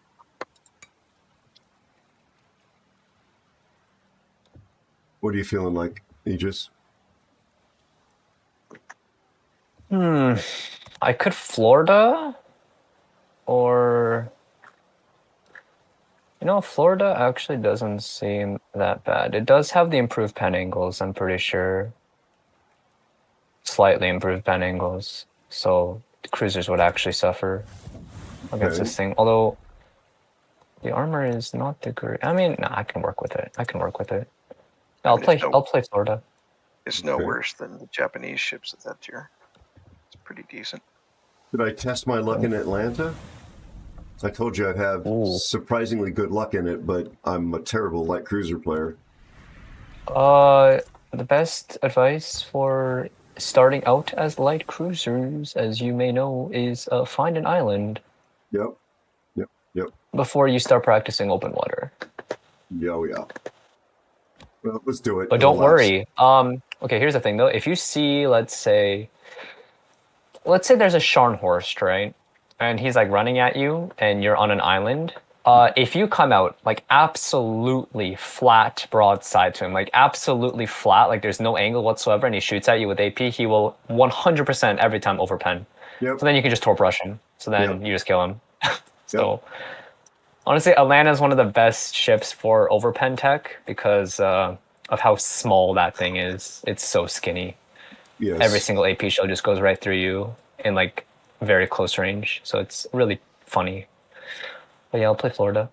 What are you feeling like, Aegis? I could Florida, or Florida actually doesn't seem that bad. It does have the improved pan angles, I'm pretty sure. Slightly improved pan angles, so the cruisers would actually suffer against this thing. Although the armor is not the great. I mean, I can work with it. I'll play Florida. It's no worse than the Japanese ships at that tier. It's pretty decent. Did I test my luck in Atlanta? I told you I'd have surprisingly good luck in it, but I'm a terrible light cruiser player. The best advice for starting out as light cruisers, as you may know, is find an island. Yep. Before you start practicing open water. Yeah. Well, let's do it. But don't worry. Okay, here's the thing though. If you see, let's say there's a Scharnhorst, right? And he's like running at you and you're on an island. If you come out like absolutely flat broadside to him, like absolutely flat, like there's no angle whatsoever, and he shoots at you with AP, he will 100% every time overpen. Yep. So then you can just torp rush him. So then Yep. you just kill him. So honestly, Atlanta is one of the best ships for overpen tech because of how small that thing is. It's so skinny. Yes. Every single AP shell just goes right through you in like very close range. So it's really funny. But yeah, I'll play Florida.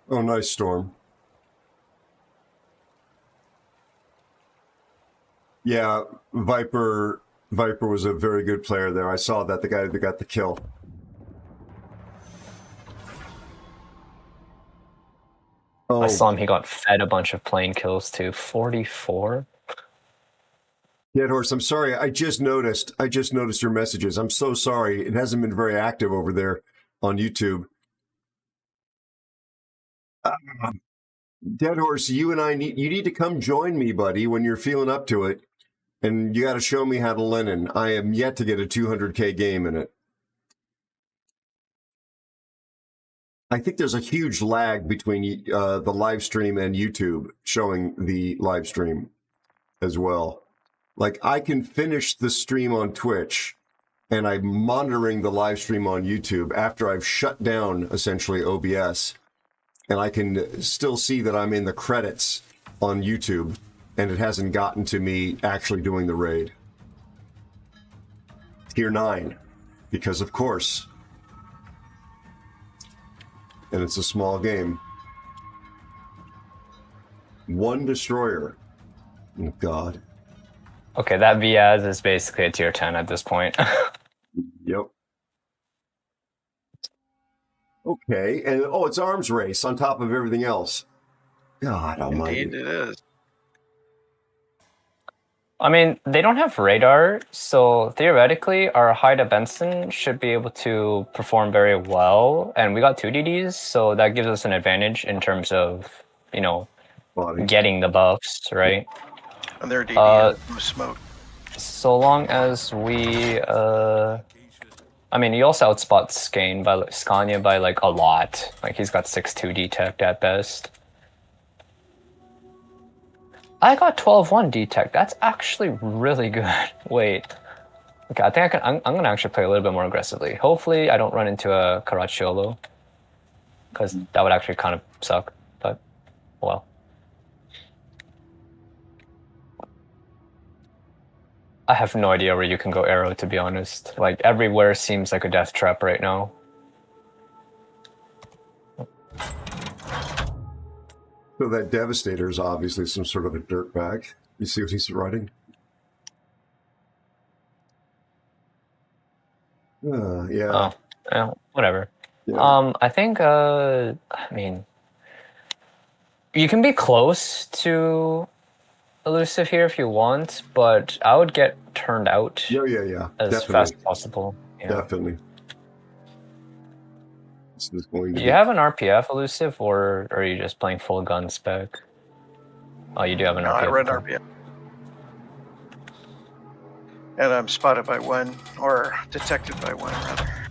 Oh, nice, Storm. Yeah, Viper was a very good player there. I saw that, the guy that got the kill. Oh. I saw him, he got fed a bunch of plane kills too. 44? Dead Horse, I'm sorry. I just noticed your messages. I'm so sorry. It hasn't been very active over there on YouTube. Dead Horse, you and I need to come join me, buddy, when you're feeling up to it. And you got to show me how to linen. I am yet to get a 200K game in it. I think there's a huge lag between the live stream and YouTube showing the live stream as well. Like, I can finish the stream on Twitch and I'm monitoring the live stream on YouTube after I've shut down essentially OBS, and I can still see that I'm in the credits on YouTube and it hasn't gotten to me actually doing the raid. Tier 9, because of course. And it's a small game. 1 destroyer. Oh, God. Okay, that Viaz is basically a tier 10 at this point. Yep. Okay, and oh, it's arms race on top of everything else. God almighty. Indeed it is. I mean, they don't have radar, so theoretically, our Haida Benson should be able to perform very well. And we got 2 DDs, so that gives us an advantage in terms of, you know, getting the buffs, right? And their DD has smoke. So long as we, I mean, he also outspots Scania by like a lot. Like he's got 6-2 detect at best. I got 12-1 detect. That's actually really good. Wait. Okay, I think I'm gonna actually play a little bit more aggressively. Hopefully I don't run into a Caracciolo, because that would actually kind of suck, but well. I have no idea where you can go Aero, to be honest. Like, everywhere seems like a death trap right now. So that Devastator is obviously some sort of a dirtbag. You see what he's riding? Yeah. Oh, whatever. Yeah. I think, I mean, you can be close to elusive here if you want, but I would get turned out as fast as possible. Yeah. Definitely. This is going to Do you have an RPF elusive, or are you just playing full gun spec? Oh, you do have an RPF. I run RPF. And I'm spotted by 1, or detected by 1, rather.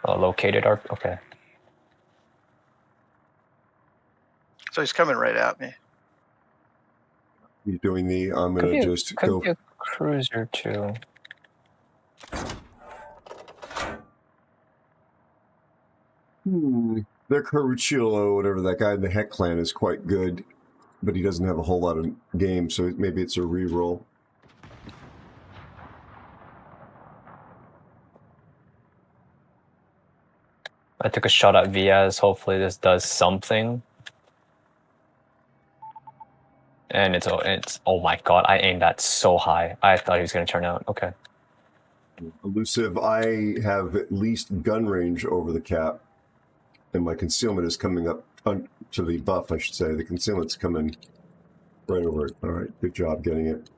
Oh, located RP. Okay. So he's coming right at me. He's doing the, I'm going to just could go. Be a cruiser too. Their Carucciolo, whatever that guy in the Heck clan, is quite good, but he doesn't have a whole lot of games, so maybe it's a reroll. I took a shot at Viaz. Hopefully this does something. And it's oh my god, I aimed that so high. I thought he was going to turn out. Okay. Elusive, I have at least gun range over the cap, and my concealment is coming up to the buff, I should say. The concealment's coming right over it. All right, good job getting it.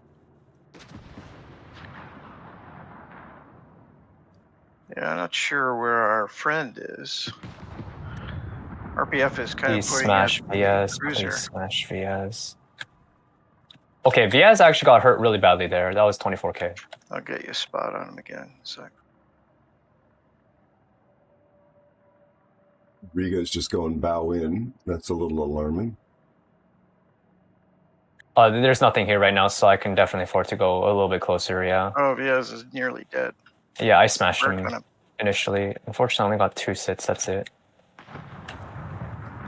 Yeah, I'm not sure where our friend is. RPF is kind Please of putting smash up Viaz. cruiser. Please smash Viaz. Okay, Viaz actually got hurt really badly there. That was 24k. I'll get you a spot on him again in a sec. Riga's just going bow in. That's a little alarming. There's nothing here right now, so I can definitely afford to go a little bit closer, yeah. Oh, Viaz is nearly dead. Yeah, I smashed We're him gonna- initially. Unfortunately, I only got 2 sits, that's it.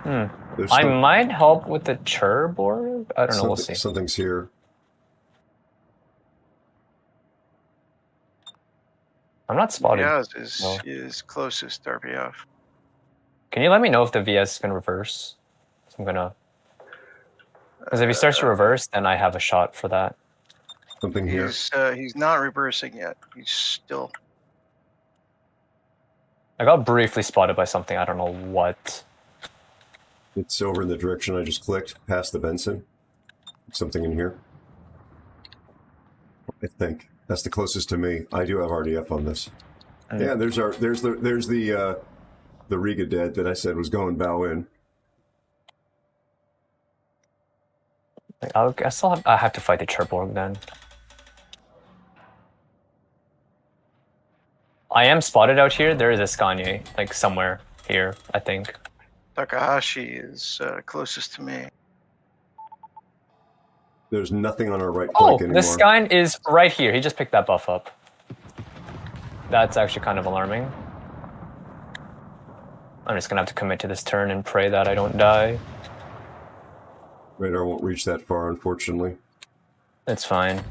I some- might help with the Cherbourg? I don't know, we'll see. Something's here. I'm not spotted. Viaz No. is closest RPF. Can you let me know if the VS is gonna reverse? I'm gonna... Because if he starts to reverse, then I have a shot for that. Something here. He's not reversing yet. He's still. I got briefly spotted by something, I don't know what. It's over in the direction I just clicked, past the Benson. Something in here. I think that's the closest to me. I do have RDF on this. Yeah, there's the Riga dead that I said was going bow in. I have to fight the Cherbourg then. I am spotted out here. There is a Scania, like somewhere here, I think. Takahashi is closest to me. There's nothing on our right Oh, flank anymore. the Skyn is right here. He just picked that buff up. That's actually kind of alarming. I'm just gonna have to commit to this turn and pray that I don't die. Radar won't reach that far, unfortunately. It's fine.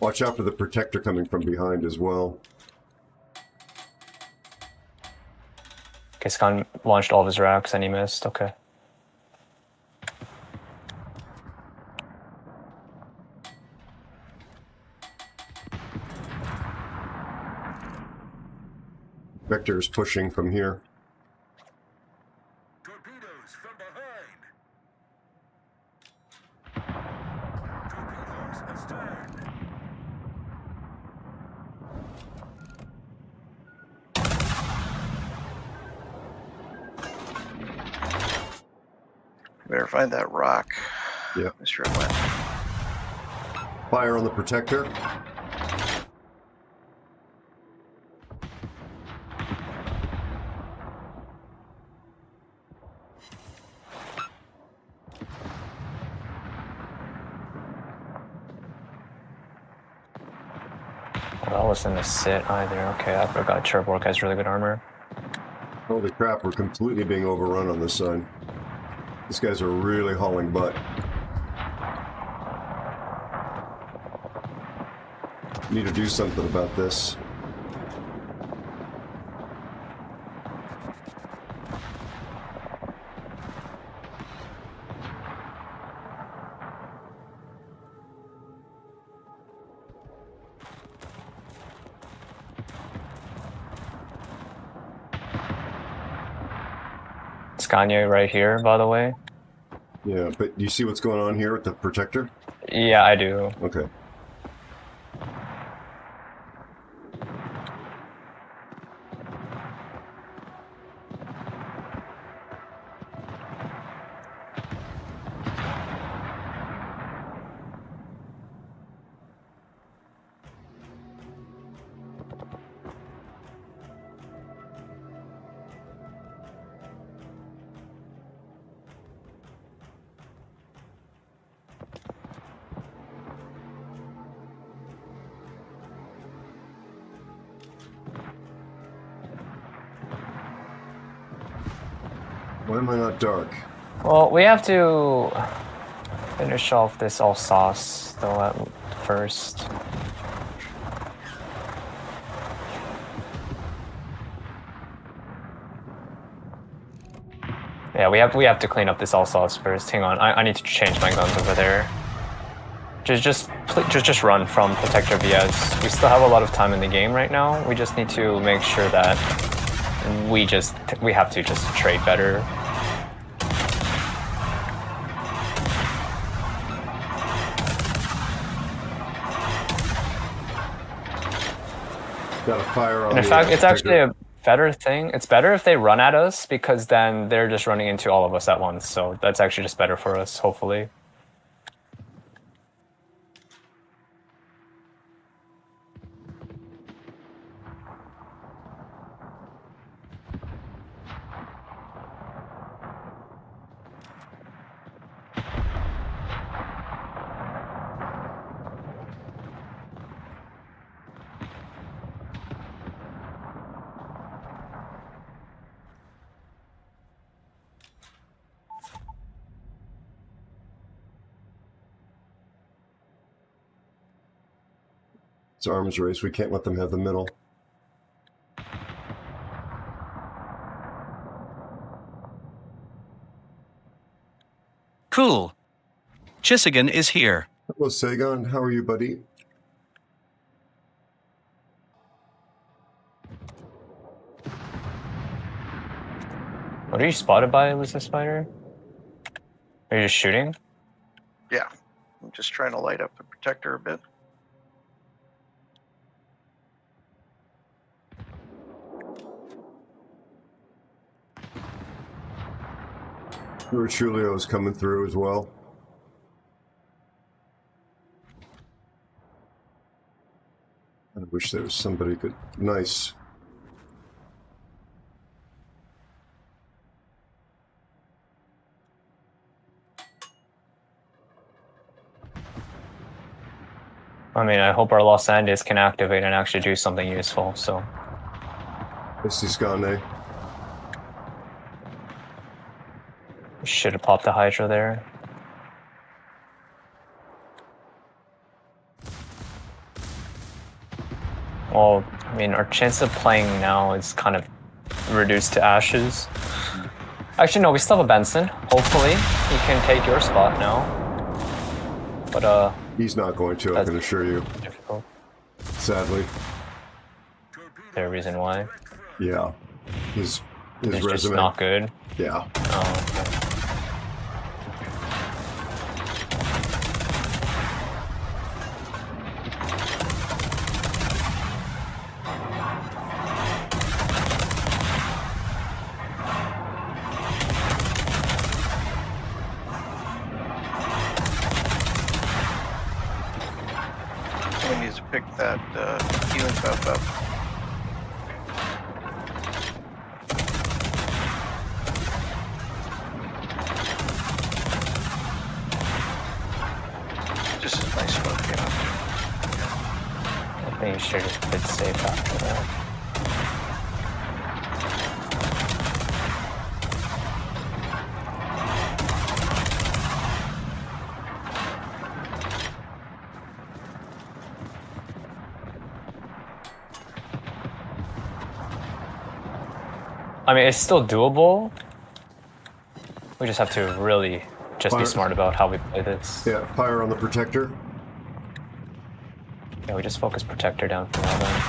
Watch out for the protector coming from behind as well. Okay, Skyn launched all of his racks and he missed. Okay. Vector is pushing from here. Torpedoes from behind. Torpedoes astern. Better find that rock. Yeah. Mr. Went. Fire on the protector. That wasn't a sit either. Okay, I forgot Cherbourg has really good armor. Holy crap, we're completely being overrun on this side. These guys are really hauling butt. Need to do something about this. Scania right here, by the way. Yeah, but you see what's going on here with the protector? Yeah, I do. Okay. Why am I not dark? Well, we have to finish off this all sauce though at first. Yeah, we have to clean up this all sauce first. Hang on, I need to change my guns over there. Just run from Protector VS. We still have a lot of time in the game right now. We just need to make sure that we have to just trade better. Got a fire on. And in fact, it's actually a better thing. It's better if they run at us because then they're just running into all of us at once. So that's actually just better for us, hopefully. It's arms race. We can't let them have the middle. Cool. Chissigan is here. Hello, Sagan. How are you, buddy? What are you spotted by, Lisa Spider? Are you just shooting? Yeah. I'm just trying to light up the protector a bit. Chulio is coming through as well. I wish there was somebody good. Nice. I mean, I hope our Los Andes can activate and actually do something useful, so. This is Gane. Should have popped the Hydra there. Well, I mean, our chance of playing now is kind of reduced to ashes. Actually, no, we still have a Benson. Hopefully, he can take your spot now. But, he's not going to, I can assure you. Difficult. Sadly. Is there a reason why? Yeah. His It's resume. just not good. Yeah. Oh, okay. We need to pick that healing buff up. Just as my smoke came up. I think you should just bid safe after that. I mean, it's still doable. We just have to really just be smart about how we play this. Yeah, fire on the protector. Yeah, we just focus protector down for now then.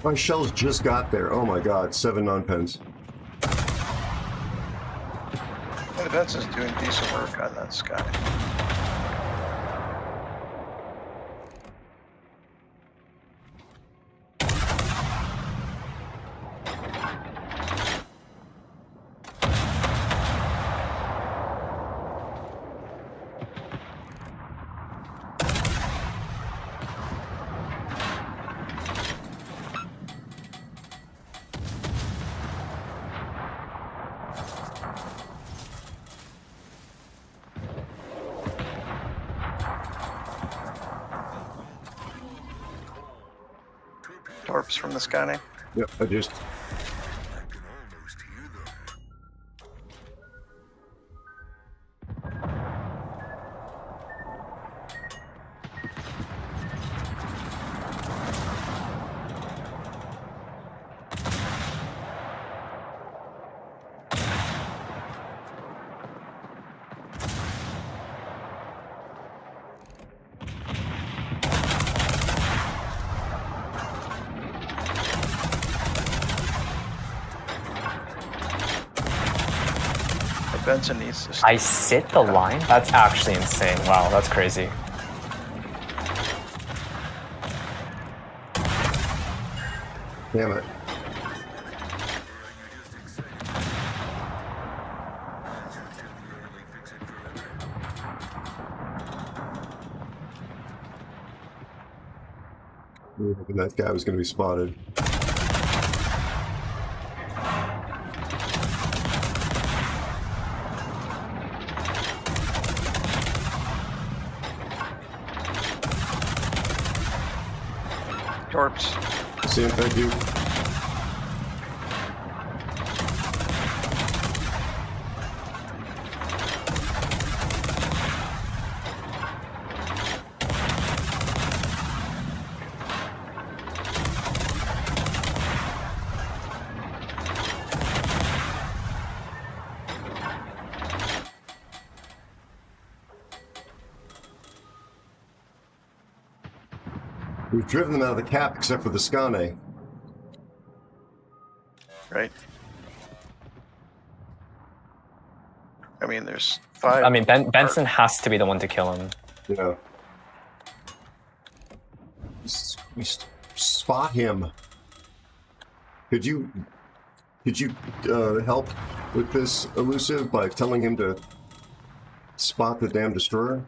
My shells just got there. Oh my god, 7 non-pens. The Benson's doing decent work on that sky. Torps from the sky. Yep, I just... Benson needs to I sit the line? That's actually insane. Wow, that's crazy. Damn it. That guy was going to be spotted. Torps. See him, thank you. We've driven them out of the cap except for the Scane. Right. I mean, there's 5. I mean, Benson has to be the one to kill him. Yeah. We spot him. Could you help with this, Elusive, by telling him to spot the damn destroyer?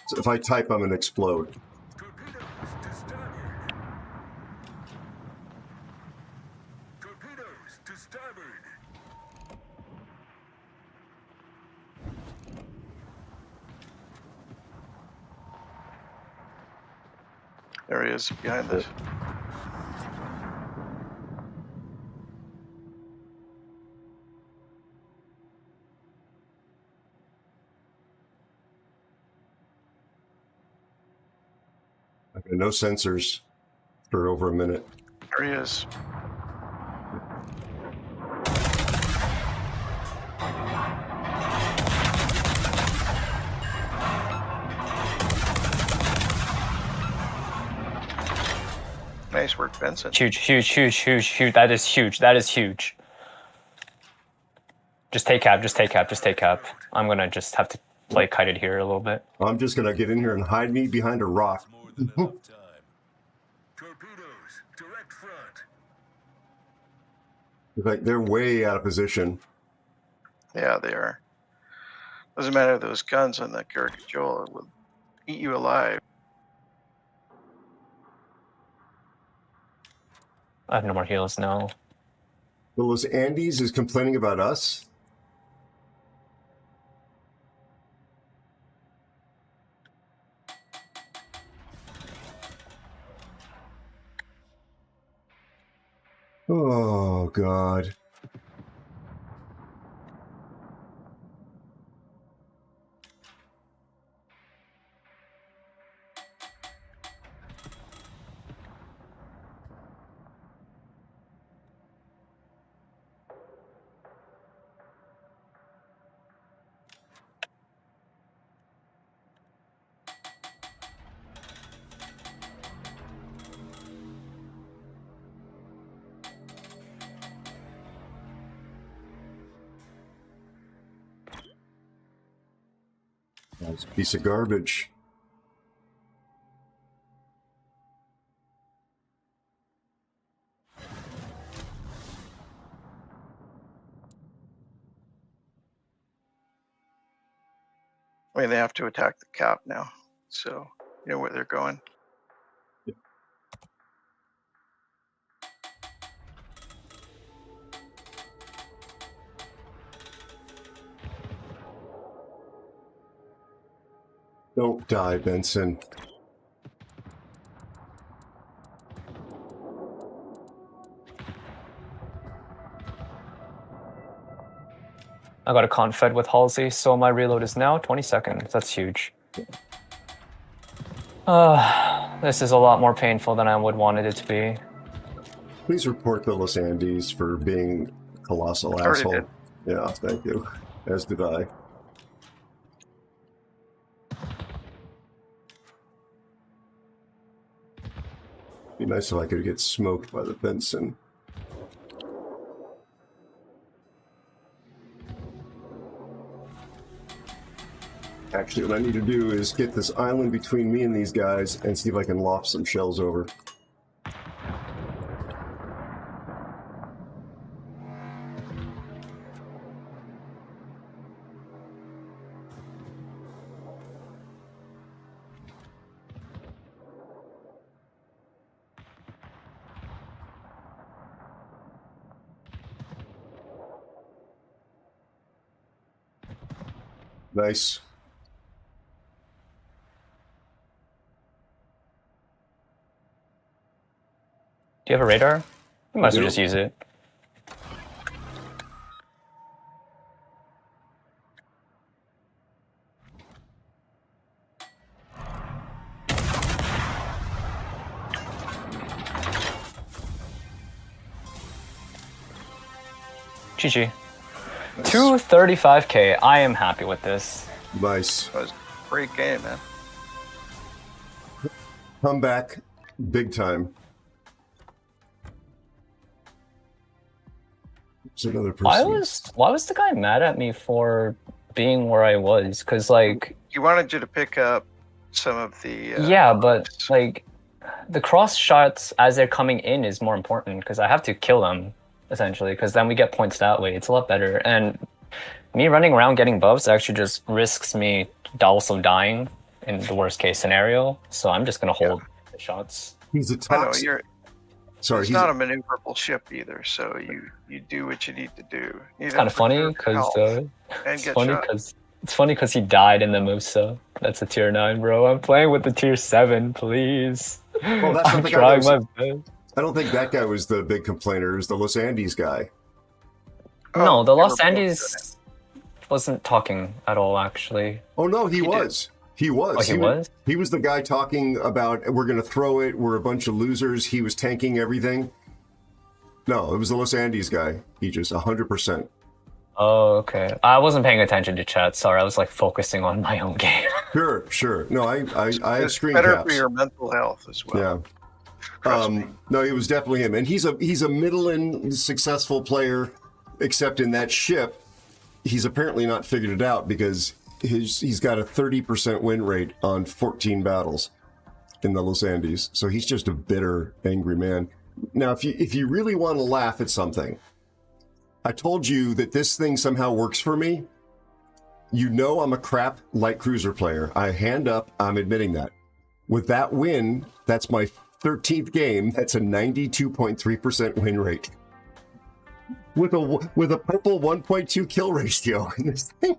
So if I type, I'm gonna explode. There he is behind this. Okay, no sensors for over a minute. There he is. Nice work, Benson. Huge, huge, huge, huge, huge. That is huge. That is huge. Just take cap, just take cap, just take cap. I'm gonna just have to play kited here a little bit. I'm just gonna get in here and hide me behind a rock. Like they're way out of position. Yeah, they are. Doesn't matter, those guns on that Garrett Joel will eat you alive. I have no more heals now. The Los Andes is complaining about us? Oh, God. That's a piece of garbage. I mean, they have to attack the cap now, so you know where they're going. Don't die, Benson. I got a confed with Halsey, so my reload is now 20 seconds. That's huge. This is a lot more painful than I would wanted it to be. Please report the Los Andes for being a colossal asshole. Did. Yeah, thank you. As did I. Be nice if I could get smoked by the Benson. Actually, what I need to do is get this island between me and these guys and see if I can loft some shells over. Nice. Do you have a radar? You might as well just use it. GG. 235k. I am happy with this. Nice. That was a great game, man. Come back Big time. There's another person. Why was the guy mad at me for being where I was? Because like He wanted you to pick up some of the. Yeah, but like the cross shots as they're coming in is more important because I have to kill them essentially because then we get points that way. It's a lot better. And me running around getting buffs actually just risks me also dying in the worst case scenario. So I'm just gonna hold the shots. He's a I know toxic. you're. Sorry, It's not a maneuverable ship either, so you do what you need to do. It's kind of funny because it's funny because he died in the Musa. That's a tier 9, bro. I'm playing with the tier 7, please. Well, that's not I'm the trying guy my best. I don't think that guy was the big complainer. It was the Los Andes guy. No, the Los Andes wasn't talking at all, actually. Oh no, he was. He was. Oh, he was? He was the guy talking about we're going to throw it. We're a bunch of losers. He was tanking everything. No, it was the Los Andes guy. He just 100%. Oh, okay. I wasn't paying attention to chat. Sorry, I was like focusing on my own game. Sure. No, I have It's screen better caps. for your mental health as well. Yeah. No, it was definitely him, and he's a middle and successful player, except in that ship, he's apparently not figured it out because he's got a 30% win rate on 14 battles in the Los Andes. So he's just a bitter, angry man. Now, if you really want to laugh at something, I told you that this thing somehow works for me. You know I'm a crap light cruiser player. I hand up, I'm admitting that. With that win, that's my 13th game. That's a 92.3% win rate. With a purple 1.2 kill ratio in this thing.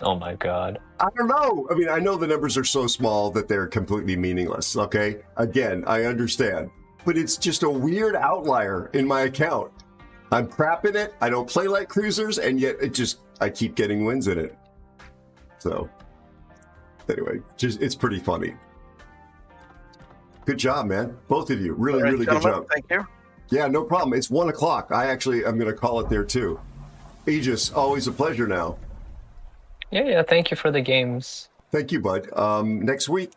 Oh my god. I don't know. I mean, I know the numbers are so small that they're completely meaningless, okay? Again, I understand. But it's just a weird outlier in my account. I'm crapping it. I don't play like cruisers, and yet I keep getting wins in it. So, anyway, it's pretty funny. Good job, man. Both of you. Really, All right, really good gentlemen, job. Thank you. Yeah, no problem. It's 1 o'clock. I'm going to call it there too. Aegis, always a pleasure now. Yeah, thank you for the games. Thank you, bud. Next week,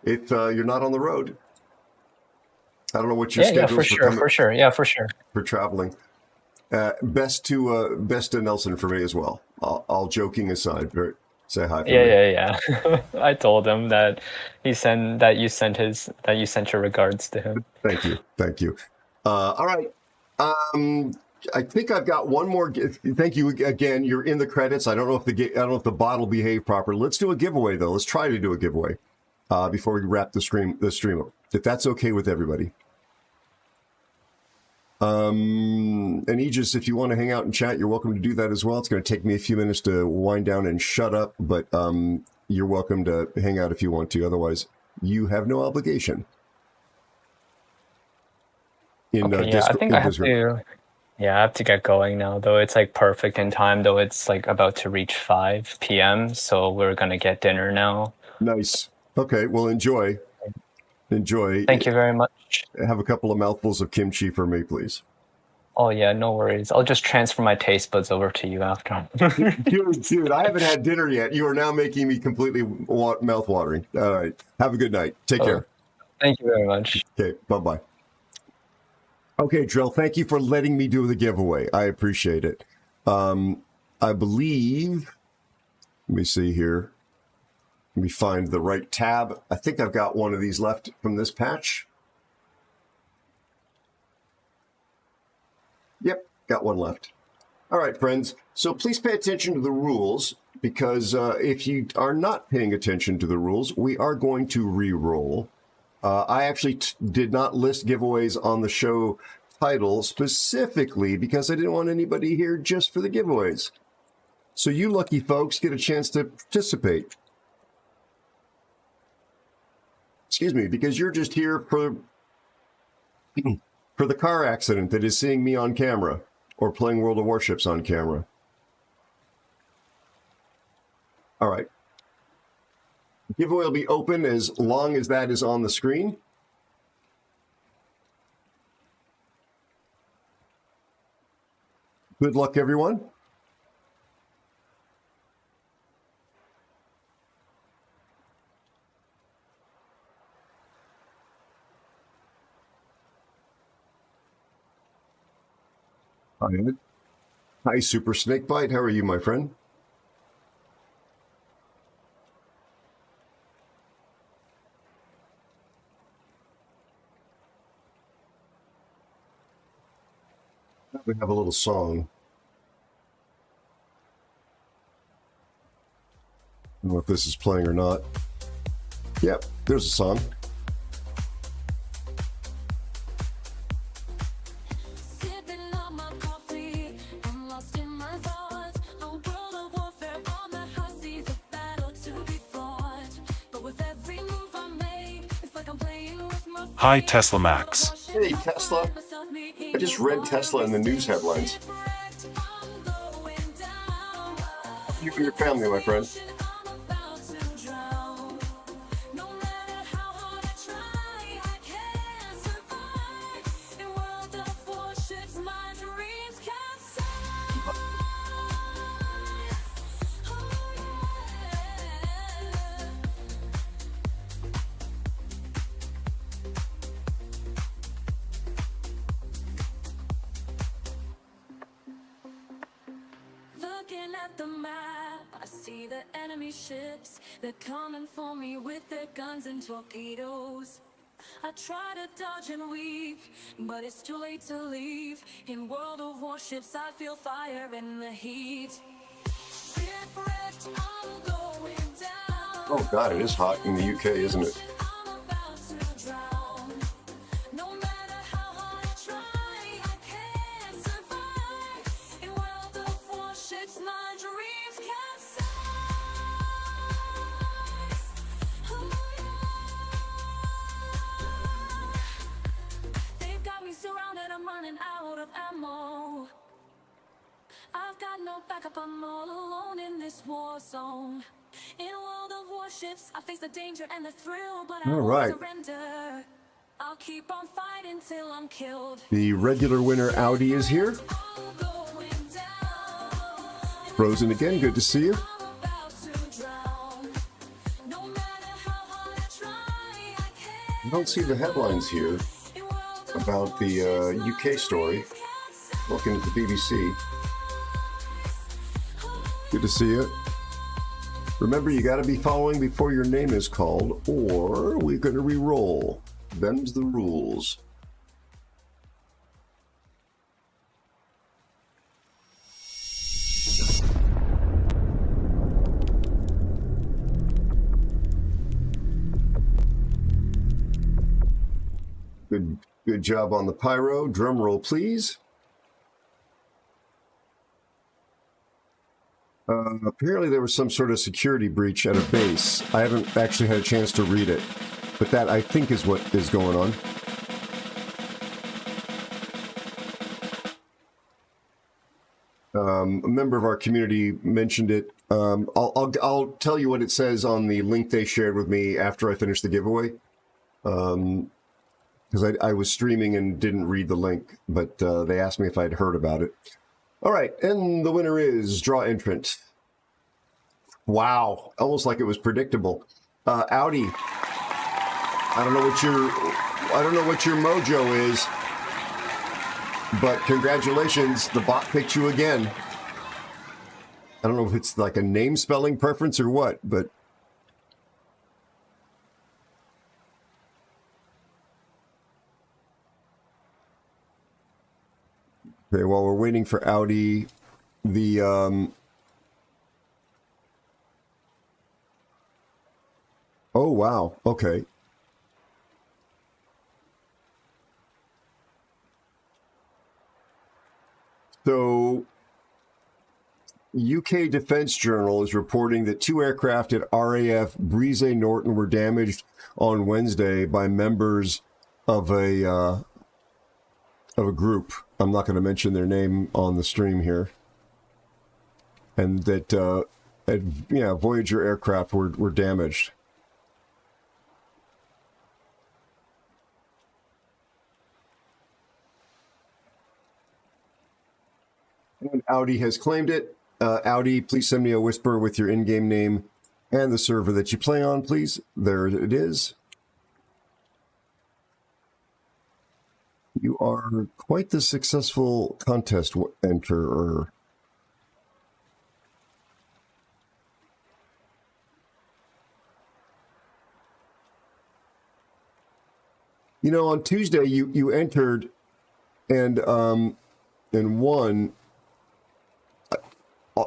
if you're not on the road, I don't know what your schedule is for sure. For traveling. Best to Nelson for me as well. All joking aside, say hi. Yeah. I told him that you sent your regards to him. Thank you. All right. I think I've got one more. Thank you again. You're in the credits. I don't know if the bot will behave properly. Let's do a giveaway though. Let's try to do a giveaway before we wrap the stream up. If that's okay with everybody. And Aegis, if you want to hang out and chat, you're welcome to do that as well. It's going to take me a few minutes to wind down and shut up, but you're welcome to hang out if you want to. Otherwise, you have no obligation. I think I have to. Yeah, I have to get going now, though. It's like perfect in time, though. It's like about to reach 5 p.m., so we're going to get dinner now. Nice. Okay, well, enjoy. Thank you very much. Have a couple of mouthfuls of kimchi for me, please. Oh, yeah, no worries. I'll just transfer my taste buds over to you after. Dude, I haven't had dinner yet. You are now making me completely mouth-watering. All right. Have a good night. Take care. Thank you very much. Okay, bye-bye. Okay, Drill, thank you for letting me do the giveaway. I appreciate it. I believe, let me see here. Let me find the right tab. I think I've got one of these left from this patch. Yep, got one left. All right, friends. So please pay attention to the rules because if you are not paying attention to the rules, we are going to re-roll. I actually did not list giveaways on the show title specifically because I didn't want anybody here just for the giveaways. So you lucky folks get a chance to participate. Excuse me, because you're just here for the car accident that is seeing me on camera or playing World of Warships on camera. All right. Giveaway will be open as long as that is on the screen. Good luck, everyone. Hi, Ed. Hi, Super Snakebite. How are you, my friend? We have a little song. I don't know if this is playing or not. Yep, there's a song. Sipping on my coffee, I'm lost in my thoughts. A world of warfare on the high seas, a battle to be fought. But with every move I make, it's like I'm playing with my Hi, Tesla Max. Hey, Tesla. I just read Tesla in the news headlines. You and your family, my friend. Looking at the map, I see the enemy ships. They're coming for me with their guns and torpedoes. I try to dodge and weave, but it's too late to leave. In World of Warships, I feel fire in the heat. Shipwrecked, I'm going down. Oh God, it is hot in the UK, isn't it? I'm about to drown. No matter how hard I try, I can't survive. In World of Warships, my dreams capsize. They've got me surrounded, I'm running out of ammo. I've got no backup, I'm all alone in this war zone. In World of Warships, I face the danger and the thrill, but I All won't right. surrender. I'll keep on fighting till I'm killed. The regular winner Audi is here. I'm going down. Frozen again, good to see you. I'm about to drown. No matter how hard I try, I can't. I don't see the headlines here about the UK story. Looking at the BBC. Good to see you. Remember, you got to be following before your name is called, or we're going to re-roll. Them's the rules. Good job on the pyro. Drum roll, please. Apparently there was some sort of security breach at a base. I haven't actually had a chance to read it, but that I think is what is going on. A member of our community mentioned it. I'll tell you what it says on the link they shared with me after I finished the giveaway. Because I was streaming and didn't read the link, but they asked me if I'd heard about it. All right, and the winner is Draw Entrant. Wow, almost like it was predictable. Audi, I don't know what your mojo is, but congratulations, the bot picked you again. I don't know if it's like a name spelling preference or what, but okay, while we're waiting for Audi, the oh wow, okay. So UK Defense Journal is reporting that 2 aircraft at RAF Brise Norton were damaged on Wednesday by members of a group. I'm not going to mention their name on the stream here. And that, Voyager aircraft were damaged. And Audi has claimed it. Audi, please send me a whisper with your in-game name and the server that you play on, please. There it is. You are quite the successful contest enterer. You know, on Tuesday you entered and won.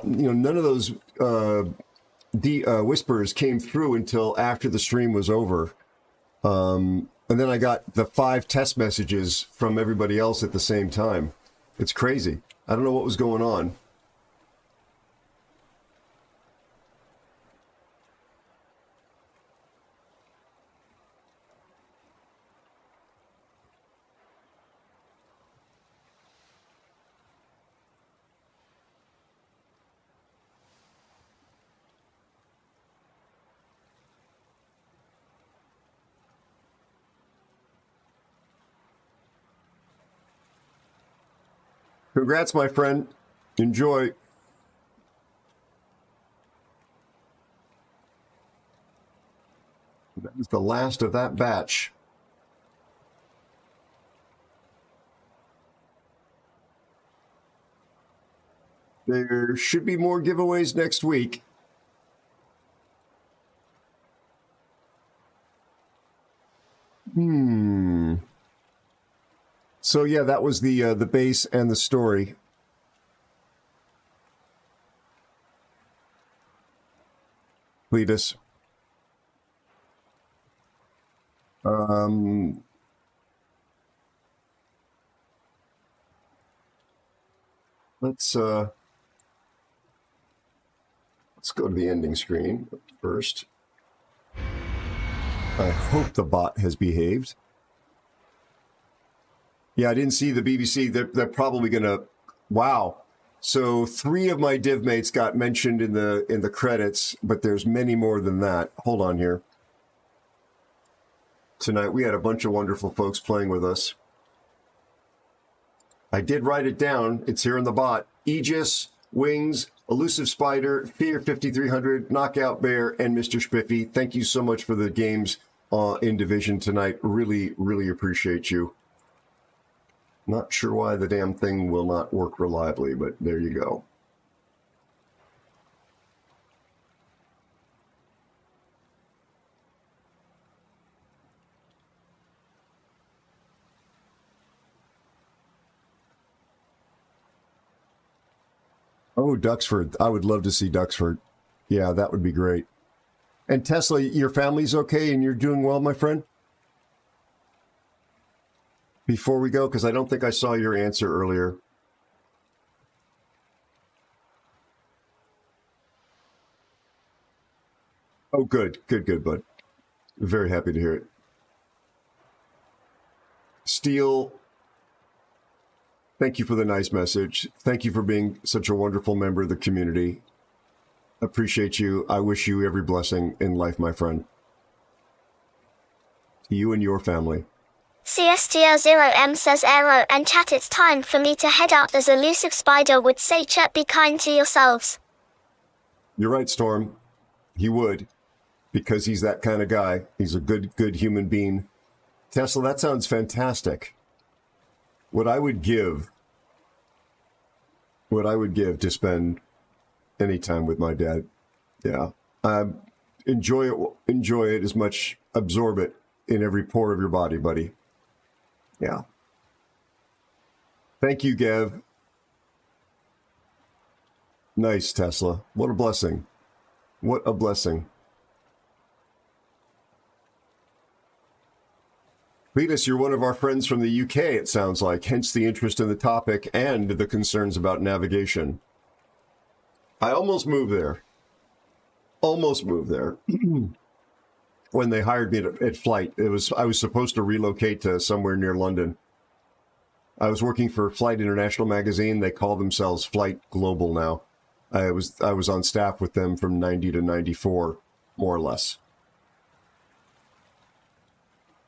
None of those whispers came through until after the stream was over. And then I got the 5 test messages from everybody else at the same time. It's crazy. I don't know what was going on. Congrats, my friend. Enjoy. That was the last of that batch. There should be more giveaways next week. So yeah, that was the base and the story. Cletus. Let's go to the ending screen first. I hope the bot has behaved. Yeah, I didn't see the BBC. They're probably gonna. Wow. So 3 of my div mates got mentioned in the credits, but there's many more than that. Hold on here. Tonight we had a bunch of wonderful folks playing with us. I did write it down. It's here in the bot. Aegis, Wings, Elusive Spider, Fear 5300, Knockout Bear, and Mr. Spiffy. Thank you so much for the games in Division tonight. Really, really appreciate you. Not sure why the damn thing will not work reliably, but there you go. Oh, Duxford. I would love to see Duxford. Yeah, that would be great. And Tesla, your family's okay and you're doing well, my friend? Before we go, because I don't think I saw your answer earlier. Oh, good, bud. Very happy to hear it. Steel, thank you for the nice message. Thank you for being such a wonderful member of the community. Appreciate you. I wish you every blessing in life, my friend. You and your family. CSTL0M says Aero and chat, it's time for me to head out. As Elusive Spider would say, chat, be kind to yourselves. You're right, Storm. He would, because he's that kind of guy. He's a good human being. Tesla, that sounds fantastic. What I would give to spend any time with my dad. Yeah. Enjoy it as much, absorb it in every pore of your body, buddy. Yeah. Thank you, Gav. Nice, Tesla. What a blessing. What a blessing. Cletus, you're one of our friends from the UK, it sounds like, hence the interest in the topic and the concerns about navigation. I almost moved there. When they hired me at Flight. I was supposed to relocate to somewhere near London. I was working for Flight International magazine. They call themselves Flight Global now. I was on staff with them from 90 to 94, more or less.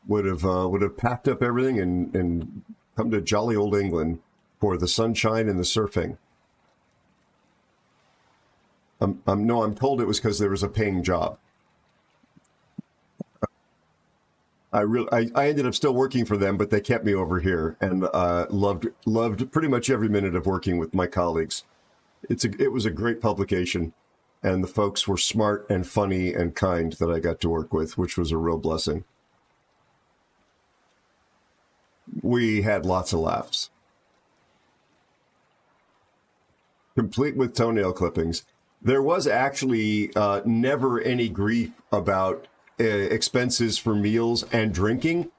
Would have packed up everything and come to jolly old England for the sunshine and the surfing. I'm told it was because there was a paying job. I ended up still working for them, but they kept me over here, and loved pretty much every minute of working with my colleagues. It was a great publication, and the folks were smart and funny and kind that I got to work with, which was a real blessing. We had lots of laughs. Complete with toenail clippings. There was actually never any grief about expenses for meals and drinking.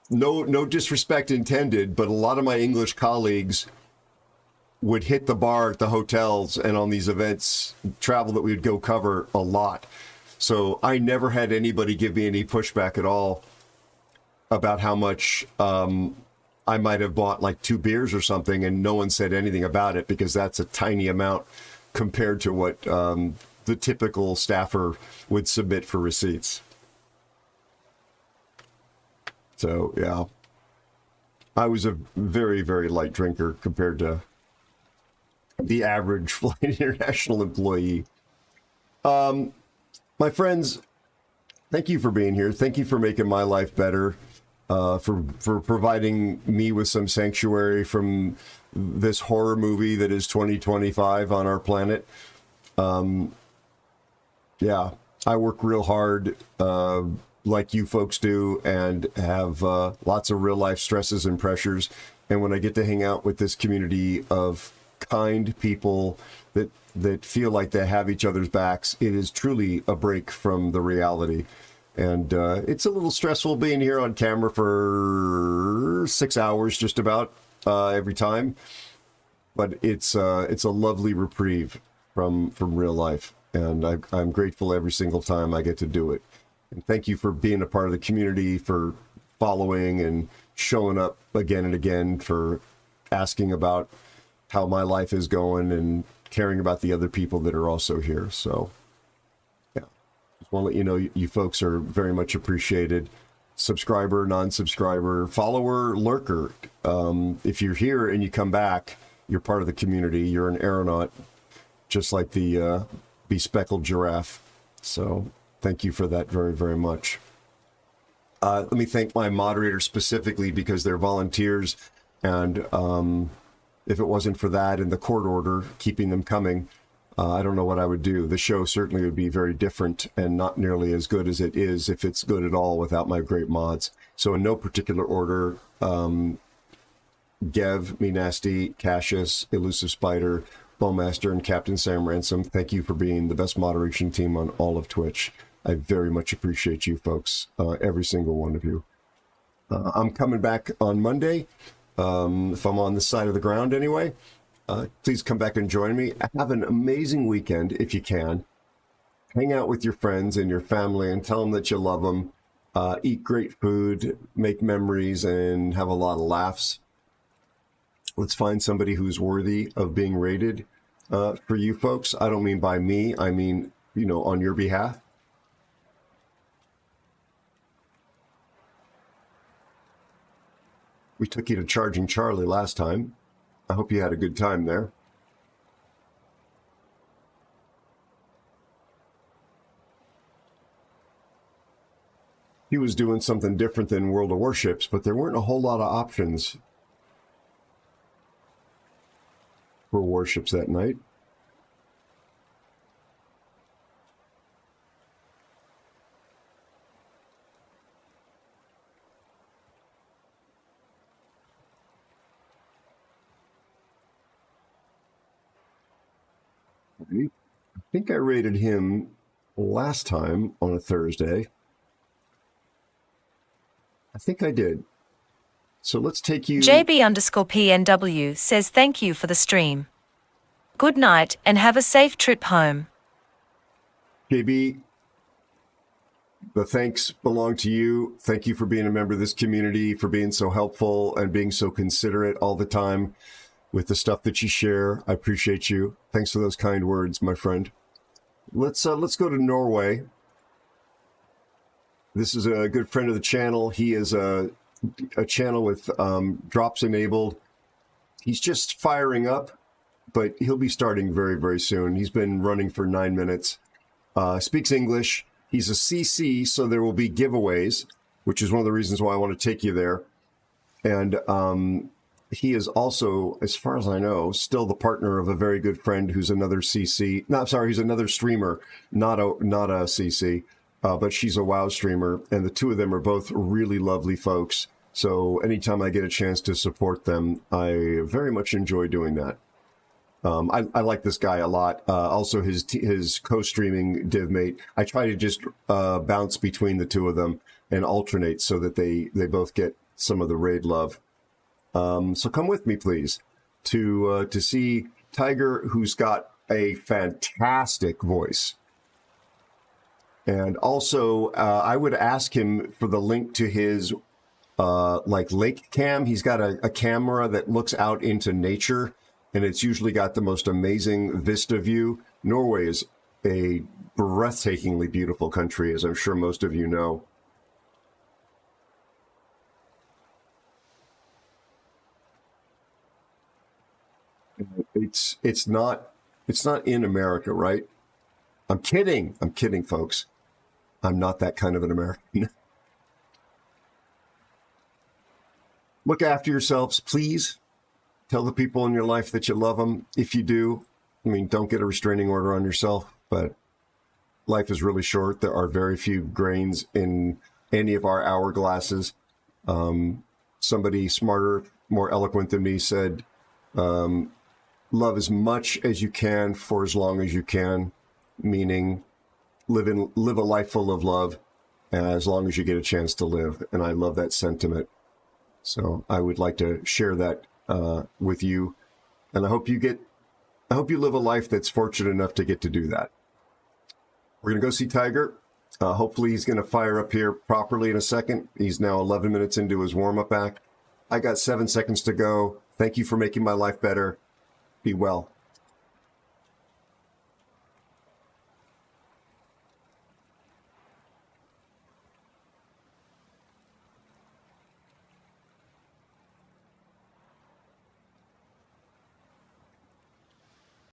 No disrespect intended, but a lot of my English colleagues would hit the bar at the hotels and on these events, travel that we'd go cover a lot. So I never had anybody give me any pushback at all about how much I might have bought, like 2 beers or something, and no one said anything about it, because that's a tiny amount compared to what the typical staffer would submit for receipts. So, yeah. I was a very, very light drinker compared to the average flight international employee. My friends, thank you for being here. Thank you for making my life better, for providing me with some sanctuary from this horror movie that is 2025 on our planet. Yeah, I work real hard, like you folks do, and have lots of real life stresses and pressures. And when I get to hang out with this community of kind people that feel like they have each other's backs, it is truly a break from the reality. And it's a little stressful being here on camera for 6 hours just about every time, but it's a lovely reprieve from real life, and I'm grateful every single time I get to do it. And thank you for being a part of the community, for following and showing up again and again, for asking about how my life is going and caring about the other people that are also here. So, yeah, just want to let you know you folks are very much appreciated. Subscriber, non-subscriber, follower, lurker. If you're here and you come back, you're part of the community. You're an aeronaut, just like the bespeckled giraffe. So thank you for that very, very much. Let me thank my moderators specifically, because they're volunteers, and if it wasn't for that and the court order keeping them coming, I don't know what I would do. The show certainly would be very different and not nearly as good as it is, if it's good at all, without my great mods. So in no particular order, Gev, Me Nasty, Cassius, Elusive Spider, Bowmaster, and Captain Sam Ransom, thank you for being the best moderation team on all of Twitch. I very much appreciate you folks, every single one of you. I'm coming back on Monday, if I'm on this side of the ground anyway. Please come back and join me. Have an amazing weekend if you can. Hang out with your friends and your family and tell them that you love them. Eat great food, make memories, and have a lot of laughs. Let's find somebody who's worthy of being rated for you folks. I don't mean by me. I mean, on your behalf. We took you to Charging Charlie last time. I hope you had a good time there. He was doing something different than World of Warships, but there weren't a whole lot of options for warships that night. I think I rated him last time on a Thursday. I think I did. So let's take you... JB_PNW says thank you for the stream. Good night and have a safe trip home. JB, the thanks belong to you. Thank you for being a member of this community, for being so helpful and being so considerate all the time with the stuff that you share. I appreciate you. Thanks for those kind words, my friend. Let's go to Norway. This is a good friend of the channel. He is a channel with drops enabled. He's just firing up, but he'll be starting very, very soon. He's been running for 9 minutes. Speaks English. He's a CC, so there will be giveaways. which is one of the reasons why I want to take you there. And he is also, as far as I know, still the partner of a very good friend who's another CC. No, sorry, he's another streamer, not a CC, but she's a WoW streamer. And the two of them are both really lovely folks. So anytime I get a chance to support them, I very much enjoy doing that. I like this guy a lot. Also, his co-streaming divmate. I try to just bounce between the two of them and alternate so that they both get some of the raid love. So come with me, please, to see Tiger, who's got a fantastic voice. And also, I would ask him for the link to his like lake cam. He's got a camera that looks out into nature, and it's usually got the most amazing vista view. Norway is a breathtakingly beautiful country, as I'm sure most of you know. It's not in America, right? I'm kidding, folks. I'm not that kind of an American. Look after yourselves, please. Tell the people in your life that you love them. If you do, I mean, don't get a restraining order on yourself, but life is really short. There are very few grains in any of our hourglasses. Somebody smarter, more eloquent than me said, love as much as you can for as long as you can, meaning live a life full of love as long as you get a chance to live. And I love that sentiment. So I would like to share that with you. And I hope you live a life that's fortunate enough to get to do that. We're going to go see Tiger. Hopefully he's going to fire up here properly in a second. He's now 11 minutes into his warm-up act. I got 7 seconds to go. Thank you for making my life better. Be well.